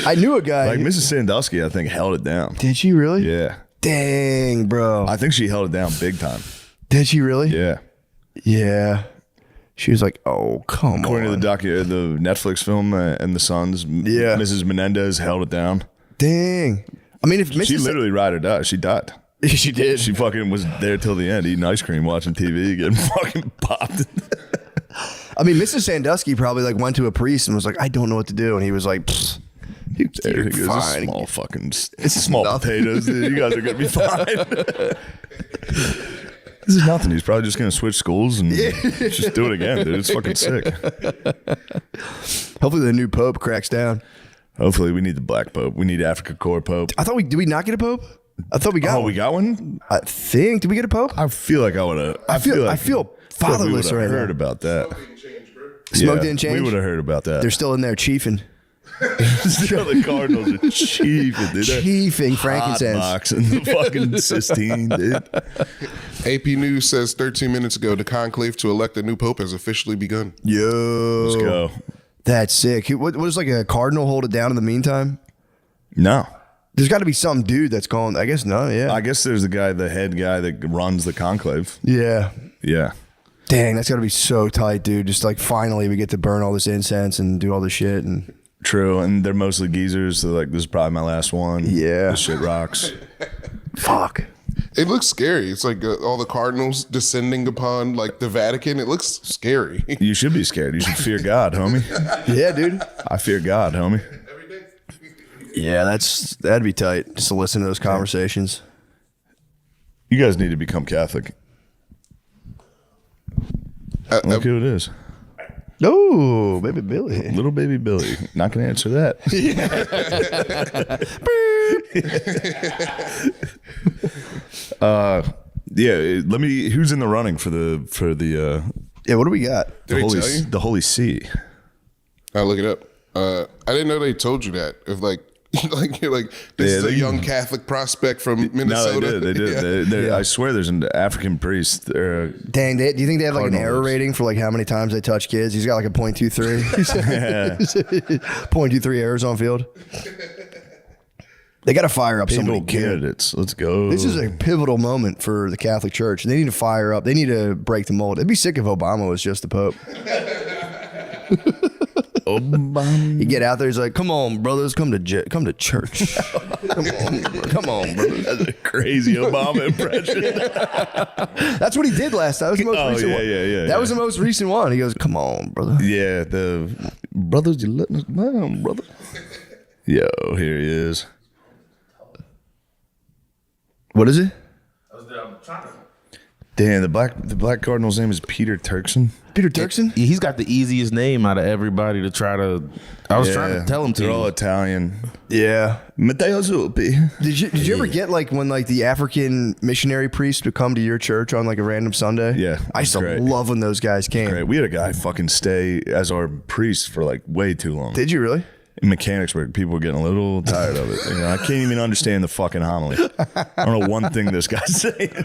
[SPEAKER 4] I knew a guy.
[SPEAKER 2] Like Mrs. Sandusky, I think, held it down.
[SPEAKER 4] Did she really?
[SPEAKER 2] Yeah.
[SPEAKER 4] Dang, bro.
[SPEAKER 2] I think she held it down big time.
[SPEAKER 4] Did she really?
[SPEAKER 2] Yeah.
[SPEAKER 4] Yeah. She was like, "Oh, come
[SPEAKER 2] According
[SPEAKER 4] on."
[SPEAKER 2] to the Netflix film and the Sons,
[SPEAKER 4] Yeah.
[SPEAKER 2] Mrs. Menendez held it down.
[SPEAKER 4] Dang. I mean, if Mrs.
[SPEAKER 2] She literally ride or die. She died.
[SPEAKER 4] she did.
[SPEAKER 2] She fucking was there till the end, eating ice cream, watching TV, getting fucking popped.
[SPEAKER 4] I mean, Mrs. Sandusky probably like went to a priest and was like, "I don't know what to do," and he was like, "You're
[SPEAKER 2] It's
[SPEAKER 4] fine."
[SPEAKER 2] small fucking, it's small
[SPEAKER 4] nothing.
[SPEAKER 2] potatoes. Dude. You guys are gonna be fine. This is nothing. He's probably just gonna switch schools and just do it again, dude. It's fucking sick.
[SPEAKER 4] Hopefully, the new pope cracks down.
[SPEAKER 2] Hopefully, we need the black pope. We need Africa Core pope.
[SPEAKER 4] I thought did we not get a pope? I thought we got.
[SPEAKER 2] Oh,
[SPEAKER 4] one.
[SPEAKER 2] we got one.
[SPEAKER 4] I think. Did we get a pope?
[SPEAKER 2] I feel like I would have.
[SPEAKER 4] I feel fatherless
[SPEAKER 2] we
[SPEAKER 4] right
[SPEAKER 2] heard
[SPEAKER 4] now.
[SPEAKER 2] about that.
[SPEAKER 4] Smoke didn't change?
[SPEAKER 2] We would have heard about that.
[SPEAKER 4] They're still in there chiefing.
[SPEAKER 2] The Cardinals are chiefing, dude. They're
[SPEAKER 4] Chiefing frankincense.
[SPEAKER 2] hotboxing the fucking Sistine, dude.
[SPEAKER 5] AP News says 13 minutes ago, the conclave to elect a new pope has officially begun.
[SPEAKER 4] Yo.
[SPEAKER 2] Let's go.
[SPEAKER 4] That's sick. What does like a cardinal hold it down in the meantime?
[SPEAKER 2] No.
[SPEAKER 4] There's got to be some dude that's calling. I guess no. Yeah.
[SPEAKER 2] I guess there's the head guy that runs the conclave.
[SPEAKER 4] Yeah.
[SPEAKER 2] Yeah.
[SPEAKER 4] Dang, that's got to be so tight, dude. Just like finally we get to burn all this incense and do all this shit. And
[SPEAKER 2] True. And they're mostly geezers. So like, this is probably my last one.
[SPEAKER 4] Yeah.
[SPEAKER 2] This shit rocks.
[SPEAKER 4] fuck.
[SPEAKER 5] It looks scary. It's like all the cardinals descending upon like the Vatican. It looks scary.
[SPEAKER 2] You should be scared. You should fear God, homie.
[SPEAKER 4] Yeah, dude.
[SPEAKER 2] I fear God, homie.
[SPEAKER 4] Yeah, that'd be tight just to listen to those conversations.
[SPEAKER 2] You guys need to become Catholic. Look who it is.
[SPEAKER 4] Oh, baby Billy.
[SPEAKER 2] Little baby Billy. Not going to answer that. Yeah, who's in the running for the
[SPEAKER 4] Yeah, what do we got?
[SPEAKER 5] Did they tell you?
[SPEAKER 2] the Holy See?
[SPEAKER 5] I'll look it up. I didn't know they told you that. If like you're like, this
[SPEAKER 2] Yeah,
[SPEAKER 5] is a
[SPEAKER 2] they-
[SPEAKER 5] young Catholic prospect from Minnesota.
[SPEAKER 2] No, they did.
[SPEAKER 5] Yeah.
[SPEAKER 2] I swear there's an African priest.
[SPEAKER 4] Dang, do you think they have like an
[SPEAKER 2] Cardinal
[SPEAKER 4] error
[SPEAKER 2] list.
[SPEAKER 4] rating for like how many times they touch kids? He's got like a 0.23. 0.23 errors on field. They got to fire up somebody
[SPEAKER 2] Pivotal
[SPEAKER 4] good.
[SPEAKER 2] candidates. Let's go.
[SPEAKER 4] This is a pivotal moment for the Catholic Church. They need to fire up. They need to break the mold. It'd be sick if Obama was just the Pope. You get out there, he's like, "Come on, brothers, come to church. come on, brothers."
[SPEAKER 2] That's a crazy Obama impression.
[SPEAKER 4] That's what he did last time. That was the most recent one.
[SPEAKER 2] yeah.
[SPEAKER 4] That was the most recent one. He goes, "Come on, brother."
[SPEAKER 2] Yeah, the brothers, you letting us down, brother. Yo, here he is.
[SPEAKER 4] What is it?
[SPEAKER 2] Damn, the black cardinal's name is Peter Turkson.
[SPEAKER 4] Peter Turkson?
[SPEAKER 6] He's got the easiest name out of everybody to try to. I was trying to tell him to.
[SPEAKER 2] They're all Italian.
[SPEAKER 4] Yeah.
[SPEAKER 2] Matteo Zuppi.
[SPEAKER 4] Did you ever get like when like the African missionary priest would come to your church on like a random Sunday?
[SPEAKER 2] Yeah,
[SPEAKER 4] I used to
[SPEAKER 2] great.
[SPEAKER 4] love when those guys came.
[SPEAKER 2] Great. We had a guy fucking stay as our priest for like way too long.
[SPEAKER 4] Did you really?
[SPEAKER 2] In Mechanicsburg, people were getting a little tired of it. You know, I can't even understand the fucking homily. I don't know one thing this guy's saying.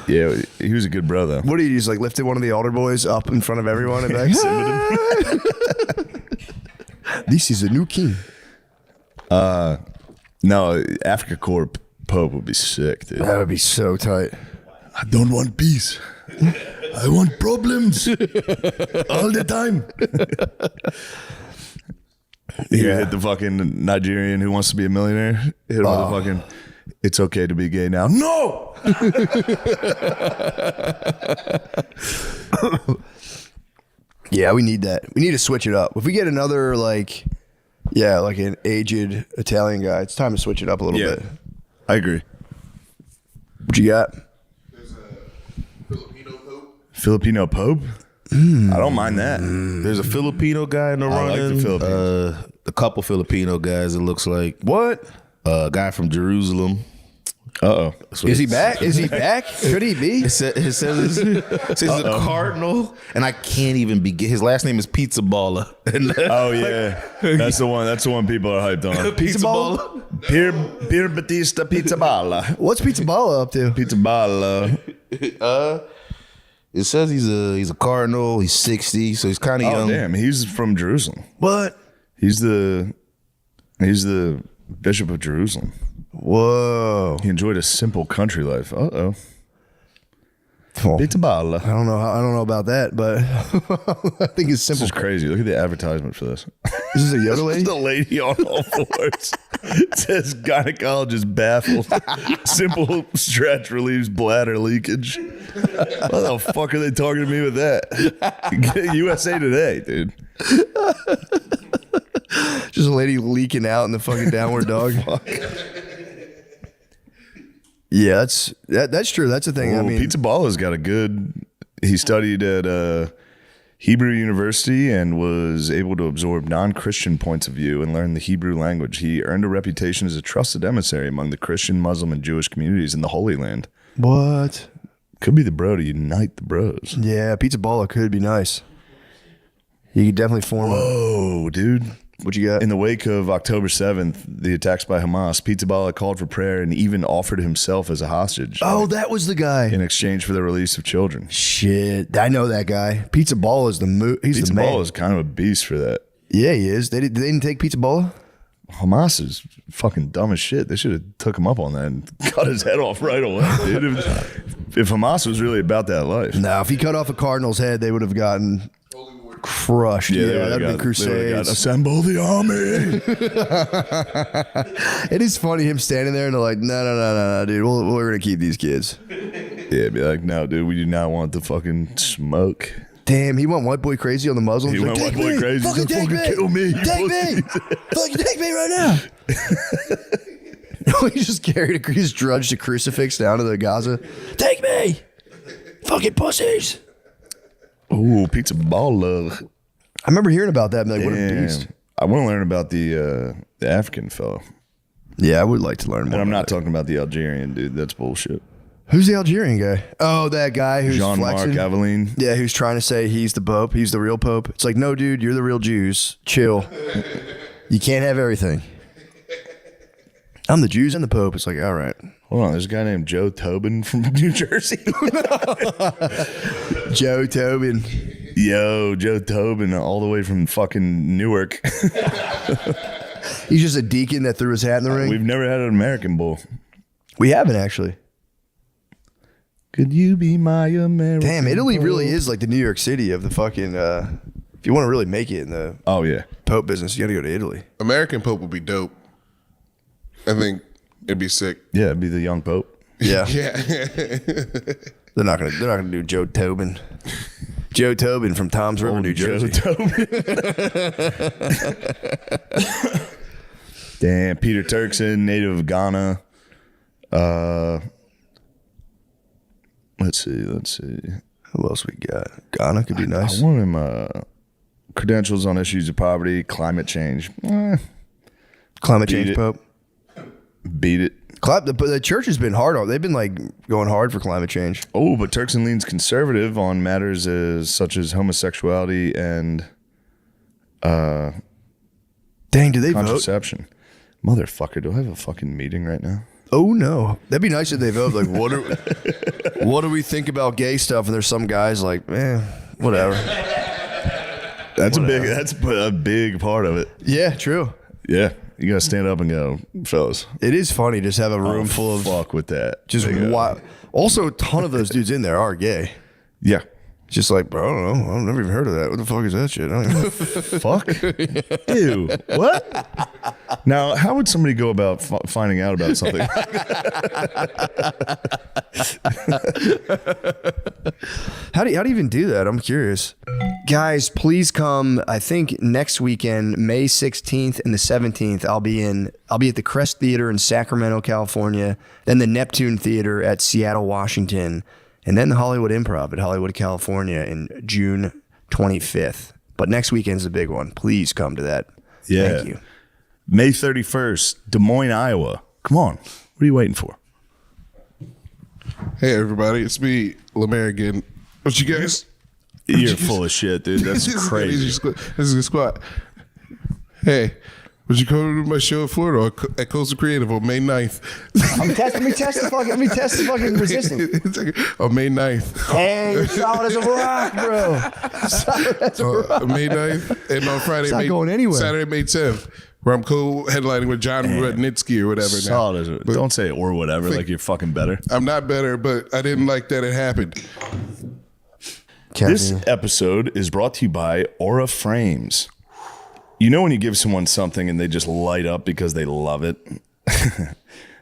[SPEAKER 2] Yeah, he was a good brother.
[SPEAKER 4] What do you just like lifted one of the altar boys up in front of everyone and be like, this is a new king.
[SPEAKER 2] No, Africa Corp Pope would be sick, dude.
[SPEAKER 4] That would be so tight.
[SPEAKER 2] I don't want peace. I want problems all the time. You hit the fucking Nigerian who wants to be a millionaire. Hit him with the fucking, it's okay to be gay now. No!
[SPEAKER 4] Yeah, we need that. We need to switch it up. If we get another like an aged Italian guy, it's time to switch it up a little bit.
[SPEAKER 2] I agree.
[SPEAKER 4] What you got?
[SPEAKER 5] There's a Filipino pope.
[SPEAKER 2] Filipino Pope? I don't mind that.
[SPEAKER 6] There's a Filipino guy in the
[SPEAKER 2] I like
[SPEAKER 6] running.
[SPEAKER 2] the Philippines.
[SPEAKER 6] A couple Filipino guys. It looks like
[SPEAKER 4] What?
[SPEAKER 6] a guy from Jerusalem.
[SPEAKER 2] Uh-oh.
[SPEAKER 4] Is he back? Is he back? Could he be?
[SPEAKER 6] It says he's a cardinal, and I can't even begin. His last name is Pizza Baller. And,
[SPEAKER 2] Oh, yeah. That's the one. That's the one people are hyped on.
[SPEAKER 6] Pizza
[SPEAKER 4] Baller?
[SPEAKER 6] Baller.
[SPEAKER 2] Pier Batista Pizza Balla.
[SPEAKER 4] What's Pizza Balla up to?
[SPEAKER 2] Pizza Balla.
[SPEAKER 6] It says he's a cardinal. He's 60, so he's kind of
[SPEAKER 2] Oh,
[SPEAKER 6] young.
[SPEAKER 2] damn. He's from Jerusalem.
[SPEAKER 4] What?
[SPEAKER 2] He's the Bishop of Jerusalem.
[SPEAKER 4] Whoa.
[SPEAKER 2] He enjoyed a simple country life. Uh-oh.
[SPEAKER 4] Well,
[SPEAKER 2] Pizza Balla.
[SPEAKER 4] I don't know about that, but I think it's
[SPEAKER 2] This
[SPEAKER 4] simple.
[SPEAKER 2] is crazy. Look at the advertisement for this.
[SPEAKER 4] This is a Yoda lady?
[SPEAKER 2] The lady on all fours. It says gynecologist baffled. Simple stretch relieves bladder leakage. What the fuck are they talking to me with that? USA Today, dude.
[SPEAKER 4] Just a lady leaking out in the fucking downward dog. Yeah, that's true. That's the thing. I mean,
[SPEAKER 2] Pizza Balla's got a good. He studied at Hebrew University and was able to absorb non-Christian points of view and learn the Hebrew language. He earned a reputation as a trusted emissary among the Christian, Muslim, and Jewish communities in the Holy Land.
[SPEAKER 4] what?
[SPEAKER 2] Could be the bro to unite the bros.
[SPEAKER 4] Yeah, Pizza Balla could be nice. You could definitely form a.
[SPEAKER 2] Oh, dude.
[SPEAKER 4] What you got?
[SPEAKER 2] In the wake of October 7th, the attacks by Hamas, Pizza Balla called for prayer and even offered himself as a hostage
[SPEAKER 4] Oh, that was the guy.
[SPEAKER 2] in exchange for the release of children.
[SPEAKER 4] Shit, I know that guy. Pizza Balla is the He's
[SPEAKER 2] Pizza
[SPEAKER 4] the man.
[SPEAKER 2] Balla is kind of a beast for that.
[SPEAKER 4] Yeah, he is. They didn't take Pizza Balla.
[SPEAKER 2] Hamas is fucking dumb as shit. They should have took him up on that and cut his head off right away, dude. If Hamas was really about that life.
[SPEAKER 4] No, if he cut off a Cardinal's head, they would have gotten crushed.
[SPEAKER 2] they
[SPEAKER 4] Yeah,
[SPEAKER 2] would've
[SPEAKER 4] that'd
[SPEAKER 2] got-
[SPEAKER 4] been Crusades.
[SPEAKER 2] Assemble the army.
[SPEAKER 4] It is funny him standing there and they're like, no, dude, we're gonna keep these kids.
[SPEAKER 2] Yeah, be like, no, dude, we do not want the fucking smoke.
[SPEAKER 4] Damn, he went white boy crazy on the Muslims.
[SPEAKER 2] He
[SPEAKER 4] He's
[SPEAKER 2] went
[SPEAKER 4] like,
[SPEAKER 2] white boy crazy. He's
[SPEAKER 4] Fucking
[SPEAKER 2] like,
[SPEAKER 4] take
[SPEAKER 2] fucking kill me, you
[SPEAKER 4] Take me. Fucking take me right now. He just carried his drudged a crucifix down to the Gaza. Take me. Fucking pussies.
[SPEAKER 2] Ooh, Pizza Balla.
[SPEAKER 4] I remember hearing about that. And like, what a
[SPEAKER 2] Damn.
[SPEAKER 4] beast.
[SPEAKER 2] I want to learn about the African fellow.
[SPEAKER 4] Yeah, I would like to learn more.
[SPEAKER 2] And I'm
[SPEAKER 4] about
[SPEAKER 2] not talking about the Algerian dude. That's bullshit.
[SPEAKER 4] that. Who's the Algerian guy? Oh, that guy who's
[SPEAKER 2] Jean-Marc
[SPEAKER 4] flexing.
[SPEAKER 2] Aveline.
[SPEAKER 4] Yeah, who's trying to say he's the Pope. He's the real Pope. It's like, no, dude, you're the real Jews. Chill. You can't have everything. I'm the Jews and the Pope. It's like, all right.
[SPEAKER 2] Hold on, there's a guy named Joe Tobin from New Jersey.
[SPEAKER 4] Joe Tobin.
[SPEAKER 2] Yo, Joe Tobin, all the way from fucking Newark.
[SPEAKER 4] He's just a deacon that threw his hat in the ring.
[SPEAKER 2] We've never had an American bull.
[SPEAKER 4] We haven't actually.
[SPEAKER 2] Could you be my American?
[SPEAKER 4] Damn, Italy
[SPEAKER 2] bull?
[SPEAKER 4] really is like the New York City of the fucking. If you want to really make it in the
[SPEAKER 2] Oh yeah.
[SPEAKER 4] Pope business, you got to go to Italy.
[SPEAKER 5] American Pope would be dope. I think it'd be sick.
[SPEAKER 2] Yeah, it'd be the young Pope.
[SPEAKER 4] Yeah,
[SPEAKER 5] Yeah.
[SPEAKER 4] they're not gonna do Joe Tobin. Joe Tobin from Tom's River, New
[SPEAKER 2] Joe
[SPEAKER 4] Jersey.
[SPEAKER 2] Tobin. Damn, Peter Turkson, native of Ghana. Let's see.
[SPEAKER 4] Who else we got? Ghana could be nice.
[SPEAKER 2] I want him credentials on issues of poverty, climate change.
[SPEAKER 4] Climate
[SPEAKER 2] Beat
[SPEAKER 4] change
[SPEAKER 2] it.
[SPEAKER 4] Pope.
[SPEAKER 2] Beat it.
[SPEAKER 4] The church has been hard on. They've been like going hard for climate change.
[SPEAKER 2] Oh, but Turkson leans conservative on matters such as homosexuality and
[SPEAKER 4] Dang, do they vote?
[SPEAKER 2] contraception. Motherfucker, do I have a fucking meeting right now?
[SPEAKER 4] Oh no, that'd be nice if they vote. Like, what do we think about gay stuff? And there's some guys like, whatever.
[SPEAKER 2] That's a big part of it.
[SPEAKER 4] Yeah, true.
[SPEAKER 2] Yeah, you gotta stand up and go, fellas.
[SPEAKER 4] It is funny just have a room full of
[SPEAKER 2] fuck with that.
[SPEAKER 4] just wild. Also, a ton of those dudes in there are gay.
[SPEAKER 2] Yeah.
[SPEAKER 4] Just like, bro, I don't know. I've never even heard of that. What the fuck is that shit? I don't even
[SPEAKER 2] Fuck. Ew. What? Now, how would somebody go about finding out about something?
[SPEAKER 4] How do you even do that? I'm curious. Guys, please come. I think next weekend, May 16th and the 17th, I'll be at the Crest Theater in Sacramento, California, then the Neptune Theater at Seattle, Washington, and then the Hollywood Improv at Hollywood, California in June 25th. But next weekend's the big one. Please come to that.
[SPEAKER 2] Yeah.
[SPEAKER 4] Thank you.
[SPEAKER 2] May 31st, Des Moines, Iowa. Come on. What are you waiting for?
[SPEAKER 5] Hey, everybody. It's me, Lemaire again. What you guys?
[SPEAKER 2] You're full of shit, dude. That's crazy.
[SPEAKER 5] This is a squat. Hey, would you come to my show in Florida at Coastal Creative on May 9th?
[SPEAKER 4] Let me test the fucking resistance.
[SPEAKER 5] On May 9th.
[SPEAKER 4] Hey, you're solid as a rock, bro. Solid as a rock.
[SPEAKER 5] May 9th. And on Friday,
[SPEAKER 4] It's not going anywhere.
[SPEAKER 5] Saturday, May 10th, where I'm co-headlining with John Rudnitsky or whatever.
[SPEAKER 2] Solid as a, don't say or whatever, like you're fucking better.
[SPEAKER 5] I'm not better, but I didn't like that it happened.
[SPEAKER 2] This episode is brought to you by Aura Frames. You know when you give someone something and they just light up because they love it?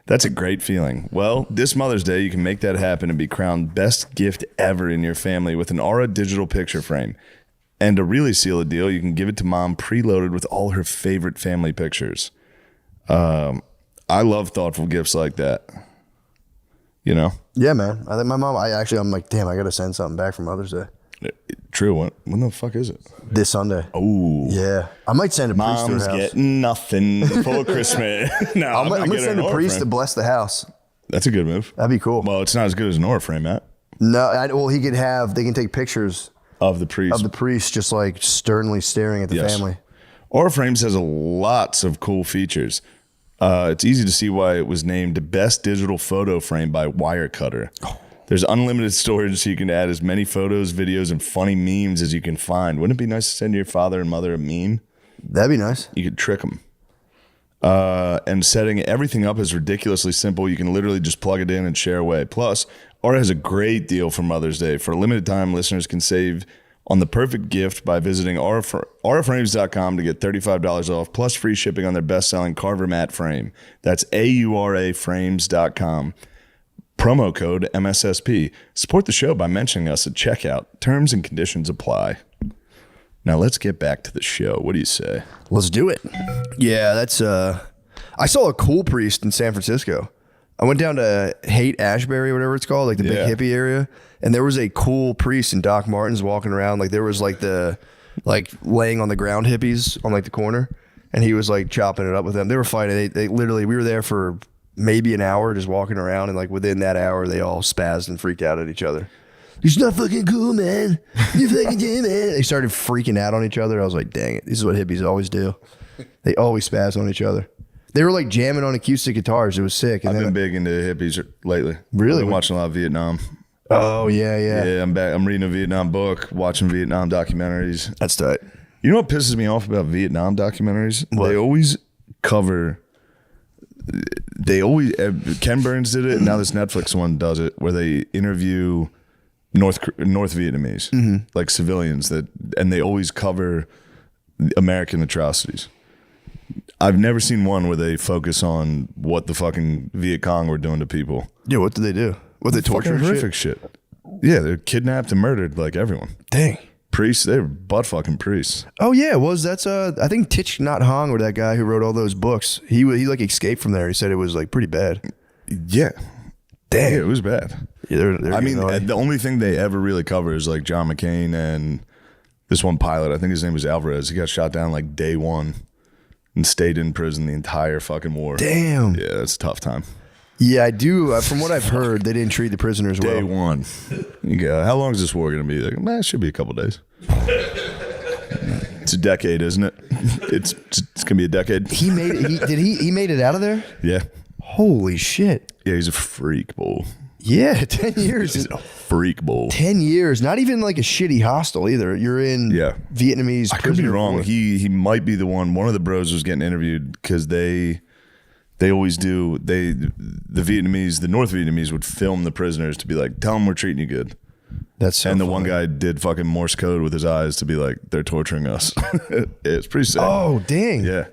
[SPEAKER 2] That's a great feeling. Well, this Mother's Day, you can make that happen and be crowned best gift ever in your family with an Aura digital picture frame. And to really seal the deal, you can give it to mom preloaded with all her favorite family pictures. I love thoughtful gifts like that. You know?
[SPEAKER 4] Yeah, man. I think my mom, I'm like, damn, I got to send something back for Mother's Day.
[SPEAKER 2] True. When the fuck is it?
[SPEAKER 4] This Sunday.
[SPEAKER 2] Oh.
[SPEAKER 4] Yeah. I might send a priest to her
[SPEAKER 2] Mom's
[SPEAKER 4] house.
[SPEAKER 2] getting nothing for Christmas. No,
[SPEAKER 4] I'm going to send a priest to
[SPEAKER 2] frame.
[SPEAKER 4] bless the house.
[SPEAKER 2] That's a good move.
[SPEAKER 4] That'd be cool.
[SPEAKER 2] Well, it's not as good as an aura frame, Matt.
[SPEAKER 4] No, they can take pictures
[SPEAKER 2] Of the priest.
[SPEAKER 4] of the priest just like sternly staring at the
[SPEAKER 2] Yes.
[SPEAKER 4] family.
[SPEAKER 2] Aura Frames has lots of cool features. It's easy to see why it was named the best digital photo frame by Wirecutter. There's unlimited storage, so you can add as many photos, videos, and funny memes as you can find. Wouldn't it be nice to send your father and mother a meme?
[SPEAKER 4] That'd be nice.
[SPEAKER 2] You could trick them. And setting everything up is ridiculously simple. You can literally just plug it in and share away. Plus, Aura has a great deal for Mother's Day. For a limited time, listeners can save on the perfect gift by visiting auraframes.com to get $35 off, plus free shipping on their best-selling Carver Mat frame. That's auraframes.com. Promo code MSSP. Support the show by mentioning us at checkout. Terms and conditions apply. Now let's get back to the show. What do you say?
[SPEAKER 4] Let's do it. Yeah, that's I saw a cool priest in San Francisco. I went down to Haight-Ashbury, whatever it's called, like the big hippie area, and there was a cool priest in Doc Martens walking around. Like there was like laying on the ground hippies on like the corner, and he was like chopping it up with them. They were fighting. They literally, we were there for maybe an hour just walking around, and like within that hour they all spazzed and freaked out at each other. It's not fucking cool, man. You fucking do, man. They started freaking out on each other. I was like, dang it, this is what hippies always do. They always spaz on each other. They were like jamming on acoustic guitars. It was sick. And
[SPEAKER 2] I've been big into hippies lately.
[SPEAKER 4] Really?
[SPEAKER 2] I've been watching a lot of Vietnam.
[SPEAKER 4] Oh yeah.
[SPEAKER 2] Yeah, I'm back. I'm reading a Vietnam book, watching Vietnam documentaries.
[SPEAKER 4] That's tight.
[SPEAKER 2] You know what pisses me off about Vietnam documentaries?
[SPEAKER 4] What?
[SPEAKER 2] They always cover. Ken Burns did it, and now this Netflix one does it, where they interview North Vietnamese, like civilians and they always cover American atrocities. I've never seen one where they focus on what the fucking Viet Cong were doing to people.
[SPEAKER 4] Yeah, what did they do? What they torture?
[SPEAKER 2] Fucking horrific shit. Yeah, they're kidnapped and murdered like everyone.
[SPEAKER 4] Dang.
[SPEAKER 2] Priests, they were butt fucking priests.
[SPEAKER 4] Oh yeah, that's I think Thich Nhat Hanh, or that guy who wrote all those books. He like escaped from there. He said it was like pretty bad.
[SPEAKER 2] Yeah.
[SPEAKER 4] Damn.
[SPEAKER 2] Yeah, it was bad.
[SPEAKER 4] Yeah,
[SPEAKER 2] I mean, the only thing they ever really cover is like John McCain and this one pilot. I think his name was Alvarez. He got shot down like day one and stayed in prison the entire fucking war.
[SPEAKER 4] Damn.
[SPEAKER 2] Yeah, that's a tough time.
[SPEAKER 4] Yeah, I do. From what I've heard, they didn't treat the prisoners well.
[SPEAKER 2] Day one. You go, how long is this war going to be? Like, man, it should be a couple days. It's a decade, isn't it? It's going to be a decade.
[SPEAKER 4] He made it. He made it out of there.
[SPEAKER 2] Yeah.
[SPEAKER 4] Holy shit.
[SPEAKER 2] Yeah, he's a freak, bull.
[SPEAKER 4] Yeah, 10 years.
[SPEAKER 2] He's a freak, bull.
[SPEAKER 4] 10 years. Not even like a shitty hostel either. You're in Vietnamese.
[SPEAKER 2] I could be
[SPEAKER 4] prisoner
[SPEAKER 2] wrong.
[SPEAKER 4] war.
[SPEAKER 2] He might be the one. One of the bros was getting interviewed because they always do. The Vietnamese, the North Vietnamese would film the prisoners to be like, tell them we're treating you good.
[SPEAKER 4] That's so
[SPEAKER 2] and the
[SPEAKER 4] funny.
[SPEAKER 2] one guy did fucking Morse code with his eyes to be like, they're torturing us. It's pretty sick.
[SPEAKER 4] Oh, dang.
[SPEAKER 2] Yeah.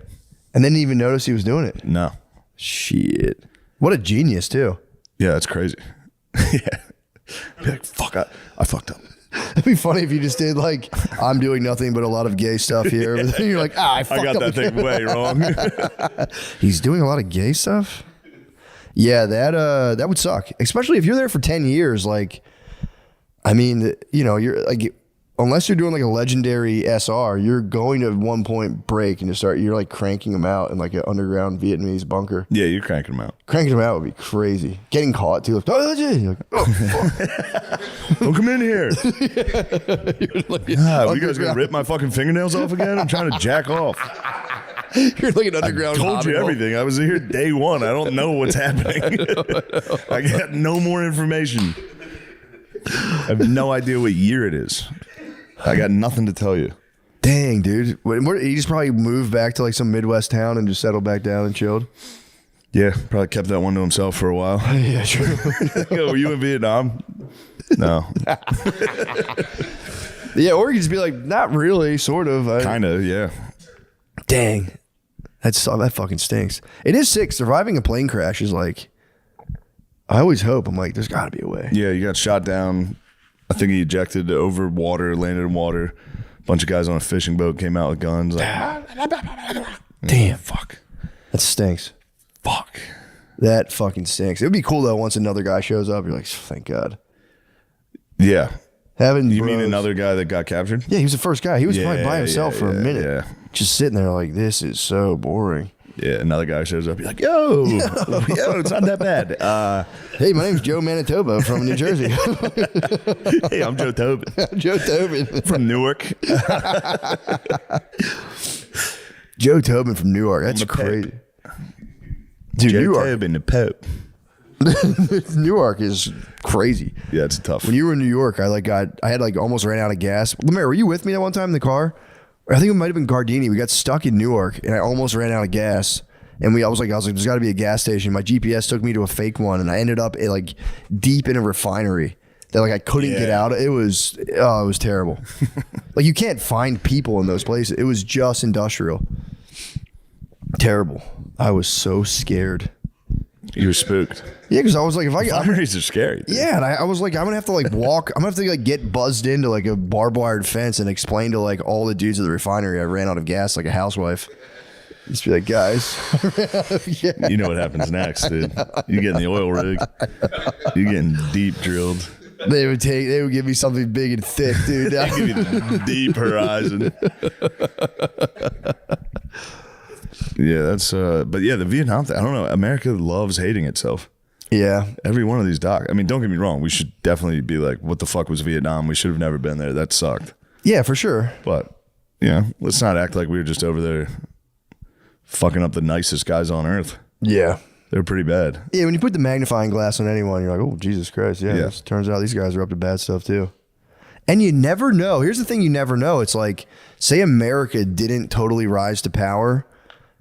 [SPEAKER 4] And then didn't even notice he was doing it.
[SPEAKER 2] No.
[SPEAKER 4] Shit. What a genius, too.
[SPEAKER 2] Yeah, that's crazy. Yeah. Be like, fuck, I fucked up.
[SPEAKER 4] It'd be funny if you just did like, I'm doing nothing but a lot of gay stuff here. But then you're like, I fucked
[SPEAKER 2] I got
[SPEAKER 4] up.
[SPEAKER 2] that thing way wrong.
[SPEAKER 4] He's doing a lot of gay stuff? Yeah, that would suck. Especially if you're there for 10 years. Like, I mean, you know, you're like, unless you're doing like a legendary SR, you're going to at one point break and you're like cranking them out in like an underground Vietnamese bunker.
[SPEAKER 2] Yeah, you're cranking them out.
[SPEAKER 4] Cranking them out would be crazy. Getting caught too. Like, oh, you're like, oh, fuck.
[SPEAKER 2] Don't come in here.
[SPEAKER 4] You're like,
[SPEAKER 2] We guys gonna
[SPEAKER 4] underground-
[SPEAKER 2] rip my fucking fingernails off again? I'm trying to jack off.
[SPEAKER 4] You're like an underground.
[SPEAKER 2] I told you
[SPEAKER 4] hobbit.
[SPEAKER 2] everything. I was here day one. I don't know what's happening. I got no more information. I have no idea what year it is. I got nothing to tell you.
[SPEAKER 4] Dang, dude. He just probably moved back to like some Midwest town and just settled back down and chilled.
[SPEAKER 2] Yeah, probably kept that one to himself for a while.
[SPEAKER 4] Yeah, sure.
[SPEAKER 2] Yo, were you in Vietnam? No.
[SPEAKER 4] Yeah, or you could just be like, not really, sort of.
[SPEAKER 2] Kind of, yeah.
[SPEAKER 4] Dang. That fucking stinks. It is sick. Surviving a plane crash is like, I always hope. I'm like, there's got to be a way.
[SPEAKER 2] Yeah, you got shot down. I think he ejected over water, landed in water. A bunch of guys on a fishing boat came out with guns. Like,
[SPEAKER 4] Damn.
[SPEAKER 2] fuck.
[SPEAKER 4] That stinks.
[SPEAKER 2] Fuck.
[SPEAKER 4] That fucking stinks. It would be cool though once another guy shows up. You're like, thank God.
[SPEAKER 2] Yeah.
[SPEAKER 4] Having
[SPEAKER 2] You mean
[SPEAKER 4] bros-
[SPEAKER 2] another guy that got captured?
[SPEAKER 4] Yeah, he was the first guy. He was probably by
[SPEAKER 2] Yeah,
[SPEAKER 4] himself
[SPEAKER 2] yeah,
[SPEAKER 4] for a
[SPEAKER 2] yeah,
[SPEAKER 4] minute.
[SPEAKER 2] yeah.
[SPEAKER 4] Just sitting there like, this is so boring.
[SPEAKER 2] Yeah, another guy shows up. You're like, yo, it's not that bad.
[SPEAKER 4] Hey, my name's Joe Manitoba from New Jersey.
[SPEAKER 2] Hey, I'm Joe Tobin
[SPEAKER 4] Joe Tobin.
[SPEAKER 2] from Newark.
[SPEAKER 4] Joe Tobin from Newark. That's
[SPEAKER 2] the Pope.
[SPEAKER 4] crazy. Dude,
[SPEAKER 2] Joe
[SPEAKER 4] Newark.
[SPEAKER 2] Tobin, the Pope.
[SPEAKER 4] Newark is crazy.
[SPEAKER 2] Yeah, it's tough.
[SPEAKER 4] When you were in New York, I had like almost ran out of gas. Lemaire, were you with me that one time in the car? Or I think it might have been Gardini. We got stuck in Newark and I almost ran out of gas. And I was like, there's got to be a gas station. My GPS took me to a fake one, and I ended up like deep in a refinery that like I couldn't get out. It was terrible. Like you can't find people in those places. It was just industrial. Terrible. I was so scared.
[SPEAKER 2] You were spooked.
[SPEAKER 4] Yeah, because I was like,
[SPEAKER 2] Refineries are scary. Dude.
[SPEAKER 4] yeah, and I was like, I'm gonna have to like walk. I'm gonna have to like get buzzed into like a barbed wired fence and explain to like all the dudes at the refinery I ran out of gas like a housewife. Just be like, guys, yeah.
[SPEAKER 2] You know what happens next, dude. You get in the oil rig. You getting deep drilled.
[SPEAKER 4] They would give me something big and thick, dude.
[SPEAKER 2] They give you the deep horizon. Yeah, that's but yeah, the Vietnam thing, I don't know. America loves hating itself.
[SPEAKER 4] Yeah,
[SPEAKER 2] Every one of these docs. I mean, don't get me wrong. We should definitely be like, what the fuck was Vietnam? We should have never been there. That sucked.
[SPEAKER 4] yeah, for sure.
[SPEAKER 2] But, yeah, let's not act like we were just over there fucking up the nicest guys on earth.
[SPEAKER 4] Yeah.
[SPEAKER 2] They're pretty bad.
[SPEAKER 4] Yeah, when you put the magnifying glass on anyone, you're like, oh, Jesus Christ. Yeah,
[SPEAKER 2] Yeah.
[SPEAKER 4] turns out these guys are up to bad stuff too. And you never know. Here's the thing you never know. It's like, say America didn't totally rise to power.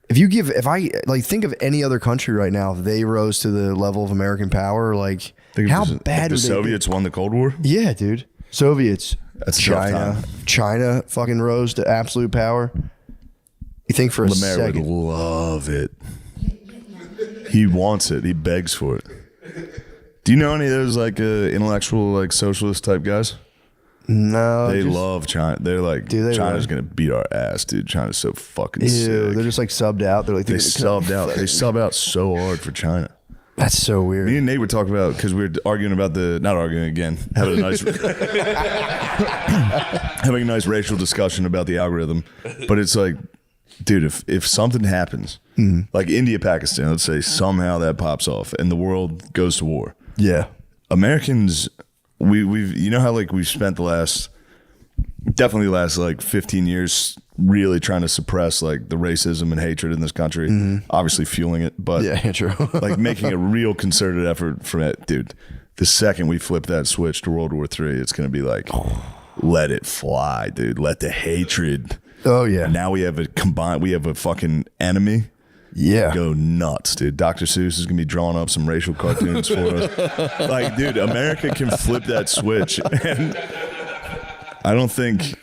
[SPEAKER 4] If I like think of any other country right now, if they rose to the level of American power, like how bad
[SPEAKER 2] the
[SPEAKER 4] would they
[SPEAKER 2] Soviets won the Cold War?
[SPEAKER 4] be? Yeah, dude. Soviets.
[SPEAKER 2] That's a tough time.
[SPEAKER 4] China fucking rose to absolute power. You think for a
[SPEAKER 2] Lemaire would
[SPEAKER 4] second.
[SPEAKER 2] love it. He wants it. He begs for it. Do you know any of those like intellectual like socialist type guys?
[SPEAKER 4] No.
[SPEAKER 2] They love China. They're like,
[SPEAKER 4] Do they
[SPEAKER 2] China's
[SPEAKER 4] really?
[SPEAKER 2] gonna beat our ass, dude. China's so fucking
[SPEAKER 4] Ew,
[SPEAKER 2] sick.
[SPEAKER 4] they're just like subbed out. They're like,
[SPEAKER 2] They subbed out. They sub out so hard for China.
[SPEAKER 4] that's so weird.
[SPEAKER 2] Me and Nate would talk about, because we were arguing about not arguing again, having a nice having a nice racial discussion about the algorithm. But it's like, dude, if something happens, like India, Pakistan, let's say somehow that pops off and the world goes to war.
[SPEAKER 4] Yeah.
[SPEAKER 2] Americans, we've you know how like we've spent the last like 15 years really trying to suppress like the racism and hatred in this country, obviously fueling it, but
[SPEAKER 4] Yeah, true.
[SPEAKER 2] like making a real concerted effort from it, dude. The second we flip that switch to World War III, it's gonna be like, let it fly, dude. Let the hatred.
[SPEAKER 4] Oh yeah.
[SPEAKER 2] Now we have a fucking enemy.
[SPEAKER 4] Yeah.
[SPEAKER 2] Go nuts, dude. Dr. Seuss is gonna be drawing up some racial cartoons for us. Like, dude, America can flip that switch, and I don't think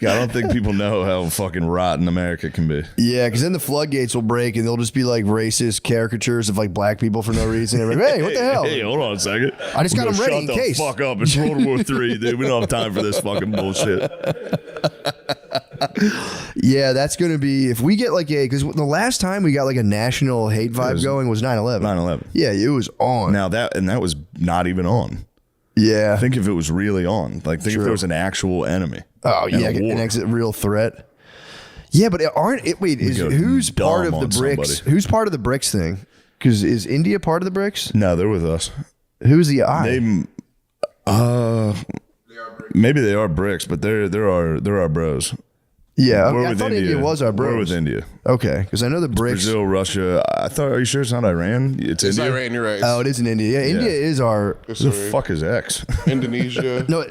[SPEAKER 2] people know how fucking rotten America can be.
[SPEAKER 4] Yeah, because then the floodgates will break and they'll just be like racist caricatures of like black people for no reason. And like, hey, what the hell?
[SPEAKER 2] Hey, hold on a second.
[SPEAKER 4] I just got them ready
[SPEAKER 2] Shut
[SPEAKER 4] in
[SPEAKER 2] the
[SPEAKER 4] case.
[SPEAKER 2] fuck up. It's World War III, dude. We don't have time for this fucking bullshit.
[SPEAKER 4] Yeah, that's going to be, if we get like because the last time we got like a national hate vibe going was 9/11.
[SPEAKER 2] 9/11.
[SPEAKER 4] Yeah, it was on.
[SPEAKER 2] Now that was not even on.
[SPEAKER 4] Yeah.
[SPEAKER 2] Think if it was really on. Like, think if
[SPEAKER 4] True.
[SPEAKER 2] there was an actual enemy.
[SPEAKER 4] Oh,
[SPEAKER 2] and
[SPEAKER 4] yeah,
[SPEAKER 2] a war.
[SPEAKER 4] an exit real threat. Yeah, but who's
[SPEAKER 2] dumb
[SPEAKER 4] part of the
[SPEAKER 2] on
[SPEAKER 4] BRICS?
[SPEAKER 2] somebody.
[SPEAKER 4] Who's part of the BRICS thing? Because is India part of the BRICS?
[SPEAKER 2] No, they're with us.
[SPEAKER 4] Who's the I?
[SPEAKER 2] Maybe they are bricks, but they're our bros.
[SPEAKER 4] Yeah,
[SPEAKER 2] We're
[SPEAKER 4] I
[SPEAKER 2] with
[SPEAKER 4] thought India was our bros.
[SPEAKER 2] We're with India.
[SPEAKER 4] Okay, because I know the BRICS.
[SPEAKER 2] Brazil, Russia. Are you sure it's not Iran? It's
[SPEAKER 5] It's
[SPEAKER 2] India.
[SPEAKER 5] Iran, you're right.
[SPEAKER 4] Oh, it is in India. Yeah, India is our.
[SPEAKER 5] It's
[SPEAKER 2] Who the
[SPEAKER 5] sorry.
[SPEAKER 2] fuck is X?
[SPEAKER 5] Indonesia.
[SPEAKER 4] No,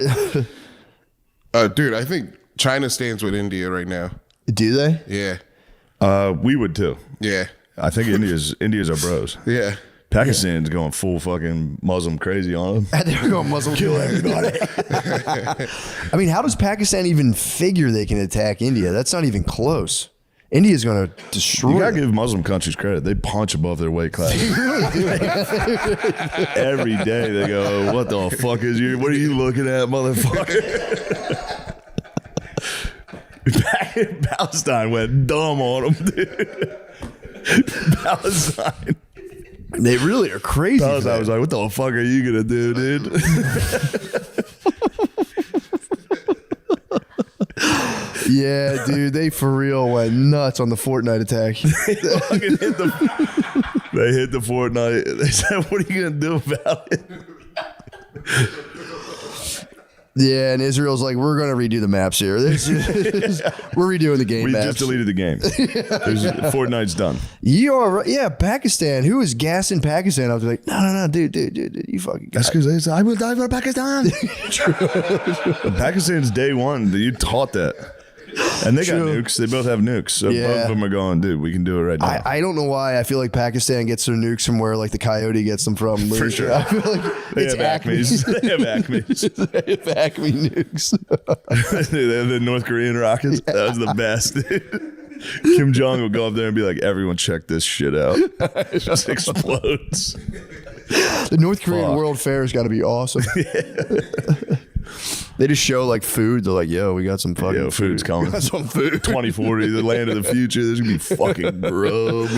[SPEAKER 5] Dude, I think China stands with India right now.
[SPEAKER 4] do they?
[SPEAKER 5] Yeah.
[SPEAKER 2] We would too.
[SPEAKER 5] Yeah.
[SPEAKER 2] I think India's our bros.
[SPEAKER 5] Yeah.
[SPEAKER 2] Pakistan's going full fucking Muslim crazy on them.
[SPEAKER 4] They're going Muslim kill everybody. I mean, how does Pakistan even figure they can attack India? That's not even close. India's going to destroy.
[SPEAKER 2] You gotta
[SPEAKER 4] them.
[SPEAKER 2] give Muslim countries credit. They punch above their weight class. Every day they go, "What the fuck is you? What are you looking at, motherfucker?" Palestine went dumb on them, dude. Palestine.
[SPEAKER 4] They really are crazy. for
[SPEAKER 2] Palestine
[SPEAKER 4] that.
[SPEAKER 2] was like, "What the fuck are you gonna do, dude?"
[SPEAKER 4] Yeah, dude, they for real went nuts on the Fortnite attack.
[SPEAKER 2] They hit the Fortnite. They said, "What are you gonna do about it?"
[SPEAKER 4] Yeah, and Israel's like, we're going to redo the maps here. We're redoing the game
[SPEAKER 2] We
[SPEAKER 4] maps.
[SPEAKER 2] just deleted the game. Fortnite's done.
[SPEAKER 4] You are right. Yeah, Pakistan. Who was gassing Pakistan? I was like, no, dude, you fucking
[SPEAKER 2] That's because I will die for Pakistan. Pakistan's day one. You taught that. And they got
[SPEAKER 4] True.
[SPEAKER 2] nukes. They both have nukes. So both
[SPEAKER 4] Yeah.
[SPEAKER 2] of them are going, dude, we can do it right now.
[SPEAKER 4] I don't know why. I feel like Pakistan gets their nukes from where like the coyote gets them from.
[SPEAKER 2] For sure.
[SPEAKER 4] I feel like
[SPEAKER 2] They
[SPEAKER 4] it's
[SPEAKER 2] have Acme's. They have Acme's.
[SPEAKER 4] They have Acme nukes.
[SPEAKER 2] They have the North Korean rockets. That was the best. Kim Jong will go up there and be like, everyone check this shit out. It just explodes.
[SPEAKER 4] The North Korean
[SPEAKER 2] Fuck.
[SPEAKER 4] World Fair has got to be awesome. They just show like food. They're like, yo, we got some fucking
[SPEAKER 2] Yo, food's coming.
[SPEAKER 4] Got some food.
[SPEAKER 2] 2040, the land of the future. There's going to be fucking grub.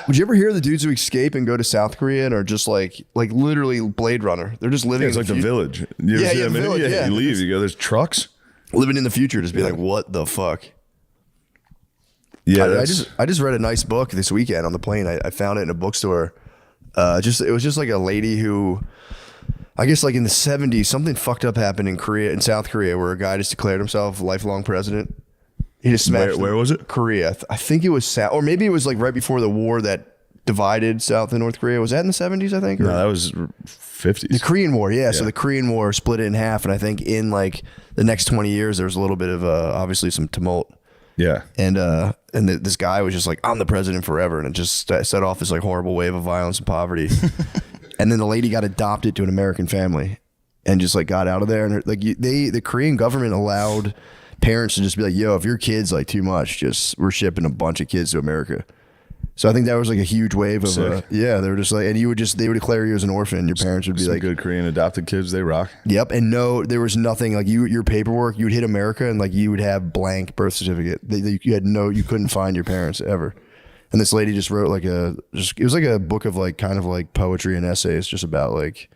[SPEAKER 4] Would you ever hear the dudes who escape and go to South Korea and are just like literally Blade Runner? They're just living
[SPEAKER 2] It's
[SPEAKER 4] in
[SPEAKER 2] like the
[SPEAKER 4] future.
[SPEAKER 2] village. You ever
[SPEAKER 4] Yeah,
[SPEAKER 2] see
[SPEAKER 4] yeah,
[SPEAKER 2] that
[SPEAKER 4] the
[SPEAKER 2] movie?
[SPEAKER 4] Village, yeah.
[SPEAKER 2] You leave, you go, there's trucks.
[SPEAKER 4] Living in the future, just be like, what the fuck?
[SPEAKER 2] Yeah,
[SPEAKER 4] I just read a nice book this weekend on the plane. I found it in a bookstore. It was just like a lady who, I guess like in the 70s, something fucked up happened in South Korea, where a guy just declared himself lifelong president. He just smashed.
[SPEAKER 2] Where was it?
[SPEAKER 4] Korea. I think it was South, or maybe it was like right before the war that divided South and North Korea. Was that in the 70s? I think. Or?
[SPEAKER 2] No, that was 50s.
[SPEAKER 4] The Korean War, yeah. So the Korean War split it in half, and I think in like the next 20 years, there was a little bit of obviously some tumult.
[SPEAKER 2] Yeah.
[SPEAKER 4] And this guy was just like, I'm the president forever, and it just set off this like horrible wave of violence and poverty. And then the lady got adopted to an American family, and just like got out of there. And like the Korean government allowed parents to just be like, yo, if your kid's like too much, we're shipping a bunch of kids to America. So I think that was like a huge wave of
[SPEAKER 2] Sick.
[SPEAKER 4] yeah. They were just like, and they would declare you as an orphan. Your parents would be
[SPEAKER 2] Some
[SPEAKER 4] like,
[SPEAKER 2] good Korean adopted kids, they rock.
[SPEAKER 4] yep. And no, there was nothing like your paperwork. You would hit America and like you would have blank birth certificate. You couldn't find your parents ever. And this lady just wrote like it was like a book of like kind of like poetry and essays just about like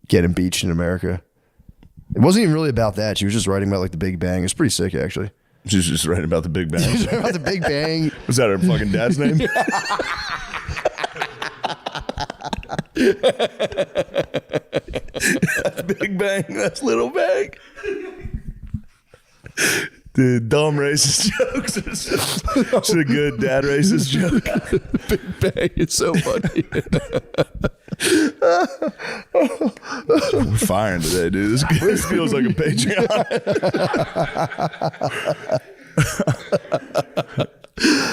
[SPEAKER 4] getting beached in America. It wasn't even really about that. She was just writing about like the Big Bang. It's pretty sick actually.
[SPEAKER 2] She's just writing about the Big Bang.
[SPEAKER 4] She was writing about the Big Bang.
[SPEAKER 2] Was that her fucking dad's name? Big Bang, that's Little Bang. Dude, dumb racist jokes. It's a good dad racist joke.
[SPEAKER 4] Big Bang is so funny.
[SPEAKER 2] We're firing today, dude. This feels like a Patreon.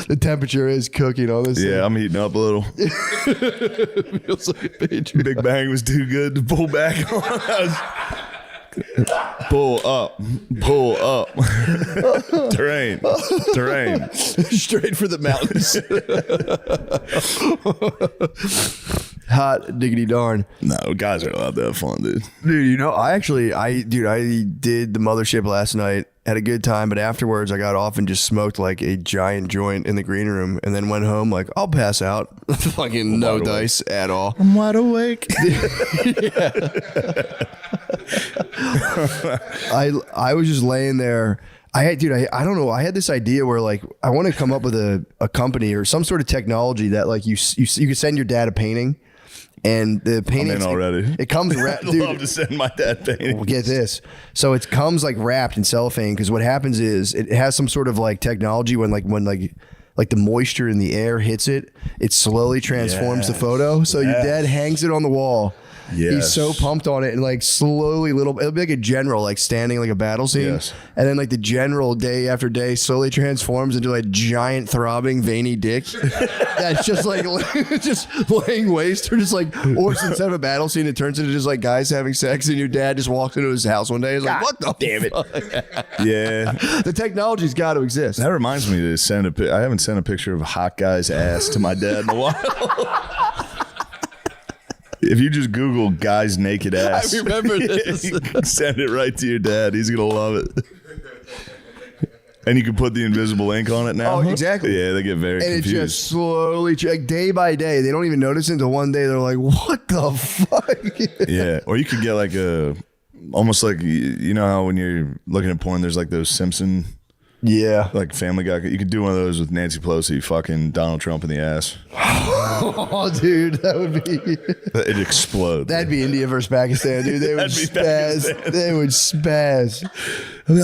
[SPEAKER 4] The temperature is cooking on this.
[SPEAKER 2] Yeah, I'm heating up a little.
[SPEAKER 4] Feels like a Patreon.
[SPEAKER 2] Big Bang was too good to pull back on. Pull up. Terrain.
[SPEAKER 4] Straight for the mountains. Hot diggity darn.
[SPEAKER 2] No, guys are allowed to have fun, dude.
[SPEAKER 4] Dude, you know, I did the mothership last night. Had a good time, but afterwards I got off and just smoked like a giant joint in the green room and then went home like, I'll pass out. Fucking no dice at all.
[SPEAKER 2] I'm wide awake.
[SPEAKER 4] I was just laying there. I don't know. I had this idea where like I want to come up with a company or some sort of technology that like you could send your dad a painting, and the painting
[SPEAKER 2] I'm in already.
[SPEAKER 4] It comes
[SPEAKER 2] I'd love to send my dad paintings.
[SPEAKER 4] Well, get this. So it comes like wrapped in cellophane because what happens is it has some sort of like technology when the moisture in the air hits it, it slowly transforms the photo. So your dad hangs it on the wall.
[SPEAKER 2] Yes.
[SPEAKER 4] He's so pumped on it, and like slowly it'll be like a general like standing like a battle scene.
[SPEAKER 2] Yes.
[SPEAKER 4] And then like the general day after day slowly transforms into a giant throbbing veiny dick that's just like just laying waste, or just like, or instead of a battle scene it turns into just like guys having sex, and your dad just walks into his house one day and is like, what the damn it.
[SPEAKER 2] Yeah.
[SPEAKER 4] The technology's got to exist.
[SPEAKER 2] That reminds me to send I haven't sent a picture of a hot guy's ass to my dad in a while. If you just Google guy's naked ass,
[SPEAKER 4] I remember this.
[SPEAKER 2] you can send it right to your dad. He's going to love it. And you can put the invisible ink on it now.
[SPEAKER 4] Oh, exactly.
[SPEAKER 2] Yeah, they get very
[SPEAKER 4] And
[SPEAKER 2] confused.
[SPEAKER 4] it just slowly, like day by day, they don't even notice it until one day they're like, what the fuck?
[SPEAKER 2] Yeah. Or you could get like almost like, you know how when you're looking at porn, there's like those Simpson,
[SPEAKER 4] Yeah.
[SPEAKER 2] like Family Guy. You could do one of those with Nancy Pelosi fucking Donald Trump in the ass.
[SPEAKER 4] Oh, dude, that would be...
[SPEAKER 2] It'd explode.
[SPEAKER 4] That'd be India versus Pakistan, dude. They would
[SPEAKER 2] That'd be
[SPEAKER 4] spaz.
[SPEAKER 2] Pakistan.
[SPEAKER 4] They would spaz.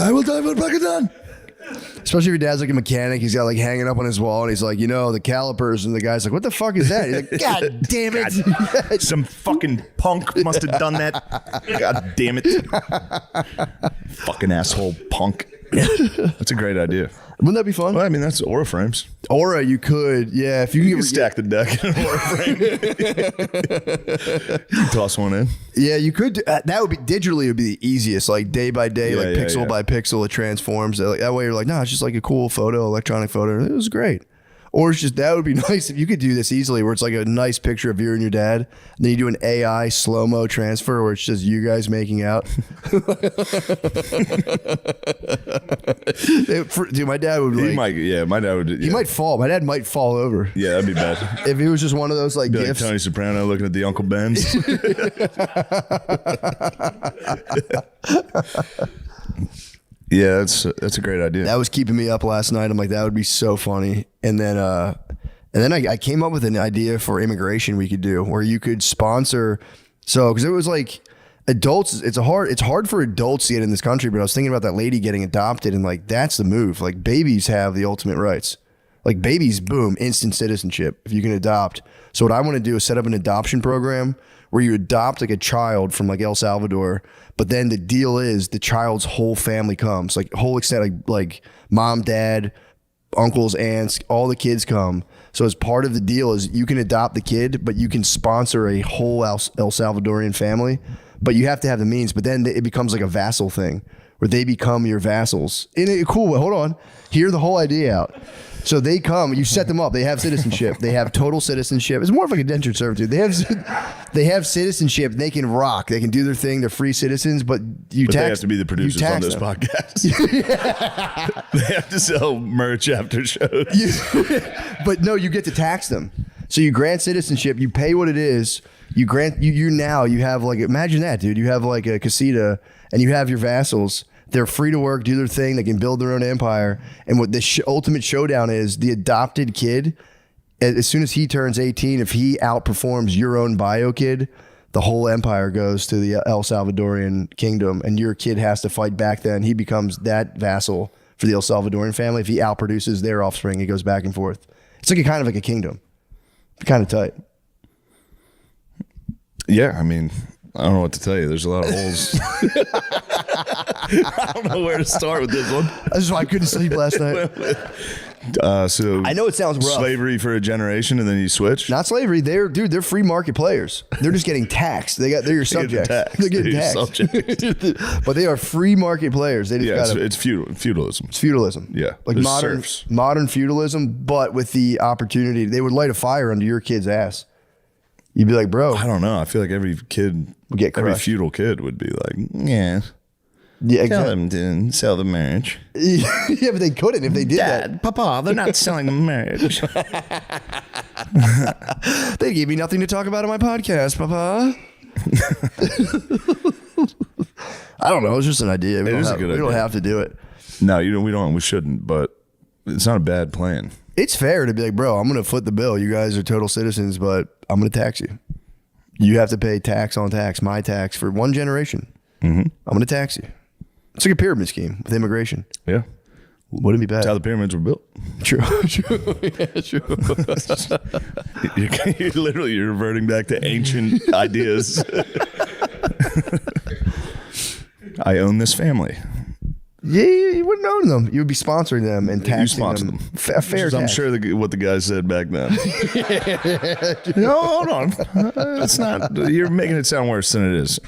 [SPEAKER 2] I will die for Pakistan.
[SPEAKER 4] Especially if your dad's like a mechanic. He's got like hanging up on his wall, and he's like, the calipers. And the guy's like, what the fuck is that? He's like, God damn it.
[SPEAKER 2] Some fucking punk must have done that. God damn it. Fucking asshole punk. That's a great idea.
[SPEAKER 4] Wouldn't that be fun?
[SPEAKER 2] Well, I mean, that's Aura frames.
[SPEAKER 4] Aura, you could. Yeah, if you
[SPEAKER 2] You
[SPEAKER 4] can
[SPEAKER 2] can stack the deck in an Aura frame. You can toss one in.
[SPEAKER 4] Yeah, you could. That would be digitally. It would be the easiest. Like day by day, like pixel by pixel, it transforms. That way, you're like, no, it's just like a cool photo, electronic photo. It was great. Or it's just, that would be nice if you could do this easily, where it's like a nice picture of you and your dad, and then you do an AI slow-mo transfer where it's just you guys making out. Dude, my dad would
[SPEAKER 2] My dad would.
[SPEAKER 4] He might fall. My dad might fall over.
[SPEAKER 2] Yeah, that'd be bad.
[SPEAKER 4] If it was just one of those like
[SPEAKER 2] Be like
[SPEAKER 4] gifts.
[SPEAKER 2] Tony Soprano looking at the Uncle Ben's. Yeah, that's a great idea.
[SPEAKER 4] That was keeping me up last night. I'm like, that would be so funny. And then I came up with an idea for immigration we could do, where you could sponsor. So, because it was like adults, it's hard for adults to get in this country. But I was thinking about that lady getting adopted, and like that's the move. Like babies have the ultimate rights. Like babies, boom, instant citizenship if you can adopt. So what I want to do is set up an adoption program where you adopt like a child from like El Salvador, but then the deal is the child's whole family comes, like whole extent, like mom, dad, uncles, aunts, all the kids come. So as part of the deal is you can adopt the kid, but you can sponsor a whole El Salvadorian family, but you have to have the means. But then it becomes like a vassal thing where they become your vassals in a cool way. Hold on, hear the whole idea out. So they come, you set them up. They have citizenship. They have total citizenship. It's more of like indentured servitude. They have citizenship. They can rock. They can do their thing. They're free citizens. But
[SPEAKER 2] they have to be the producers on this podcast. They have to sell merch after shows.
[SPEAKER 4] But no, you get to tax them. So you grant citizenship. You pay what it is. You grant you have like, imagine that, dude. You have like a casita, and you have your vassals. They're free to work, do their thing. They can build their own empire. And what the ultimate showdown is, the adopted kid, as soon as he turns 18, if he outperforms your own bio kid, the whole empire goes to the El Salvadorian kingdom, and your kid has to fight back then. He becomes that vassal for the El Salvadorian family. If he outproduces their offspring, it goes back and forth. It's like a kind of like a kingdom. Kind of tight.
[SPEAKER 2] Yeah, I mean, I don't know what to tell you. There's a lot of holes. I don't know where to start with this one.
[SPEAKER 4] That's why I couldn't sleep last night.
[SPEAKER 2] So
[SPEAKER 4] I know it sounds rough.
[SPEAKER 2] slavery for a generation, and then you switch.
[SPEAKER 4] Not slavery. They're free market players. They're just getting taxed. They're your subjects. They're getting taxed. But they are free market players. They just
[SPEAKER 2] it's feudalism.
[SPEAKER 4] It's feudalism.
[SPEAKER 2] Yeah,
[SPEAKER 4] like
[SPEAKER 2] there's
[SPEAKER 4] modern feudalism, but with the opportunity, they would light a fire under your kid's ass. You'd be like, bro,
[SPEAKER 2] I don't know. I feel like every kid
[SPEAKER 4] would get
[SPEAKER 2] every
[SPEAKER 4] crushed.
[SPEAKER 2] feudal kid would be like, yeah,
[SPEAKER 4] Yeah,
[SPEAKER 2] tell
[SPEAKER 4] exactly.
[SPEAKER 2] them to sell the marriage.
[SPEAKER 4] Yeah, but they couldn't if they did that.
[SPEAKER 2] Papa, they're not selling the marriage.
[SPEAKER 4] They gave me nothing to talk about on my podcast, Papa. I don't know. It's just an idea. We
[SPEAKER 2] is a good
[SPEAKER 4] We don't
[SPEAKER 2] idea.
[SPEAKER 4] have to do it.
[SPEAKER 2] No, we don't. We shouldn't. But it's not a bad plan.
[SPEAKER 4] It's fair to be like, bro, I'm going to foot the bill. You guys are total citizens, but I'm going to tax you. You have to pay tax on tax, my tax for one generation.
[SPEAKER 2] Mm-hmm.
[SPEAKER 4] I'm going to tax you. It's like a pyramid scheme with immigration.
[SPEAKER 2] Yeah,
[SPEAKER 4] Wouldn't be bad.
[SPEAKER 2] that's how the pyramids were built.
[SPEAKER 4] True. True. Yeah, true.
[SPEAKER 2] You're reverting back to ancient ideas. I own this family.
[SPEAKER 4] Yeah, you wouldn't own them. You would be sponsoring them and taxing
[SPEAKER 2] You sponsor them.
[SPEAKER 4] A fair tax.
[SPEAKER 2] I'm sure what the guy said back then. No, hold on. It's not. You're making it sound worse than it is.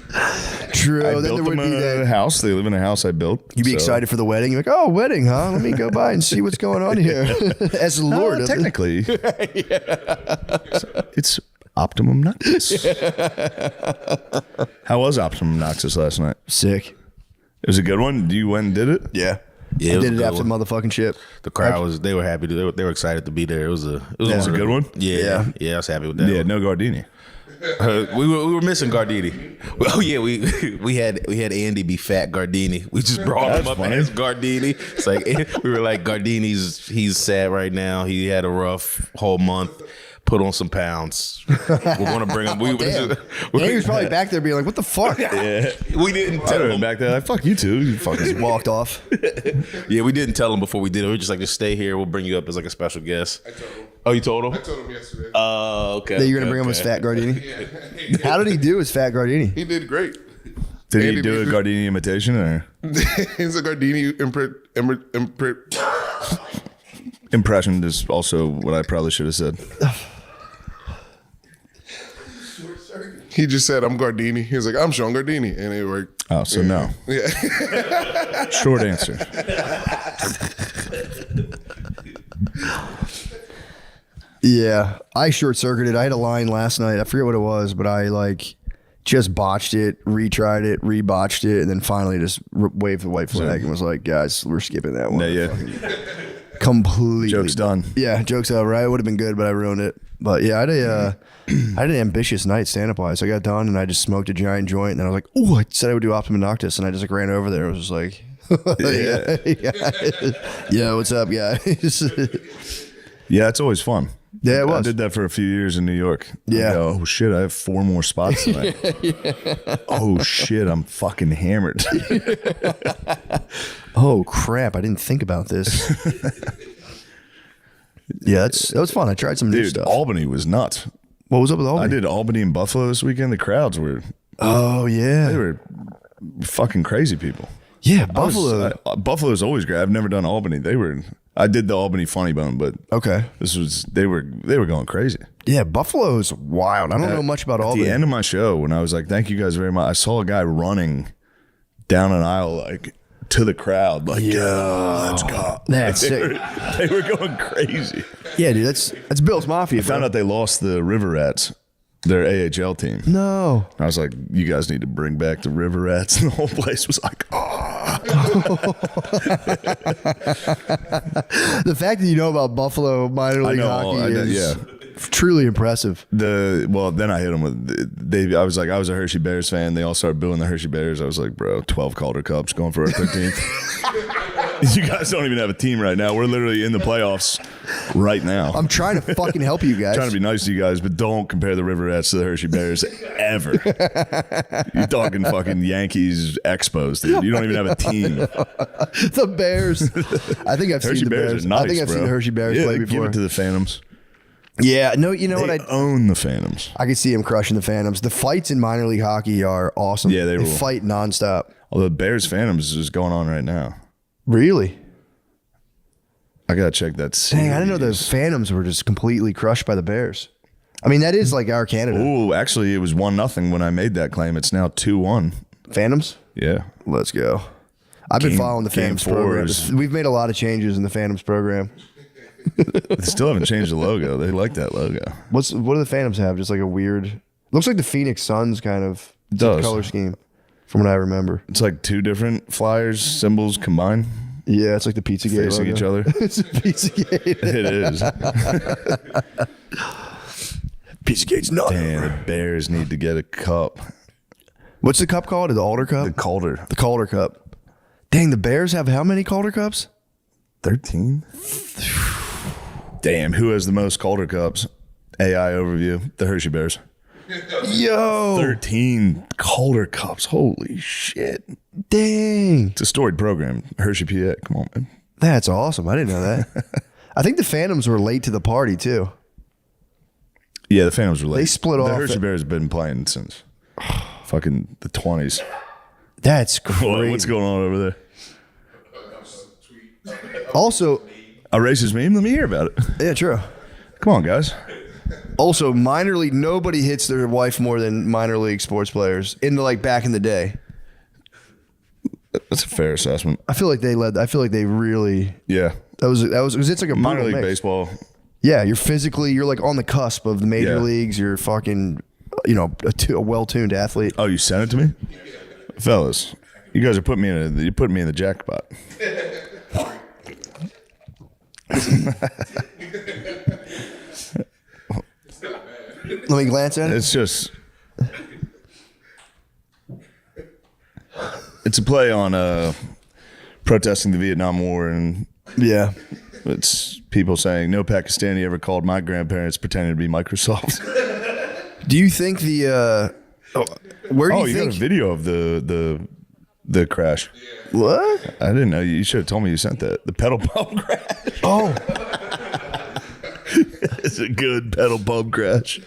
[SPEAKER 4] True.
[SPEAKER 2] I
[SPEAKER 4] Then there
[SPEAKER 2] built
[SPEAKER 4] would
[SPEAKER 2] them
[SPEAKER 4] be
[SPEAKER 2] a
[SPEAKER 4] that.
[SPEAKER 2] house. They live in a house I built.
[SPEAKER 4] You'd be
[SPEAKER 2] so-
[SPEAKER 4] excited for the wedding. You're like, oh, wedding, huh? Let me go by and see what's going on here. As the Lord. of it.
[SPEAKER 2] Technically, it's Optimum Noctis. How was Optimum Noctis last night?
[SPEAKER 4] Sick.
[SPEAKER 2] It was a good one. You went and did it?
[SPEAKER 4] Yeah.
[SPEAKER 6] Yeah,
[SPEAKER 4] I
[SPEAKER 6] it was
[SPEAKER 4] did
[SPEAKER 6] a
[SPEAKER 4] it
[SPEAKER 6] good
[SPEAKER 4] after
[SPEAKER 6] one.
[SPEAKER 4] motherfucking ship.
[SPEAKER 6] The crowd they were happy. They were excited to be there. It was a
[SPEAKER 2] good one?
[SPEAKER 6] Yeah, I was happy with that.
[SPEAKER 2] Yeah,
[SPEAKER 6] one.
[SPEAKER 2] no Gardini.
[SPEAKER 6] We were missing Gardini. Oh yeah, we had Andy be Fat Gardini. We just brought him up as Gardini. It's like we were like he's sad right now. He had a rough whole month. Put on some pounds. We're gonna bring him.
[SPEAKER 4] Damn. He was probably back there being like, what the fuck?
[SPEAKER 2] Yeah.
[SPEAKER 6] We didn't
[SPEAKER 2] I
[SPEAKER 6] tell
[SPEAKER 2] would have
[SPEAKER 6] him.
[SPEAKER 2] been back there like, fuck you two. You fucking
[SPEAKER 4] Just walked off.
[SPEAKER 6] Yeah, we didn't tell him before we did it. We were just like, just stay here. We'll bring you up as like a special guest.
[SPEAKER 5] I told him.
[SPEAKER 6] Oh, you told him?
[SPEAKER 5] I told him yesterday.
[SPEAKER 6] Okay.
[SPEAKER 4] That you're going to bring him as Fat Gardini? How did he do as Fat Gardini?
[SPEAKER 5] He did great.
[SPEAKER 2] Did he
[SPEAKER 5] Andy
[SPEAKER 2] do a
[SPEAKER 5] Beasley-
[SPEAKER 2] Gardini imitation or
[SPEAKER 5] He's a Gardini
[SPEAKER 2] impression is also what I probably should have said.
[SPEAKER 5] He just said, I'm Gardini. He was like, I'm Sean Gardini. And it worked.
[SPEAKER 2] Oh, so no.
[SPEAKER 5] Yeah.
[SPEAKER 2] Short answer.
[SPEAKER 4] Yeah. I short circuited. I had a line last night. I forget what it was, but I like just botched it, retried it, rebotched it, and then finally just waved the white flag and was like, guys, we're skipping that one.
[SPEAKER 2] Yeah.
[SPEAKER 4] Completely.
[SPEAKER 2] Joke's done.
[SPEAKER 4] Yeah, joke's over. It would have been good, but I ruined it. But yeah, I had an ambitious night stand-up wise. I got done and I just smoked a giant joint, and then I was like, "Oh!" I said I would do Optimum Noctis, and I just like ran over there. I was just like, "Yeah, what's up, guys?"
[SPEAKER 2] Yeah, it's always fun.
[SPEAKER 4] Yeah, it was.
[SPEAKER 2] I did that for a few years in New York.
[SPEAKER 4] Yeah.
[SPEAKER 2] I go, oh shit, I have 4 more spots tonight. Oh shit, I'm fucking hammered.
[SPEAKER 4] Oh crap! I didn't think about this. Yeah, that was fun. I tried some new
[SPEAKER 2] Dude,
[SPEAKER 4] stuff.
[SPEAKER 2] Albany was nuts.
[SPEAKER 4] What was up with Albany?
[SPEAKER 2] I did Albany and Buffalo this weekend. The crowds were
[SPEAKER 4] Oh yeah,
[SPEAKER 2] they were fucking crazy people.
[SPEAKER 4] yeah. Buffalo.
[SPEAKER 2] Buffalo's always great. I've never done Albany. I did the Albany Funny Bone, but
[SPEAKER 4] Okay.
[SPEAKER 2] they were going crazy.
[SPEAKER 4] Yeah, Buffalo's wild. I don't know much about
[SPEAKER 2] At
[SPEAKER 4] Albany.
[SPEAKER 2] the end of my show, when I was like, "Thank you guys very much," I saw a guy running down an aisle like to the crowd, like, "Yeah, let's go."
[SPEAKER 4] That's
[SPEAKER 2] They
[SPEAKER 4] sick.
[SPEAKER 2] they were going crazy.
[SPEAKER 4] Yeah, dude, that's Bill's Mafia.
[SPEAKER 2] I found out they lost the River Rats, their AHL team.
[SPEAKER 4] No.
[SPEAKER 2] I was like, "You guys need to bring back the River Rats," and the whole place was like, "Oh."
[SPEAKER 4] The fact that you know about Buffalo minor league hockey is
[SPEAKER 2] yeah.
[SPEAKER 4] truly impressive.
[SPEAKER 2] Then I hit them with I was a Hershey Bears fan. They all started booing the Hershey Bears. I was like, bro, 12 Calder Cups going for our 13th. You guys don't even have a team right now. We're literally in the playoffs right now.
[SPEAKER 4] I'm trying to fucking help you guys.
[SPEAKER 2] Trying to be nice to you guys, but don't compare the River Rats to the Hershey Bears ever. You're talking fucking Yankees Expos, dude. You don't even have a team.
[SPEAKER 4] The Bears. I think I've
[SPEAKER 2] Hershey
[SPEAKER 4] seen the
[SPEAKER 2] Bears
[SPEAKER 4] Bears.
[SPEAKER 2] are nice,
[SPEAKER 4] I think I've seen
[SPEAKER 2] bro.
[SPEAKER 4] the Hershey Bears play
[SPEAKER 2] Give
[SPEAKER 4] before.
[SPEAKER 2] it to the Phantoms.
[SPEAKER 4] Yeah, no, you know
[SPEAKER 2] They
[SPEAKER 4] what?
[SPEAKER 2] own the Phantoms.
[SPEAKER 4] I could see him crushing the Phantoms. The fights in minor league hockey are awesome.
[SPEAKER 2] Yeah, they rule.
[SPEAKER 4] fight nonstop.
[SPEAKER 2] Although the Bears Phantoms is going on right now.
[SPEAKER 4] Really?
[SPEAKER 2] I gotta check that.
[SPEAKER 4] Dang, I didn't know the
[SPEAKER 2] series.
[SPEAKER 4] Phantoms were just completely crushed by the Bears. I mean, that is like our Canada.
[SPEAKER 2] Oh, actually, it was 1-0 when I made that claim. It's now 2-1.
[SPEAKER 4] Phantoms?
[SPEAKER 2] Yeah.
[SPEAKER 4] Let's go. I've been
[SPEAKER 2] Game-
[SPEAKER 4] following the
[SPEAKER 2] game
[SPEAKER 4] Phantoms
[SPEAKER 2] four
[SPEAKER 4] program.
[SPEAKER 2] is-
[SPEAKER 4] We've made a lot of changes in the Phantoms program.
[SPEAKER 2] They still haven't changed the logo. They like that logo.
[SPEAKER 4] What do the Phantoms have? Just like a weird. Looks like the Phoenix Suns kind of
[SPEAKER 2] does.
[SPEAKER 4] color scheme, from what I remember.
[SPEAKER 2] It's like two different Flyers symbols combined,
[SPEAKER 4] Yeah, it's like the Pizzagate
[SPEAKER 2] facing
[SPEAKER 4] logo.
[SPEAKER 2] each other.
[SPEAKER 4] It's a Pizzagate.
[SPEAKER 2] It is.
[SPEAKER 4] Pizzagate's not.
[SPEAKER 2] Damn, the Bears need to get a cup.
[SPEAKER 4] What's the cup called? The Alder Cup?
[SPEAKER 2] The Calder.
[SPEAKER 4] The Calder Cup. Dang, the Bears have how many Calder Cups?
[SPEAKER 2] 13? Damn, who has the most Calder Cups? AI overview. The Hershey Bears.
[SPEAKER 4] Yo,
[SPEAKER 2] 13 Calder Cups. Holy shit.
[SPEAKER 4] dang.
[SPEAKER 2] It's a storied program. Hershey, PA. Come on, man.
[SPEAKER 4] That's awesome. I didn't know that. I think the Phantoms were late to the party, too.
[SPEAKER 2] Yeah, the Phantoms were late.
[SPEAKER 4] They split
[SPEAKER 2] the
[SPEAKER 4] off
[SPEAKER 2] Hershey
[SPEAKER 4] at-
[SPEAKER 2] Bears have been playing since fucking the 20s.
[SPEAKER 4] That's crazy.
[SPEAKER 2] What's going on over there?
[SPEAKER 4] Also,
[SPEAKER 2] A racist meme? Let me hear about it.
[SPEAKER 4] yeah, true.
[SPEAKER 2] Come on, guys.
[SPEAKER 4] Also, minor league, nobody hits their wife more than minor league sports players in the, like back in the day.
[SPEAKER 2] That's a fair assessment.
[SPEAKER 4] I feel like they led. I feel like they really.
[SPEAKER 2] Yeah.
[SPEAKER 4] That was because it's like a
[SPEAKER 2] Minor
[SPEAKER 4] brutal
[SPEAKER 2] league
[SPEAKER 4] mix.
[SPEAKER 2] baseball.
[SPEAKER 4] Yeah, you're like on the cusp of the major
[SPEAKER 2] Yeah.
[SPEAKER 4] leagues. You're fucking, a well-tuned athlete.
[SPEAKER 2] Oh, you sent it to me? Fellas, you guys are putting me in the jackpot.
[SPEAKER 4] Let me glance at it.
[SPEAKER 2] It's just it's a play on protesting the Vietnam War, and
[SPEAKER 4] Yeah.
[SPEAKER 2] it's people saying no Pakistani ever called my grandparents pretending to be Microsoft.
[SPEAKER 4] Do you think where do
[SPEAKER 2] Oh,
[SPEAKER 4] you
[SPEAKER 2] you got
[SPEAKER 4] think
[SPEAKER 2] a video of the crash.
[SPEAKER 4] what?
[SPEAKER 2] I didn't know. You should have told me you sent that. The pedal pump crash.
[SPEAKER 4] Oh,
[SPEAKER 2] It's a good pedal pump crash.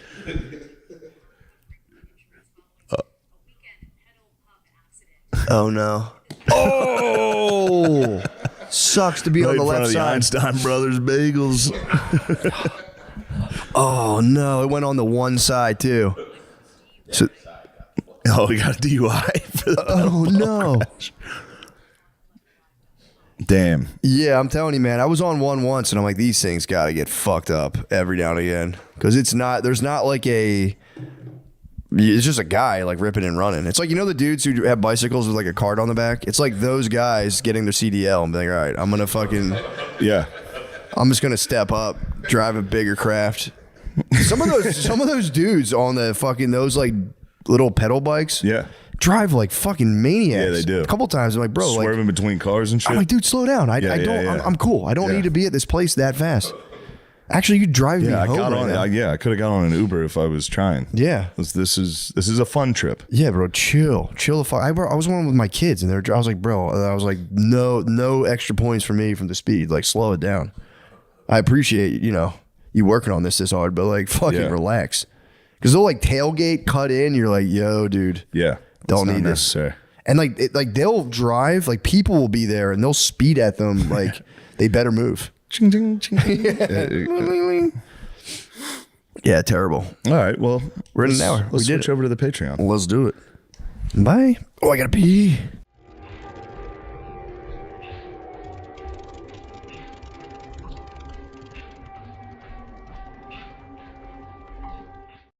[SPEAKER 4] oh no. Oh, sucks to be
[SPEAKER 2] Right
[SPEAKER 4] on the
[SPEAKER 2] in front
[SPEAKER 4] left
[SPEAKER 2] of the
[SPEAKER 4] side.
[SPEAKER 2] Einstein Brothers bagels.
[SPEAKER 4] Oh no, it went on the one side too. So,
[SPEAKER 2] Oh, we got a DUI for the
[SPEAKER 4] oh no.
[SPEAKER 2] Damn.
[SPEAKER 4] Yeah, I'm telling you, man. I was on one once, and I'm like, these things got to get fucked up every now and again because there's not like it's just a guy like ripping and running. It's like, the dudes who have bicycles with like a card on the back. It's like those guys getting their CDL and being like, all right, I'm
[SPEAKER 2] Yeah.
[SPEAKER 4] just gonna step up, drive a bigger craft. Some of those dudes on the fucking those like little pedal bikes,
[SPEAKER 2] Yeah.
[SPEAKER 4] drive like fucking maniacs.
[SPEAKER 2] Yeah, they do.
[SPEAKER 4] A couple times, I'm like, bro, like,
[SPEAKER 2] Swerving between cars and shit.
[SPEAKER 4] I'm like, dude, slow down. I don't.
[SPEAKER 2] yeah.
[SPEAKER 4] I'm cool. I don't
[SPEAKER 2] Yeah.
[SPEAKER 4] need to be at this place that fast. Actually, you drive me
[SPEAKER 2] I
[SPEAKER 4] home
[SPEAKER 2] got
[SPEAKER 4] right
[SPEAKER 2] on.
[SPEAKER 4] now.
[SPEAKER 2] I could have got on an Uber if I was trying.
[SPEAKER 4] Yeah.
[SPEAKER 2] This is a fun trip.
[SPEAKER 4] Yeah, bro, chill the fuck. I was one with my kids, and I was like, bro, I was like, no extra points for me from the speed. Like, slow it down. I appreciate you working on this hard, but like, fucking
[SPEAKER 2] Yeah.
[SPEAKER 4] relax. Because they'll like tailgate, cut in. You're like, yo, dude,
[SPEAKER 2] Yeah.
[SPEAKER 4] Don't
[SPEAKER 2] It's not
[SPEAKER 4] need this.
[SPEAKER 2] necessary.
[SPEAKER 4] and like they'll drive. Like people will be there, and they'll speed at them. Like they better move.
[SPEAKER 2] Ching, ching, ching, ching.
[SPEAKER 4] Yeah, terrible.
[SPEAKER 2] All right. Well,
[SPEAKER 4] We're in an hour.
[SPEAKER 2] Let's
[SPEAKER 4] We did
[SPEAKER 2] switch over to the Patreon.
[SPEAKER 4] Let's do it. Bye. Oh, I gotta pee.